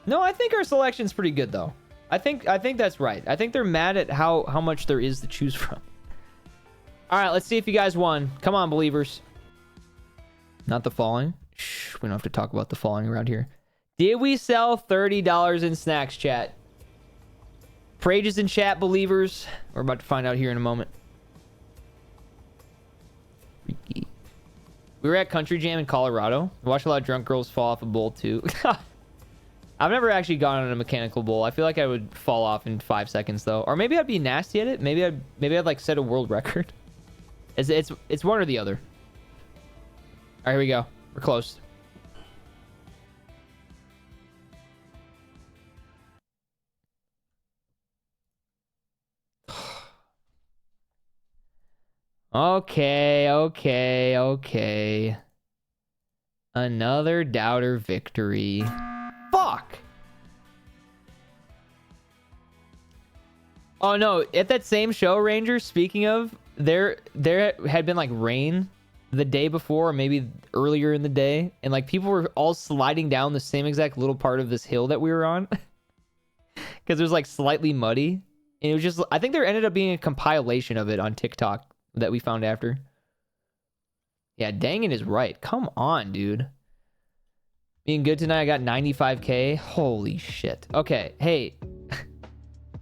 No, I think our selection's pretty good though. I think that's right. I think they're mad at how much there is to choose from. All right, let's see if you guys won. Come on, believers. Not the falling. Shh, we don't have to talk about the falling around here. Did we sell $30 in snacks, chat? Prages in chat, believers. We're about to find out here in a moment. Freaky. We were at Country Jam in Colorado. I watched a lot of drunk girls fall off a bowl too. I've never actually gone on a mechanical bull. I feel like I would fall off in 5 seconds though, or maybe I'd be nasty at it. Maybe I'd like set a world record. It's one or the other. All right, here we go. We're close. Okay. Another doubter victory. Fuck! Oh no, at that same show, Ranger, speaking of, there had been like rain the day before, or maybe earlier in the day, and like people were all sliding down the same exact little part of this hill that we were on. Because it was like slightly muddy. And it was just, I think there ended up being a compilation of it on TikTok that we found after. Yeah, Dangin is right. Come on, dude. Being good tonight, I got 95k. Holy shit. Okay, hey.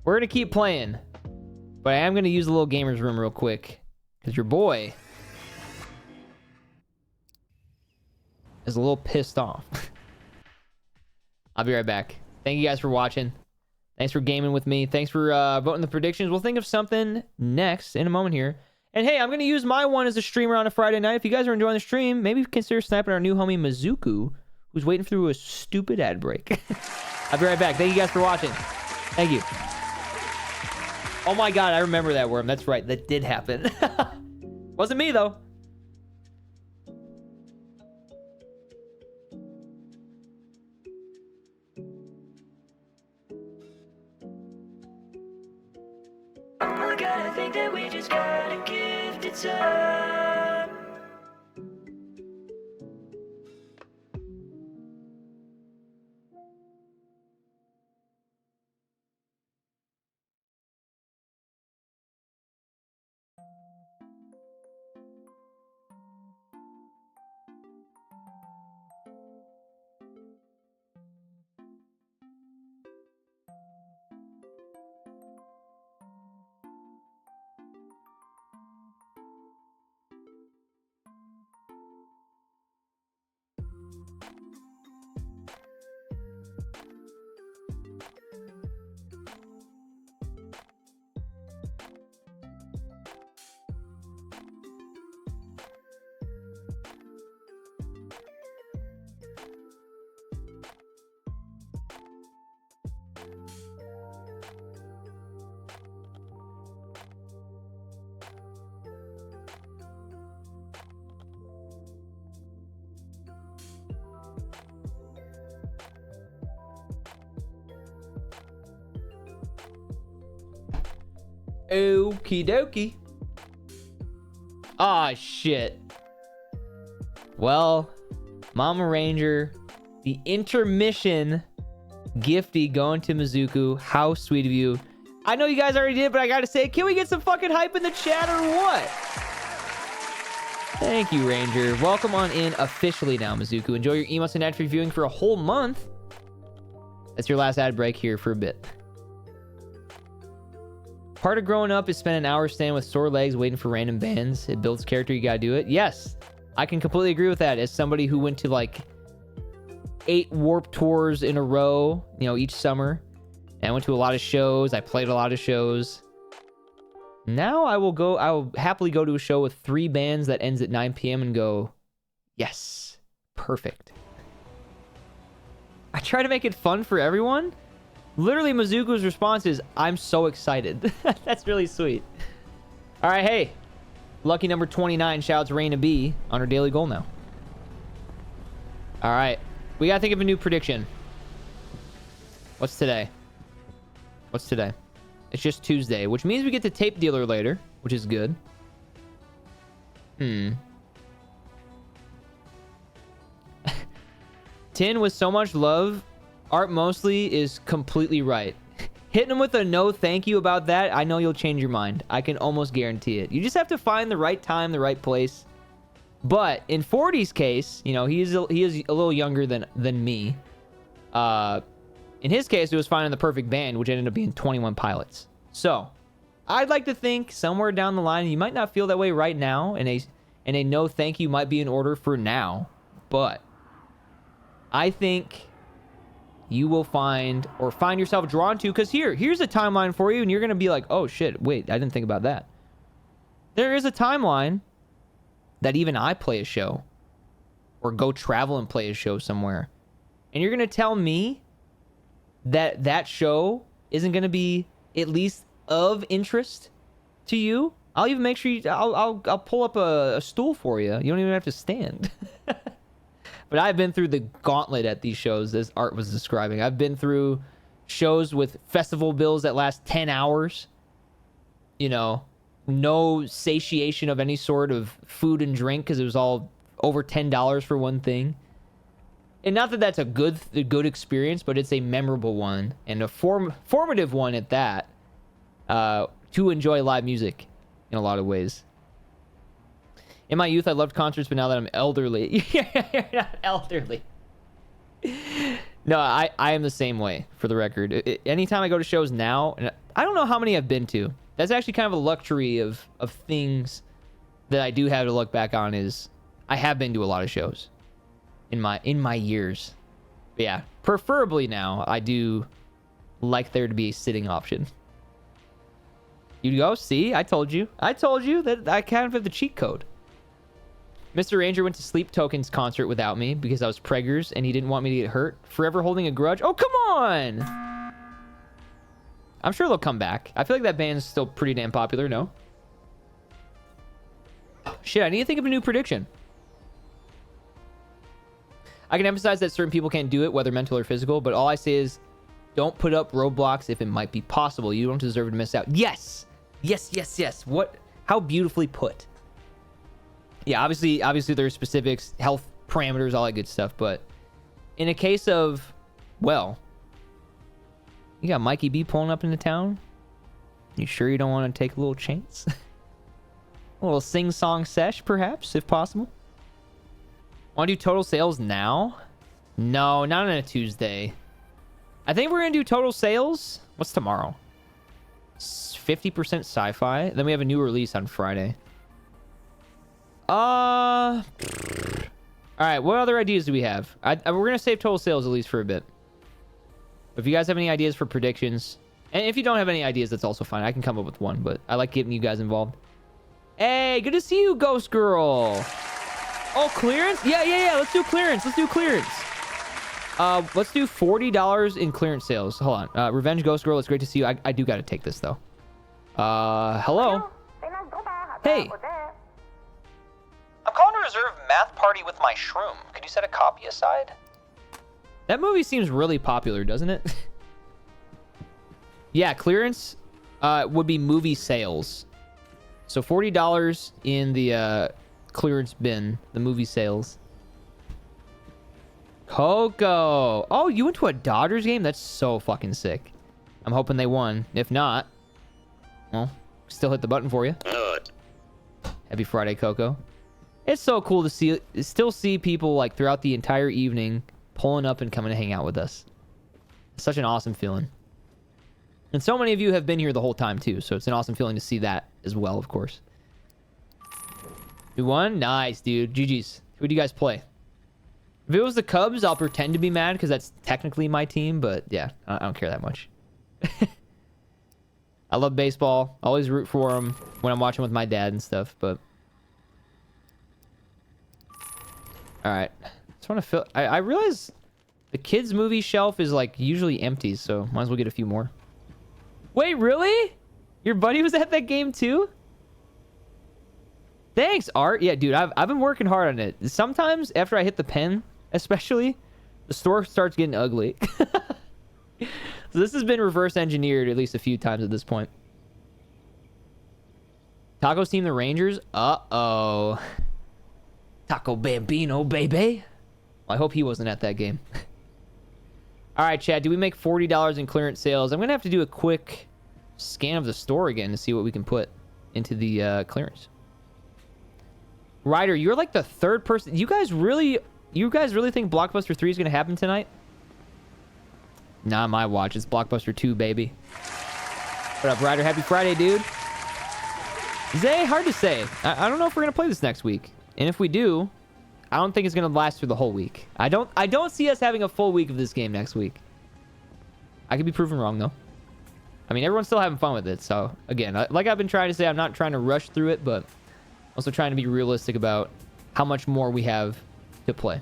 We're going to keep playing. But I am going to use a little gamer's room real quick. Because your boy is a little pissed off. I'll be right back. Thank you guys for watching. Thanks for gaming with me. Thanks for voting the predictions. We'll think of something next in a moment here. And hey, I'm going to use my one as a streamer on a Friday night. If you guys are enjoying the stream, maybe consider sniping our new homie Mizuku, who's waiting through a stupid ad break. I'll be right back. Thank you guys for watching. Thank you. Oh my god, I remember that worm. That's right. That did happen. Wasn't me, though. Oh my god, I think that we just gotta give it time. Okie dokie. Ah, shit. Well, Mama Ranger, the intermission gifty going to Mizuku. How sweet of you. I know you guys already did, but I gotta say, can we get some fucking hype in the chat or what? Thank you, Ranger. Welcome on in officially now, Mizuku. Enjoy your emotes and ad free viewing for a whole month. That's your last ad break here for a bit. Part of growing up is spend an hour standing with sore legs waiting for random bands. It builds character. You gotta do it. Yes, I can completely agree with that. As somebody who went to like 8 Warped Tours in a row, you know, each summer. And I went to a lot of shows. I played a lot of shows. Now I will happily go to a show with 3 bands that ends at 9 p.m. and go, yes, perfect. I try to make it fun for everyone. Literally, Mizuku's response is, I'm so excited. That's really sweet. All right, hey. Lucky number 29 shouts Raina B on her daily goal now. All right. We got to think of a new prediction. What's today? What's today? It's just Tuesday, which means we get the tape dealer later, which is good. Tin with so much love. Art Mostly is completely right. Hitting him with a no thank you about that, I know you'll change your mind. I can almost guarantee it. You just have to find the right time, the right place. But in 40's case, you know, he is a little younger than me. In his case, it was finding the perfect band, which ended up being 21 Pilots. So, I'd like to think somewhere down the line, you might not feel that way right now, and a no thank you might be in order for now. But I think you will find yourself drawn to, because here's a timeline for you, and you're going to be like, oh shit, wait, I didn't think about that. There is a timeline that even I play a show or go travel and play a show somewhere. And you're going to tell me that that show isn't going to be at least of interest to you? I'll even make sure I'll pull up a stool for you. You don't even have to stand. But I've been through the gauntlet at these shows, as Art was describing. I've been through shows with festival bills that last 10 hours. You know, no satiation of any sort of food and drink because it was all over $10 for one thing. And not that that's a good experience, but it's a memorable one and a formative one at that, to enjoy live music in a lot of ways. In my youth, I loved concerts, but now that I'm elderly... You're not elderly. No, I am the same way, for the record. Anytime I go to shows now, and I don't know how many I've been to. That's actually kind of a luxury of things that I do have to look back on, is I have been to a lot of shows in my years. But yeah, preferably now, I do like there to be a sitting option. You go, see? I told you that I kind of have the cheat code. Mr. Ranger went to Sleep Token's concert without me because I was preggers and he didn't want me to get hurt. Forever holding a grudge. Oh, come on! I'm sure they'll come back. I feel like that band's still pretty damn popular, no? Shit, I need to think of a new prediction. I can emphasize that certain people can't do it, whether mental or physical, but all I say is don't put up roadblocks if it might be possible. You don't deserve to miss out. Yes! Yes, yes, yes. What? How beautifully put. Yeah, obviously there's specifics, health parameters, all that good stuff, but in a case of, well, you got Mikey B pulling up into town? You sure you don't want to take a little chance? A little sing-song sesh, perhaps, if possible? Want to do total sales now? No, not on a Tuesday. I think we're going to do total sales. What's tomorrow? 50% sci-fi. Then we have a new release on Friday. All right, what other ideas do we have? We're going to save total sales at least for a bit. If you guys have any ideas for predictions, and if you don't have any ideas, that's also fine. I can come up with one, but I like getting you guys involved. Hey, good to see you, Ghost Girl. Oh, clearance? Yeah. Let's do clearance. Let's do $40 in clearance sales. Hold on. Revenge Ghost Girl, it's great to see you. I do got to take this, though. Hello? Hey. I'm calling to reserve Math Party with My Shroom. Could you set a copy aside? That movie seems really popular, doesn't it? Yeah, clearance would be movie sales. So $40 in the clearance bin, the movie sales. Coco. Oh, you went to a Dodgers game? That's so fucking sick. I'm hoping they won. If not, well, still hit the button for you. Happy Friday, Coco. It's so cool to still see people like throughout the entire evening pulling up and coming to hang out with us. It's such an awesome feeling. And so many of you have been here the whole time too, so it's an awesome feeling to see that as well, of course. You won? Nice, dude. GG's. Who do you guys play? If it was the Cubs, I'll pretend to be mad because that's technically my team, but yeah, I don't care that much. I love baseball. Always root for them when I'm watching with my dad and stuff, but... Alright. Just want to fill... I realize the kids' movie shelf is, like, usually empty, so might as well get a few more. Wait, really? Your buddy was at that game, too? Thanks, Art. Yeah, dude, I've been working hard on it. Sometimes, after I hit the pen, especially, the store starts getting ugly. So this has been reverse engineered at least a few times at this point. Tacos team the Rangers. Uh-oh. Taco Bambino, baby. Well, I hope he wasn't at that game. All right, Chad. Do we make $40 in clearance sales? I'm going to have to do a quick scan of the store again to see what we can put into the clearance. Ryder, you're like the third person. You guys really think Blockbuster 3 is going to happen tonight? Not my watch. It's Blockbuster 2, baby. What up, Ryder? Happy Friday, dude. Zay, hard to say. I don't know if we're going to play this next week. And if we do, I don't think it's going to last through the whole week. I don't see us having a full week of this game next week. I could be proven wrong, though. I mean, everyone's still having fun with it. So, again, like I've been trying to say, I'm not trying to rush through it, but also trying to be realistic about how much more we have to play.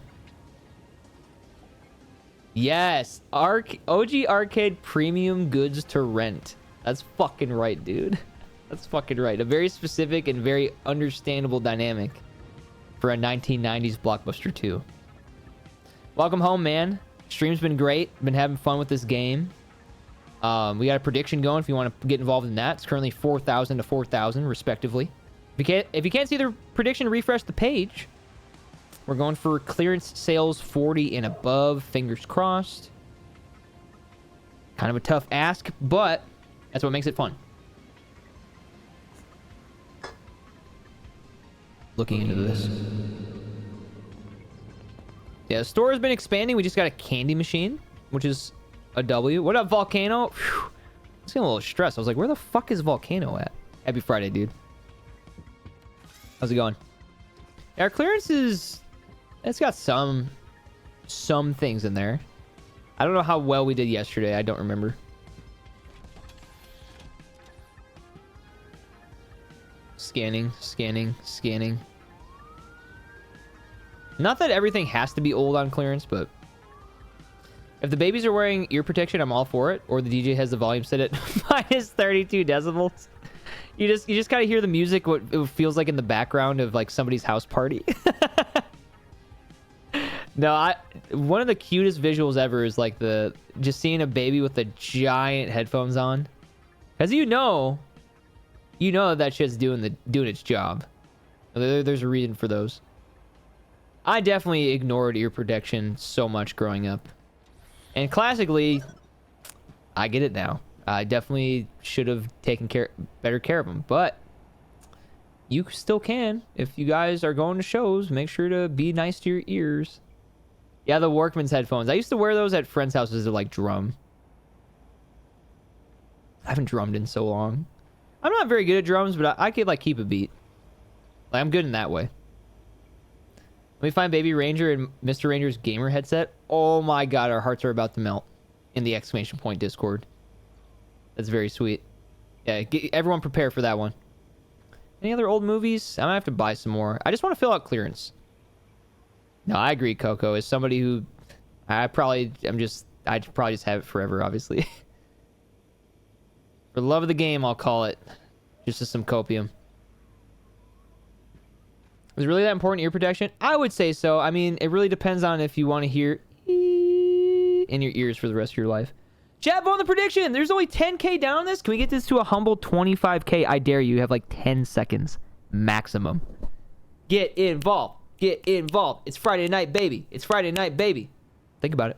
Yes, OG Arcade premium goods to rent. That's fucking right, dude. That's fucking right. A very specific and very understandable dynamic for a 1990s Blockbuster 2. Welcome home, man. Stream's been great. Been having fun with this game. We got a prediction going if you want to get involved in that. It's currently 4,000 to 4,000, respectively. If you can't see the prediction, refresh the page. We're going for clearance sales 40 and above. Fingers crossed. Kind of a tough ask, but that's what makes it fun. Looking into this. Yeah, the store has been expanding. We just got a candy machine, which is a W. What up, Volcano? Whew. I was getting a little stressed. I was like, where the fuck is Volcano at? Happy Friday, dude. How's it going? Yeah, our clearance is... It's got some things in there. I don't know how well we did yesterday. I don't remember. Scanning. Not that everything has to be old on clearance, but if the babies are wearing ear protection, I'm all for it. Or the DJ has the volume set at minus 32 decibels. You just kind of hear the music, what it feels like in the background of like somebody's house party. No, one of the cutest visuals ever is like just seeing a baby with the giant headphones on, because you know that shit's doing its job. There's a reason for those. I definitely ignored ear protection so much growing up, and classically, I get it now. I definitely should have taken better care of them, but you still can. If you guys are going to shows, make sure to be nice to your ears. Yeah, the Workman's headphones. I used to wear those at friends' houses to like drum. I haven't drummed in so long. I'm not very good at drums, but I could like keep a beat. Like, I'm good in that way. Let me find Baby Ranger and Mr. Ranger's gamer headset. Oh my god, our hearts are about to melt in the exclamation point Discord. That's very sweet. Yeah, everyone prepare for that one. Any other old movies? I might have to buy some more. I just want to fill out clearance. No, I agree, Coco. As somebody who... I'd probably just have it forever, obviously. For the love of the game, I'll call it. Just as some copium. Is it really that important, ear protection? I would say so. I mean, it really depends on if you want to hear in your ears for the rest of your life. Chat, vote on the prediction. There's only 10k down on this. Can we get this to a humble 25k? I dare you. You have like 10 seconds maximum. Get involved. Get involved. It's Friday night, baby. It's Friday night, baby. Think about it.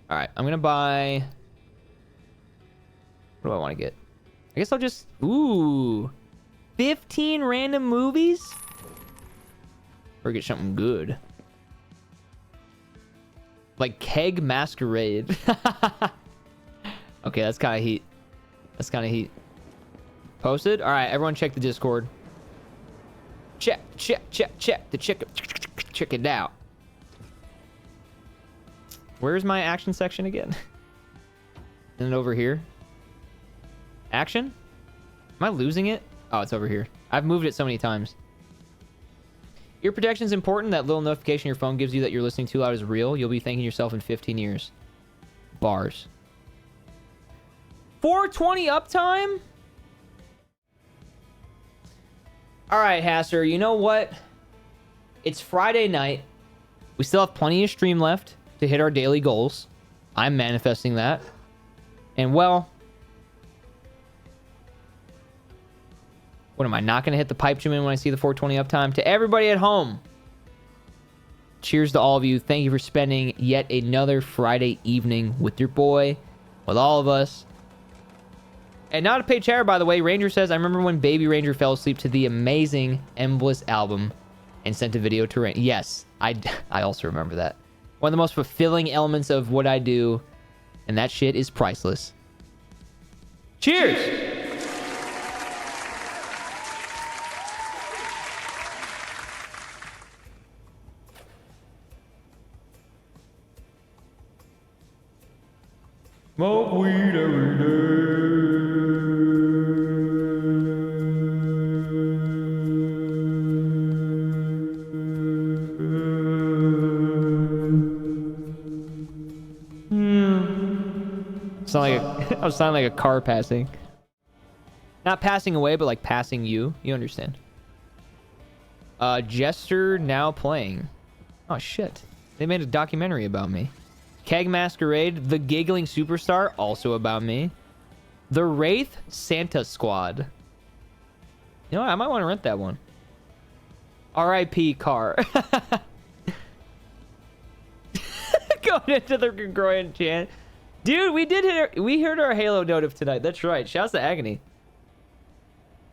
All right, I'm gonna buy... What do I want to get? I guess I'll just... Ooh. 15 random movies? Or get something good. Like Keg Masquerade. Okay, that's kind of heat. That's kind of heat. Posted? All right, everyone check the Discord. Check. Check it out. Where's my action section again? Isn't it over here? Action? Am I losing it? Oh, it's over here. I've moved it so many times. Ear protection is important. That little notification your phone gives you that you're listening too loud is real. You'll be thanking yourself in 15 years. Bars. 420 uptime? All right, Hasser, you know what? It's Friday night. We still have plenty of stream left to hit our daily goals. I'm manifesting that. And well, what am I not going to hit the pipe dream in when I see the 420 uptime? To everybody at home, cheers to all of you. Thank you for spending yet another Friday evening with your boy, with all of us. And not a paid chatter, by the way. Ranger says, I remember when Baby Ranger fell asleep to the amazing Embliss album and sent a video to Ranger. Yes, I also remember that. One of the most fulfilling elements of what I do, and that shit is priceless. Cheers! Smoke weed every day. I was sounding like a car passing. Not passing away, but like passing you. You understand. Jester now playing. Oh shit. They made a documentary about me. Keg Masquerade, The Giggling Superstar, also about me. The Wraith Santa Squad. You know what? I might want to rent that one. R.I.P. Car. Going into the Groyan chant. Dude, we heard our Halo notif tonight. That's right. Shouts to Agony.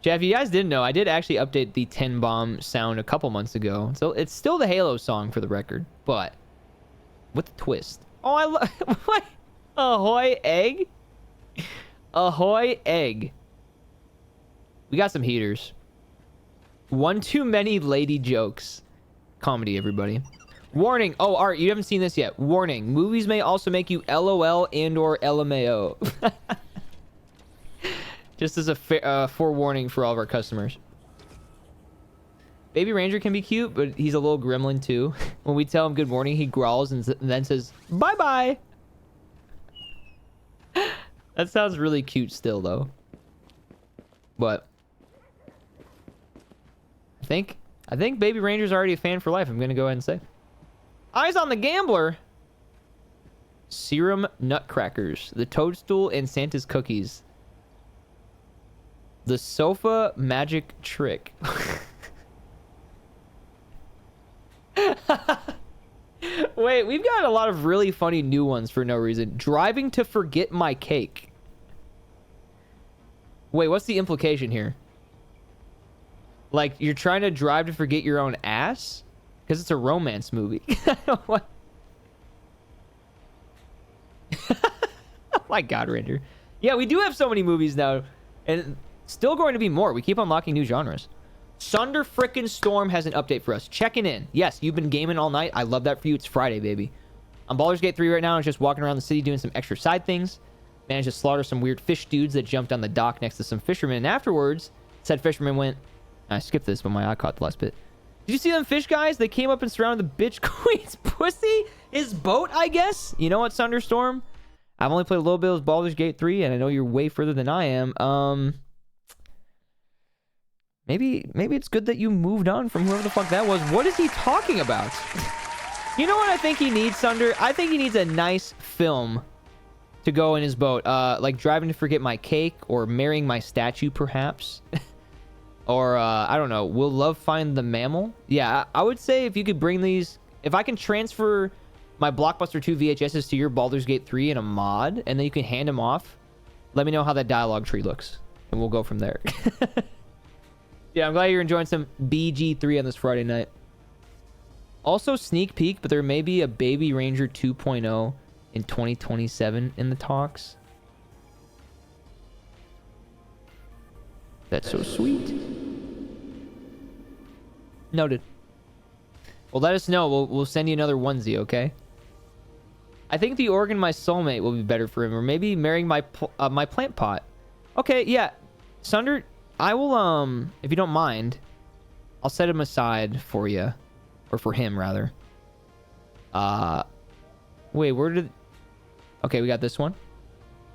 Jeff, if you guys didn't know, I did actually update the 10 bomb sound a couple months ago. So it's still the Halo song for the record, but with a twist. Oh, I love... What? Ahoy egg? Ahoy egg. We got some heaters. One too many lady jokes. Comedy, everybody. Warning. Oh, Art, you haven't seen this yet. Warning. Movies may also make you LOL and or LMAO. Just as a forewarning for all of our customers. Baby Ranger can be cute, but he's a little gremlin too. When we tell him good morning, he growls and then says, bye-bye. That sounds really cute still, though. But I think Baby Ranger's already a fan for life. I'm going to go ahead and say. Eyes on the Gambler. Serum Nutcrackers. The Toadstool and Santa's Cookies. The Sofa Magic Trick. Wait, we've got a lot of really funny new ones for no reason. Driving to forget my cake. Wait, what's the implication here? Like, you're trying to drive to forget your own ass? Because it's a romance movie. What? Oh my god, Ranger. Yeah, we do have so many movies now. And still going to be more. We keep unlocking new genres. Sunder Frickin' Storm has an update for us. Checking in. Yes, you've been gaming all night. I love that for you. It's Friday, baby. I'm Baldur's Gate 3 right now. I'm just walking around the city doing some extra side things. Managed to slaughter some weird fish dudes that jumped on the dock next to some fishermen. And afterwards, said fisherman went... I skipped this, but my eye caught the last bit. Did you see them fish guys? They came up and surrounded the bitch queen's pussy? His boat, I guess? You know what, Sunderstorm? I've only played a little bit of Baldur's Gate 3, and I know you're way further than I am. Maybe it's good that you moved on from whoever the fuck that was. What is he talking about? You know what I think he needs, Sunder? I think he needs a nice film to go in his boat. Like Driving to Forget My Cake, or Marrying My Statue, perhaps. Or, I don't know, Will Love Find the Mammal? Yeah, I would say if you could bring these... If I can transfer my Blockbuster 2 VHSs to your Baldur's Gate 3 in a mod, and then you can hand them off, let me know how that dialogue tree looks. And we'll go from there. Yeah, I'm glad you're enjoying some BG3 on this Friday night. Also, sneak peek, but there may be a Baby Ranger 2.0 in 2027 in the talks. That's so sweet. Noted. Well, let us know. We'll send you another onesie, okay? I think the organ My Soulmate will be better for him, or maybe marrying my plant pot. Okay, yeah. Sunder, I will, if you don't mind, I'll set him aside for you. Or for him, rather. Wait, where did... Okay, we got this one.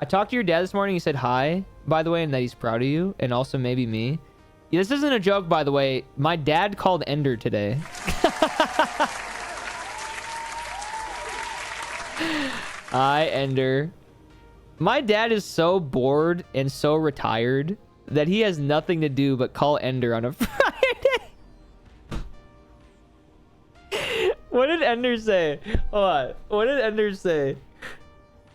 I talked to your dad this morning. He said hi, by the way, and that he's proud of you. And also maybe me. Yeah, this isn't a joke, by the way. My dad called Ender today. Hi, Ender. My dad is so bored and so retired that he has nothing to do but call Ender on a Friday. What did Ender say? Hold on. What did Ender say?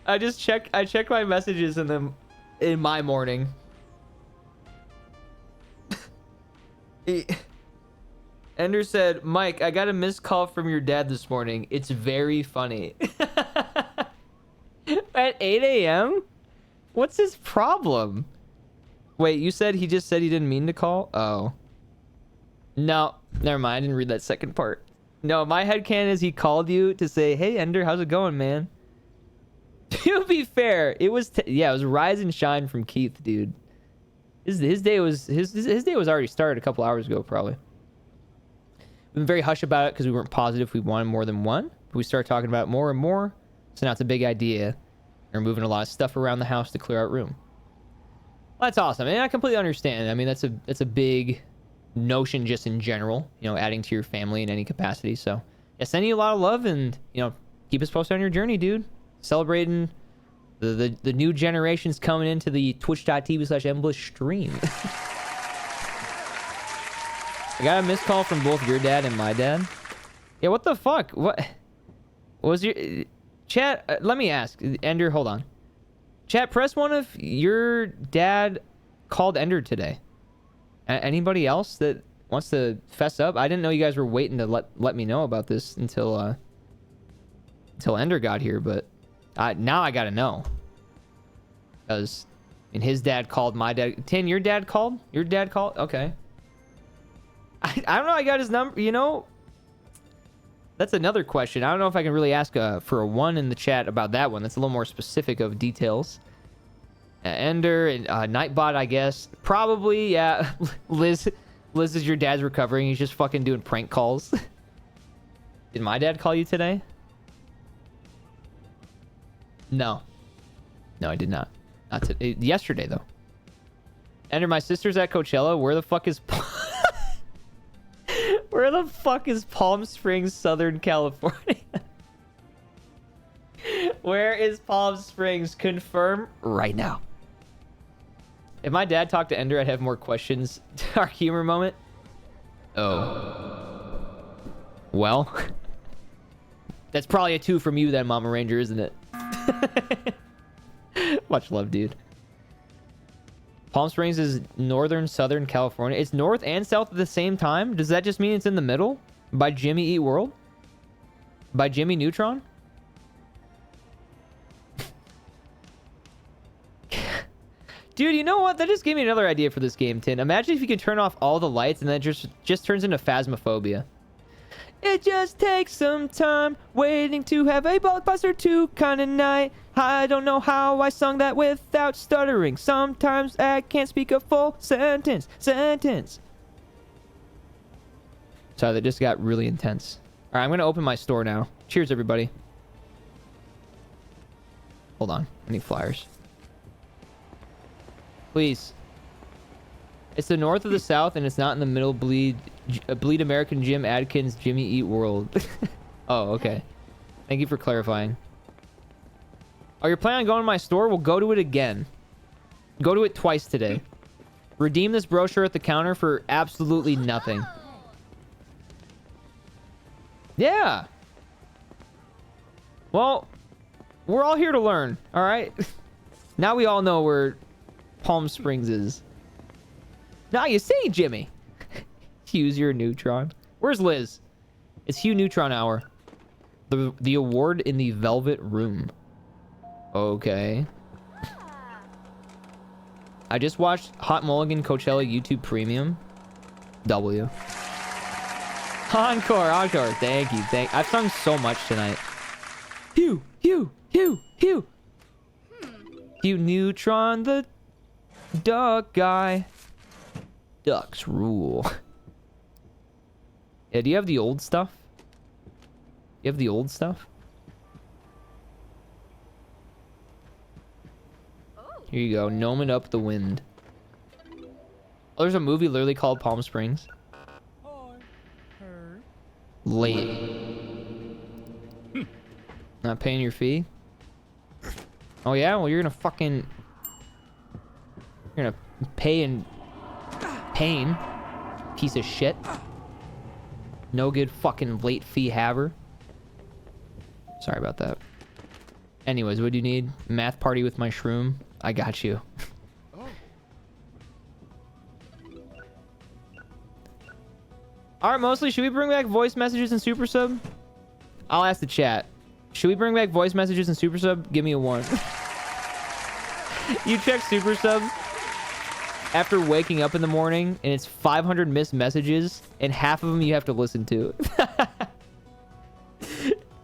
I checked my messages in my morning. Ender said, Mike, I got a missed call from your dad this morning. It's very funny. At 8 a.m.? What's his problem? Wait, you said he just said he didn't mean to call? Oh. No, never mind. I didn't read that second part. No, my headcanon is he called you to say, hey, Ender, how's it going, man? To be fair, it was it was Rise and Shine from Keith, dude. His day was his day was already started a couple hours ago, probably. We've been very hush about it because we weren't positive if we wanted more than one. But we started talking about it more and more. So now it's a big idea. We're moving a lot of stuff around the house to clear out room. Well, that's awesome. And I completely understand. I mean, that's a big notion just in general, you know, adding to your family in any capacity. So yeah, sending you a lot of love and, you know, keep us posted on your journey, dude. Celebrating the new generations coming into the twitch.tv/Emblish stream. I got a missed call from both your dad and my dad. Yeah, what the fuck? What was your... Chat, let me ask. Ender, hold on. Chat, press one if your dad called Ender today. Anybody else that wants to fess up? I didn't know you guys were waiting to let me know about this until Ender got here, but now I gotta know. Because his dad called my dad. Tin, your dad called? Your dad called? Okay. I don't know. I got his number. You know, that's another question. I don't know if I can really ask for a one in the chat about that one. That's a little more specific of details. Ender and Nightbot, I guess. Probably, yeah. Liz is your dad's recovering. He's just fucking doing prank calls. Did my dad call you today? No. No, I did not. Not today. Yesterday, though. Ender, my sister's at Coachella. Where the fuck is... Where the fuck is Palm Springs, Southern California? Where is Palm Springs? Confirm right now. If my dad talked to Ender, I'd have more questions. Our humor moment. Oh. Well. That's probably a 2 from you then, Mama Ranger, isn't it? Much love, dude. Palm Springs is northern, southern California. It's north and south at the same time? Does that just mean it's in the middle? By Jimmy Eat World? By Jimmy Neutron? Dude, you know what? That just gave me another idea for this game, Tin. Imagine if you could turn off all the lights and then it just turns into Phasmophobia. It just takes some time waiting to have a Blockbuster 2 kind of night. I don't know how I sung that without stuttering. Sometimes I can't speak a full sentence. Sorry, that just got really intense. All right, I'm going to open my store now. Cheers, everybody. Hold on. I need flyers. Please. It's the north of the south, and it's not in the middle. Bleed American Jim Adkins, Jimmy Eat World. Oh, okay. Thank you for clarifying. Oh, you're planning on going to my store? We'll go to it again. Go to it twice today. Redeem this brochure at the counter for absolutely nothing. Yeah. Well, we're all here to learn, all right? Now we all know where Palm Springs is. Now you see, Jimmy. Use your Neutron. Where's Liz? It's Hugh Neutron Hour. The award in the Velvet Room. Okay. I just watched Hot Mulligan Coachella YouTube Premium. W. Encore. Thank you. I've sung so much tonight. Hugh. Hugh Neutron, the Duck guy. Ducks rule. Yeah, do you have the old stuff? You have the old stuff? Here you go. Gnoming up the wind. Oh, there's a movie literally called Palm Springs. Late. Not paying your fee? Oh yeah? Well, you're gonna fucking... You're gonna pay in pain. Piece of shit. No good fucking late fee haver. Sorry about that. Anyways, what do you need? Math party with my shroom? I got you. Alright, mostly, should we bring back voice messages and super sub? I'll ask the chat. Should we bring back voice messages and super sub? Give me a 1. You check super sub after waking up in the morning and it's 500 missed messages and half of them you have to listen to.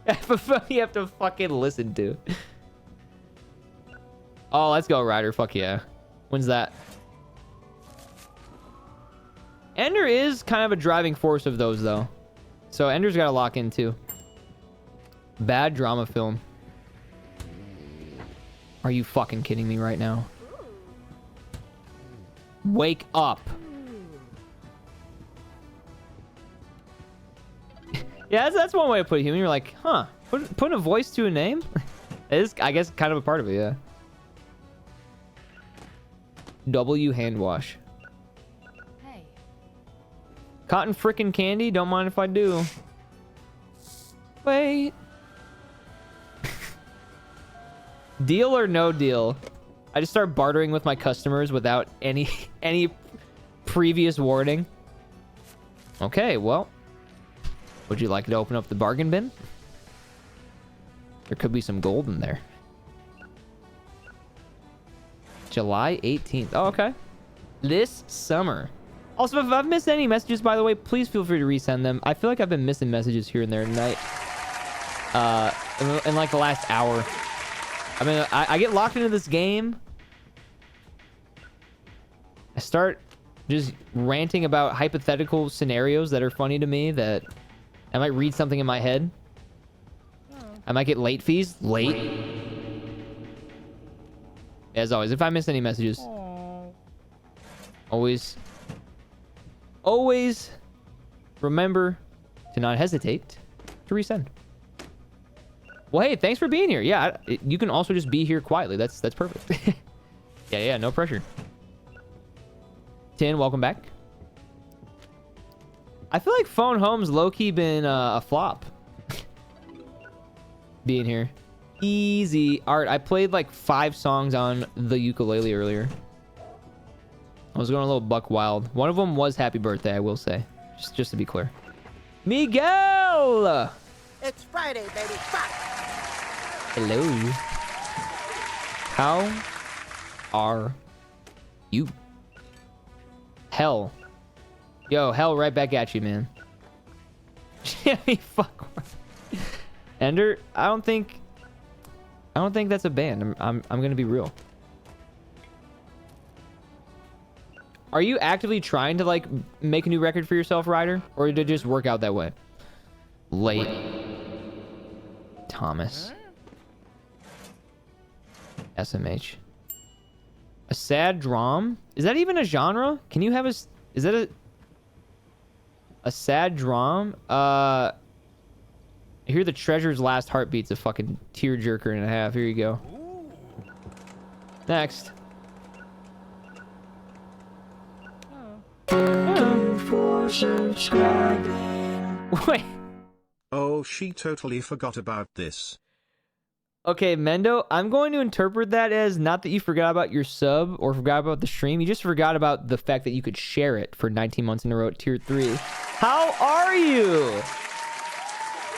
Half of them you have to fucking listen to. Oh, let's go, Ryder. Fuck yeah. When's that? Ender is kind of a driving force of those, though. So Ender's got to lock in, too. Bad drama film. Are you fucking kidding me right now? Wake up. Yeah, that's one way to put it. You're like, huh, putting a voice to a name? It is, I guess, kind of a part of it, yeah. W hand wash. Hey. Cotton frickin' candy? Don't mind if I do. Wait. Deal or no deal? I just start bartering with my customers without any previous warning. Okay, well. Would you like to open up the bargain bin? There could be some gold in there. July 18th. Oh, okay. This summer. Also, if I've missed any messages, by the way, please feel free to resend them. I feel like I've been missing messages here and there tonight. In like the last hour. I mean, I get locked into this game. I start just ranting about hypothetical scenarios that are funny to me, that I might read something in my head. I might get late fees. Late. As always, if I miss any messages, always remember to not hesitate to resend. Well, hey, thanks for being here. Yeah, you can also just be here quietly. That's perfect. Yeah, no pressure. Tin, welcome back. I feel like Phone Home's low-key been a flop. Being here. Easy. Art, I played like 5 songs on the ukulele earlier. I was going a little buck wild. One of them was Happy Birthday, I will say. Just to be clear. Miguel! It's Friday, baby. Fuck. Hello. How are you? Hell. Yo, hell right back at you, man. Fuck. Ender, I don't think that's a band. I'm gonna be real. Are you actively trying to like make a new record for yourself, Ryder? Or did it just work out that way? Late. Thomas. SMH. A sad drum? Is that even a genre? Can you have is that a sad drum? I hear the treasure's last heartbeat's a fucking tearjerker and a half. Here you go. Next. For subscribing. Wait. Oh, she totally forgot about this. Okay, Mendo, I'm going to interpret that as not that you forgot about your sub or forgot about the stream. You just forgot about the fact that you could share it for 19 months in a row at tier 3. How are you?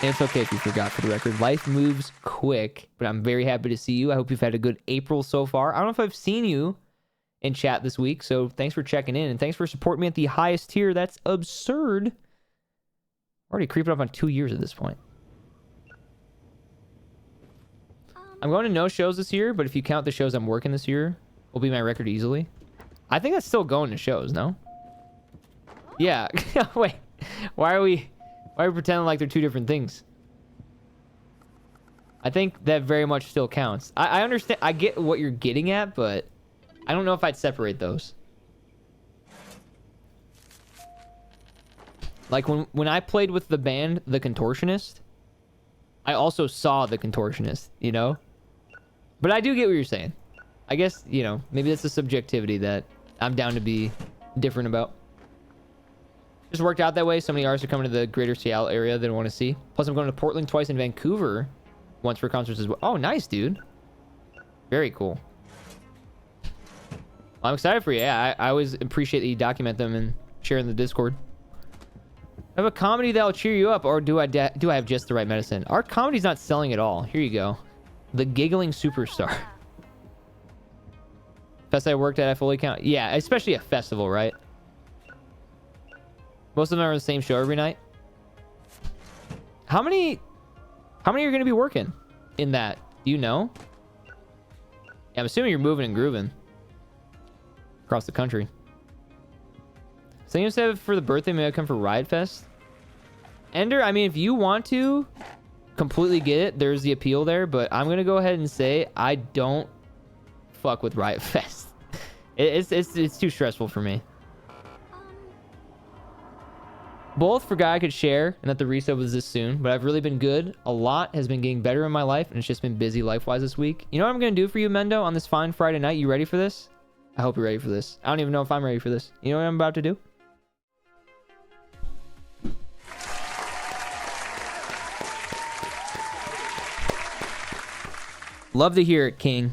And it's okay if you forgot, for the record. Life moves quick, but I'm very happy to see you. I hope you've had a good April so far. I don't know if I've seen you in chat this week, so thanks for checking in, and thanks for supporting me at the highest tier. That's absurd. Already creeping up on 2 years at this point. I'm going to no shows this year, but if you count the shows I'm working this year, will be my record easily. I think that's still going to shows, no? Yeah. Wait. Why are we pretending like they're two different things? I think that very much still counts. I understand. I get what you're getting at, but I don't know if I'd separate those. Like when I played with the band The Contortionist, I also saw The Contortionist, you know? But I do get what you're saying. I guess, you know, maybe that's a subjectivity that I'm down to be different about. Just worked out that way. So many artists are coming to the greater Seattle area they want to see. Plus, I'm going to Portland twice and Vancouver once for concerts as well. Oh, nice, dude. Very cool. Well, I'm excited for you. Yeah, I always appreciate that you document them and share in the Discord. I have a comedy that'll cheer you up, or do I have just the right medicine? Our comedy's not selling at all. Here you go. The Giggling Superstar. Fest I worked at, I fully count. Yeah, especially a festival, right? Most of them are the same show every night. How many are going to be working in that? Do you know? Yeah, I'm assuming you're moving and grooving across the country. So you said for the birthday, maybe I come for Riot Fest. Ender, I mean, if you want to completely get it, there's the appeal there, but I'm going to go ahead and say I don't fuck with Riot Fest. It's too stressful for me. Both forgot I could share and that the resub was this soon, but I've really been good. A lot has been getting better in my life, and it's just been busy life-wise this week. You know what I'm going to do for you, Mendo, on this fine Friday night? You ready for this? I hope you're ready for this. I don't even know if I'm ready for this. You know what I'm about to do? Love to hear it, King.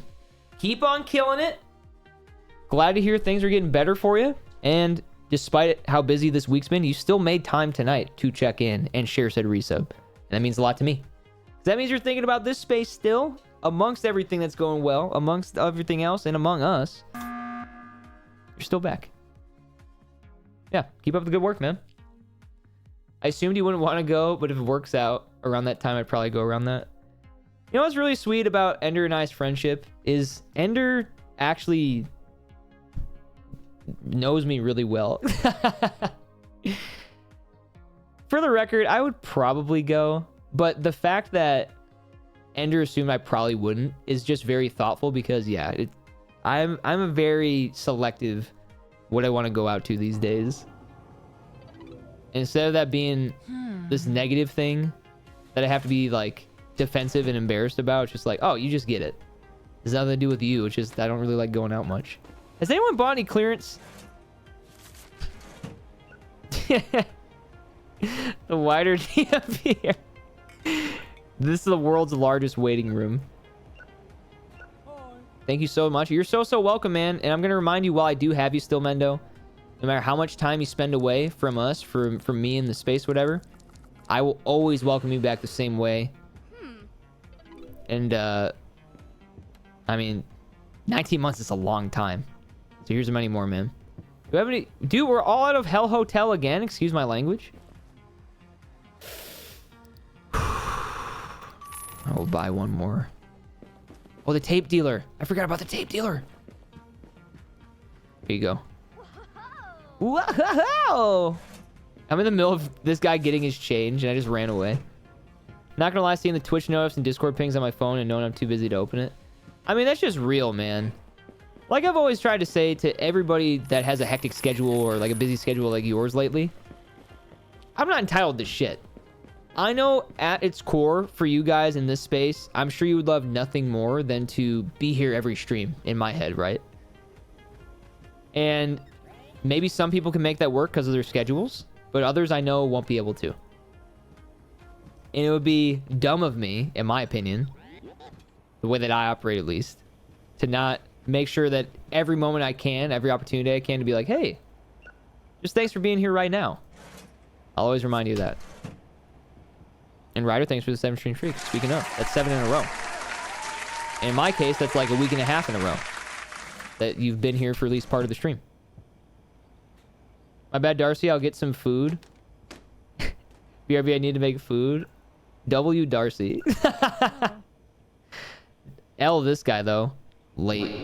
Keep on killing it. Glad to hear things are getting better for you. And despite how busy this week's been, you still made time tonight to check in and share said resub. And that means a lot to me. That means you're thinking about this space still, amongst everything that's going well, amongst everything else, and among us. You're still back. Yeah, keep up the good work, man. I assumed you wouldn't want to go, but if it works out around that time, I'd probably go around that. You know what's really sweet about Ender and I's friendship is Ender actually knows me really well. For the record, I would probably go, but the fact that Ender assumed I probably wouldn't is just very thoughtful because, yeah, I'm a very selective what I want to go out to these days. Instead of that being this negative thing that I have to be like defensive and embarrassed about, it's just like, oh, you just get it. It's nothing to do with you. It's just I don't really like going out much. Has anyone bought any clearance? The wider DMV here. This is the world's largest waiting room. Thank you so much. You're so welcome, man. And I'm going to remind you while I do have you still, Mendo, no matter how much time you spend away from us, from me in the space, whatever, I will always welcome you back the same way. And, I mean, 19 months is a long time. So here's many more, man. Do we have any... Dude, we're all out of Hell Hotel again. Excuse my language. I will buy one more. Oh, the tape dealer. I forgot about the tape dealer. Here you go. Whoa! I'm in the middle of this guy getting his change, and I just ran away. Not gonna lie, seeing the Twitch notifs and Discord pings on my phone and knowing I'm too busy to open it. I mean, that's just real, man. Like I've always tried to say to everybody that has a hectic schedule or like a busy schedule like yours lately, I'm not entitled to shit. I know at its core for you guys in this space, I'm sure you would love nothing more than to be here every stream in my head, right? And maybe some people can make that work because of their schedules, but others I know won't be able to. And it would be dumb of me, in my opinion, the way that I operate at least, to not make sure that every moment I can, every opportunity I can, to be like, hey, just thanks for being here right now. I'll always remind you of that. And Ryder, thanks for the 7 stream streak. Speaking of, that's 7 in a row. In my case, that's like a week and a half in a row that you've been here for at least part of the stream. My bad, Darcy. I'll get some food. BRB, I need to make food. W Darcy. L this guy, though. Late.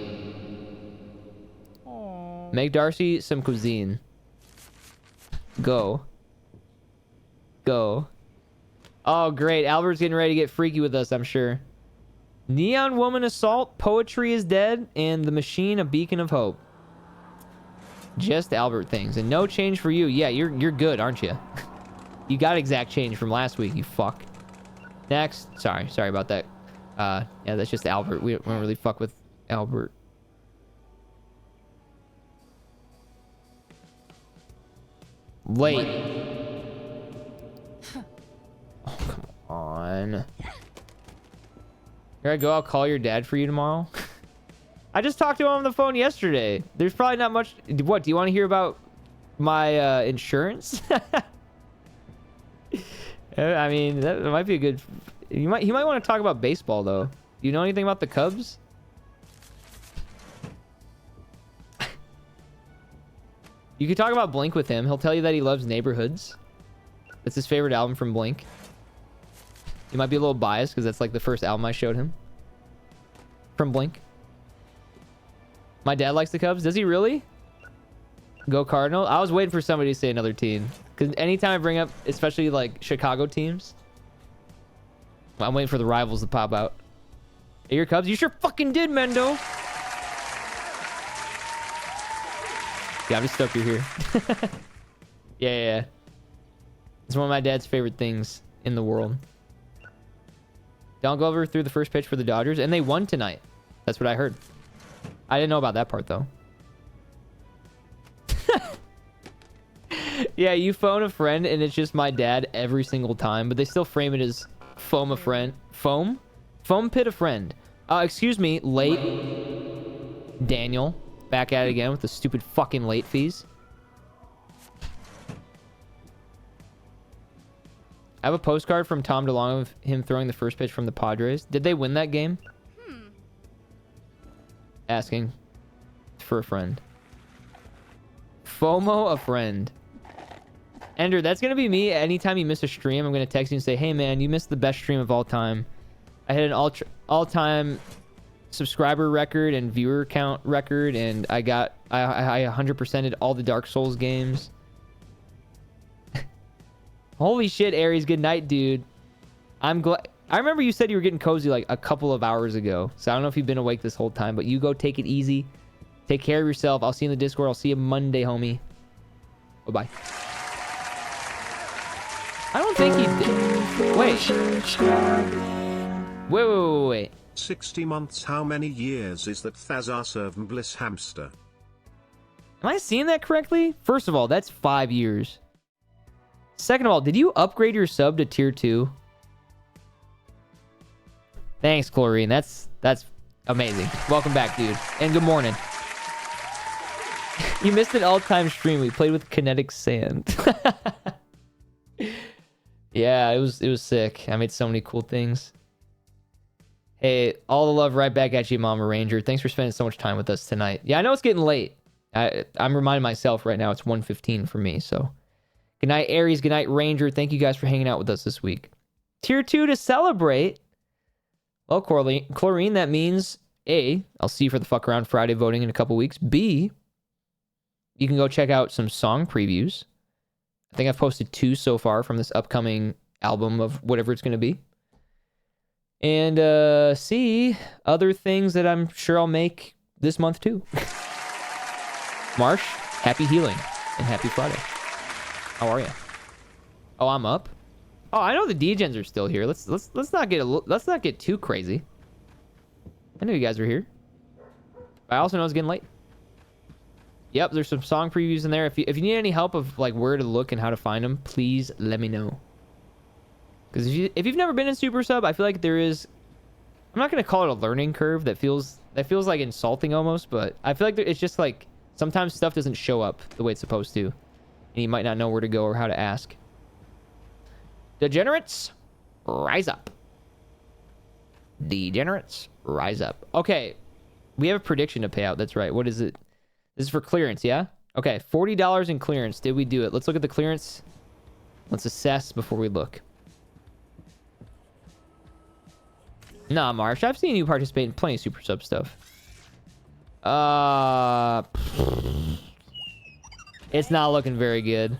Make Darcy some cuisine. Go. Go. Oh, great. Albert's getting ready to get freaky with us, I'm sure. Neon Woman Assault, Poetry is Dead, and The Machine, A Beacon of Hope. Just Albert things. And no change for you. Yeah, you're good, aren't you? You got exact change from last week, you fuck. Next. Sorry about that. Yeah, that's just Albert. We don't really fuck with Albert. Late. Oh, come on. Here I go. I'll call your dad for you tomorrow. I just talked to him on the phone yesterday. There's probably not much. What, do you want to hear about my insurance? I mean, that might be a good... He might want to talk about baseball, though. Do you know anything about the Cubs? You could talk about Blink with him. He'll tell you that he loves Neighborhoods. That's his favorite album from Blink. He might be a little biased because that's like the first album I showed him from Blink. My dad likes the Cubs. Does he really? Go Cardinal. I was waiting for somebody to say another team because anytime I bring up, especially like Chicago teams, I'm waiting for the rivals to pop out. Hey, your Cubs? You sure fucking did, Mendo. Yeah, I'm just stoked you're here. Yeah. It's one of my dad's favorite things in the world. Don Glover threw the first pitch for the Dodgers, and they won tonight. That's what I heard. I didn't know about that part, though. Yeah, you phone a friend, and it's just my dad every single time, but they still frame it as foam a friend. Foam? Foam pit a friend. Excuse me, late Daniel. Back at it again with the stupid fucking late fees. I have a postcard from Tom DeLonge of him throwing the first pitch from the Padres. Did they win that game? Asking for a friend. FOMO a friend. Ender, that's going to be me. Anytime you miss a stream, I'm going to text you and say, hey, man, you missed the best stream of all time. I hit an all-time subscriber record and viewer count record, and I 100%ed all the Dark Souls games. Holy shit, Aries. Good night, dude. I'm glad. I remember you said you were getting cozy like a couple of hours ago, so I don't know if you've been awake this whole time, but you go take it easy. Take care of yourself. I'll see you in the Discord. I'll see you Monday, homie. Bye-bye. I don't think he did. Wait. 60 months. How many years is that Thazar served Bliss Hamster? Am I seeing that correctly? First of all, that's 5 years. Second of all, did you upgrade your sub to tier 2? Thanks, Chlorine. That's amazing. Welcome back, dude. And good morning. You missed an all-time stream. We played with kinetic sand. Yeah, it was sick. I made so many cool things. Hey, all the love right back at you, Mama Ranger. Thanks for spending so much time with us tonight. Yeah, I know it's getting late. I'm reminding myself right now it's 1:15 for me, so... Good night, Aries. Good night, Ranger. Thank you guys for hanging out with us this week. Tier 2 to celebrate. Well, Chlorine, that means A, I'll see you for the Fuck Around Friday voting in a couple weeks. B, you can go check out some song previews. I think I've posted 2 so far from this upcoming album of whatever it's going to be. And C, other things that I'm sure I'll make this month too. Marsh, happy healing and happy Friday. How are you? Oh, I'm up. Oh, I know the D-Gens are still here. Let's not get too crazy. I knew you guys were here. I also know it's getting late. Yep, there's some song previews in there. If you need any help of like where to look and how to find them, please let me know. Because if you've never been in Super Sub, I feel like there is. I'm not gonna call it a learning curve. That feels like insulting almost, but I feel like it's just like sometimes stuff doesn't show up the way it's supposed to. And you might not know where to go or how to ask. Degenerates, rise up. Degenerates, rise up. Okay, we have a prediction to pay out. That's right. What is it? This is for clearance, yeah? Okay, $40 in clearance. Did we do it? Let's look at the clearance. Let's assess before we look. Nah, Marsh. I've seen you participate in plenty of Super Sub stuff. It's not looking very good.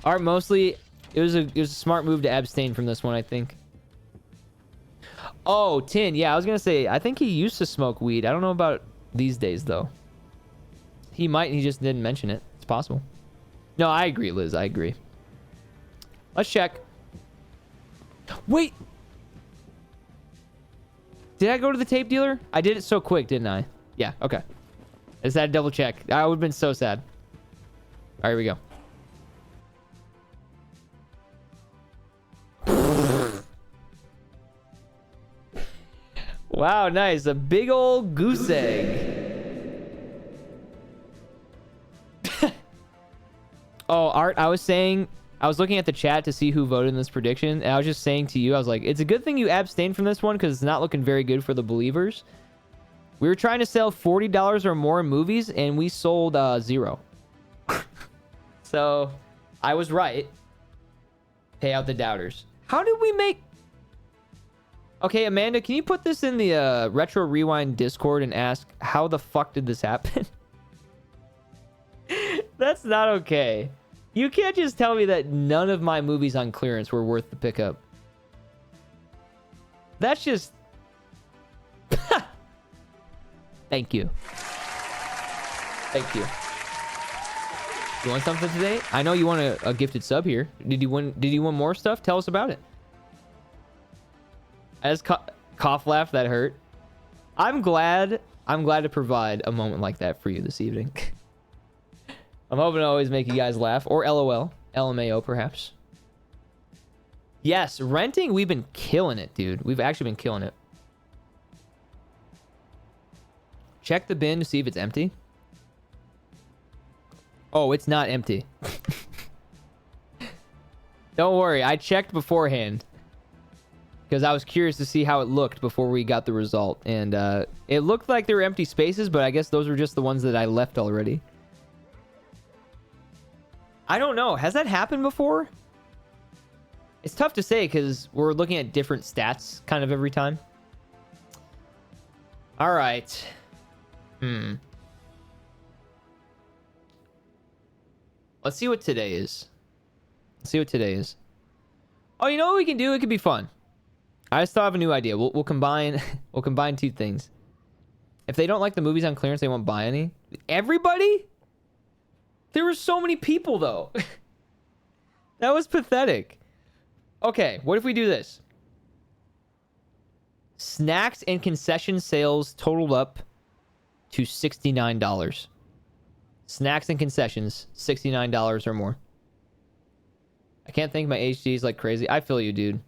Art, mostly, it was a smart move to abstain from this one, I think. Oh, Tin. Yeah, I was gonna say, I think he used to smoke weed. I don't know about these days, though. He might, he just didn't mention it. It's possible. No, I agree, Liz. I agree. Let's check. Wait! Did I go to the tape dealer? I did it so quick, didn't I? Yeah, okay. I just had to double check. I would have been so sad. All right, here we go. Wow, nice. A big old goose egg. Oh, Art, I was looking at the chat to see who voted in this prediction, and I was just saying to you, I was like, it's a good thing you abstained from this one because it's not looking very good for the believers. We were trying to sell $40 or more in movies, and we sold 0. So, I was right. Pay out the doubters. How did we make... Okay, Amanda, can you put this in the Retro Rewind Discord and ask, how the fuck did this happen? That's not okay. You can't just tell me that none of my movies on clearance were worth the pickup. That's just... Thank you. Thank you. You want something today? I know you want a gifted sub here. Did you win more stuff? Tell us about it. As cough laugh that hurt. I'm glad to provide a moment like that for you this evening. I'm hoping to always make you guys laugh. Or LOL. LMAO, perhaps. Yes, renting, we've been killing it, dude. We've actually been killing it. Check the bin to see if it's empty. Oh, it's not empty. Don't worry, I checked beforehand. Because I was curious to see how it looked before we got the result. And it looked like there were empty spaces, but I guess those were just the ones that I left already. I don't know. Has that happened before? It's tough to say because we're looking at different stats kind of every time. All right. Let's see what today is. Let's see what today is. Oh, you know what we can do? It could be fun. I still have a new idea. We'll combine we'll combine two things. If they don't like the movies on clearance, they won't buy any. Everybody? There were so many people though. That was pathetic. Okay, what if we do this? Snacks and concession sales totaled up to $69. Snacks and concessions, $69 or more. I can't think my HD is like crazy. I feel you, dude.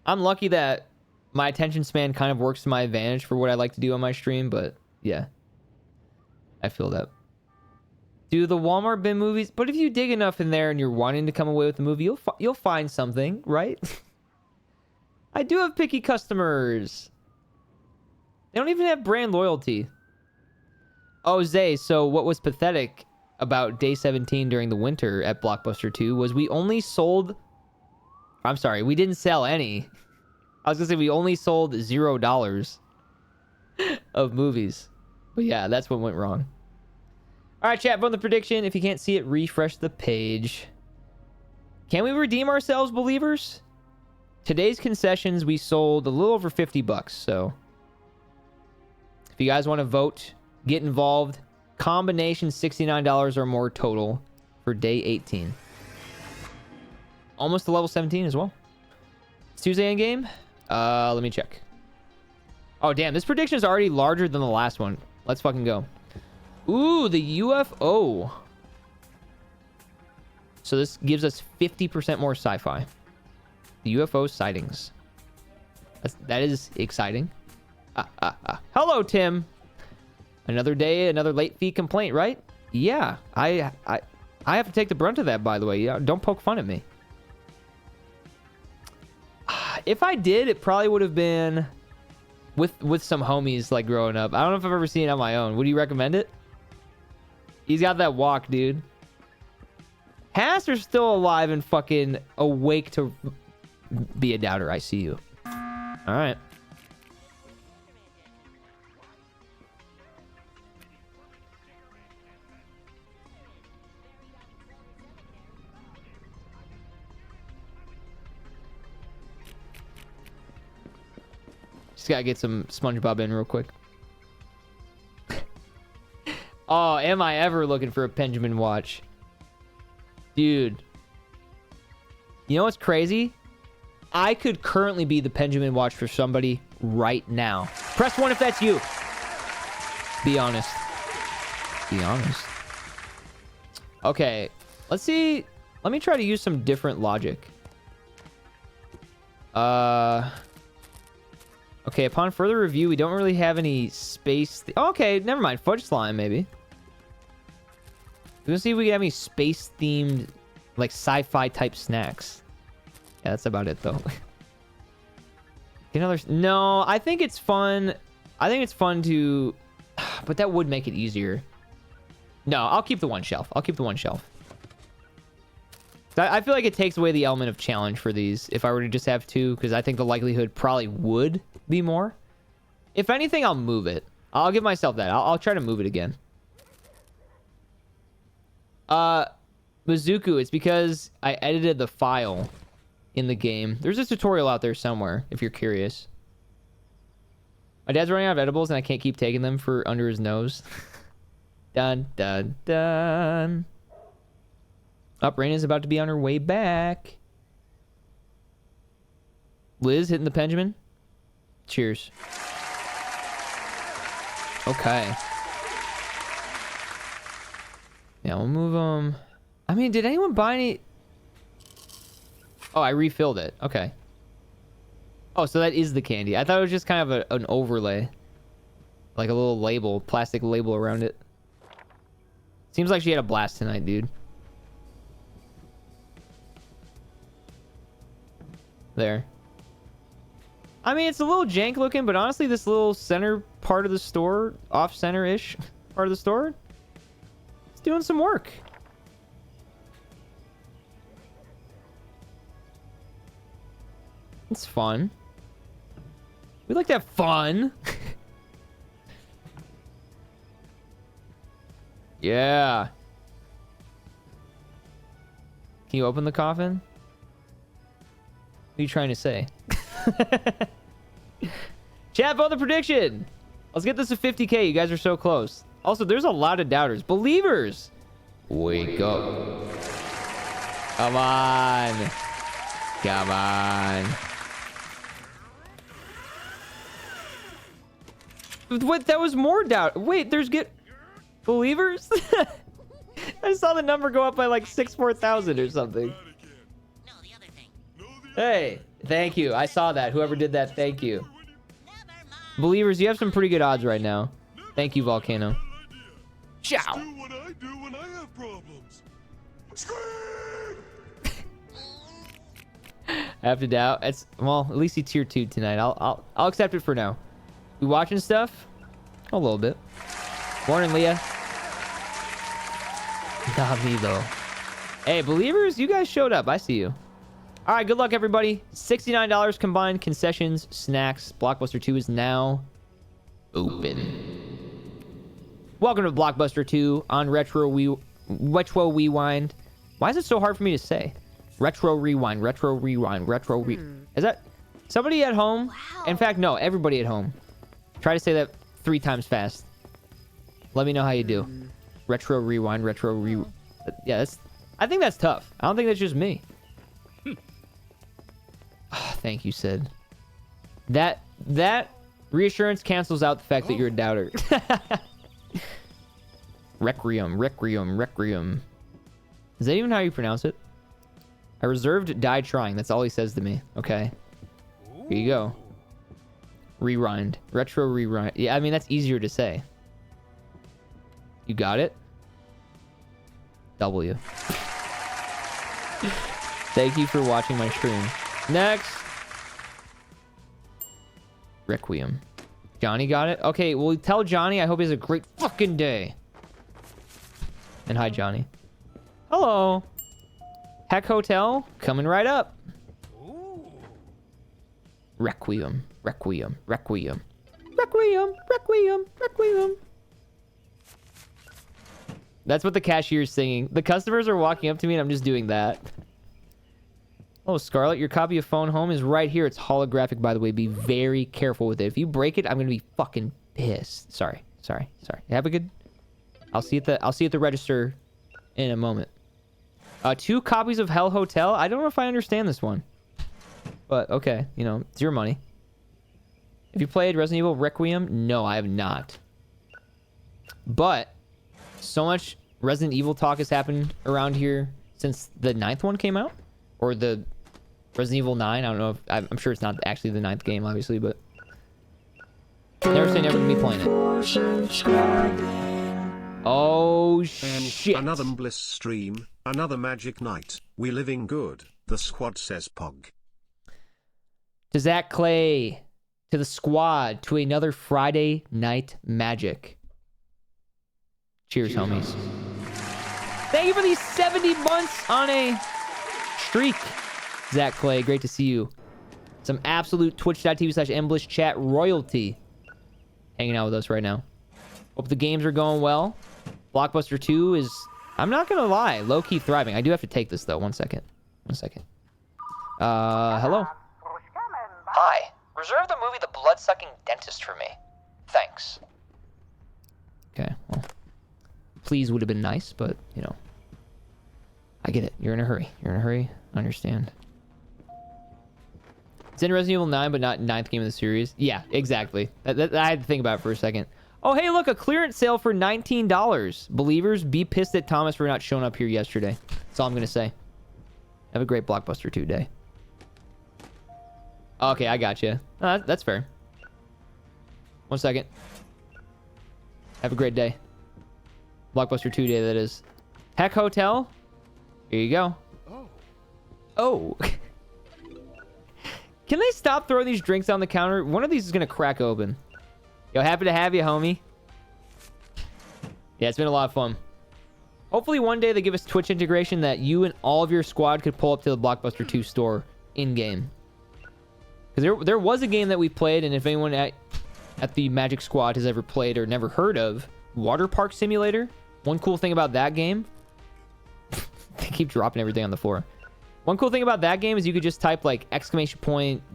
I'm lucky that my attention span kind of works to my advantage for what I like to do on my stream, but yeah. I feel that. Do the Walmart bin movies, but if you dig enough in there and you're wanting to come away with the movie, you'll find something, right? I do have picky customers. They don't even have brand loyalty. Oh, Zay, so what was pathetic about day 17 during the winter at Blockbuster 2 was we only sold... I'm sorry, we didn't sell any. I was gonna say we only sold $0 of movies. But yeah, that's what went wrong. All right, chat, vote the prediction. If you can't see it, refresh the page. Can we redeem ourselves, believers? Today's concessions, we sold a little over $50, so... If you guys want to vote, get involved. Combination $69 or more total for day 18. Almost to level 17 as well. It's Tuesday in game. Let me check. Oh, damn. This prediction is already larger than the last one. Let's fucking go. Ooh, the UFO. So this gives us 50% more sci-fi. The UFO sightings. That is exciting. Hello, Tim. Another day, another late fee complaint, right? Yeah, I have to take the brunt of that, by the way. Yeah, don't poke fun at me. If I did, it probably would have been with some homies like growing up. I don't know if I've ever seen it on my own. Would you recommend it? He's got that walk, dude. Haster's still alive and fucking awake to be a doubter. I see you. All right. Just gotta get some SpongeBob in real quick. Oh, am I ever looking for a Benjamin watch? Dude. You know what's crazy? I could currently be the Benjamin watch for somebody right now. Press 1 if that's you. Be honest. Be honest. Okay. Let's see. Let me try to use some different logic. Okay, upon further review, we don't really have any space... okay, never mind. Fudge slime, maybe. We're gonna see if we can have any space-themed, like, sci-fi type snacks. Yeah, that's about it, though. Another... no, I think it's fun. I think it's fun to... but that would make it easier. No, I'll keep the one shelf. I'll keep the one shelf. I feel like it takes away the element of challenge for these if I were to just have 2, because I think the likelihood probably would be more. If anything, I'll move it. I'll give myself that. I'll try to move it again. Mizuku, it's because I edited the file in the game. There's a tutorial out there somewhere, if you're curious. My dad's running out of edibles, and I can't keep taking them for under his nose. Dun, dun, dun. Up, Raina's about to be on her way back. Liz hitting the Benjamin. Cheers. Okay. Yeah, we'll move them. I mean, did anyone buy any... oh, I refilled it. Okay. Oh, so that is the candy. I thought it was just kind of an overlay. Like a little label, plastic label around it. Seems like she had a blast tonight, dude. There. I mean, it's a little jank looking, but honestly, this little center part of the store, off-center-ish part of the store, it's doing some work. It's fun. We like to have fun. Yeah. Can you open the coffin? What are you trying to say? Chat, vote the prediction. Let's get this to 50K. You guys are so close. Also, there's a lot of doubters. Believers, wake up. Come on. Come on. What? That was more doubt. Wait, there's believers? I saw the number go up by like 4,000 or something. Hey, thank you. I saw that. Whoever did that, thank you. Believers, you have some pretty good odds right now. Thank you, Volcano. Ciao. Do what I do when I have problems. I have to doubt. It's well, at least he tier 2 tonight. I'll accept it for now. We watching stuff? A little bit. Morning, Leah. Not me though. Hey, believers, you guys showed up. I see you. All right, good luck, everybody. $69 combined concessions, snacks. Blockbuster 2 is now open. Welcome to Blockbuster 2 on Retro Rewind. Why is it so hard for me to say? Retro Rewind, Retro Rewind, Retro Re... Is that... somebody at home? Wow. In fact, no, everybody at home. Try to say that 3 times fast. Let me know how you do. Retro Rewind, Retro Re... yeah, that's... I think that's tough. I don't think that's just me. Oh, thank you, Sid. That reassurance cancels out the fact that you're a doubter. Requiem, Requiem, Requiem. Is that even how you pronounce it? I reserved die trying. That's all he says to me. Okay. Here you go. Rewind. Retro rewind. Yeah, I mean, that's easier to say. You got it? W. Thank you for watching my stream. Next. Requiem. Johnny got it? Okay, well, tell Johnny I hope he has a great fucking day. And hi, Johnny. Hello. Heck Hotel, coming right up. Requiem, Requiem, Requiem. Requiem, Requiem, Requiem. That's what the cashier's singing. The customers are walking up to me and I'm just doing that. Oh, Scarlet, your copy of Phone Home is right here. It's holographic, by the way. Be very careful with it. If you break it, I'm gonna be fucking pissed. Sorry. Have a good. I'll see at the register in a moment. 2 copies of Hell Hotel. I don't know if I understand this one, but okay, you know, it's your money. Have you played Resident Evil Requiem? No, I have not. But so much Resident Evil talk has happened around here since the 9th one came out, or the Resident Evil 9. I don't know if I'm sure it's not actually the 9th game, obviously, but never say never to me playing it. Oh shit! Another Bliss stream, another magic night. We living good. The squad says Pog. To Zach Clay, to the squad, to another Friday night magic. Cheers, homies. Thank you for these 70 months on a streak, Zach Clay. Great to see you. Some absolute twitch.tv/mbliss chat royalty hanging out with us right now. Hope the games are going well. Blockbuster 2 is, I'm not gonna lie, low-key thriving. I do have to take this though. One second. Hello. Hi. Reserve the movie The Blood-Sucking Dentist for me. Thanks. Okay, well, please would have been nice, but, you know, I get it. You're in a hurry. I understand. It's in Resident Evil 9, but not 9th game of the series. Yeah, exactly. I had to think about it for a second. Oh, hey, look, a clearance sale for $19. Believers, be pissed at Thomas for not showing up here yesterday. That's all I'm going to say. Have a great Blockbuster 2 day. Okay, I got you. That's fair. 1 second. Have a great day. Blockbuster 2 day, that is. Heck Hotel. Here you go. Oh. Can they stop throwing these drinks on the counter? One of these is going to crack open. Yo, happy to have you, homie. Yeah, it's been a lot of fun. Hopefully one day they give us Twitch integration that you and all of your squad could pull up to the Blockbuster 2 store in-game. Because there was a game that we played, and if anyone at the Magic Squad has ever played or never heard of, Water Park Simulator. One cool thing about that game... they keep dropping everything on the floor. One cool thing about that game is you could just type like !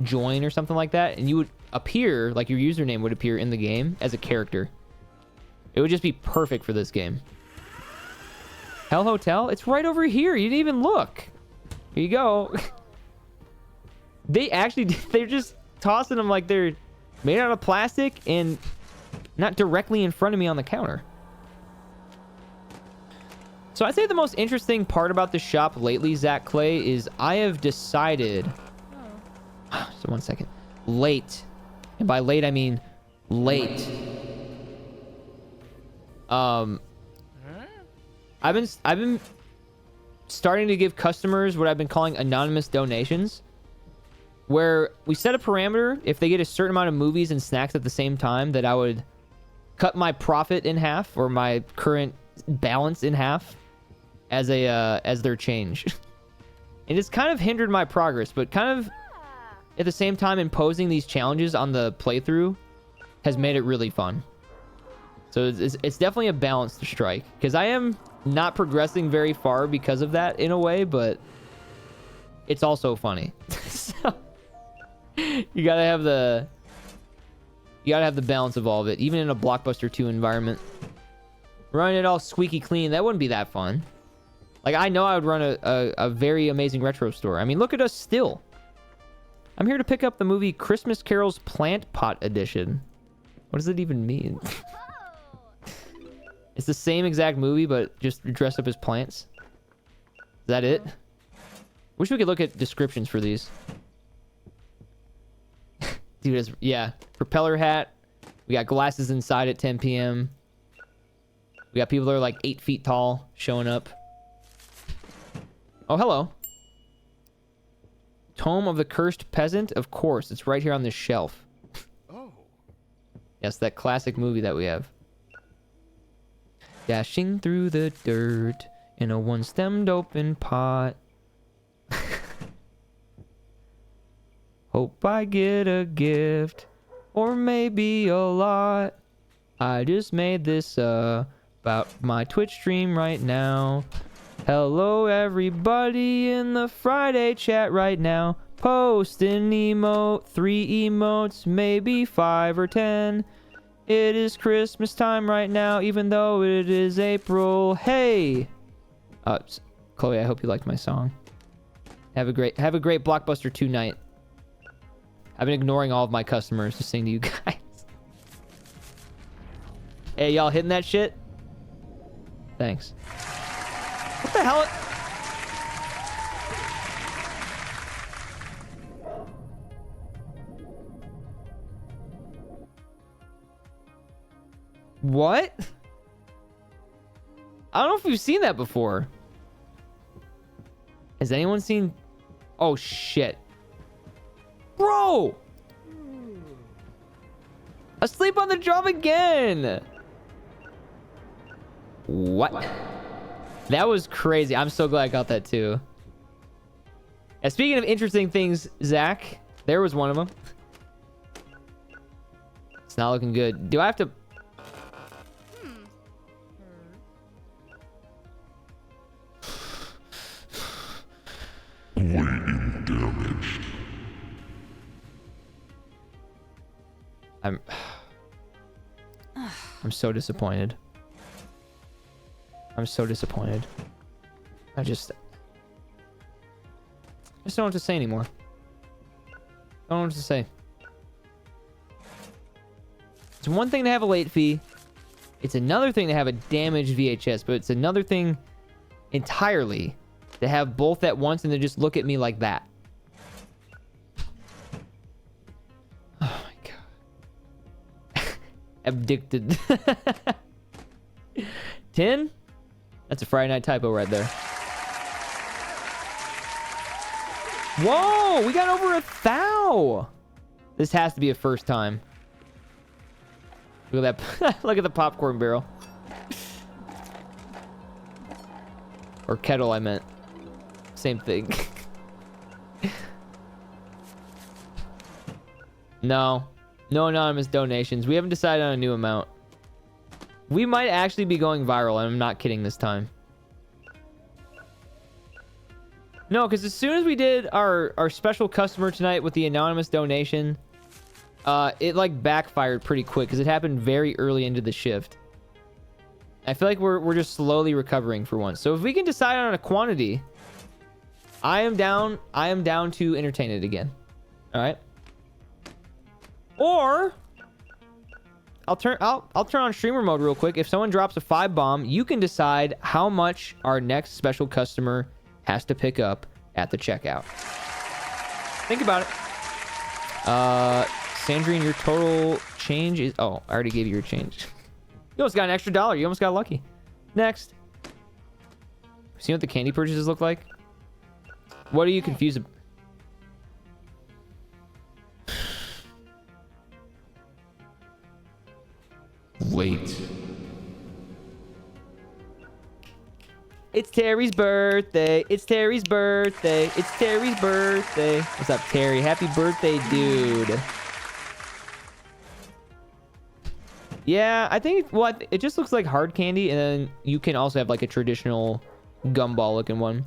join or something like that, and you would appear, like your username would appear in the game as a character. It would just be perfect for this game. Hell Hotel? It's right over here. You didn't even look. Here you go. They're just tossing them like they're made out of plastic and not directly in front of me on the counter. So I'd say the most interesting part about the shop lately, Zach Clay, is I have decided... So 1 second. Late. And by late, I mean late. I've been starting to give customers what I've been calling anonymous donations, where we set a parameter. If they get a certain amount of movies and snacks at the same time, that I would cut my profit in half, or my current balance in half, as their change. And it's kind of hindered my progress, but kind of at the same time imposing these challenges on the playthrough has made it really fun. So it's definitely a balance to strike, because I am not progressing very far because of that in a way, but it's also funny. So you gotta have the balance of all of it, even in a Blockbuster 2 environment. Running it all squeaky clean, that wouldn't be that fun. Like, I know I would run a very amazing retro store. I mean, look at us still. I'm here to pick up the movie Christmas Carol's Plant Pot Edition. What does it even mean? It's the same exact movie, but just dressed up as plants. Is that it? Wish we could look at descriptions for these. Dude, yeah. Propeller hat. We got glasses inside at 10 p.m. We got people that are like 8 feet tall showing up. Oh, hello. Tome of the Cursed Peasant? Of course, it's right here on this shelf. Oh. Yes, that classic movie that we have. Dashing through the dirt in a one-stemmed open pot. Hope I get a gift, or maybe a lot. I just made this about my Twitch stream right now. Hello, everybody in the Friday chat right now. Post an emote, 3 emotes, maybe 5 or 10. It is Christmas time right now, even though it is April. Hey! Chloe, I hope you liked my song. Have a great Blockbuster 2 night. I've been ignoring all of my customers to sing to you guys. Hey, y'all hitting that shit? Thanks. What the hell? What? I don't know if we've seen that before. Has anyone seen... Oh, shit. Bro! Asleep on the job again! What? That was crazy. I'm so glad I got that too. And speaking of interesting things, Zach, there was one of them. It's not looking good. Do I have to... I'm so disappointed. I'm so disappointed. I just don't know what to say anymore. I don't know what to say. It's one thing to have a late fee. It's another thing to have a damaged VHS, but it's another thing entirely to have both at once and then just look at me like that. Oh my god. Addicted. 10? That's a Friday night typo right there. Whoa! We got over 1,000! This has to be a first time. Look at that. Look at the popcorn barrel. Or kettle, I meant. Same thing. No. No anonymous donations. We haven't decided on a new amount. We might actually be going viral, and I'm not kidding this time. No, because as soon as we did our special customer tonight with the anonymous donation, it like backfired pretty quick because it happened very early into the shift. I feel like we're just slowly recovering for once. So if we can decide on a quantity, I am down to entertain it again. All right. Or I'll turn on streamer mode real quick. If someone drops a 5 bomb, you can decide how much our next special customer has to pick up at the checkout. Think about it. Sandrine, your total change is... Oh, I already gave you your change. You almost got an extra $1. You almost got lucky. Next. See what the candy purchases look like? What are you confused about? Wait. It's Terry's birthday. It's Terry's birthday. It's Terry's birthday. What's up, Terry? Happy birthday, dude. Yeah, I think it just looks like hard candy, and then you can also have like a traditional gumball looking one.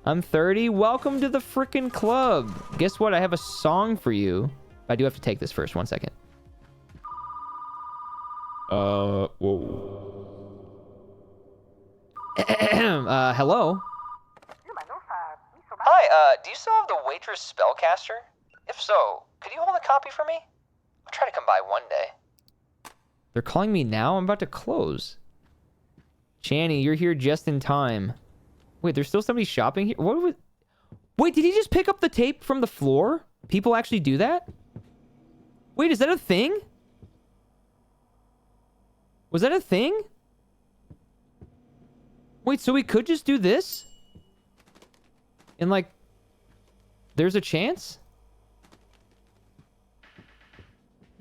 I'm 30. Welcome to the frickin' club. Guess what? I have a song for you. I do have to take this first. 1 second. Whoa. Hello? Hi, do you still have the Waitress Spellcaster? If so, could you hold a copy for me? I'll try to come by one day. They're calling me now? I'm about to close. Channy, you're here just in time. Wait, there's still somebody shopping here? What was... Wait, did he just pick up the tape from the floor? People actually do that? Wait, is that a thing? Was that a thing? Wait, so we could just do this? And like, there's a chance?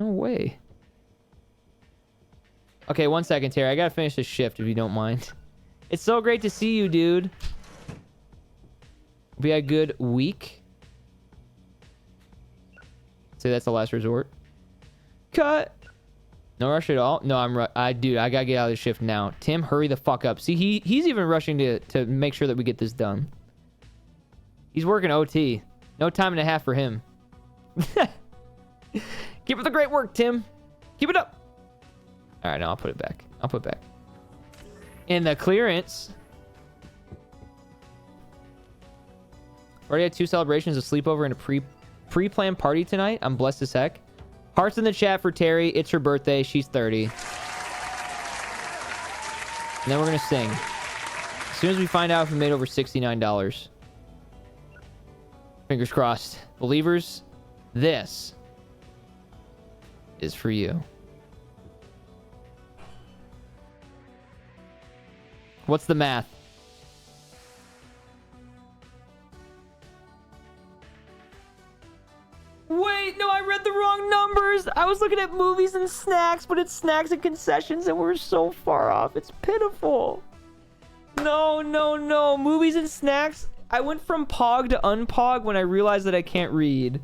No way. Okay, 1 second, Terry. I gotta finish this shift if you don't mind. It's so great to see you, dude. Be a good week. Say that's the last resort. Cut. No rush at all? No, dude, I gotta get out of this shift now. Tim, hurry the fuck up. See, he's even rushing to make sure that we get this done. He's working OT. No time and a half for him. Keep up the great work, Tim. Keep it up. All right, now I'll put it back. I'll put it back. And the clearance. Already had 2 celebrations, a sleepover, and a pre-planned party tonight. I'm blessed as heck. Hearts in the chat for Terry. It's her birthday. She's 30. And then we're going to sing. As soon as we find out if we made over $69. Fingers crossed. Believers, this is for you. What's the math? Wait, no, I read the wrong numbers. I was looking at movies and snacks, but it's snacks and concessions, and we're so far off. It's pitiful. No. Movies and snacks. I went from Pog to Unpog when I realized that I can't read.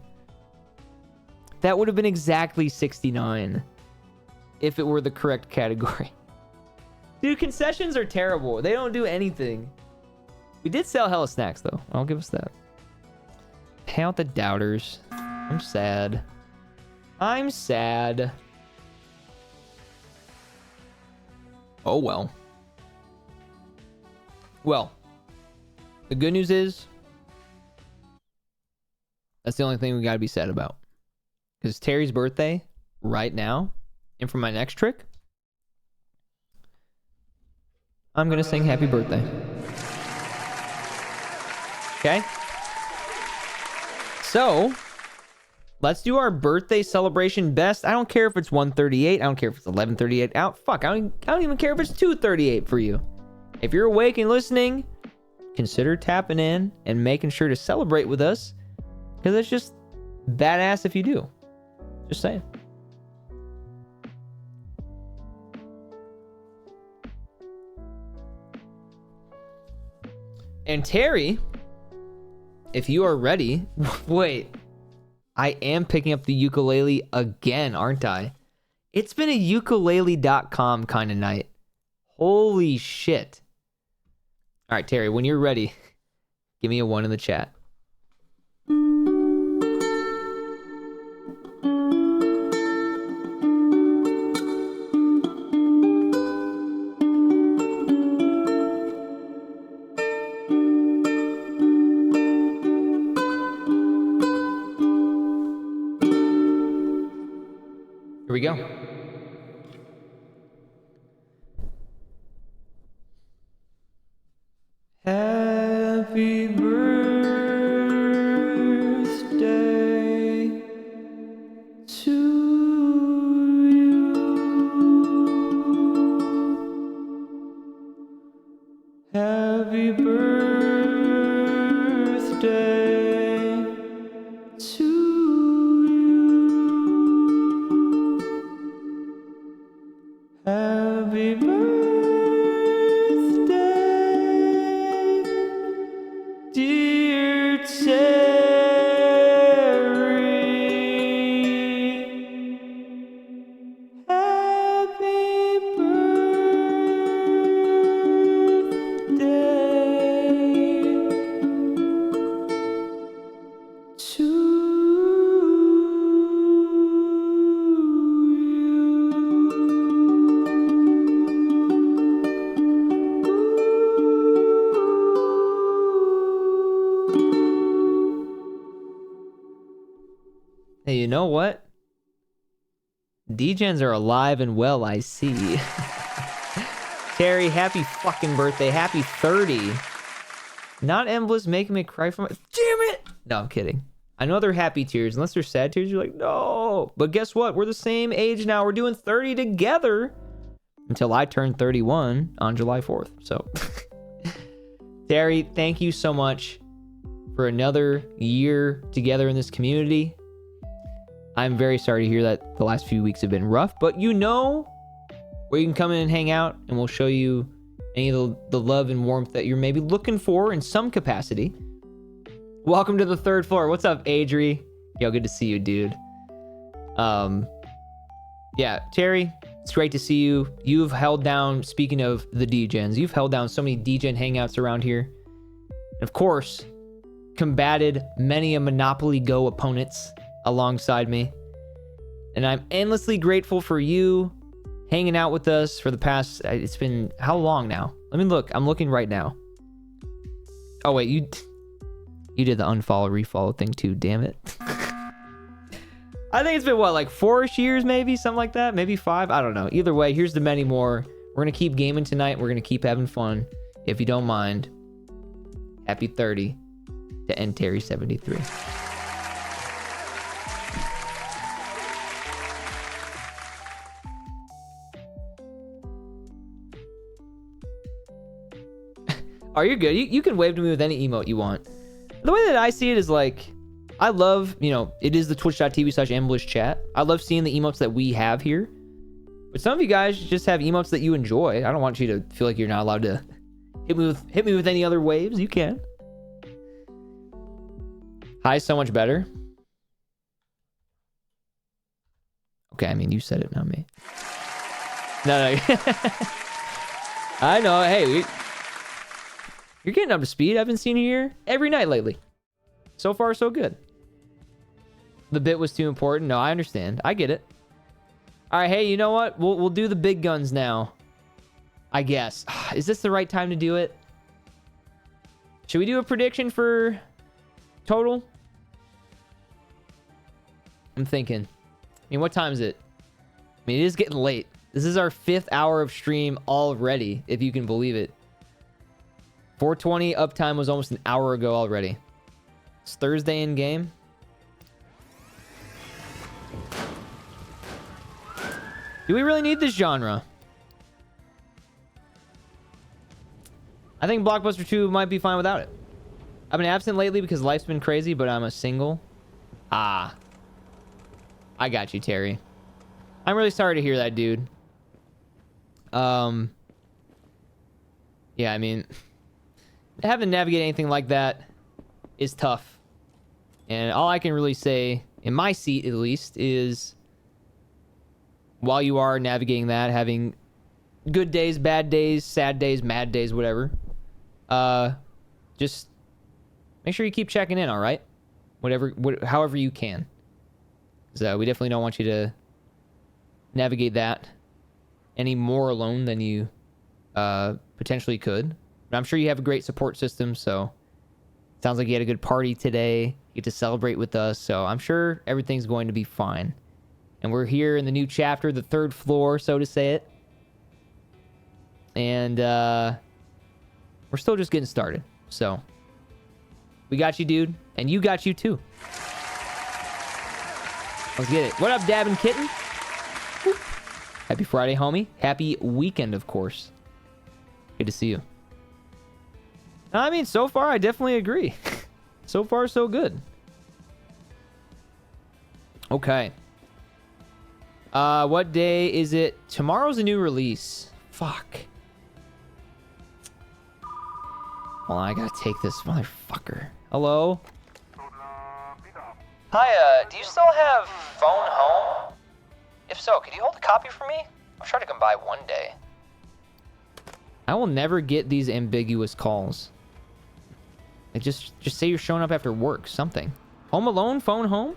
That would have been exactly 69 if it were the correct category. Dude, concessions are terrible. They don't do anything. We did sell hella snacks, though. I'll give us that. Pay out the doubters. I'm sad. I'm sad. Oh, well. Well, the good news is that's the only thing we gotta be sad about. Because Terry's birthday right now, and for my next trick, I'm gonna sing happy birthday. Okay? So, let's do our birthday celebration best. I don't care if it's 1:38. I don't care if it's 11:38. Fuck, I don't even care if it's 2:38 for you. If you're awake and listening, consider tapping in and making sure to celebrate with us, because it's just badass if you do. Just saying. And Terry, if you are ready, wait, I am picking up the ukulele again, aren't I? It's been a ukulele.com kind of night. Holy shit. All right, Terry, when you're ready, give me a 1 in the chat. Here we go. Happy birthday to you. Happy birthday to you. Happy birthday, dear Terry. Happy birthday to you. Hey, you know what? D-Gens are alive and well, I see. Terry, happy fucking birthday. Happy 30. Not Embless making me cry from it. Damn it! No, I'm kidding. I know they're happy tears. Unless they're sad tears, you're like, no. But guess what? We're the same age now. We're doing 30 together. Until I turn 31 on July 4th. So, Terry, thank you so much for another year together in this community. I'm very sorry to hear that the last few weeks have been rough, but you know where you can come in and hang out, and we'll show you any of the love and warmth that you're maybe looking for in some capacity. Welcome to the 3rd floor. What's up, Adri? Yo, good to see you, dude. Yeah, Terry, it's great to see you. You've held down, speaking of the DGens, you've held down so many DGen hangouts around here. And of course, combated many a Monopoly Go opponents alongside me. And I'm endlessly grateful for you hanging out with us for the past, it's been, how long now? Let me look. I'm looking right now. Oh, wait, you did the unfollow, refollow thing too, damn it. I think it's been, what, like 4-ish years maybe? Something like that? Maybe 5? I don't know. Either way, here's the many more. We're going to keep gaming tonight. We're going to keep having fun. If you don't mind, happy 30 to NTerry73. Oh, you're good. You can wave to me with any emote you want. The way that I see it is like, I love, you know, it is the twitch.tv/ambushchat. I love seeing the emotes that we have here. But some of you guys just have emotes that you enjoy. I don't want you to feel like you're not allowed to hit me with any other waves. You can. Hi, so much better. Okay, I mean, you said it, not me. No. I know. Hey, you're getting up to speed. I've been seeing you here every night lately. So far, so good. The bit was too important. No, I understand. I get it. All right, hey, you know what? We'll do the big guns now. I guess. Is this the right time to do it? Should we do a prediction for total? I'm thinking. I mean, what time is it? I mean, it is getting late. This is our 5th hour of stream already, if you can believe it. 420 uptime was almost an hour ago already. It's Thursday in game. Do we really need this genre? I think Blockbuster 2 might be fine without it. I've been absent lately because life's been crazy, but I'm a single. Ah. I got you, Terry. I'm really sorry to hear that, dude. Yeah, I mean, having to navigate anything like that is tough. And all I can really say, in my seat at least, is while you are navigating that, having good days, bad days, sad days, mad days, whatever, just make sure you keep checking in, all right? However you can. So we definitely don't want you to navigate that any more alone than you potentially could. But I'm sure you have a great support system, so sounds like you had a good party today. You get to celebrate with us, so I'm sure everything's going to be fine. And we're here in the new chapter, the 3rd floor, so to say it. And we're still just getting started. So we got you, dude, and you got you too. Let's get it. What up, Dab and Kitten? Woo. Happy Friday, homie. Happy weekend, of course. Good to see you. I mean, so far, I definitely agree. So far, so good. Okay. What day is it? Tomorrow's a new release. Fuck. Well, I gotta take this motherfucker. Hello? Hi, do you still have Phone Home? If so, could you hold a copy for me? I'll try to come by one day. I will never get these ambiguous calls. Like just say you're showing up after work, something. Home Alone, Phone Home?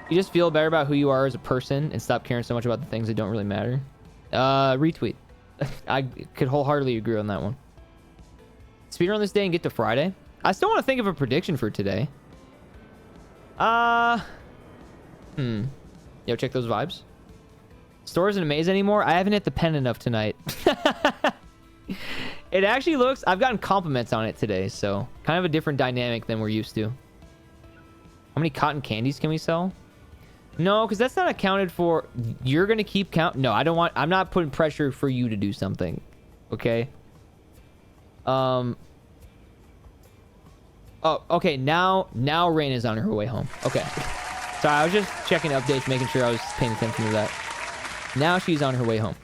You just feel better about who you are as a person and stop caring so much about the things that don't really matter. Retweet. I could wholeheartly agree on that one. Speedrun this day and get to Friday. I still want to think of a prediction for today. Yo, check those vibes. Store isn't a maze anymore. I haven't hit the pen enough tonight. It actually looks... I've gotten compliments on it today, so kind of a different dynamic than we're used to. How many cotton candies can we sell? No, because that's not accounted for. You're going to keep count... No, I don't want... I'm not putting pressure for you to do something. Okay? Oh, okay. Now Rain is on her way home. Okay. Sorry, I was just checking updates, making sure I was paying attention to that. Now she's on her way home.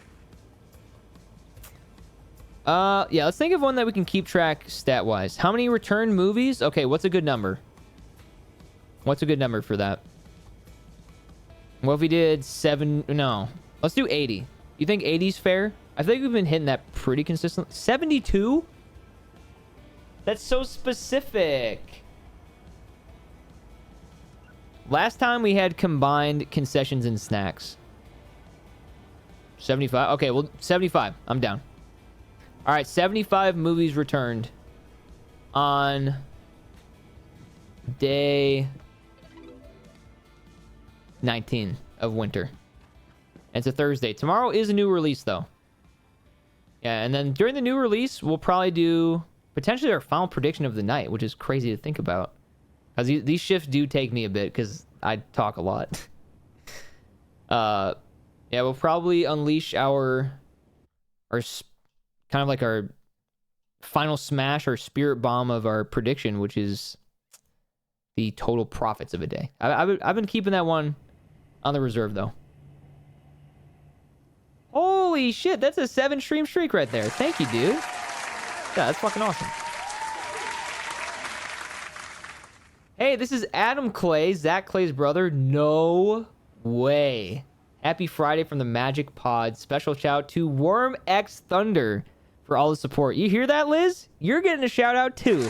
Yeah, let's think of one that we can keep track stat-wise. How many returned movies? Okay, what's a good number? What's a good number for that? What if we did 7? No. Let's do 80. You think 80's fair? I think we've been hitting that pretty consistently. 72? That's so specific. Last time we had combined concessions and snacks. 75? Okay, well, 75. I'm down. All right, 75 movies returned on day 19 of winter. And it's a Thursday. Tomorrow is a new release, though. Yeah, and then during the new release, we'll probably do potentially our final prediction of the night, which is crazy to think about. Because these shifts do take me a bit because I talk a lot. Yeah, we'll probably unleash our kind of like our final smash or spirit bomb of our prediction, which is the total profits of a day. I've been keeping that one on the reserve, though. Holy shit, that's a 7-stream streak right there. Thank you, dude. Yeah, that's fucking awesome. Hey, this is Adam Clay, Zach Clay's brother. No way. Happy Friday from the Magic Pod. Special shout out to Worm X Thunder for all the support. You hear that, Liz? You're getting a shout out too.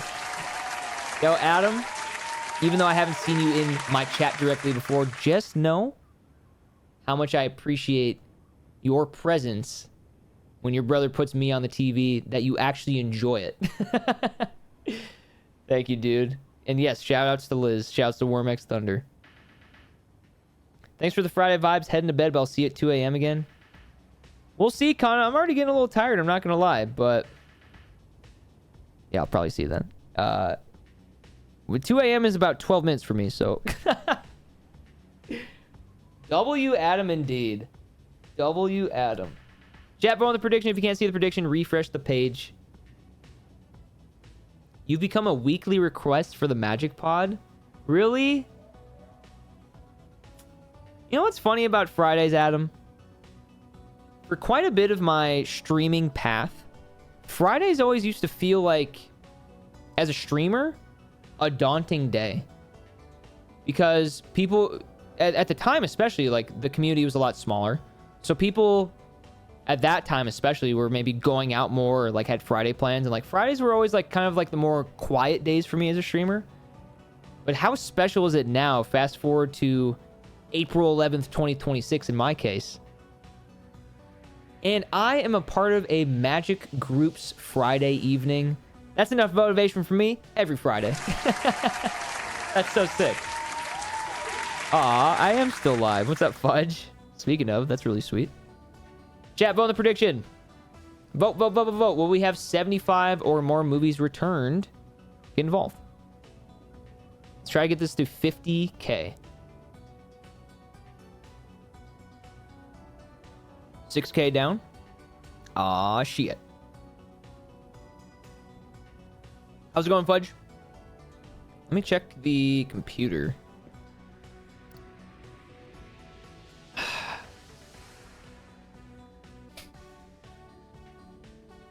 Yo, Adam, even though I haven't seen you in my chat directly before, just know how much I appreciate your presence when your brother puts me on the TV, that you actually enjoy it. Thank you, dude. And yes, shout outs to Liz. Shouts to Worm X Thunder. Thanks for the Friday vibes. Heading to bed, but I'll see you at 2 a.m. again. We'll see, Connor. I'm already getting a little tired. I'm not going to lie, but yeah, I'll probably see you then. With 2 a.m. is about 12 minutes for me, so. W Adam indeed. W Adam. Chat, vote on the prediction. If you can't see the prediction, refresh the page. You've become a weekly request for the Magic Pod? Really? You know what's funny about Fridays, Adam? For quite a bit of my streaming path, Fridays always used to feel like, as a streamer, a daunting day. Because people, at the time especially, like, the community was a lot smaller. So people, at that time especially, were maybe going out more or, like, had Friday plans. And, like, Fridays were always, like, kind of, like, the more quiet days for me as a streamer. But how special is it now, fast forward to April 11th, 2026 in my case. And I am a part of a Magic Group's Friday evening. That's enough motivation for me every Friday. That's so sick. Aw, I am still live. What's up, Fudge? Speaking of, that's really sweet. Chat, vote on the prediction. Vote, vote, vote, vote, vote. Will we have 75 or more movies returned? Get involved. Let's try to get this to 50K. 6K down. Aw, shit. How's it going, Fudge? Let me check the computer.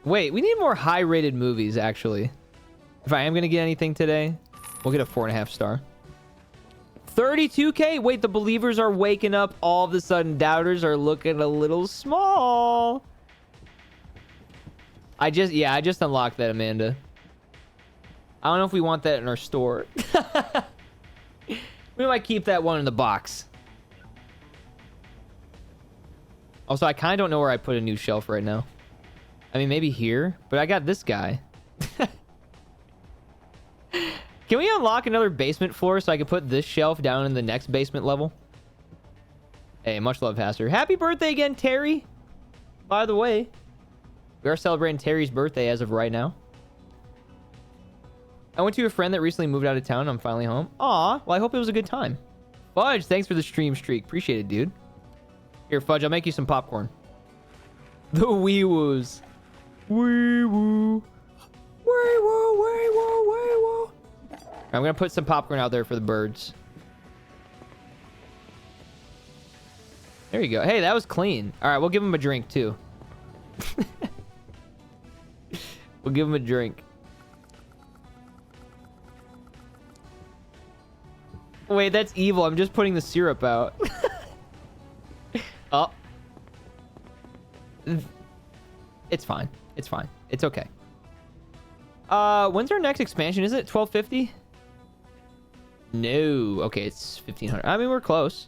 Wait, we need more high-rated movies, actually. If I am going to get anything today, we'll get a 4.5 star. 32K? Wait, the believers are waking up. All of a sudden, doubters are looking a little small. I just unlocked that, Amanda. I don't know if we want that in our store. We might keep that one in the box. Also, I kind of don't know where I put a new shelf right now. I mean, maybe here, but I got this guy. Can we unlock another basement floor so I can put this shelf down in the next basement level? Hey, much love, Pastor. Happy birthday again, Terry. By the way, we are celebrating Terry's birthday as of right now. I went to a friend that recently moved out of town. I'm finally home. Aw, well, I hope it was a good time. Fudge, thanks for the stream streak. Appreciate it, dude. Here, Fudge, I'll make you some popcorn. The wee-woos. Wee-woo. Wee-woo, wee-woo, wee-woo. I'm going to put some popcorn out there for the birds. There you go. Hey, that was clean. All right, we'll give him a drink, too. We'll give him a drink. Wait, that's evil. I'm just putting the syrup out. Oh. It's fine. It's fine. It's okay. When's our next expansion? Is it 1250? No. Okay, it's 1500. I mean, we're close.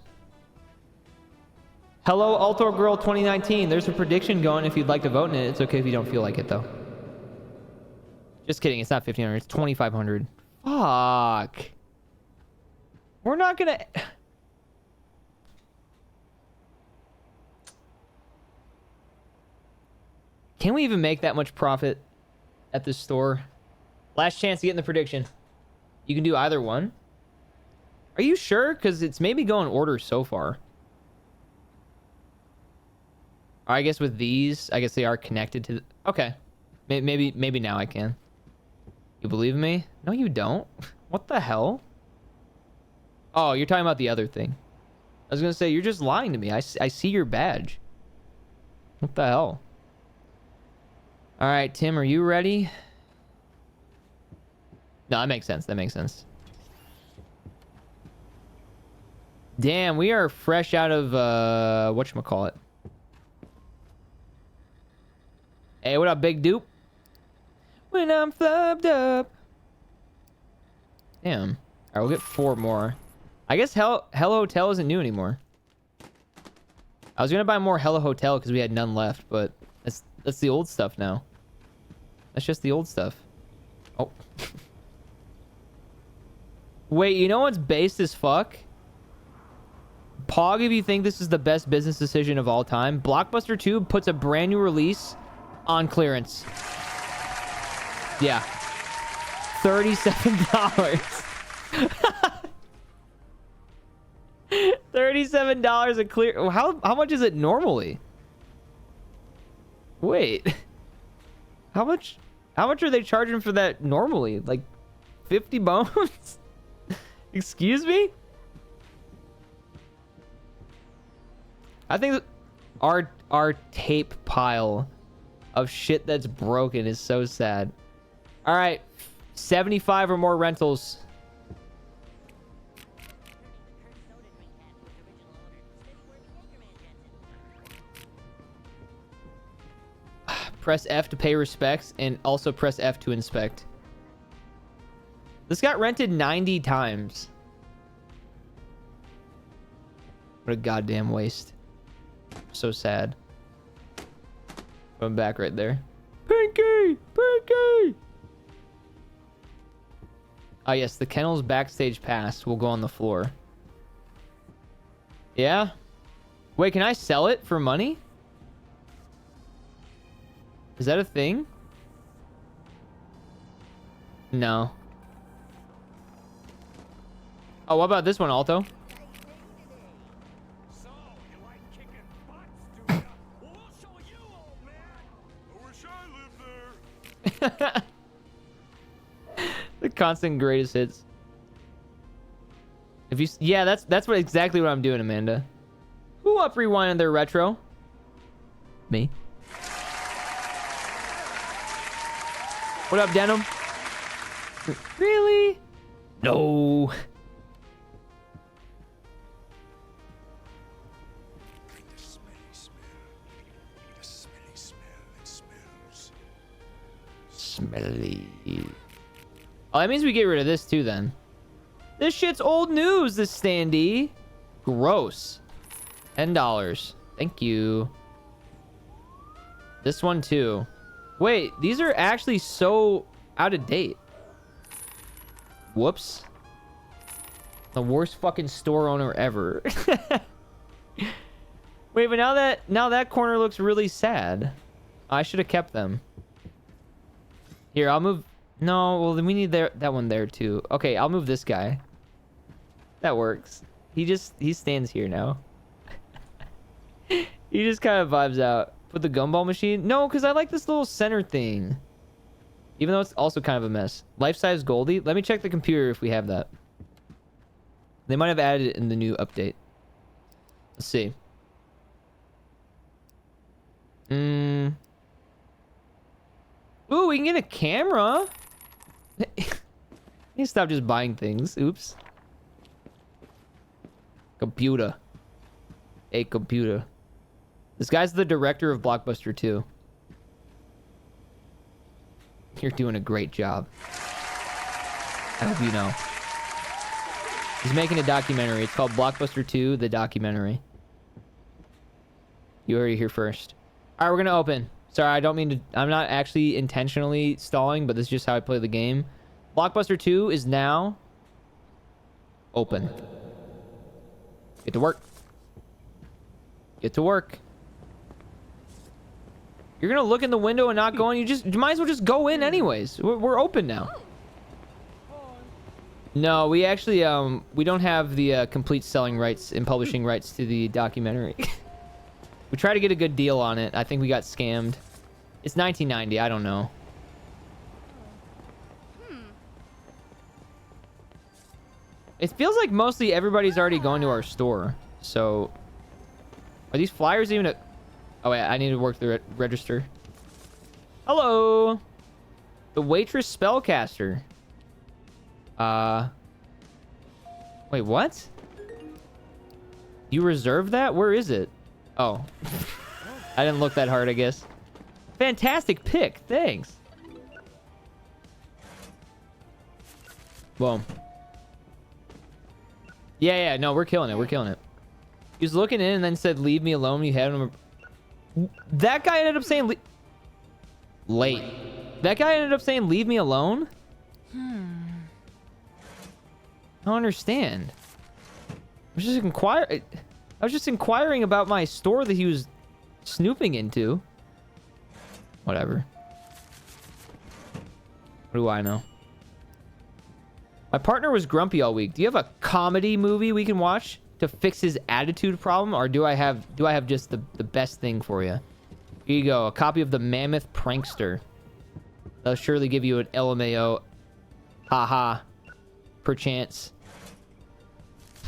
Hello, Altor Girl 2019. There's a prediction going if you'd like to vote in it. It's okay if you don't feel like it, though. Just kidding. It's not 1500. It's 2500. Fuck. We're not gonna... Can we even make that much profit at this store? Last chance to get in the prediction. You can do either one. Are you sure? Because it's maybe going order so far. I guess with these, I guess they are connected to... Okay. Maybe now I can. You believe me? No, you don't. What the hell? Oh, you're talking about the other thing. I was going to say, you're just lying to me. I see your badge. What the hell? All right, Tim, are you ready? No, that makes sense. That makes sense. Damn, we are fresh out of, whatchamacallit. Hey, what up, big dupe? When I'm flubbed up. Damn. All right, we'll get 4 more. I guess Hello Hotel isn't new anymore. I was gonna buy more Hello Hotel because we had none left, but that's the old stuff now. That's just the old stuff. Oh. Wait, you know what's based as fuck? Pog, if you think this is the best business decision of all time, Blockbuster 2 puts a brand new release on clearance. Yeah. $37. $37 a clear. How much is it normally? Wait. How much are they charging for that normally? Like 50 bones? Excuse me? I think that our tape pile of shit that's broken is so sad. All right, 75 or more rentals. Press F to pay respects and also press F to inspect. This got rented 90 times. What a goddamn waste. So sad. Going back right there. Pinky! Pinky! Ah, yes, the kennel's backstage pass will go on the floor. Yeah? Wait, can I sell it for money? Is that a thing? No. Oh, what about this one, Alto? So, you like kicking butts, do ya? Well, we'll show you, old man. I wish I lived there. The constant greatest hits. If you, yeah, that's what exactly what I'm doing, Amanda. Who up rewinded their retro? Me. What up, Denim? Really? No. The smelly smell. The smelly smell that smells. Smelly. Oh, that means we get rid of this too then. This shit's old news, this standee. Gross. $10. Thank you. This one too. Wait, these are actually so out of date. Whoops. The worst fucking store owner ever. Wait, but now that corner looks really sad. I should have kept them. Here, I'll move. No, well then we need that one there too. Okay, I'll move this guy. That works. He stands here now. He just kind of vibes out. Put the gumball machine? No, because I like this little center thing. Even though it's also kind of a mess. Life-size Goldie? Let me check the computer if we have that. They might have added it in the new update. Let's see. Ooh, we can get a camera. You need to stop just buying things. Oops. Computer. A computer. This guy's the director of Blockbuster 2. You're doing a great job. I hope you know. He's making a documentary. It's called Blockbuster 2, the documentary. You heard it here first. All right, we're going to open. Sorry, I don't mean to... I'm not actually intentionally stalling, but this is just how I play the game. Blockbuster 2 is now open. Get to work. Get to work. You're going to look in the window and not go in. You might as well just go in anyways. We're open now. No, we actually, we don't have the complete selling rights and publishing rights to the documentary. We tried to get a good deal on it. I think we got scammed. It's 1990. I don't know. It feels like mostly everybody's already going to our store. So, are these flyers even a... Oh, wait, I need to work the register. Hello! The Waitress Spellcaster. Wait, what? You reserved that? Where is it? Oh. I didn't look that hard, I guess. Fantastic pick. Thanks. Boom. Yeah, no, we're killing it. We're killing it. He was looking in and then said, leave me alone. You had him... That guy ended up saying... Late. That guy ended up saying, leave me alone? I don't understand. I was just inquiring about my store that he was snooping into. Whatever. What do I know? My partner was grumpy all week. Do you have a comedy movie we can watch to fix his attitude problem, or do I have just the best thing for you? Here you go. A copy of The Mammoth Prankster. They'll surely give you an LMAO. Haha. Perchance.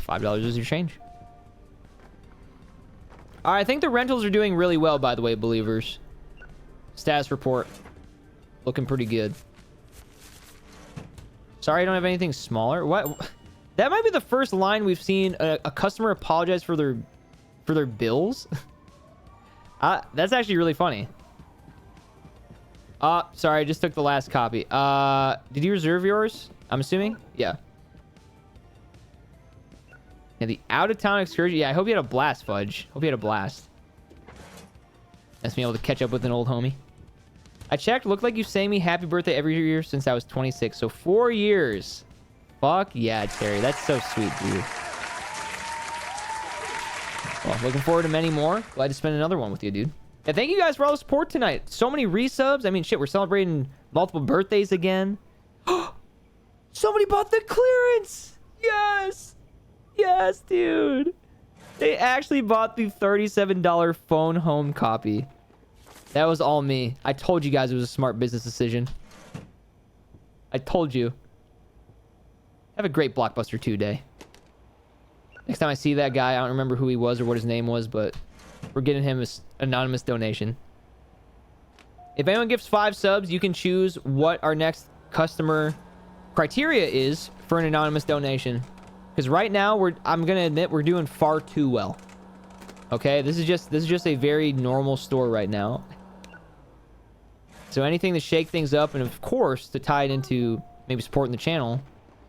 $5 is your change. All right, I think the rentals are doing really well, by the way, believers. Status report. Looking pretty good. Sorry, I don't have anything smaller. What? That might be the first line we've seen a customer apologize for their bills. That's actually really funny. Sorry, I just took the last copy. Did you reserve yours? I'm assuming? Yeah. Yeah, the out-of-town excursion. Yeah, I hope you had a blast, Fudge. Hope you had a blast. Nice being able to catch up with an old homie. I checked. Looked like you sang me happy birthday every year since I was 26. So 4 years. Fuck yeah, Terry. That's so sweet, dude. Well, looking forward to many more. Glad to spend another one with you, dude. And thank you guys for all the support tonight. So many resubs. I mean, shit, we're celebrating multiple birthdays again. Somebody bought the clearance. Yes. Yes, dude. They actually bought the $37 phone home copy. That was all me. I told you guys it was a smart business decision. I told you. Have a great Blockbuster 2 day. Next time I see that guy, I don't remember who he was or what his name was, but we're getting him an anonymous donation. If anyone gives 5 subs, you can choose what our next customer criteria is for an anonymous donation. Because right now, I'm gonna admit we're doing far too well. Okay, this is just a very normal store right now. So anything to shake things up, and of course to tie it into maybe supporting the channel,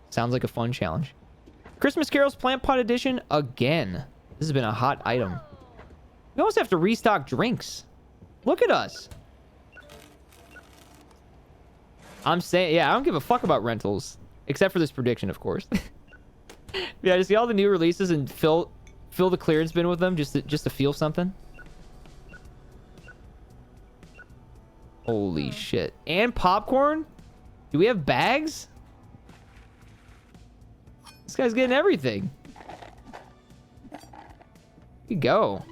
sounds like a fun challenge. Christmas Carols Plant Pot Edition again. This has been a hot item. We also have to restock drinks. Look at us. I'm saying, yeah, I don't give a fuck about rentals, except for this prediction, of course. Yeah, to see all the new releases and fill the clearance bin with them just to feel something. Holy shit. And popcorn? Do we have bags? This guy's getting everything. Here you go.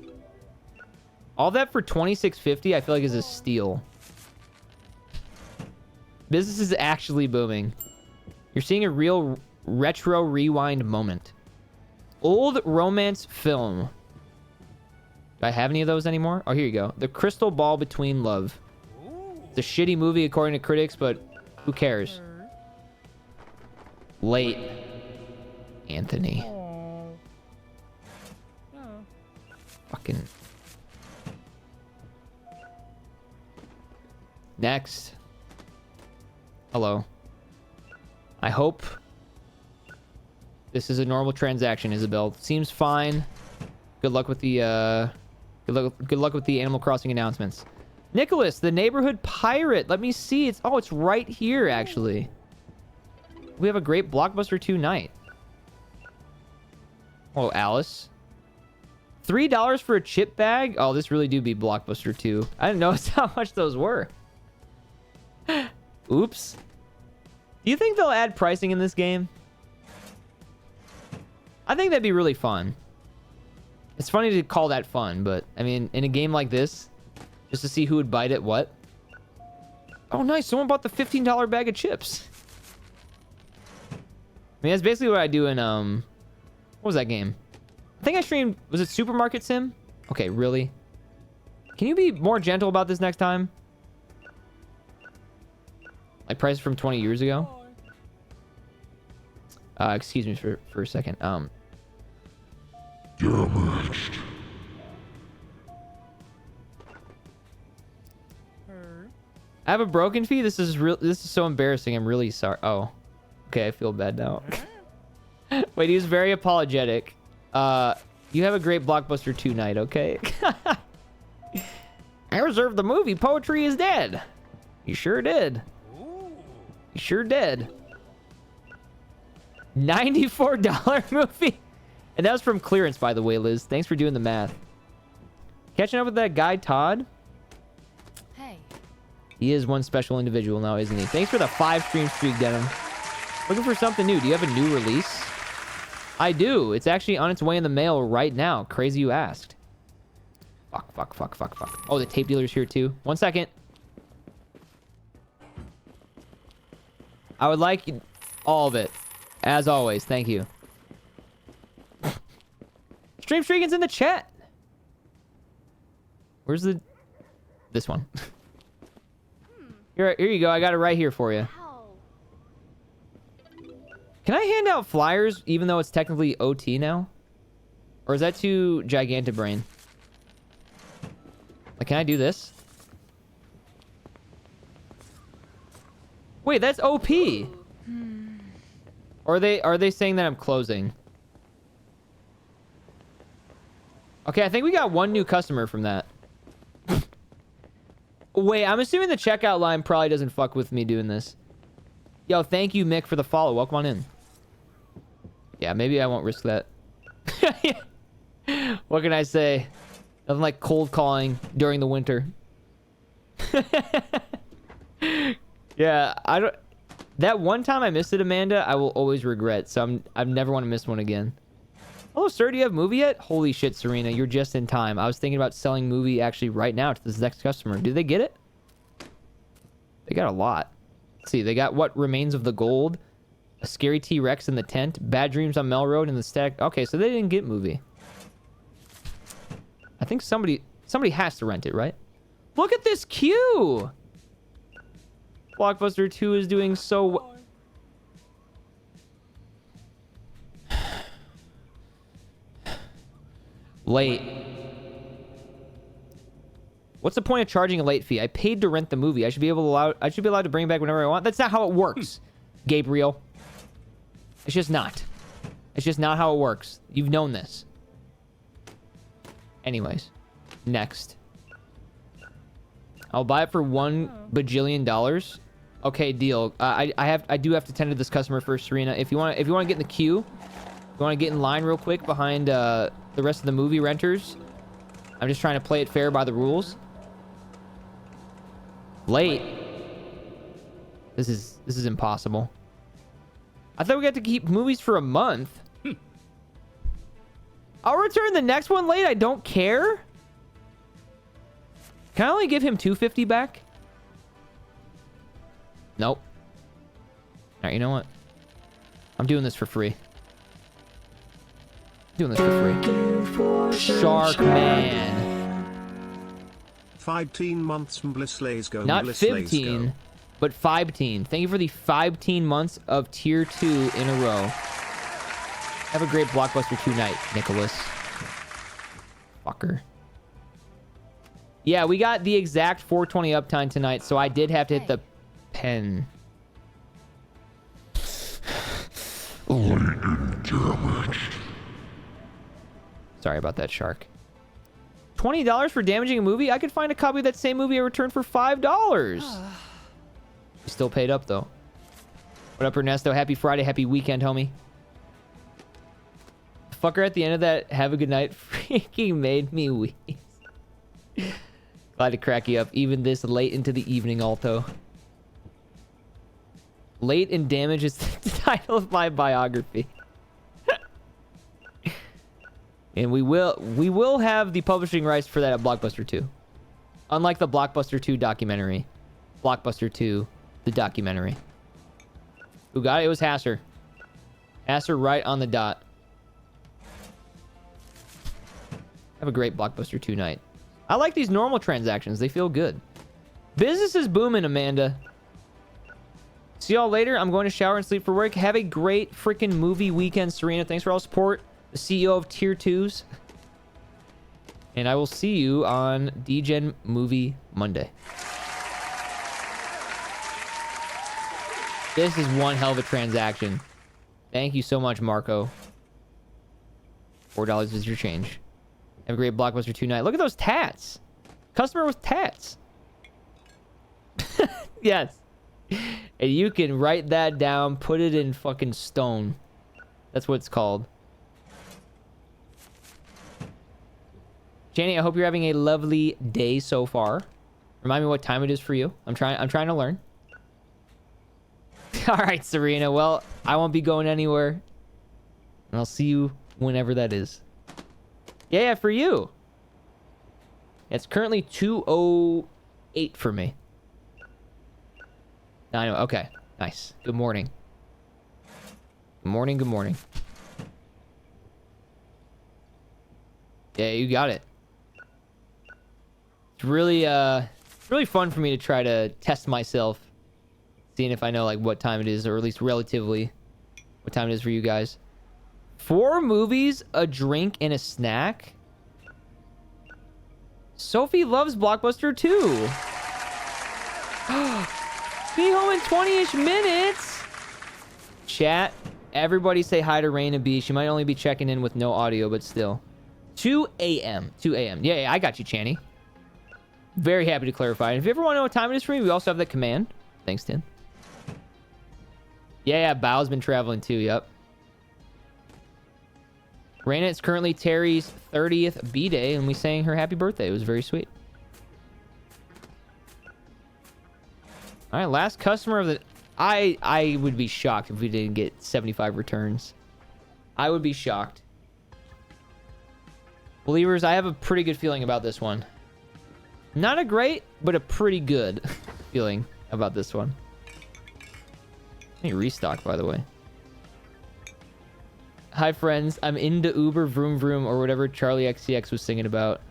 All that for $26.50 I feel like is a steal. Business is actually booming. You're seeing a real retro rewind moment. Old romance film. Do I have any of those anymore? Oh, here you go. The Crystal Ball Between Love. It's a shitty movie according to critics, but who cares? Late. Anthony. Fucking Next. Hello. I hope this is a normal transaction, Isabel. Seems fine. Good luck with the good luck with the Animal Crossing announcements. Nicholas, the neighborhood pirate. Let me see. It's right here actually. We have a great Blockbuster 2 night. Oh, Alice. $3 for a chip bag? Oh, this really do be Blockbuster 2. I didn't notice how much those were. Oops. Do you think they'll add pricing in this game? I think that'd be really fun. It's funny to call that fun, but I mean, in a game like this, just to see who would bite it, what? Oh, nice. Someone bought the $15 bag of chips. I mean, that's basically what I do in, what was that game? I think I streamed, was it Supermarket Sim? Okay, really? Can you be more gentle about this next time? Like prices from 20 years ago? Excuse me for a second. Damaged. I have a broken fee. This is so embarrassing. I'm really sorry. Oh, okay. I feel bad now. Wait, he was very apologetic. You have a great Blockbuster 2 night, okay? I reserved the movie Poetry is Dead. You sure did. You sure did. $94 movie. And that was from clearance, by the way, Liz. Thanks for doing the math. Catching up with that guy, Todd. Hey. He is one special individual now, isn't he? Thanks for the 5 stream streak, Denim. Looking for something new. Do you have a new release? I do. It's actually on its way in the mail right now. Crazy you asked. Fuck. Oh, the tape dealer's here too. 1 second. I would like all of it. As always. Thank you. Stream Streakin's in the chat. Where's the... This one. Here you go. I got it right here for you. Can I hand out flyers even though it's technically OT now? Or is that too gigantic-brain? Like, can I do this? Wait, that's OP. Or are they saying that I'm closing? Okay, I think we got one new customer from that. Wait, I'm assuming the checkout line probably doesn't fuck with me doing this. Yo, thank you, Mick, for the follow. Welcome on in. Yeah, maybe I won't risk that. What can I say? Nothing like cold calling during the winter. Yeah, I don't... That one time I missed it, Amanda, I will always regret. So I never want to miss one again. Hello, sir. Do you have movie yet? Holy shit, Serena. You're just in time. I was thinking about selling movie actually right now to this next customer. Do they get it? They got a lot. Let's see. They got What Remains of the Gold, A Scary T-Rex in the Tent, Bad Dreams on Melroad, and the Stack. Okay, so they didn't get movie. I think somebody has to rent it, right? Look at this queue! Blockbuster 2 is doing so... Late. What's the point of charging a late fee? I paid to rent the movie. I should be allowed to bring it back whenever I want. That's not how it works, Gabriel. It's just not. It's just not how it works. You've known this. Anyways, next. I'll buy it for $1 bajillion. Okay, deal. I do have to tend to this customer first, Serena. If you want to get in the queue, if you want to get in line real quick behind the rest of the movie renters. I'm just trying to play it fair by the rules. Late. This is impossible. I thought we got to keep movies for a month. I'll return the next one late. I don't care. Can I only give him $250 back? Nope. All right, you know what? I'm doing this for free. Doing this for free. Shark Man. 15 months from Blisslays go. Not Blisslays 15, go. but 15. Thank you for the 15 months of tier 2 in a row. Have a great Blockbuster 2 night, Nicholas. Fucker. Yeah, we got the exact 420 uptime tonight, so I did have to hit the pen. Sorry about that, Shark. $20 for damaging a movie? I could find a copy of that same movie I returned for $5. You still paid up, though. What up, Ernesto? Happy Friday. Happy weekend, homie. The fucker at the end of that have a good night freaking made me wheeze. Glad to crack you up, even this late into the evening, Alto. Late and Damage is the title of my biography. And we will have the publishing rights for that at Blockbuster 2. Unlike the Blockbuster 2 documentary. Blockbuster 2, the documentary. Who got it? It was Hasser. Hasser right on the dot. Have a great Blockbuster 2 night. I like these normal transactions. They feel good. Business is booming, Amanda. See y'all later. I'm going to shower and sleep for work. Have a great freaking movie weekend, Serena. Thanks for all support. The CEO of Tier 2s. And I will see you on DGen Movie Monday. This is one hell of a transaction. Thank you so much, Marco. $4 is your change. Have a great Blockbuster 2 night. Look at those tats. Customer with tats. Yes. And you can write that down, put it in fucking stone. That's what it's called. Jenny, I hope you're having a lovely day so far. Remind me what time it is for you. I'm trying to learn. All right, Serena. Well, I won't be going anywhere. And I'll see you whenever that is. Yeah, for you. It's currently 2:08 for me. I know. Okay. Nice. Good morning. Good morning. Good morning. Yeah, you got it. It's really fun for me to try to test myself, seeing if I know like what time it is, or at least relatively what time it is for you guys. 4 movies, a drink, and a snack. Sophie loves Blockbuster 2. Be home in 20-ish minutes. Chat, everybody say hi to Raina B. She might only be checking in with no audio, but still. 2 a.m. 2 a.m. Yeah, I got you, Channy. Very happy to clarify. And if you ever want to know what time it is for me, we also have that command. Thanks, Tim. Yeah, Bao's been traveling too, yep. Raina, it's currently Terry's 30th B-Day, and we sang her happy birthday. It was very sweet. All right, last customer of the... I would be shocked if we didn't get 75 returns. I would be shocked. Believers, I have a pretty good feeling about this one. Not a great, but a pretty good feeling about this one. Let me restock, by the way. Hi, friends. I'm into Uber, vroom, vroom, or whatever Charlie XCX was singing about.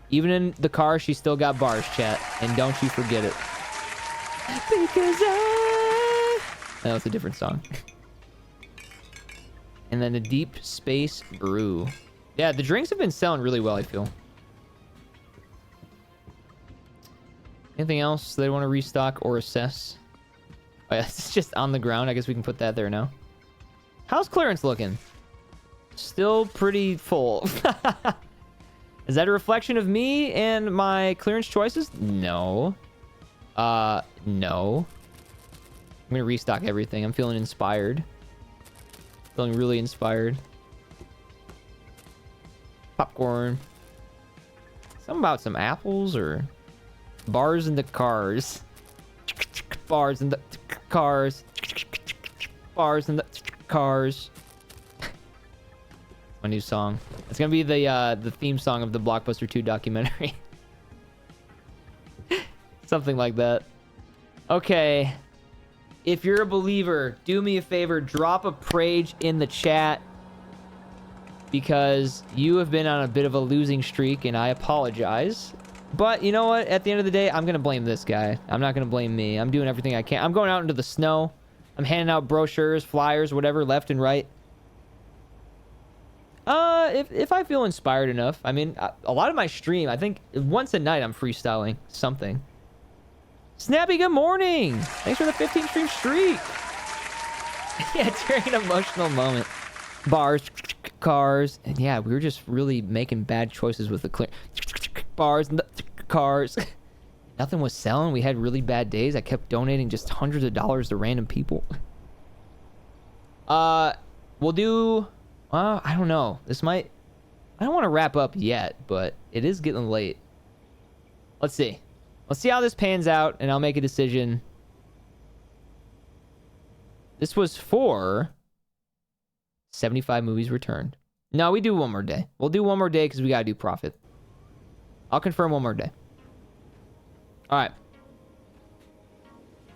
Even in the car, she still got bars, chat. And don't you forget it. Because that was a different song. And then the Deep Space Brew. Yeah, the drinks have been selling really well, I feel. Anything else they want to restock or assess? Oh, yeah, it's just on the ground. I guess we can put that there now. How's clearance looking? Still pretty full. Is that a reflection of me and my clearance choices? No. No. I'm gonna restock everything. I'm feeling inspired. Feeling really inspired. Popcorn. Something about some apples or bars in the cars. Bars in the cars. Bars in the cars. My new song. It's gonna be the theme song of the Blockbuster 2 documentary. Something like that. Okay. If you're a believer, do me a favor, drop a praise in the chat, because you have been on a bit of a losing streak, and I apologize. But you know what? At the end of the day, I'm gonna blame this guy. I'm not gonna blame me. I'm doing everything I can. I'm going out into the snow. I'm handing out brochures, flyers, whatever, left and right. if I feel inspired enough. I mean, a lot of my stream, I think once a night I'm freestyling something. Snappy, good morning. Thanks for the 15 stream streak. Yeah, during an emotional moment. Bars, cars, and yeah, we were just really making bad choices with the clear bars, cars. Nothing was selling. We had really bad days. I kept donating just hundreds of dollars to random people. We'll do. I don't know. This might. I don't want to wrap up yet, but it is getting late. Let's see. Let's see how this pans out, and I'll make a decision. This was for 75 movies returned. No, we do one more day. We'll do one more day because we gotta do profit. I'll confirm one more day. All right.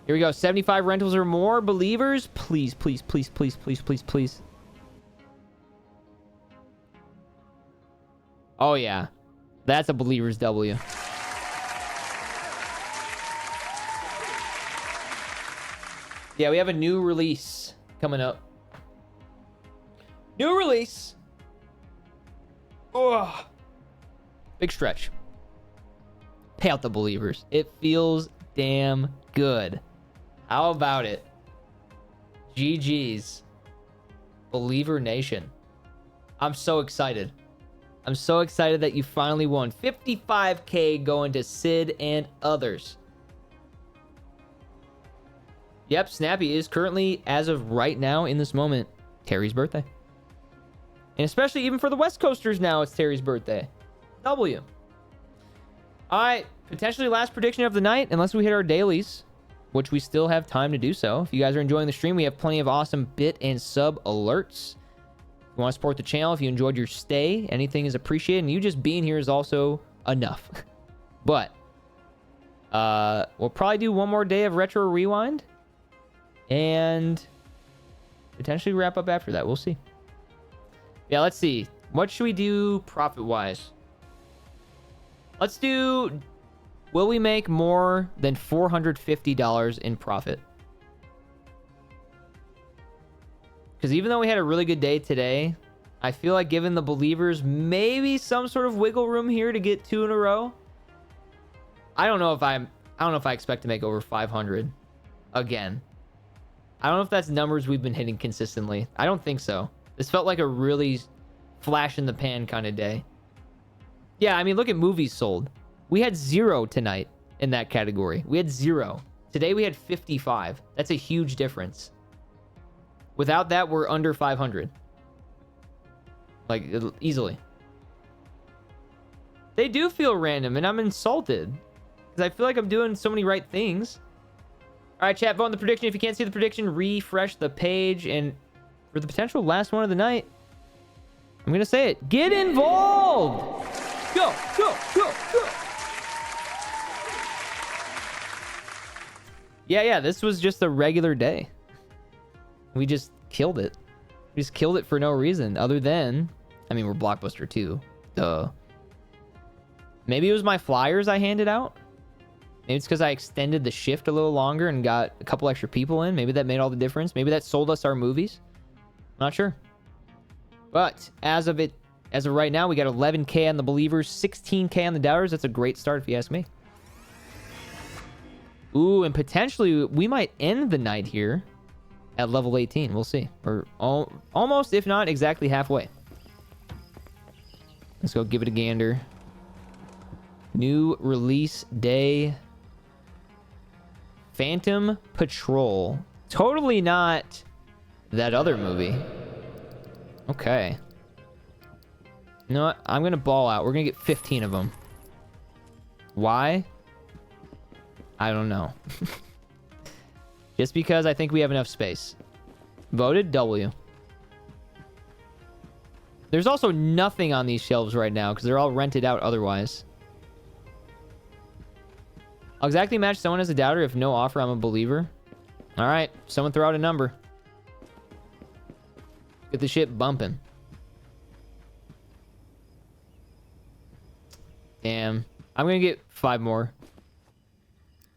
Here we go. 75 rentals or more. Believers, please, please, please, please, please, please, please. Oh, yeah. That's a Believers W. Yeah, we have a new release coming up. New release. Ugh. Big stretch. Pay out the Believers. It feels damn good. How about it? GG's. Believer Nation. I'm so excited. I'm so excited that you finally won. 55K going to Sid and others. Yep, Snappy is currently, as of right now, in this moment, Terry's birthday. And especially even for the West Coasters now, it's Terry's birthday. W. All right, potentially last prediction of the night, unless we hit our dailies, which we still have time to do so. If you guys are enjoying the stream, we have plenty of awesome bit and sub alerts. If you want to support the channel, if you enjoyed your stay, anything is appreciated, and you just being here is also enough. But we'll probably do one more day of Retro Rewind, and potentially wrap up after that. We'll see. Yeah, let's see. What should we do profit-wise? Let's do... Will we make more than $450 in profit? Because even though we had a really good day today, I feel like giving the Believers maybe some sort of wiggle room here to get 2 in a row. I don't know if I expect to make over 500 again. I don't know if that's numbers we've been hitting consistently. I don't think so. This felt like a really flash in the pan kind of day. Yeah, I mean, look at movies sold. We had 0 tonight in that category. We had 0. Today we had 55. That's a huge difference. Without that, we're under 500. Like, easily. They do feel random, and I'm insulted. Because I feel like I'm doing so many right things. All right, chat, vote on the prediction. If you can't see the prediction, refresh the page. And for the potential last one of the night, I'm going to say it. Get involved! Go, go, go, go! Yeah, this was just a regular day. We just killed it. We just killed it for no reason other than, I mean, we're Blockbuster 2. Duh. Maybe it was my flyers I handed out. Maybe it's because I extended the shift a little longer and got a couple extra people in. Maybe that made all the difference. Maybe that sold us our movies. Not sure. But as of right now, we got 11K on the Believers, 16K on the Doubters. That's a great start if you ask me. Ooh, and potentially we might end the night here at level 18. We'll see. We're almost, if not exactly halfway. Let's go give it a gander. New release day. Phantom Patrol. Totally not that other movie. Okay. You know what? I'm going to ball out. We're going to get 15 of them. Why? I don't know. Just because I think we have enough space. Voted W. There's also nothing on these shelves right now because they're all rented out otherwise. I'll exactly match someone as a doubter. If no offer, I'm a believer. All right. Someone throw out a number. Get the shit bumping. Damn. I'm going to get 5 more.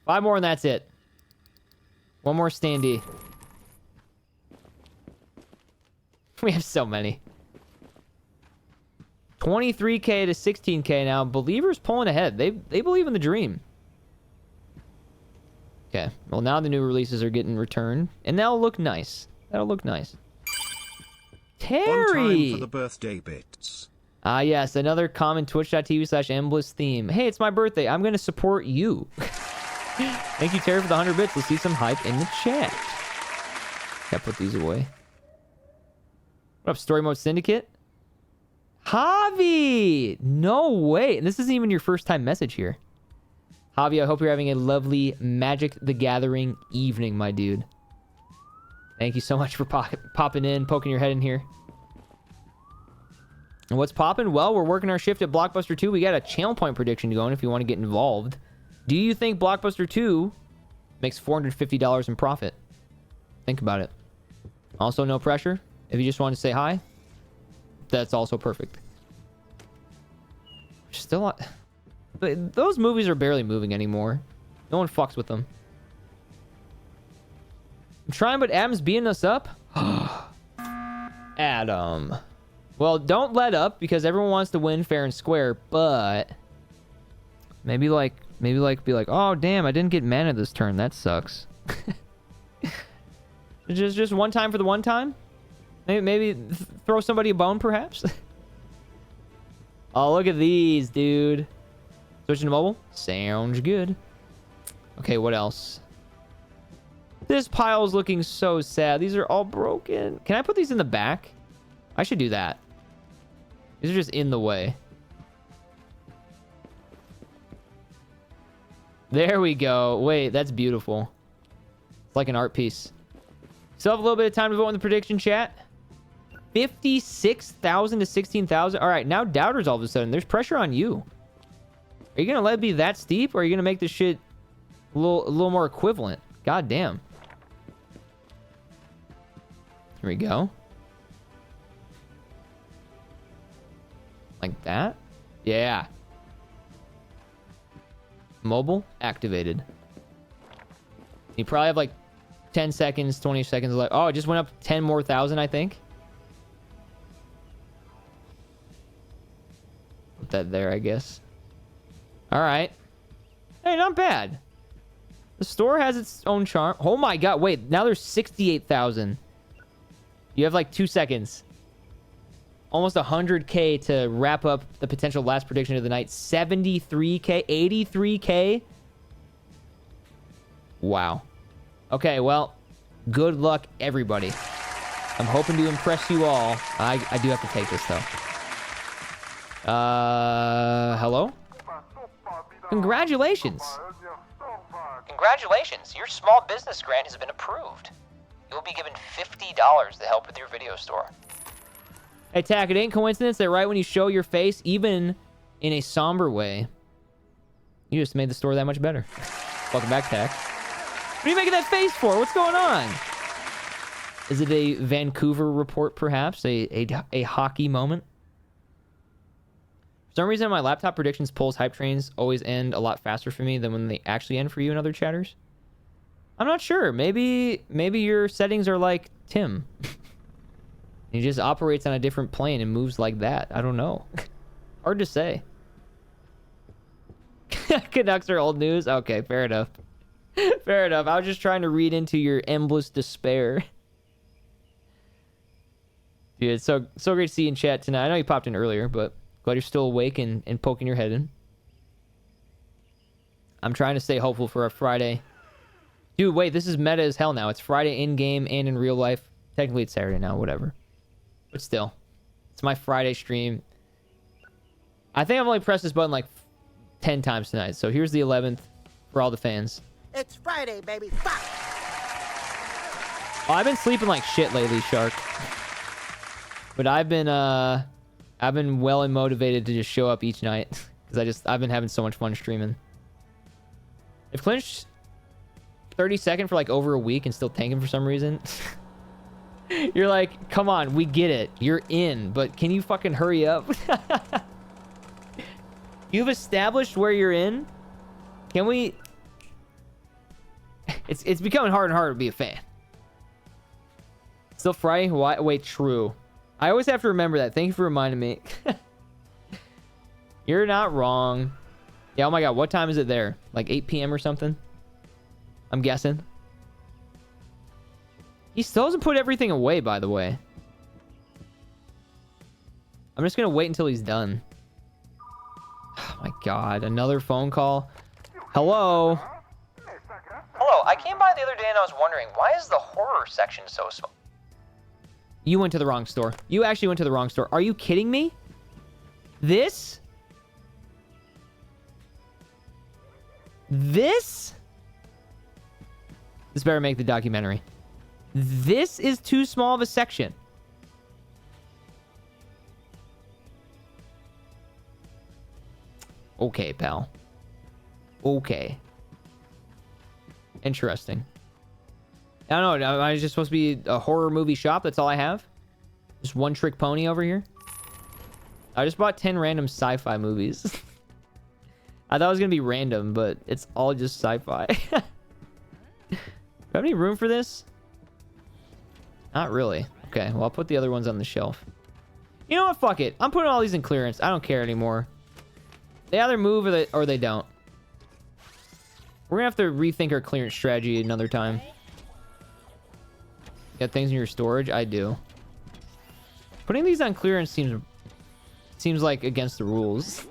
5 more and that's it. One more standee. We have so many. 23K to 16K now. Believers pulling ahead. They believe in the dream. Okay. Well, now the new releases are getting returned, and that'll look nice. That'll look nice. On time Terry! for the birthday bits. Ah, yes. Another common twitch.tv/Embliss theme. Hey, it's my birthday. I'm going to support you. Thank you, Terry, for the 100 bits. Let's see some hype in the chat. Gotta put these away. What up, Story Mode Syndicate? Javi! No way. And this isn't even your first time message here. Javi, I hope you're having a lovely Magic the Gathering evening, my dude. Thank you so much for popping in, poking your head in here. And what's popping? Well, we're working our shift at Blockbuster 2. We got a channel point prediction going if you want to get involved. Do you think Blockbuster 2 makes $450 in profit? Think about it. Also, no pressure. If you just want to say hi, that's also perfect. Still, but those movies are barely moving anymore. No one fucks with them. I'm trying, but Adam's beating us up. Adam. Well, don't let up because everyone wants to win fair and square, but maybe be like, oh damn, I didn't get mana this turn. That sucks. just one time for the one time. Maybe throw somebody a bone, perhaps. Oh, look at these, dude. Switching to mobile. Sounds good. Okay, what else? This pile's looking so sad. These are all broken. Can I put these in the back? I should do that. These are just in the way. There we go. Wait, that's beautiful. It's like an art piece. Still have a little bit of time to vote in the prediction chat. 56,000 to 16,000. All right, now doubters all of a sudden. There's pressure on you. Are you going to let it be that steep, or are you going to make this shit a little more equivalent? God damn. Here we go. Like that? Yeah. Mobile activated. You probably have like 10 seconds, 20 seconds left. Oh, it just went up 10 more thousand, I think. Put that there, I guess. All right. Hey, not bad. The store has its own charm. Oh my god, wait. Now there's 68,000. You have like 2 seconds. Almost 100K to wrap up the potential last prediction of the night. 73K, 83K. Wow. Okay, well, good luck, everybody. I'm hoping to impress you all. I do have to take this, though. Hello? Congratulations. Congratulations, your small business grant has been approved. You'll be given $50 to help with your video store. Hey, Tack, it ain't coincidence that right when you show your face, even in a somber way, you just made the store that much better. Welcome back, Tack. What are you making that face for? What's going on? Is it a Vancouver report, perhaps? A hockey moment? For some reason, my laptop predictions polls hype trains always end a lot faster for me than when they actually end for you and other chatters. I'm not sure. Maybe your settings are like Tim. He just operates on a different plane and moves like that. I don't know. Hard to say. Canucks are old news? Okay, fair enough. Fair enough. I was just trying to read into your endless despair. Dude, it's so great to see you in chat tonight. I know you popped in earlier, but glad you're still awake and poking your head in. I'm trying to stay hopeful for a Friday. Dude, wait, this is meta as hell now. It's Friday in-game and in real life. Technically, it's Saturday now, whatever. But still, it's my Friday stream. I think I've only pressed this button like 10 times tonight. So here's the 11th for all the fans. It's Friday, baby. Fuck! Oh, I've been sleeping like shit lately, Shark. But I've been well and motivated to just show up each night because I've been having so much fun streaming. If Clinch 32nd for like over a week and still tanking for some reason. You're like, come on, we get it. You're in, but can you fucking hurry up? You've established where you're in. Can we? It's becoming harder and harder to be a fan. Still Friday? Why? Wait, true. I always have to remember that. Thank you for reminding me. You're not wrong. Yeah, oh my god, what time is it there? Like 8 p.m. or something? I'm guessing. He still hasn't put everything away, by the way. I'm just gonna wait until he's done. Oh my god, another phone call. Hello? Hello, I came by the other day and I was wondering, why is the horror section so small? You went to the wrong store. You actually went to the wrong store. Are you kidding me? This? This? This better make the documentary. This is too small of a section. Okay, pal. Okay. Interesting. I don't know. Am I just supposed to be a horror movie shop? That's all I have? Just one trick pony over here? I just bought 10 random sci-fi movies. I thought it was going to be random, but it's all just sci-fi. Do I have any room for this? Not really. Okay, well, I'll put the other ones on the shelf. You know what? Fuck it. I'm putting all these in clearance. I don't care anymore. They either move or they don't. We're going to have to rethink our clearance strategy another time. Got things in your storage? I do. Putting these on clearance seems like against the rules.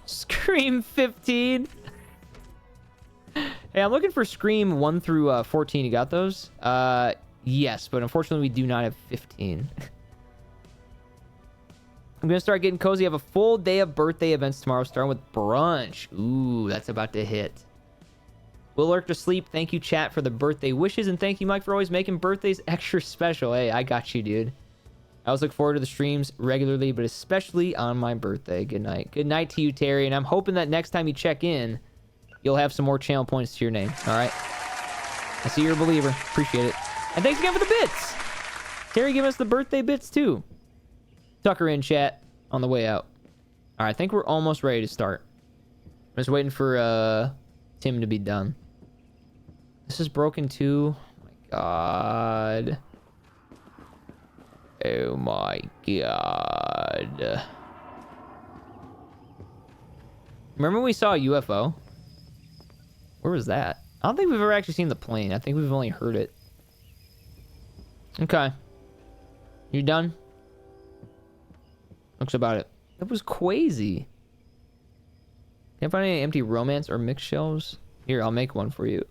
Scream 15. Hey, I'm looking for Scream 1 through 14. You got those? Yes, but unfortunately we do not have 15. I'm gonna start getting cozy. I have a full day of birthday events tomorrow, starting with brunch. Ooh, that's about to hit. Will lurk to sleep. Thank you, chat, for the birthday wishes, and thank you, Mike, for always making birthdays extra special. Hey, I got you, dude. I always look forward to the streams regularly, but especially on my birthday. Good night. Good night to you, Terry, and I'm hoping that next time you check in, you'll have some more channel points to your name. All right? I see you're a believer. Appreciate it. And thanks again for the bits. Terry gave us the birthday bits, too. Tucker in chat on the way out. All right, I think we're almost ready to start. I'm just waiting for Tim to be done. This is broken too. Oh my god. Oh my god. Remember when we saw a UFO? Where was that? I don't think we've ever actually seen the plane. I think we've only heard it. Okay. You done? Looks about it. That was crazy. Can't find any empty romance or mixed shelves. Here, I'll make one for you.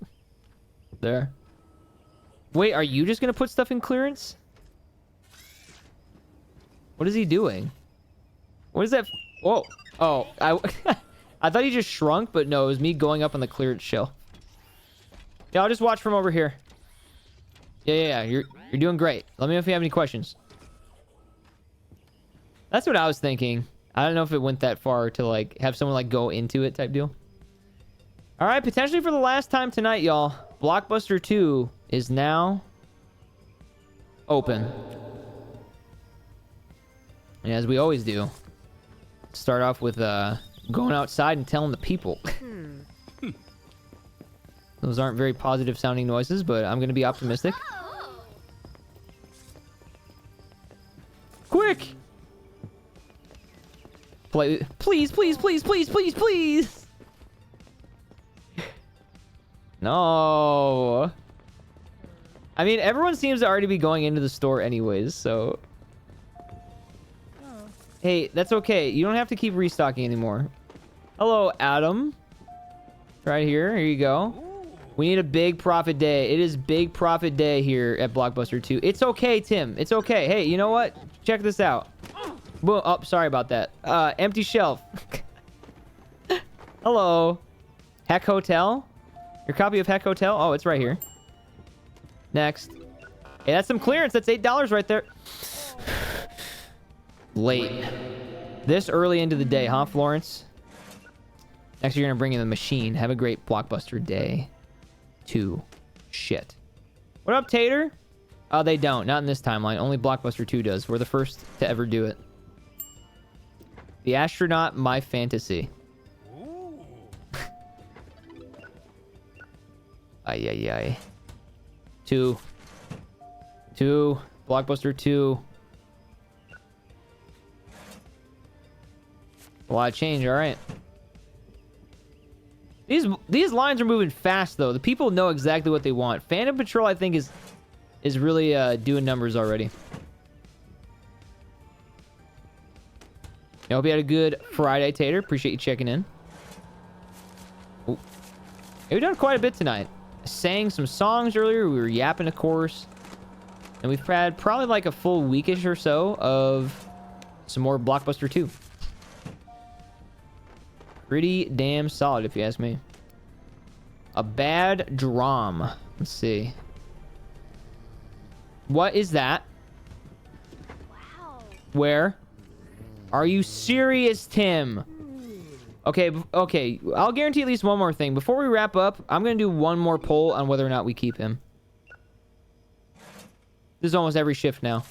There. Wait, are you just gonna put stuff in clearance? What is he doing? What is that? Whoa. Oh, I thought he just shrunk, but no, it was me going up on the clearance shelf. Yeah, I'll just watch from over here. Yeah. You're doing great. Let me know if you have any questions. That's what I was thinking. I don't know if it went that far to like have someone like go into it type deal. All right, potentially for the last time tonight, y'all. Blockbuster 2 is now open. And as we always do, start off with going outside and telling the people. Those aren't very positive sounding noises, but I'm going to be optimistic. Quick! Play, please. No. I mean, everyone seems to already be going into the store anyways, so. Hey, that's okay. You don't have to keep restocking anymore. Hello, Adam. Right here. Here you go. We need a big profit day. It is big profit day here at Blockbuster 2. It's okay, Tim. It's okay. Hey, you know what? Check this out. Boom. Oh, sorry about that. Empty shelf. Hello. Heck Hotel. Your copy of Heck Hotel? Oh, it's right here. Next. Hey, that's some clearance. That's $8 right there. Late. This early into the day, huh, Florence? Next, you're going to bring in the machine. Have a great Blockbuster day. 2. Shit. What up, Tater? Oh, they don't. Not in this timeline. Only Blockbuster 2 does. We're the first to ever do it. The Astronaut, My Fantasy. Ay. 2. Blockbuster 2. A lot of change. All right. These lines are moving fast though. The people know exactly what they want. Phantom Patrol, I think, is really doing numbers already. I hope you had a good Friday, Tater. Appreciate you checking in. Ooh. Yeah, we've done quite a bit tonight. Sang some songs earlier. We were yapping, of course. And we've had probably like a full weekish or so of some more Blockbuster 2. Pretty damn solid, if you ask me. A bad drum. Let's see. What is that? Wow. Where? Are you serious, Tim? Okay, okay. I'll guarantee at least one more thing. Before we wrap up, I'm going to do one more poll on whether or not we keep him. This is almost every shift now.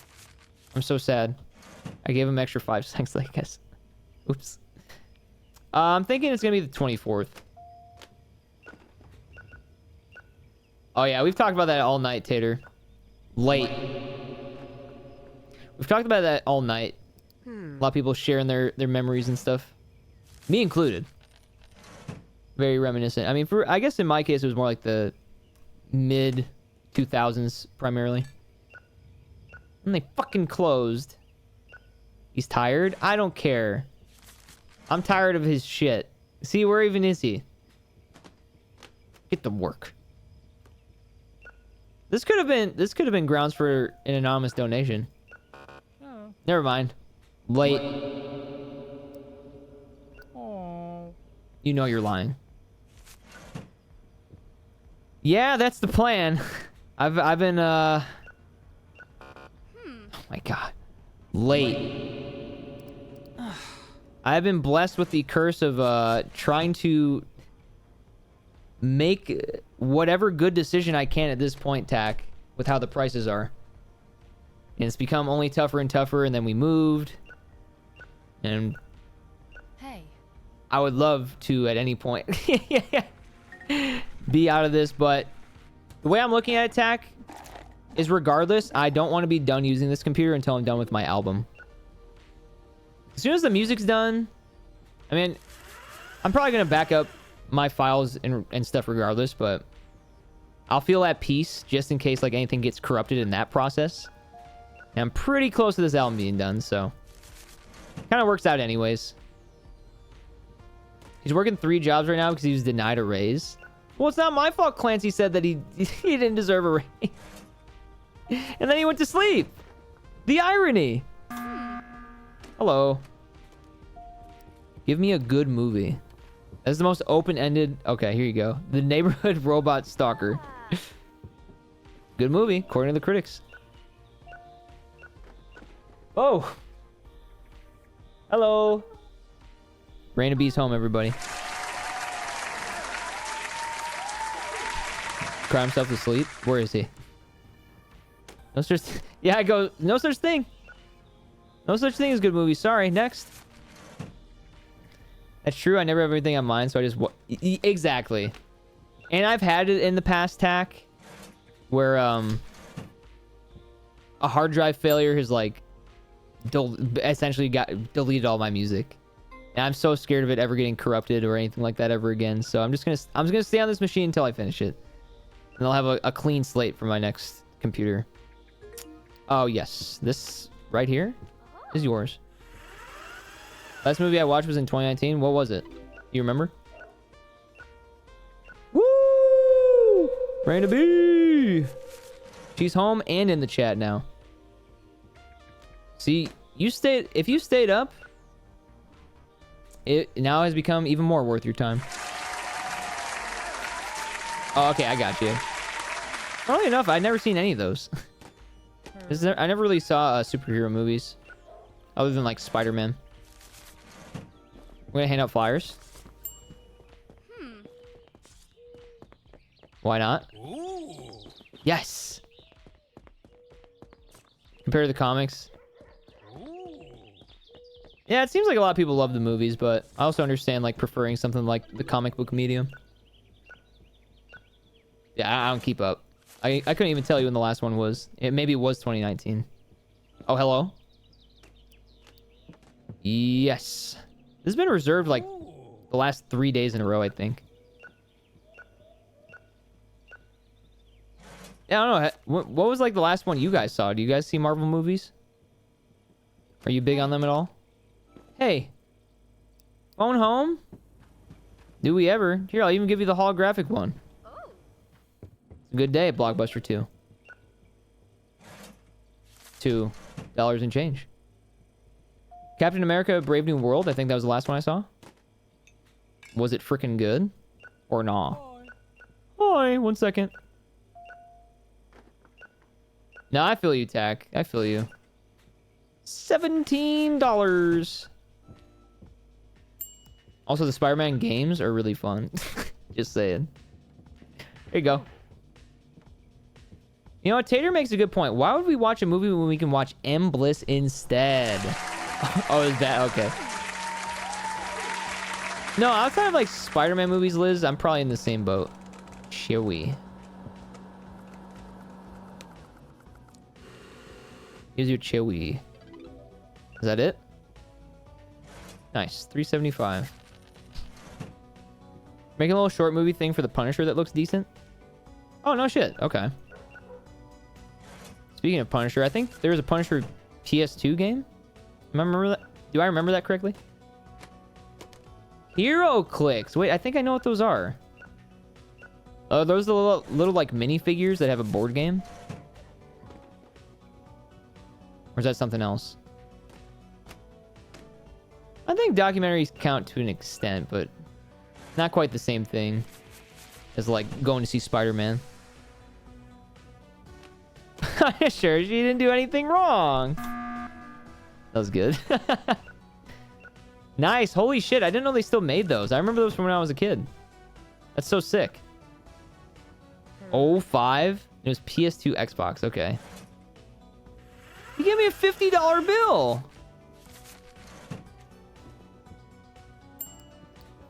I'm so sad. I gave him extra 5 seconds, I guess. Oops. I'm thinking it's going to be the 24th. Oh, yeah. We've talked about that all night, Tater. Late. We've talked about that all night. A lot of people sharing their memories and stuff. Me included. Very reminiscent. I mean, I guess in my case, it was more like the mid-2000s primarily. And they fucking closed. He's tired? I don't care. I'm tired of his shit. See, where even is he? Get to work. This could have been grounds for an anonymous donation. Oh. Never mind. Late. Oh. You know you're lying. Yeah, that's the plan. I've been oh my god. Late. I've been blessed with the curse of trying to make whatever good decision I can at this point, Tack, with how the prices are. And it's become only tougher and tougher, and then we moved. And Hey. I would love to, at any point, be out of this, but the way I'm looking at it, Tack, is regardless, I don't want to be done using this computer until I'm done with my album. As soon as the music's done, I mean, I'm probably going to back up my files and stuff regardless, but I'll feel at peace just in case like anything gets corrupted in that process. And I'm pretty close to this album being done, so kind of works out anyways. He's working 3 jobs right now because he was denied a raise. Well, it's not my fault Clancy said that he didn't deserve a raise. And then he went to sleep. The irony. Hello. Give me a good movie. That's the most open-ended... Okay, here you go. The Neighborhood Robot Stalker. Good movie, according to the critics. Oh. Hello. Raina B's home, everybody. Cry himself to sleep? Where is he? No such... Yeah, I go... No such thing. No such thing as good movies. Sorry, next. That's true. I never have everything on mine, so I just... Exactly. And I've had it in the past, Tack, where a hard drive failure has like essentially deleted all my music. And I'm so scared of it ever getting corrupted or anything like that ever again. So I'm just gonna stay on this machine until I finish it. And I'll have a clean slate for my next computer. Oh yes, this right here is yours. Last movie I watched was in 2019. What was it? You remember? Woo! Raina B! She's home and in the chat now. See, if you stayed up, it now has become even more worth your time. Oh, okay, I got you. Funnily enough, I'd never seen any of those. I never really saw superhero movies, other than like Spider-Man. We're gonna hand out flyers. Why not? Ooh. Yes. Compared to the comics. Ooh. Yeah, it seems like a lot of people love the movies, but I also understand like preferring something like the comic book medium. Yeah, I don't keep up. I couldn't even tell you when the last one was. Maybe it was 2019. Oh, hello. Yes. This has been reserved like the last 3 days in a row, I think. Yeah, I don't know. What was like the last one you guys saw? Do you guys see Marvel movies? Are you big on them at all? Hey. Phone home? Do we ever? Here, I'll even give you the holographic one. It's a good day at Blockbuster 2. $2 and change. Captain America Brave New World. I think that was the last one I saw. Was it freaking good? Or nah? Hi, 1 second. No, I feel you, Tack. I feel you. $17. Also, the Spider-Man games are really fun. Just saying. There you go. You know what? Tater makes a good point. Why would we watch a movie when we can watch M. Bliss instead? Oh, is that okay? No, outside of like Spider-Man movies, Liz, I'm probably in the same boat. Chewy. Here's your chewy. Is that it? Nice. $3.75. Making a little short movie thing for the Punisher that looks decent. Oh, no shit. Okay. Speaking of Punisher, I think there was a Punisher PS2 game. Remember that? Do I remember that correctly? Hero Clicks. Wait, I think I know what those are. Oh, those are the little like minifigures that have a board game? Or is that something else? I think documentaries count to an extent, but not quite the same thing as like going to see Spider-Man. Sure, she didn't do anything wrong. That was good. Nice. Holy shit. I didn't know they still made those. I remember those from when I was a kid. That's so sick. 05? It was PS2 Xbox. Okay. You gave me a $50 bill.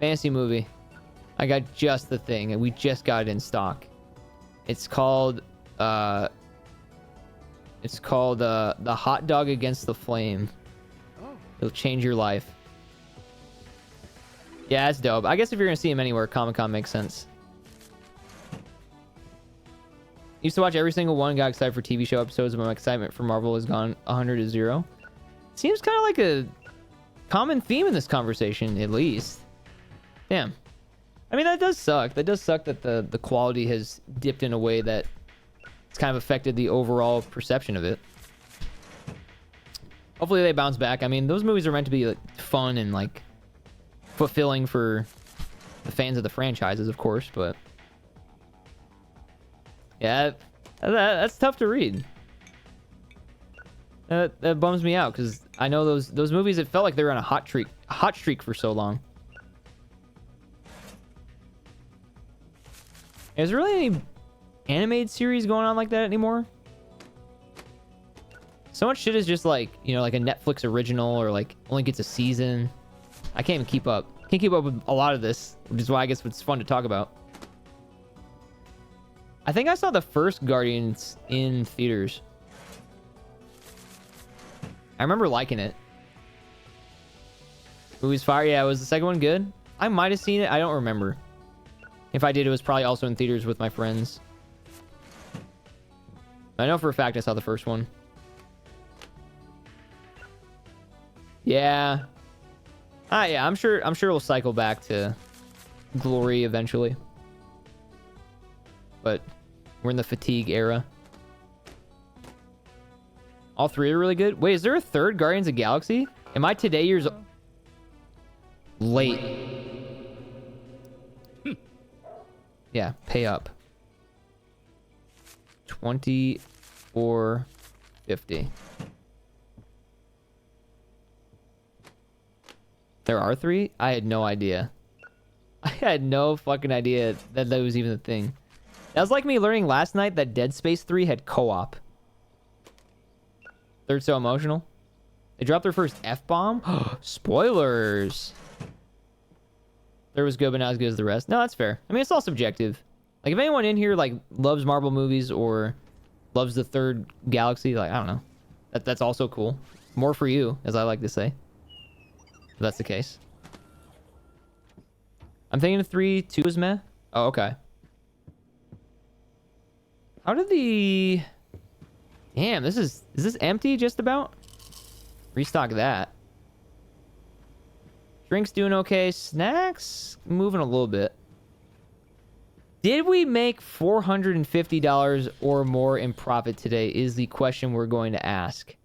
Fantasy movie. I got just the thing, and we just got it in stock. It's called The Hot Dog Against the Flame. It'll change your life. Yeah, that's dope. I guess if you're gonna see him anywhere, Comic-Con makes sense. Used to watch every single one, got excited for TV show episodes, but my excitement for Marvel has gone 100 to 0. Seems kind of like a common theme in this conversation, at least. Damn. I mean, that does suck. That does suck that the quality has dipped in a way that it's kind of affected the overall perception of it. Hopefully they bounce back. I mean, those movies are meant to be like fun and like fulfilling for the fans of the franchises, of course, but yeah, that's tough to read. That bums me out because I know those movies, it felt like they were on a hot streak for so long. Is there really any animated series going on like that anymore? So much shit is just like, you know, like a Netflix original or like only gets a season. I can't even keep up. Can't keep up with a lot of this, which is why I guess it's fun to talk about. I think I saw the first Guardians in theaters. I remember liking it. Movie's fire. Yeah, was the second one good? I might have seen it. I don't remember. If I did, it was probably also in theaters with my friends. I know for a fact I saw the first one. Yeah. Yeah, I'm sure we'll cycle back to glory eventually. But we're in the fatigue era. All three are really good. Wait, is there a third Guardians of the Galaxy? Am I today years late? Yeah, pay up. $24.50. There are three? I had no idea. I had no fucking idea that was even a thing. That was like me learning last night that Dead Space 3 had co-op. They're so emotional. They dropped their first F-bomb? Spoilers! There was good, but not as good as the rest. No, that's fair. I mean, it's all subjective. Like, if anyone in here, like, loves Marvel movies or loves the third Galaxy, like, I don't know. That's also cool. More for you, as I like to say. If that's the case. I'm thinking of 3, 2 is meh. Oh, okay. How did the... Damn, is this empty just about? Restock that. Drinks doing okay. Snacks moving a little bit. Did we make $450 or more in profit today is the question we're going to ask.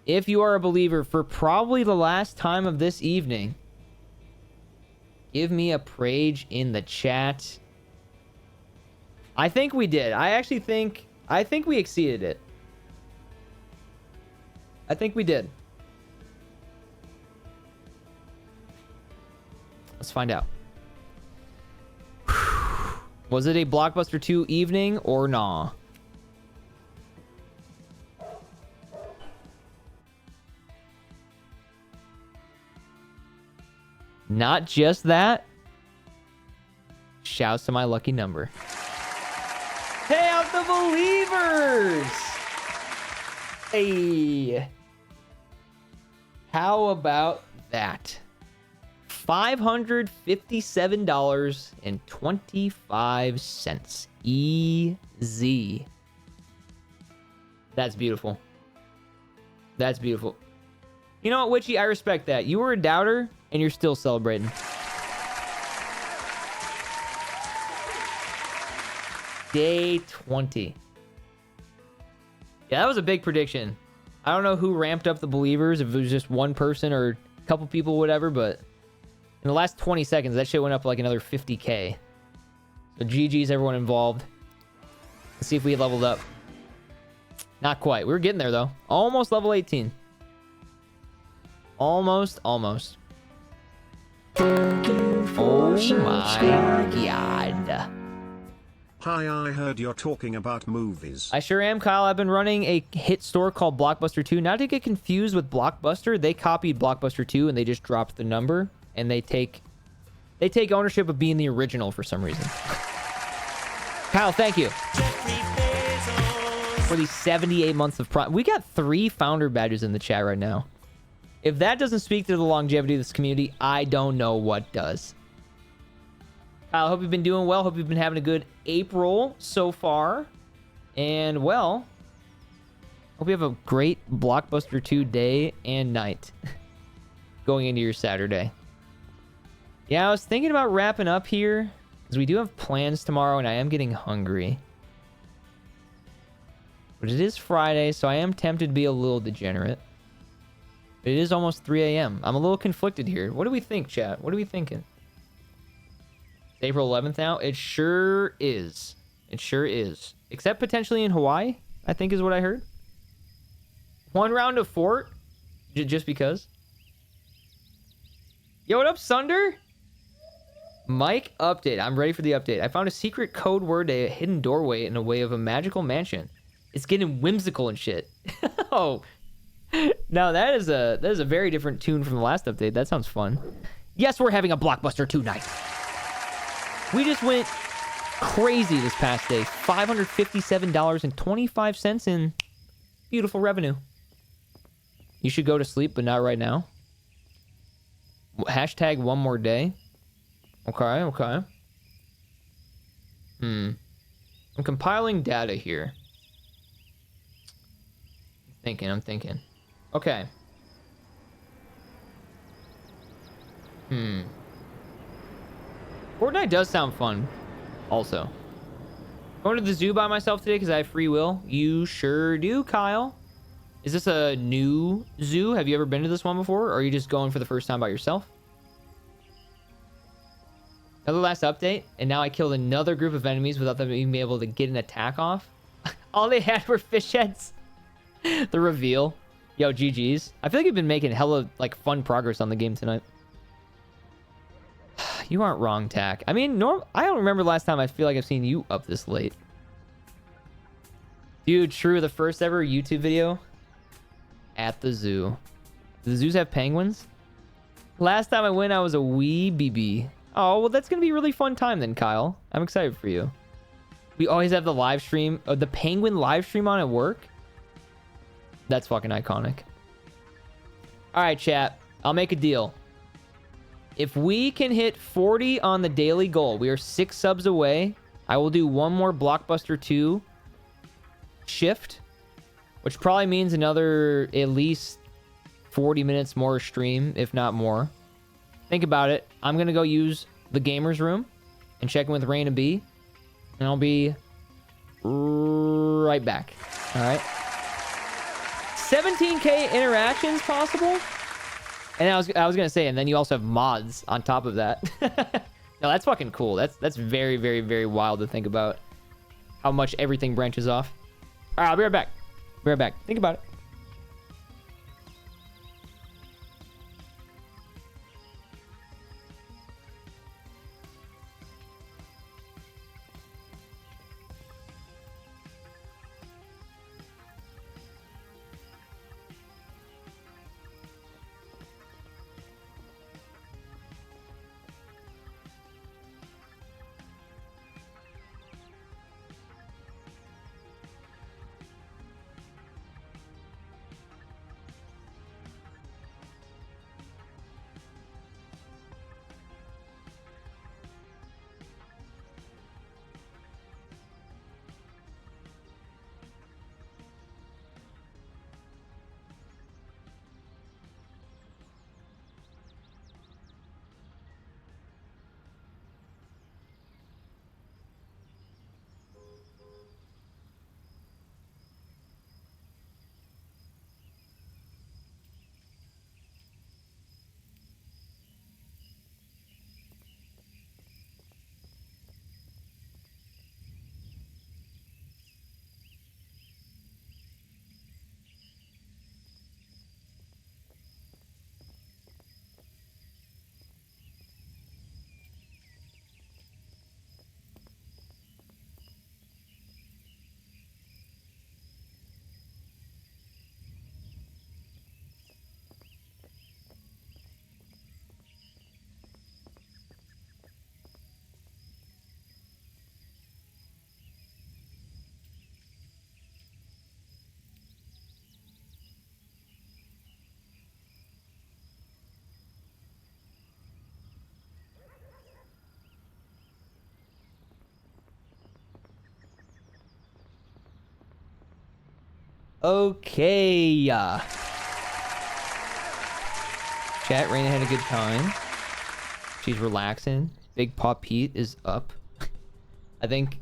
If you are a believer for probably the last time of this evening, give me a praise in the chat. I think we did. I think we exceeded it. I think we did. Let's find out. Was it a Blockbuster 2 evening or nah? Not just that. Shouts to my lucky number. Pay out the believers! Hey. How about that? $557.25. Easy. That's beautiful. That's beautiful. You know what, Witchy? I respect that. You were a doubter, and you're still celebrating. Day 20. Yeah, that was a big prediction. I don't know who ramped up the believers, if it was just one person or a couple people, whatever, but in the last 20 seconds, that shit went up like another 50K. So GG's everyone involved. Let's see if we leveled up. Not quite. We were getting there, though. Almost level 18. Almost. Oh my god. Hi, I heard you're talking about movies. I sure am, Kyle. I've been running a hit store called Blockbuster 2. Not to get confused with Blockbuster. They copied Blockbuster 2 and they just dropped the number. And they take ownership of being the original for some reason. Kyle, thank you for the 78 months of Prime. We got 3 founder badges in the chat right now. If that doesn't speak to the longevity of this community, I don't know what does. Kyle, hope you've been doing well. Hope you've been having a good April so far. And, well, hope you have a great Blockbuster 2 day and night going into your Saturday. Yeah, I was thinking about wrapping up here because we do have plans tomorrow and I am getting hungry. But it is Friday, so I am tempted to be a little degenerate. But it is almost 3 a.m. I'm a little conflicted here. What do we think, chat? What are we thinking? It's April 11th now? It sure is. It sure is. Except potentially in Hawaii, I think is what I heard. 1 round of Fort, just because. Yo, what up, Sunder? Mike update. I'm ready for the update. I found a secret code word, a hidden doorway in a way of a magical mansion. It's getting whimsical and shit. Oh, now that is a very different tune from the last update. That sounds fun. Yes, we're having a Blockbuster 2 night. We just went crazy this past day. $557.25 in beautiful revenue. You should go to sleep, but not right now. Hashtag one more day. Okay. I'm compiling data here. I'm thinking. Okay. Fortnite does sound fun. Also. Going to the zoo by myself today because I have free will. You sure do, Kyle. Is this a new zoo? Have you ever been to this one before? Or are you just going for the first time by yourself? Another last update, and now I killed another group of enemies without them even being able to get an attack off. All they had were fish heads. The reveal. Yo, GG's. I feel like you've been making hella like fun progress on the game tonight. You aren't wrong, Tack. I mean, I don't remember the last time I feel like I've seen you up this late. Dude, true. The first ever YouTube video at the zoo. Do the zoos have penguins? Last time I went, I was a wee BB. Oh, well, that's going to be a really fun time then, Kyle. I'm excited for you. We always have the live stream, the penguin live stream on at work. That's fucking iconic. All right, chat. I'll make a deal. If we can hit 40 on the daily goal, we are 6 subs away. I will do one more Blockbuster 2 shift, which probably means another at least 40 minutes more stream, if not more. Think about it. I'm going to go use the gamers room and check in with Rain and B, and I'll be right back. All right. 17K interactions possible. And I was going to say, and then you also have mods on top of that. No, that's fucking cool. That's very, very, very wild to think about how much everything branches off. All right, I'll be right back. Be right back. Think about it. Okay. Chat, Raina had a good time. She's relaxing. Big Pop Pete is up. I think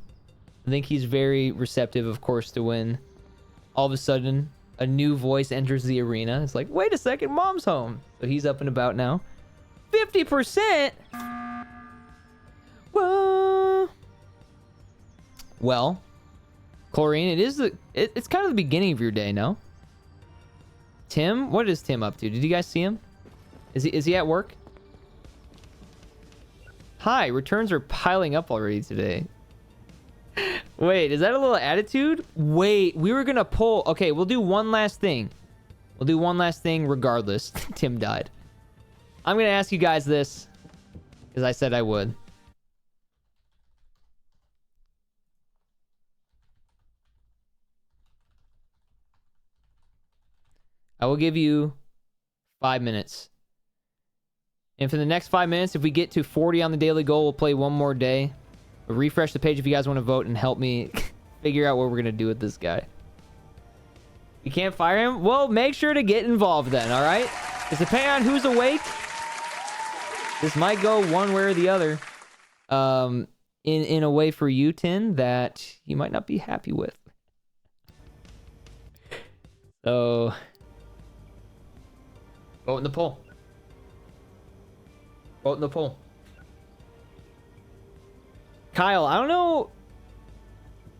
he's very receptive, of course, to when all of a sudden a new voice enters the arena. It's like, wait a second, Mom's home. So he's up and about now. 50%? Whoa. Well, Chlorine, it's kind of the beginning of your day, no? Tim, what is Tim up to? Did you guys see him? Is he at work? Hi, returns are piling up already today. Wait, is that a little attitude? Wait, we were gonna pull. Okay, we'll do one last thing. We'll do one last thing regardless. Tim died. I'm gonna ask you guys this because I said I would. I will give you 5 minutes. And for the next 5 minutes, if we get to 40 on the daily goal, we'll play one more day. We'll refresh the page if you guys want to vote and help me figure out what we're going to do with this guy. You can't fire him? Well, make sure to get involved then, all right? Because depending on who's awake, this might go one way or the other. In a way for you, Tin, that you might not be happy with. So... vote in the poll. Vote in the poll. Kyle, I don't know.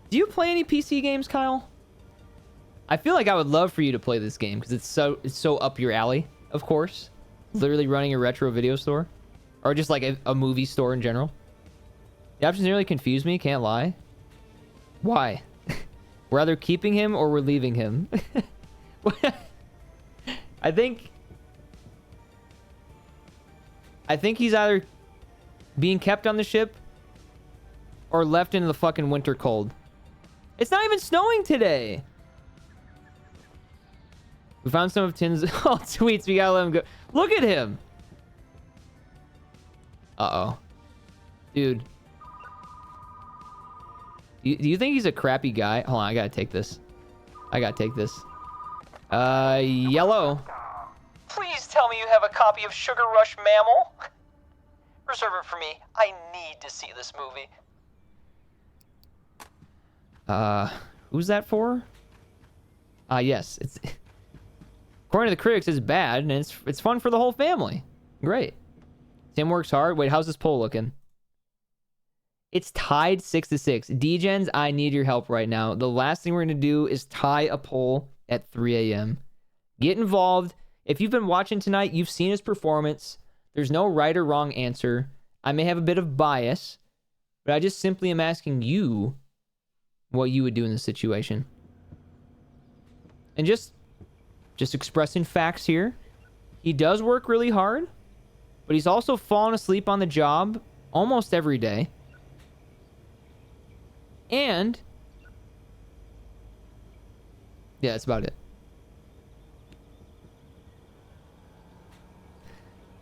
Do you play any PC games, Kyle? I feel like I would love for you to play this game because it's so up your alley, of course. Literally running a retro video store. Or just like a movie store in general. The options nearly confuse me, can't lie. Why? We're either keeping him or we're leaving him. I think he's either being kept on the ship or left in the fucking winter cold. It's not even snowing today. We found some of Tin's tweets. We gotta let him go. Look at him. Uh-oh. Dude. Do you think he's a crappy guy? Hold on, I gotta take this. Yellow. Please tell me you have a copy of Sugar Rush Mammal. Reserve it for me. I need to see this movie. Who's that for? Yes. It's according to the critics, it's bad, and it's fun for the whole family. Great. Tim works hard. Wait, how's this poll looking? It's tied 6-6. D-Gens, I need your help right now. The last thing we're gonna do is tie a poll at 3 a.m. Get involved. If you've been watching tonight, you've seen his performance. There's no right or wrong answer. I may have a bit of bias, but I just simply am asking you what you would do in this situation. And just expressing facts here. He does work really hard, but he's also fallen asleep on the job almost every day. And yeah, that's about it.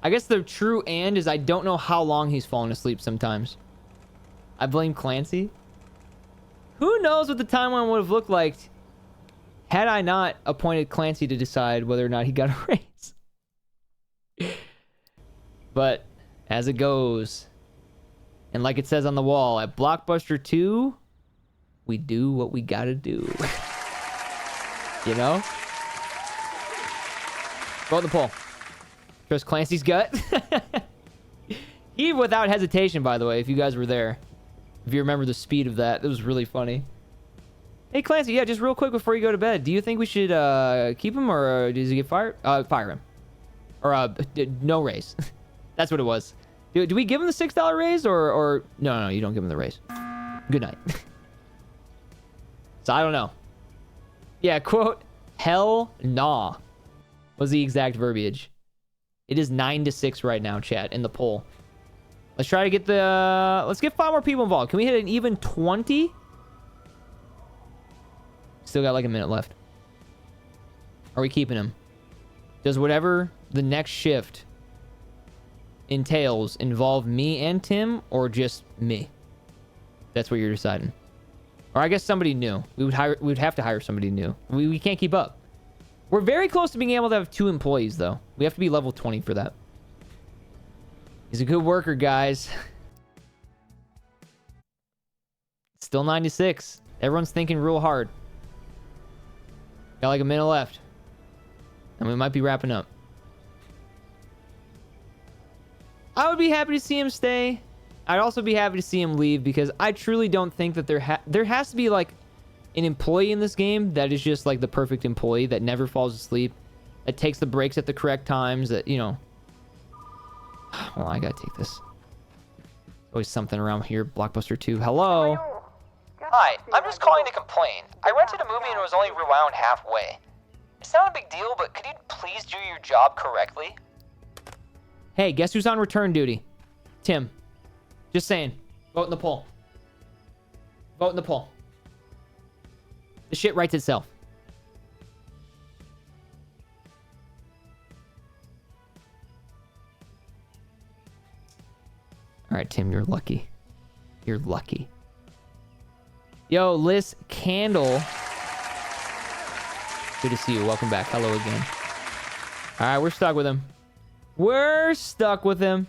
I guess the true and is I don't know how long he's fallen asleep sometimes. I blame Clancy. Who knows what the timeline would have looked like had I not appointed Clancy to decide whether or not he got a raise. But as it goes, and like it says on the wall, at Blockbuster 2, we do what we gotta do. You know? Vote in the poll. Trust Clancy's gut. He, without hesitation, by the way, if you guys were there. If you remember the speed of that, it was really funny. Hey, Clancy, yeah, just real quick before you go to bed. Do you think we should keep him or does he get fired? Fire him. Or no raise. That's what it was. Do we give him the $6 raise or... No, you don't give him the raise. Good night. So I don't know. Yeah, quote, hell nah was the exact verbiage. It is 9-6 right now, chat, in the poll. Let's try to get the... let's get 5 more people involved. Can we hit an even 20? Still got like a minute left. Are we keeping him? Does whatever the next shift entails involve me and Tim or just me? That's what you're deciding. Or I guess somebody new. We would have to hire somebody new. We can't keep up. We're very close to being able to have 2 employees, though. We have to be level 20 for that. He's a good worker, guys. Still 96. Everyone's thinking real hard. Got like a minute left. And we might be wrapping up. I would be happy to see him stay. I'd also be happy to see him leave because I truly don't think that there has to be like an employee in this game that is just like the perfect employee that never falls asleep, that takes the breaks at the correct times, that, you know. Well, I gotta take this. Always something around here. Blockbuster 2. Hello. Hi, I'm just calling to complain. I rented a movie and it was only rewound halfway. It's not a big deal, but could you please do your job correctly? Hey, guess who's on return duty? Tim. Just saying. Vote in the poll. Vote in the poll. The shit writes itself. All right, Tim, you're lucky. You're lucky. Yo, Liz Candle. Good to see you. Welcome back. Hello again. All right, we're stuck with him. We're stuck with him.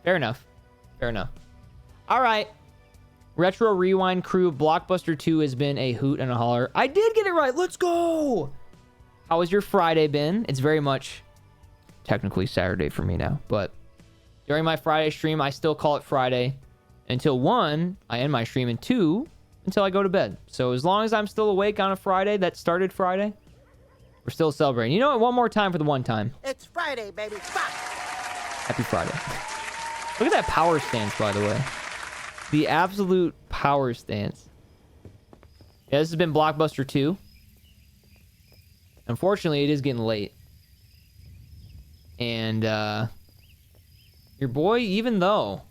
Fair enough. Fair enough. All right. Retro Rewind crew, Blockbuster 2 has been a hoot and a holler. I did get it right. Let's go. How has your Friday been? It's very much technically Saturday for me now, but during my Friday stream, I still call it Friday. Until 1, I end my stream, and 2, until I go to bed. So as long as I'm still awake on a Friday that started Friday, we're still celebrating. You know what? One more time for the one time. It's Friday, baby. Fuck. Happy Friday. Look at that power stance, by the way. The absolute power stance. Yeah, this has been Blockbuster 2. Unfortunately, it is getting late. And, your boy, even though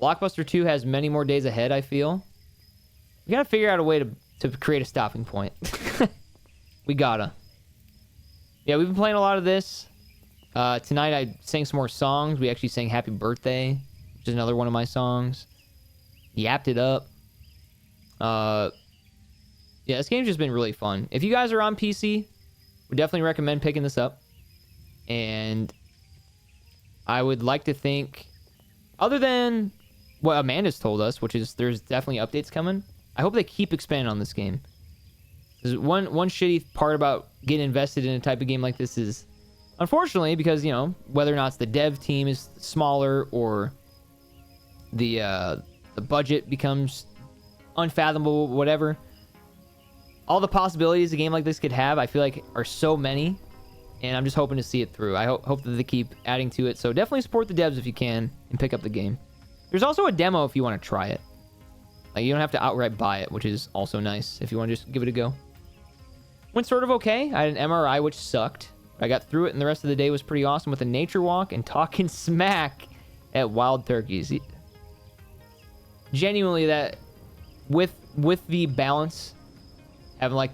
Blockbuster 2 has many more days ahead, I feel, we gotta figure out a way to create a stopping point. We gotta. Yeah, we've been playing a lot of this. Tonight I sang some more songs. We actually sang Happy Birthday, which is another one of my songs. Yapped it up. Yeah, this game's just been really fun. If you guys are on PC, would definitely recommend picking this up. And I would like to think, other than what Amanda's told us, which is there's definitely updates coming, I hope they keep expanding on this game. Because one shitty part about getting invested in a type of game like this is, unfortunately, because, you know, whether or not it's the dev team is smaller or the budget becomes unfathomable, whatever, all the possibilities a game like this could have, I feel like, are so many, and I'm just hoping to see it through. I hope that they keep adding to it, so definitely support the devs if you can and pick up the game. There's also a demo if you want to try it. Like, you don't have to outright buy it, which is also nice if you want to just give it a go. Went sort of okay. I had an MRI, which sucked. I got through it, and the rest of the day was pretty awesome with a nature walk and talking smack at wild turkeys. Genuinely, that with the balance, having like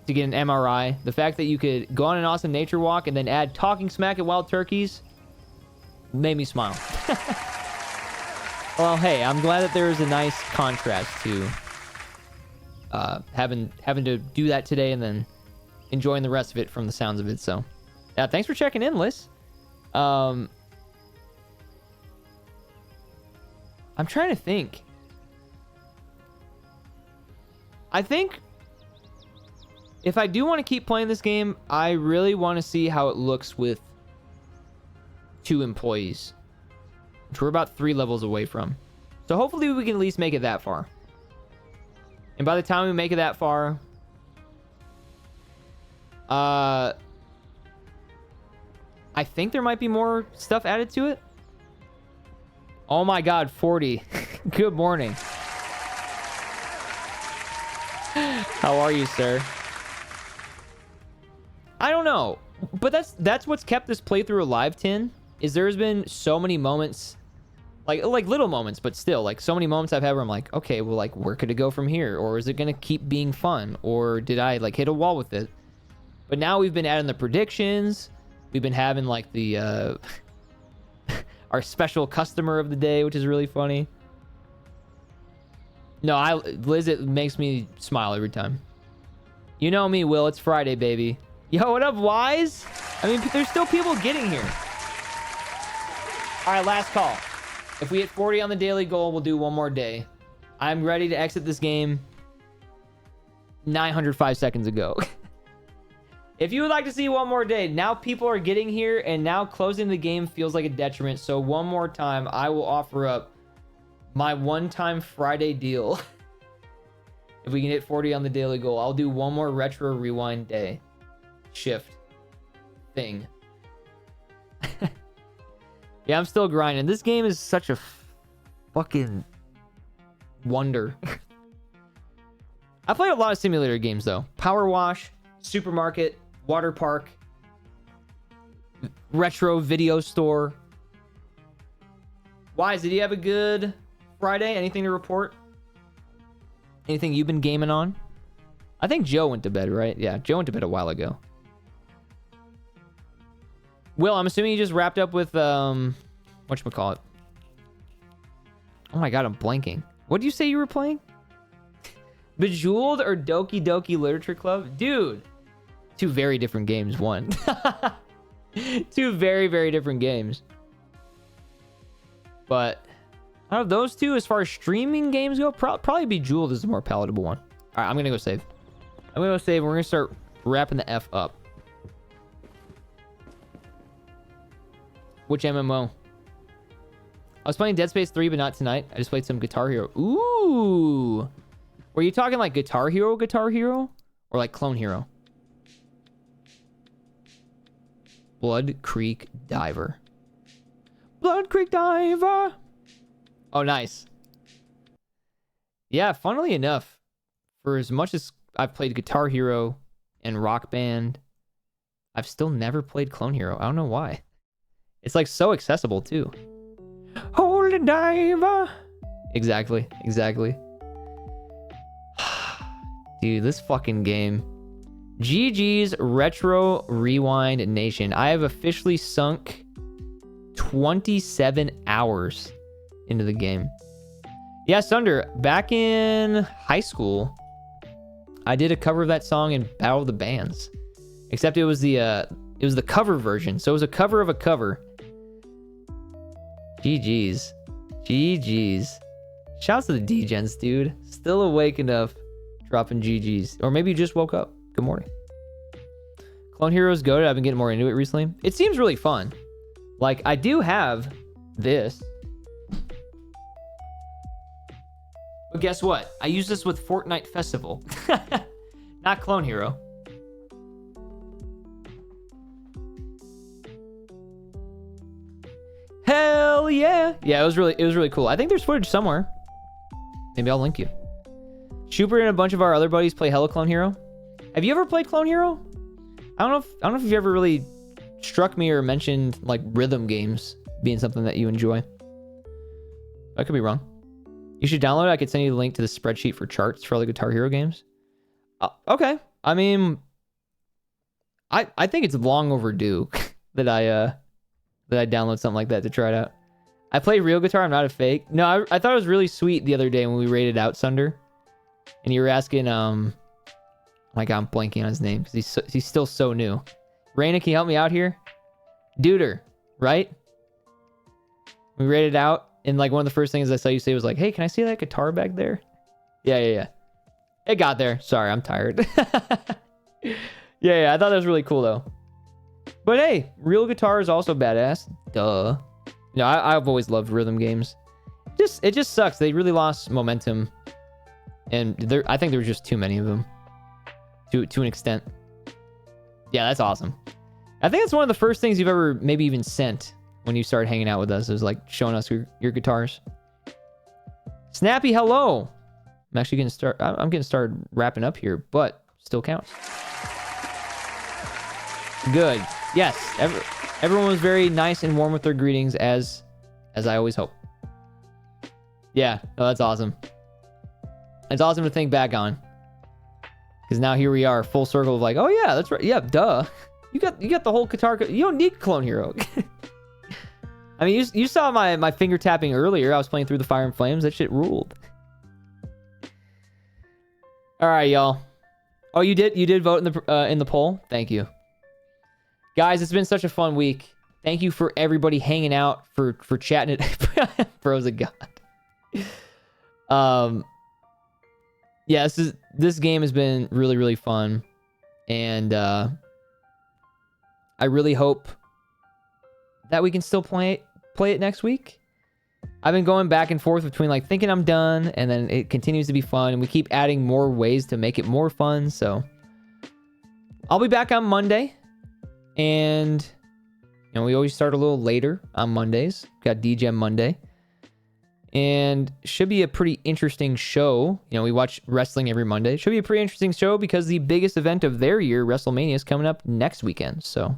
to get an MRI, the fact that you could go on an awesome nature walk and then add talking smack at wild turkeys made me smile. Well, hey, I'm glad that there is a nice contrast to having to do that today and then enjoying the rest of it from the sounds of it. So, yeah, thanks for checking in, Liz. I'm trying to think. I think if I do want to keep playing this game, I really want to see how it looks with 2 employees, which we're about 3 levels away from. So hopefully we can at least make it that far. And by the time we make it that far, I think there might be more stuff added to it. Oh my god, 40. Good morning. How are you, sir? I don't know, but that's what's kept this playthrough alive, Tin, is there's been so many moments, like little moments, but still, like, so many moments I've had where I'm like, okay, well, like, where could it go from here? Or is it gonna keep being fun? Or did I, like, hit a wall with it? But now we've been adding the predictions. We've been having, like, the, our special customer of the day, which is really funny. No, Liz, it makes me smile every time. You know me, Will. It's Friday, baby. Yo, what up, Wise? I mean, there's still people getting here. All right, last call. If we hit 40 on the daily goal, we'll do one more day. I'm ready to exit this game 905 seconds ago. If you would like to see one more day, now people are getting here, and now closing the game feels like a detriment. So one more time, I will offer up my one-time Friday deal. If we can hit 40 on the daily goal, I'll do one more retro rewind day. Shift. Thing. Yeah, I'm still grinding. This game is such a fucking wonder. I played a lot of simulator games, though. Power Wash, Supermarket, Water Park, Retro Video Store. Wise, did you have a good Friday? Anything to report? Anything you've been gaming on? I think Joe went to bed, right? Yeah, Joe went to bed a while ago. Will, I'm assuming you just wrapped up with, whatchamacallit? Oh my god, I'm blanking. What did you say you were playing? Bejeweled or Doki Doki Literature Club? Dude, 2 very different games, one. 2 very, very different games. But out of those 2, as far as streaming games go, probably Bejeweled is the more palatable one. All right, I'm gonna go save. I'm gonna go save, and we're gonna start wrapping the F up. Which MMO? I was playing Dead Space 3, but not tonight. I just played some Guitar Hero. Ooh! Were you talking like Guitar Hero? Or like Clone Hero? Blood Creek Diver. Blood Creek Diver! Oh, nice. Yeah, funnily enough, for as much as I've played Guitar Hero and Rock Band, I've still never played Clone Hero. I don't know why. It's like so accessible too. Holy diver. Exactly. Dude, this fucking game. GG's Retro Rewind Nation. I have officially sunk 27 hours into the game. Yeah, Sunder, back in high school, I did a cover of that song in Battle of the Bands. Except it was the cover version. So it was a cover of a cover. GG's. GG's. Shouts to the D-Gens, dude. Still awake enough. Dropping GG's. Or maybe you just woke up. Good morning. Clone Heroes goated. I've been getting more into it recently. It seems really fun. Like, I do have this. But guess what? I use this with Fortnite Festival. Not Clone Hero. Hell yeah. Yeah, it was really cool. I think there's footage somewhere. Maybe I'll link you. Schubert and a bunch of our other buddies play Hello Clone Hero. Have you ever played Clone Hero? I don't know if you've ever really struck me or mentioned like rhythm games being something that you enjoy. I could be wrong. You should download it. I could send you the link to the spreadsheet for charts for all the Guitar Hero games. Okay. I mean, I think it's long overdue that I download something like that to try it out. I play real guitar. I'm not a fake. No, I thought it was really sweet the other day when we rated out Sunder, and you were asking oh my God, I'm blanking on his name because he's still so new. Raina, can you help me out here? Duder, right? We rated out, and like one of the first things I saw you say was like, "Hey, can I see that guitar back there?" Yeah. It got there. Sorry, I'm tired. Yeah. I thought that was really cool though. But hey, real guitar is also badass. Duh. No, I've always loved rhythm games. It just sucks. They really lost momentum, and I think there were just too many of them. To an extent. Yeah, that's awesome. I think that's one of the first things you've ever maybe even sent when you started hanging out with us. It was like showing us your guitars. Snappy, hello. I'm actually I'm getting started wrapping up here, but still counts. Good. Yes. Everyone was very nice and warm with their greetings, as I always hope. Yeah. No, that's awesome. It's awesome to think back on. Because now here we are, full circle of like, oh yeah, that's right. Yeah, duh. You got the whole guitar. You don't need Clone Hero. I mean, you saw my finger tapping earlier. I was playing through the Fire and Flames. That shit ruled. All right, y'all. Oh, you did vote in the poll. Thank you, guys. It's been such a fun week. Thank you for everybody hanging out, for chatting it. Bros of God. Yeah, this game has been really, really fun, and I really hope that we can still play it next week. I've been going back and forth between like thinking I'm done, and then it continues to be fun, and we keep adding more ways to make it more fun. So I'll be back on Monday, and we always start a little later on Mondays. Got DGEM Monday. And should be a pretty interesting show. We watch wrestling every Monday. Should be a pretty interesting show because the biggest event of their year, WrestleMania, is coming up next weekend. So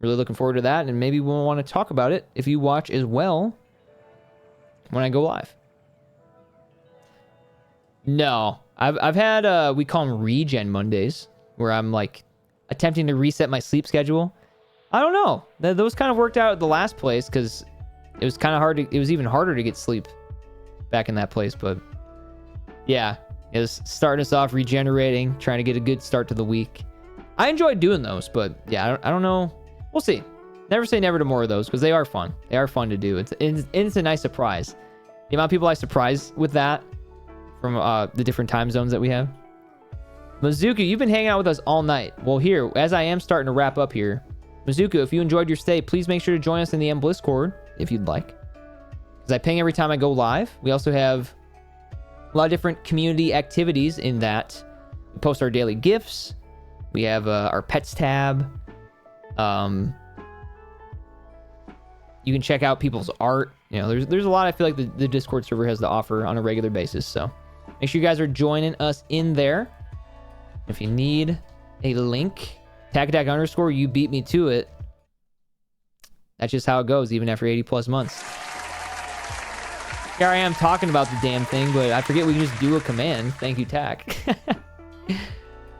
really looking forward to that. And maybe we'll want to talk about it if you watch as well when I go live. No, I've had, we call them regen Mondays, where I'm like attempting to reset my sleep schedule. I don't know. Those kind of worked out at the last place because it was kind of hard. It was even harder to get sleep back in that place, but yeah, it was starting us off, regenerating, trying to get a good start to the week. I enjoyed doing those, but yeah, I don't know. We'll see. Never say never to more of those because they are fun. They are fun to do. It's a nice surprise. The amount of people I surprise with that from the different time zones that we have. Mizuku, you've been hanging out with us all night. Well, here, as I am starting to wrap up here, Mizuku, if you enjoyed your stay, please make sure to join us in the M Discord if you'd like. Because I ping every time I go live. We also have a lot of different community activities in that. We post our daily gifts. We have our pets tab. You can check out people's art. There's a lot I feel like the Discord server has to offer on a regular basis. So make sure you guys are joining us in there. If you need a link, TacAttack_, you beat me to it. That's just how it goes, even after 80 plus months. Here I am talking about the damn thing, but I forget we can just do a command. Thank you, Tac.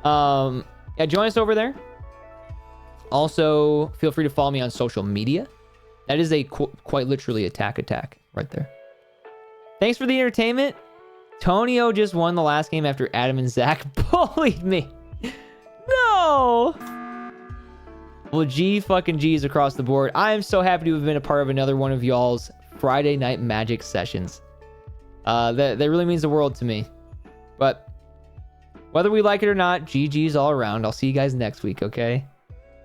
And Yeah, join us over there. Also, feel free to follow me on social media. That is a quite literally attack right there. Thanks for the entertainment. Tonio just won the last game after Adam and Zach bullied me. No. Well, G fucking G's across the board. I am so happy to have been a part of another one of y'all's Friday Night Magic sessions. That really means the world to me. But whether we like it or not, GG's all around. I'll see you guys next week, okay?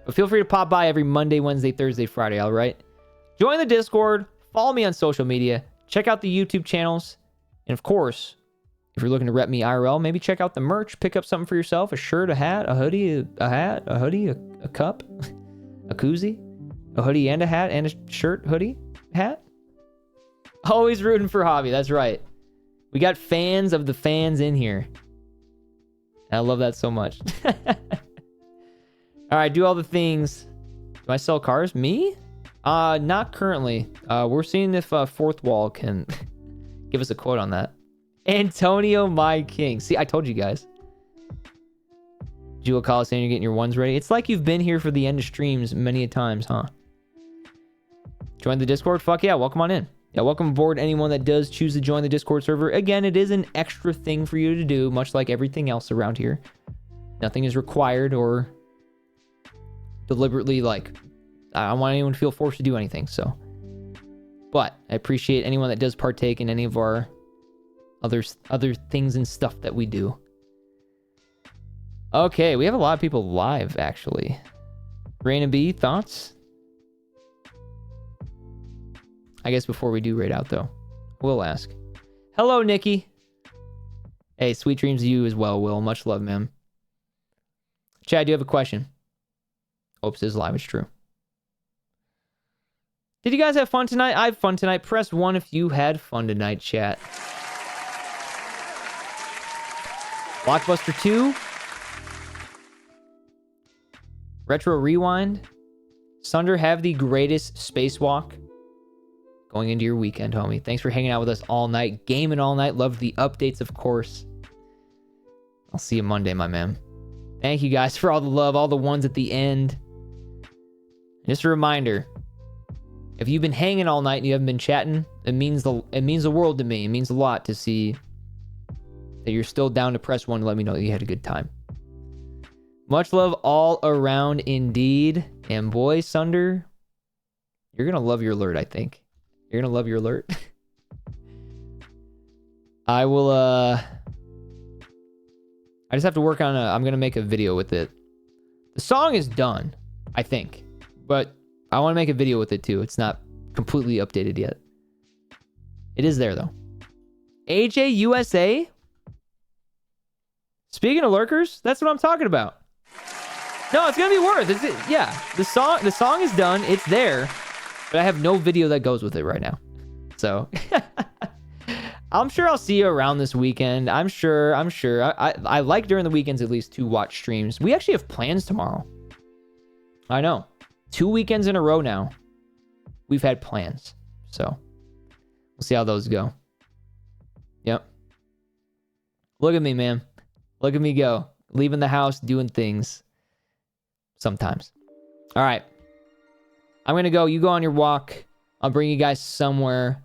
But feel free to pop by every Monday, Wednesday, Thursday, Friday, all right? Join the Discord. Follow me on social media. Check out the YouTube channels. And of course, if you're looking to rep me IRL, maybe check out the merch. Pick up something for yourself. A shirt, a hat, a hoodie, a cup, a koozie, a hoodie and a hat and a shirt, hoodie, hat. Always rooting for Hobby. That's right. We got fans of the fans in here. I love that so much. All right, do all the things. Do I sell cars? Me? Not currently. We're seeing if Fourth Wall can give us a quote on that. Antonio, my king. See, I told you guys. Jewel Coliseum, you're getting your ones ready. It's like you've been here for the end of streams many a times, huh? Join the Discord? Fuck yeah, welcome on in. Yeah, welcome aboard anyone that does choose to join the Discord server. Again, it is an extra thing for you to do, much like everything else around here. Nothing is required or deliberately, like, I don't want anyone to feel forced to do anything, so. But I appreciate anyone that does partake in any of our other things and stuff that we do. Okay, we have a lot of people live, actually. Rain and B, thoughts? I guess before we do raid out, though, we'll ask. Hello, Nikki. Hey, sweet dreams to you as well, Will. Much love, man. Chad, do you have a question? Oops, this is live. It's true. Did you guys have fun tonight? I had fun tonight. Press 1 if you had fun tonight, chat. Blockbuster 2. Retro Rewind. Sunder, have the greatest spacewalk going into your weekend, homie. Thanks for hanging out with us all night. Gaming all night. Loved the updates, of course. I'll see you Monday, my man. Thank you guys for all the love, all the ones at the end. Just a reminder, if you've been hanging all night and you haven't been chatting, it means the world to me. It means a lot to see that you're still down to press 1 to let me know that you had a good time. Much love all around indeed. And boy, Sunder, you're going to love your alert, I think. You're going to love your alert. I will, I just have to work on I'm going to make a video with it. The song is done, I think. But I want to make a video with it too. It's not completely updated yet. It is there though. AJ USA? Speaking of lurkers, that's what I'm talking about. No, it's going to be worth it. Yeah, the song is done. It's there. But I have no video that goes with it right now. So I'm sure I'll see you around this weekend. I'm sure. I like during the weekends at least to watch streams. We actually have plans tomorrow. I know. 2 weekends in a row now. We've had plans. So we'll see how those go. Yep. Look at me, man. Look at me go. Leaving the house, doing things. Sometimes. All right. I'm going to go. You go on your walk. I'll bring you guys somewhere.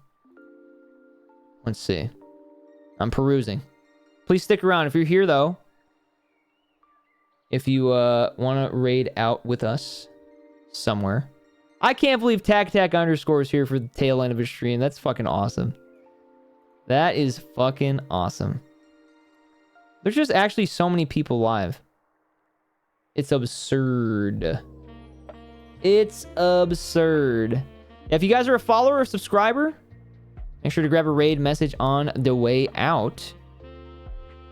Let's see. I'm perusing. Please stick around. If you're here, though, if you want to raid out with us somewhere. I can't believe Tac underscore is here for the tail end of his stream. That's fucking awesome. That is fucking awesome. There's just actually so many people live. It's absurd. It's absurd. If you guys are a follower or subscriber, make sure to grab a raid message on the way out.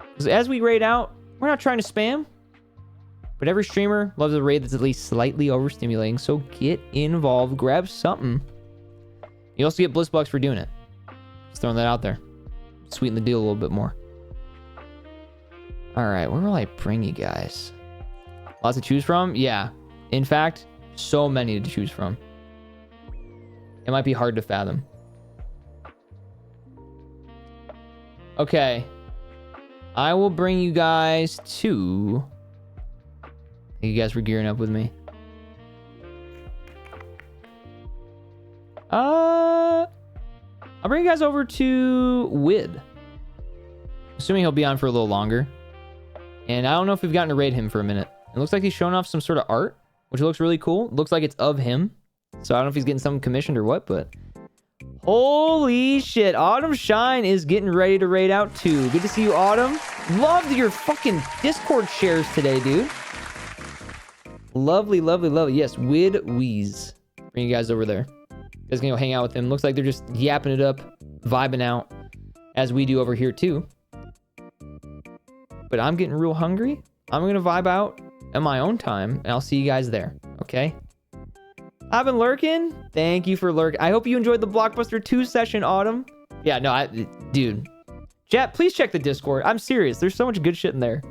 Because as we raid out, we're not trying to spam. But every streamer loves a raid that's at least slightly overstimulating. So get involved. Grab something. You also get Bliss Bucks for doing it. Just throwing that out there. Sweeten the deal a little bit more. Alright, where will I bring you guys? Lots to choose from? Yeah. In fact, so many to choose from. It might be hard to fathom. Okay. I will bring you guys to You guys were gearing up with me. I'll bring you guys over to Wid. Assuming he'll be on for a little longer. And I don't know if we've gotten to raid him for a minute. It looks like he's showing off some sort of art, which looks really cool. It looks like it's of him. So I don't know if he's getting something commissioned or what, but... Holy shit. Autumn Shine is getting ready to raid out too. Good to see you, Autumn. Loved your fucking Discord shares today, dude. Lovely, lovely, lovely. Yes, Wid Wheeze. Bring you guys over there. You guys can go hang out with him. Looks like they're just yapping it up, vibing out, as we do over here too. But I'm getting real hungry. I'm going to vibe out at my own time, and I'll see you guys there, okay? I've been lurking. Thank you for lurking. I hope you enjoyed the Blockbuster 2 session, Autumn. Yeah, no, dude. Chat, please check the Discord. I'm serious. There's so much good shit in there.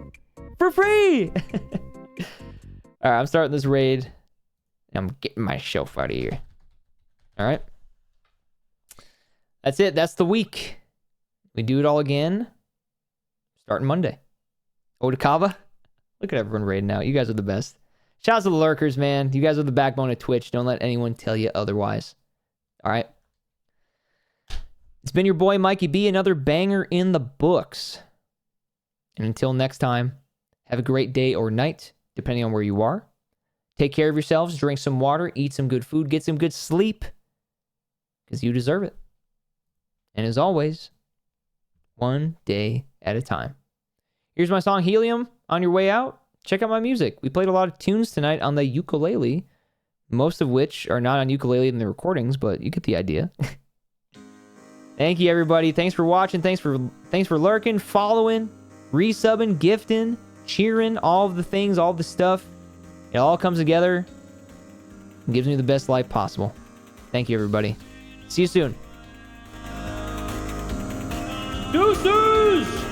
For free! All right, I'm starting this raid. I'm getting my shelf out of here. All right. That's it. That's the week. We do it all again. Starting Monday. Otakava. Look at everyone raiding out. You guys are the best. Shouts to the lurkers, man. You guys are the backbone of Twitch. Don't let anyone tell you otherwise. All right. It's been your boy, Mikey B. Another banger in the books. And until next time, have a great day or night, depending on where you are. Take care of yourselves. Drink some water. Eat some good food. Get some good sleep. Because you deserve it. And as always, one day at a time. Here's my song, Helium. On your way out, check out my music. We played a lot of tunes tonight on the ukulele, most of which are not on ukulele in the recordings, but you get the idea. Thank you, everybody. Thanks for watching. Thanks for lurking, following, resubbing, gifting, cheering, all of the things, all the stuff. It all comes together and gives me the best life possible. Thank you, everybody. See you soon. Deuces!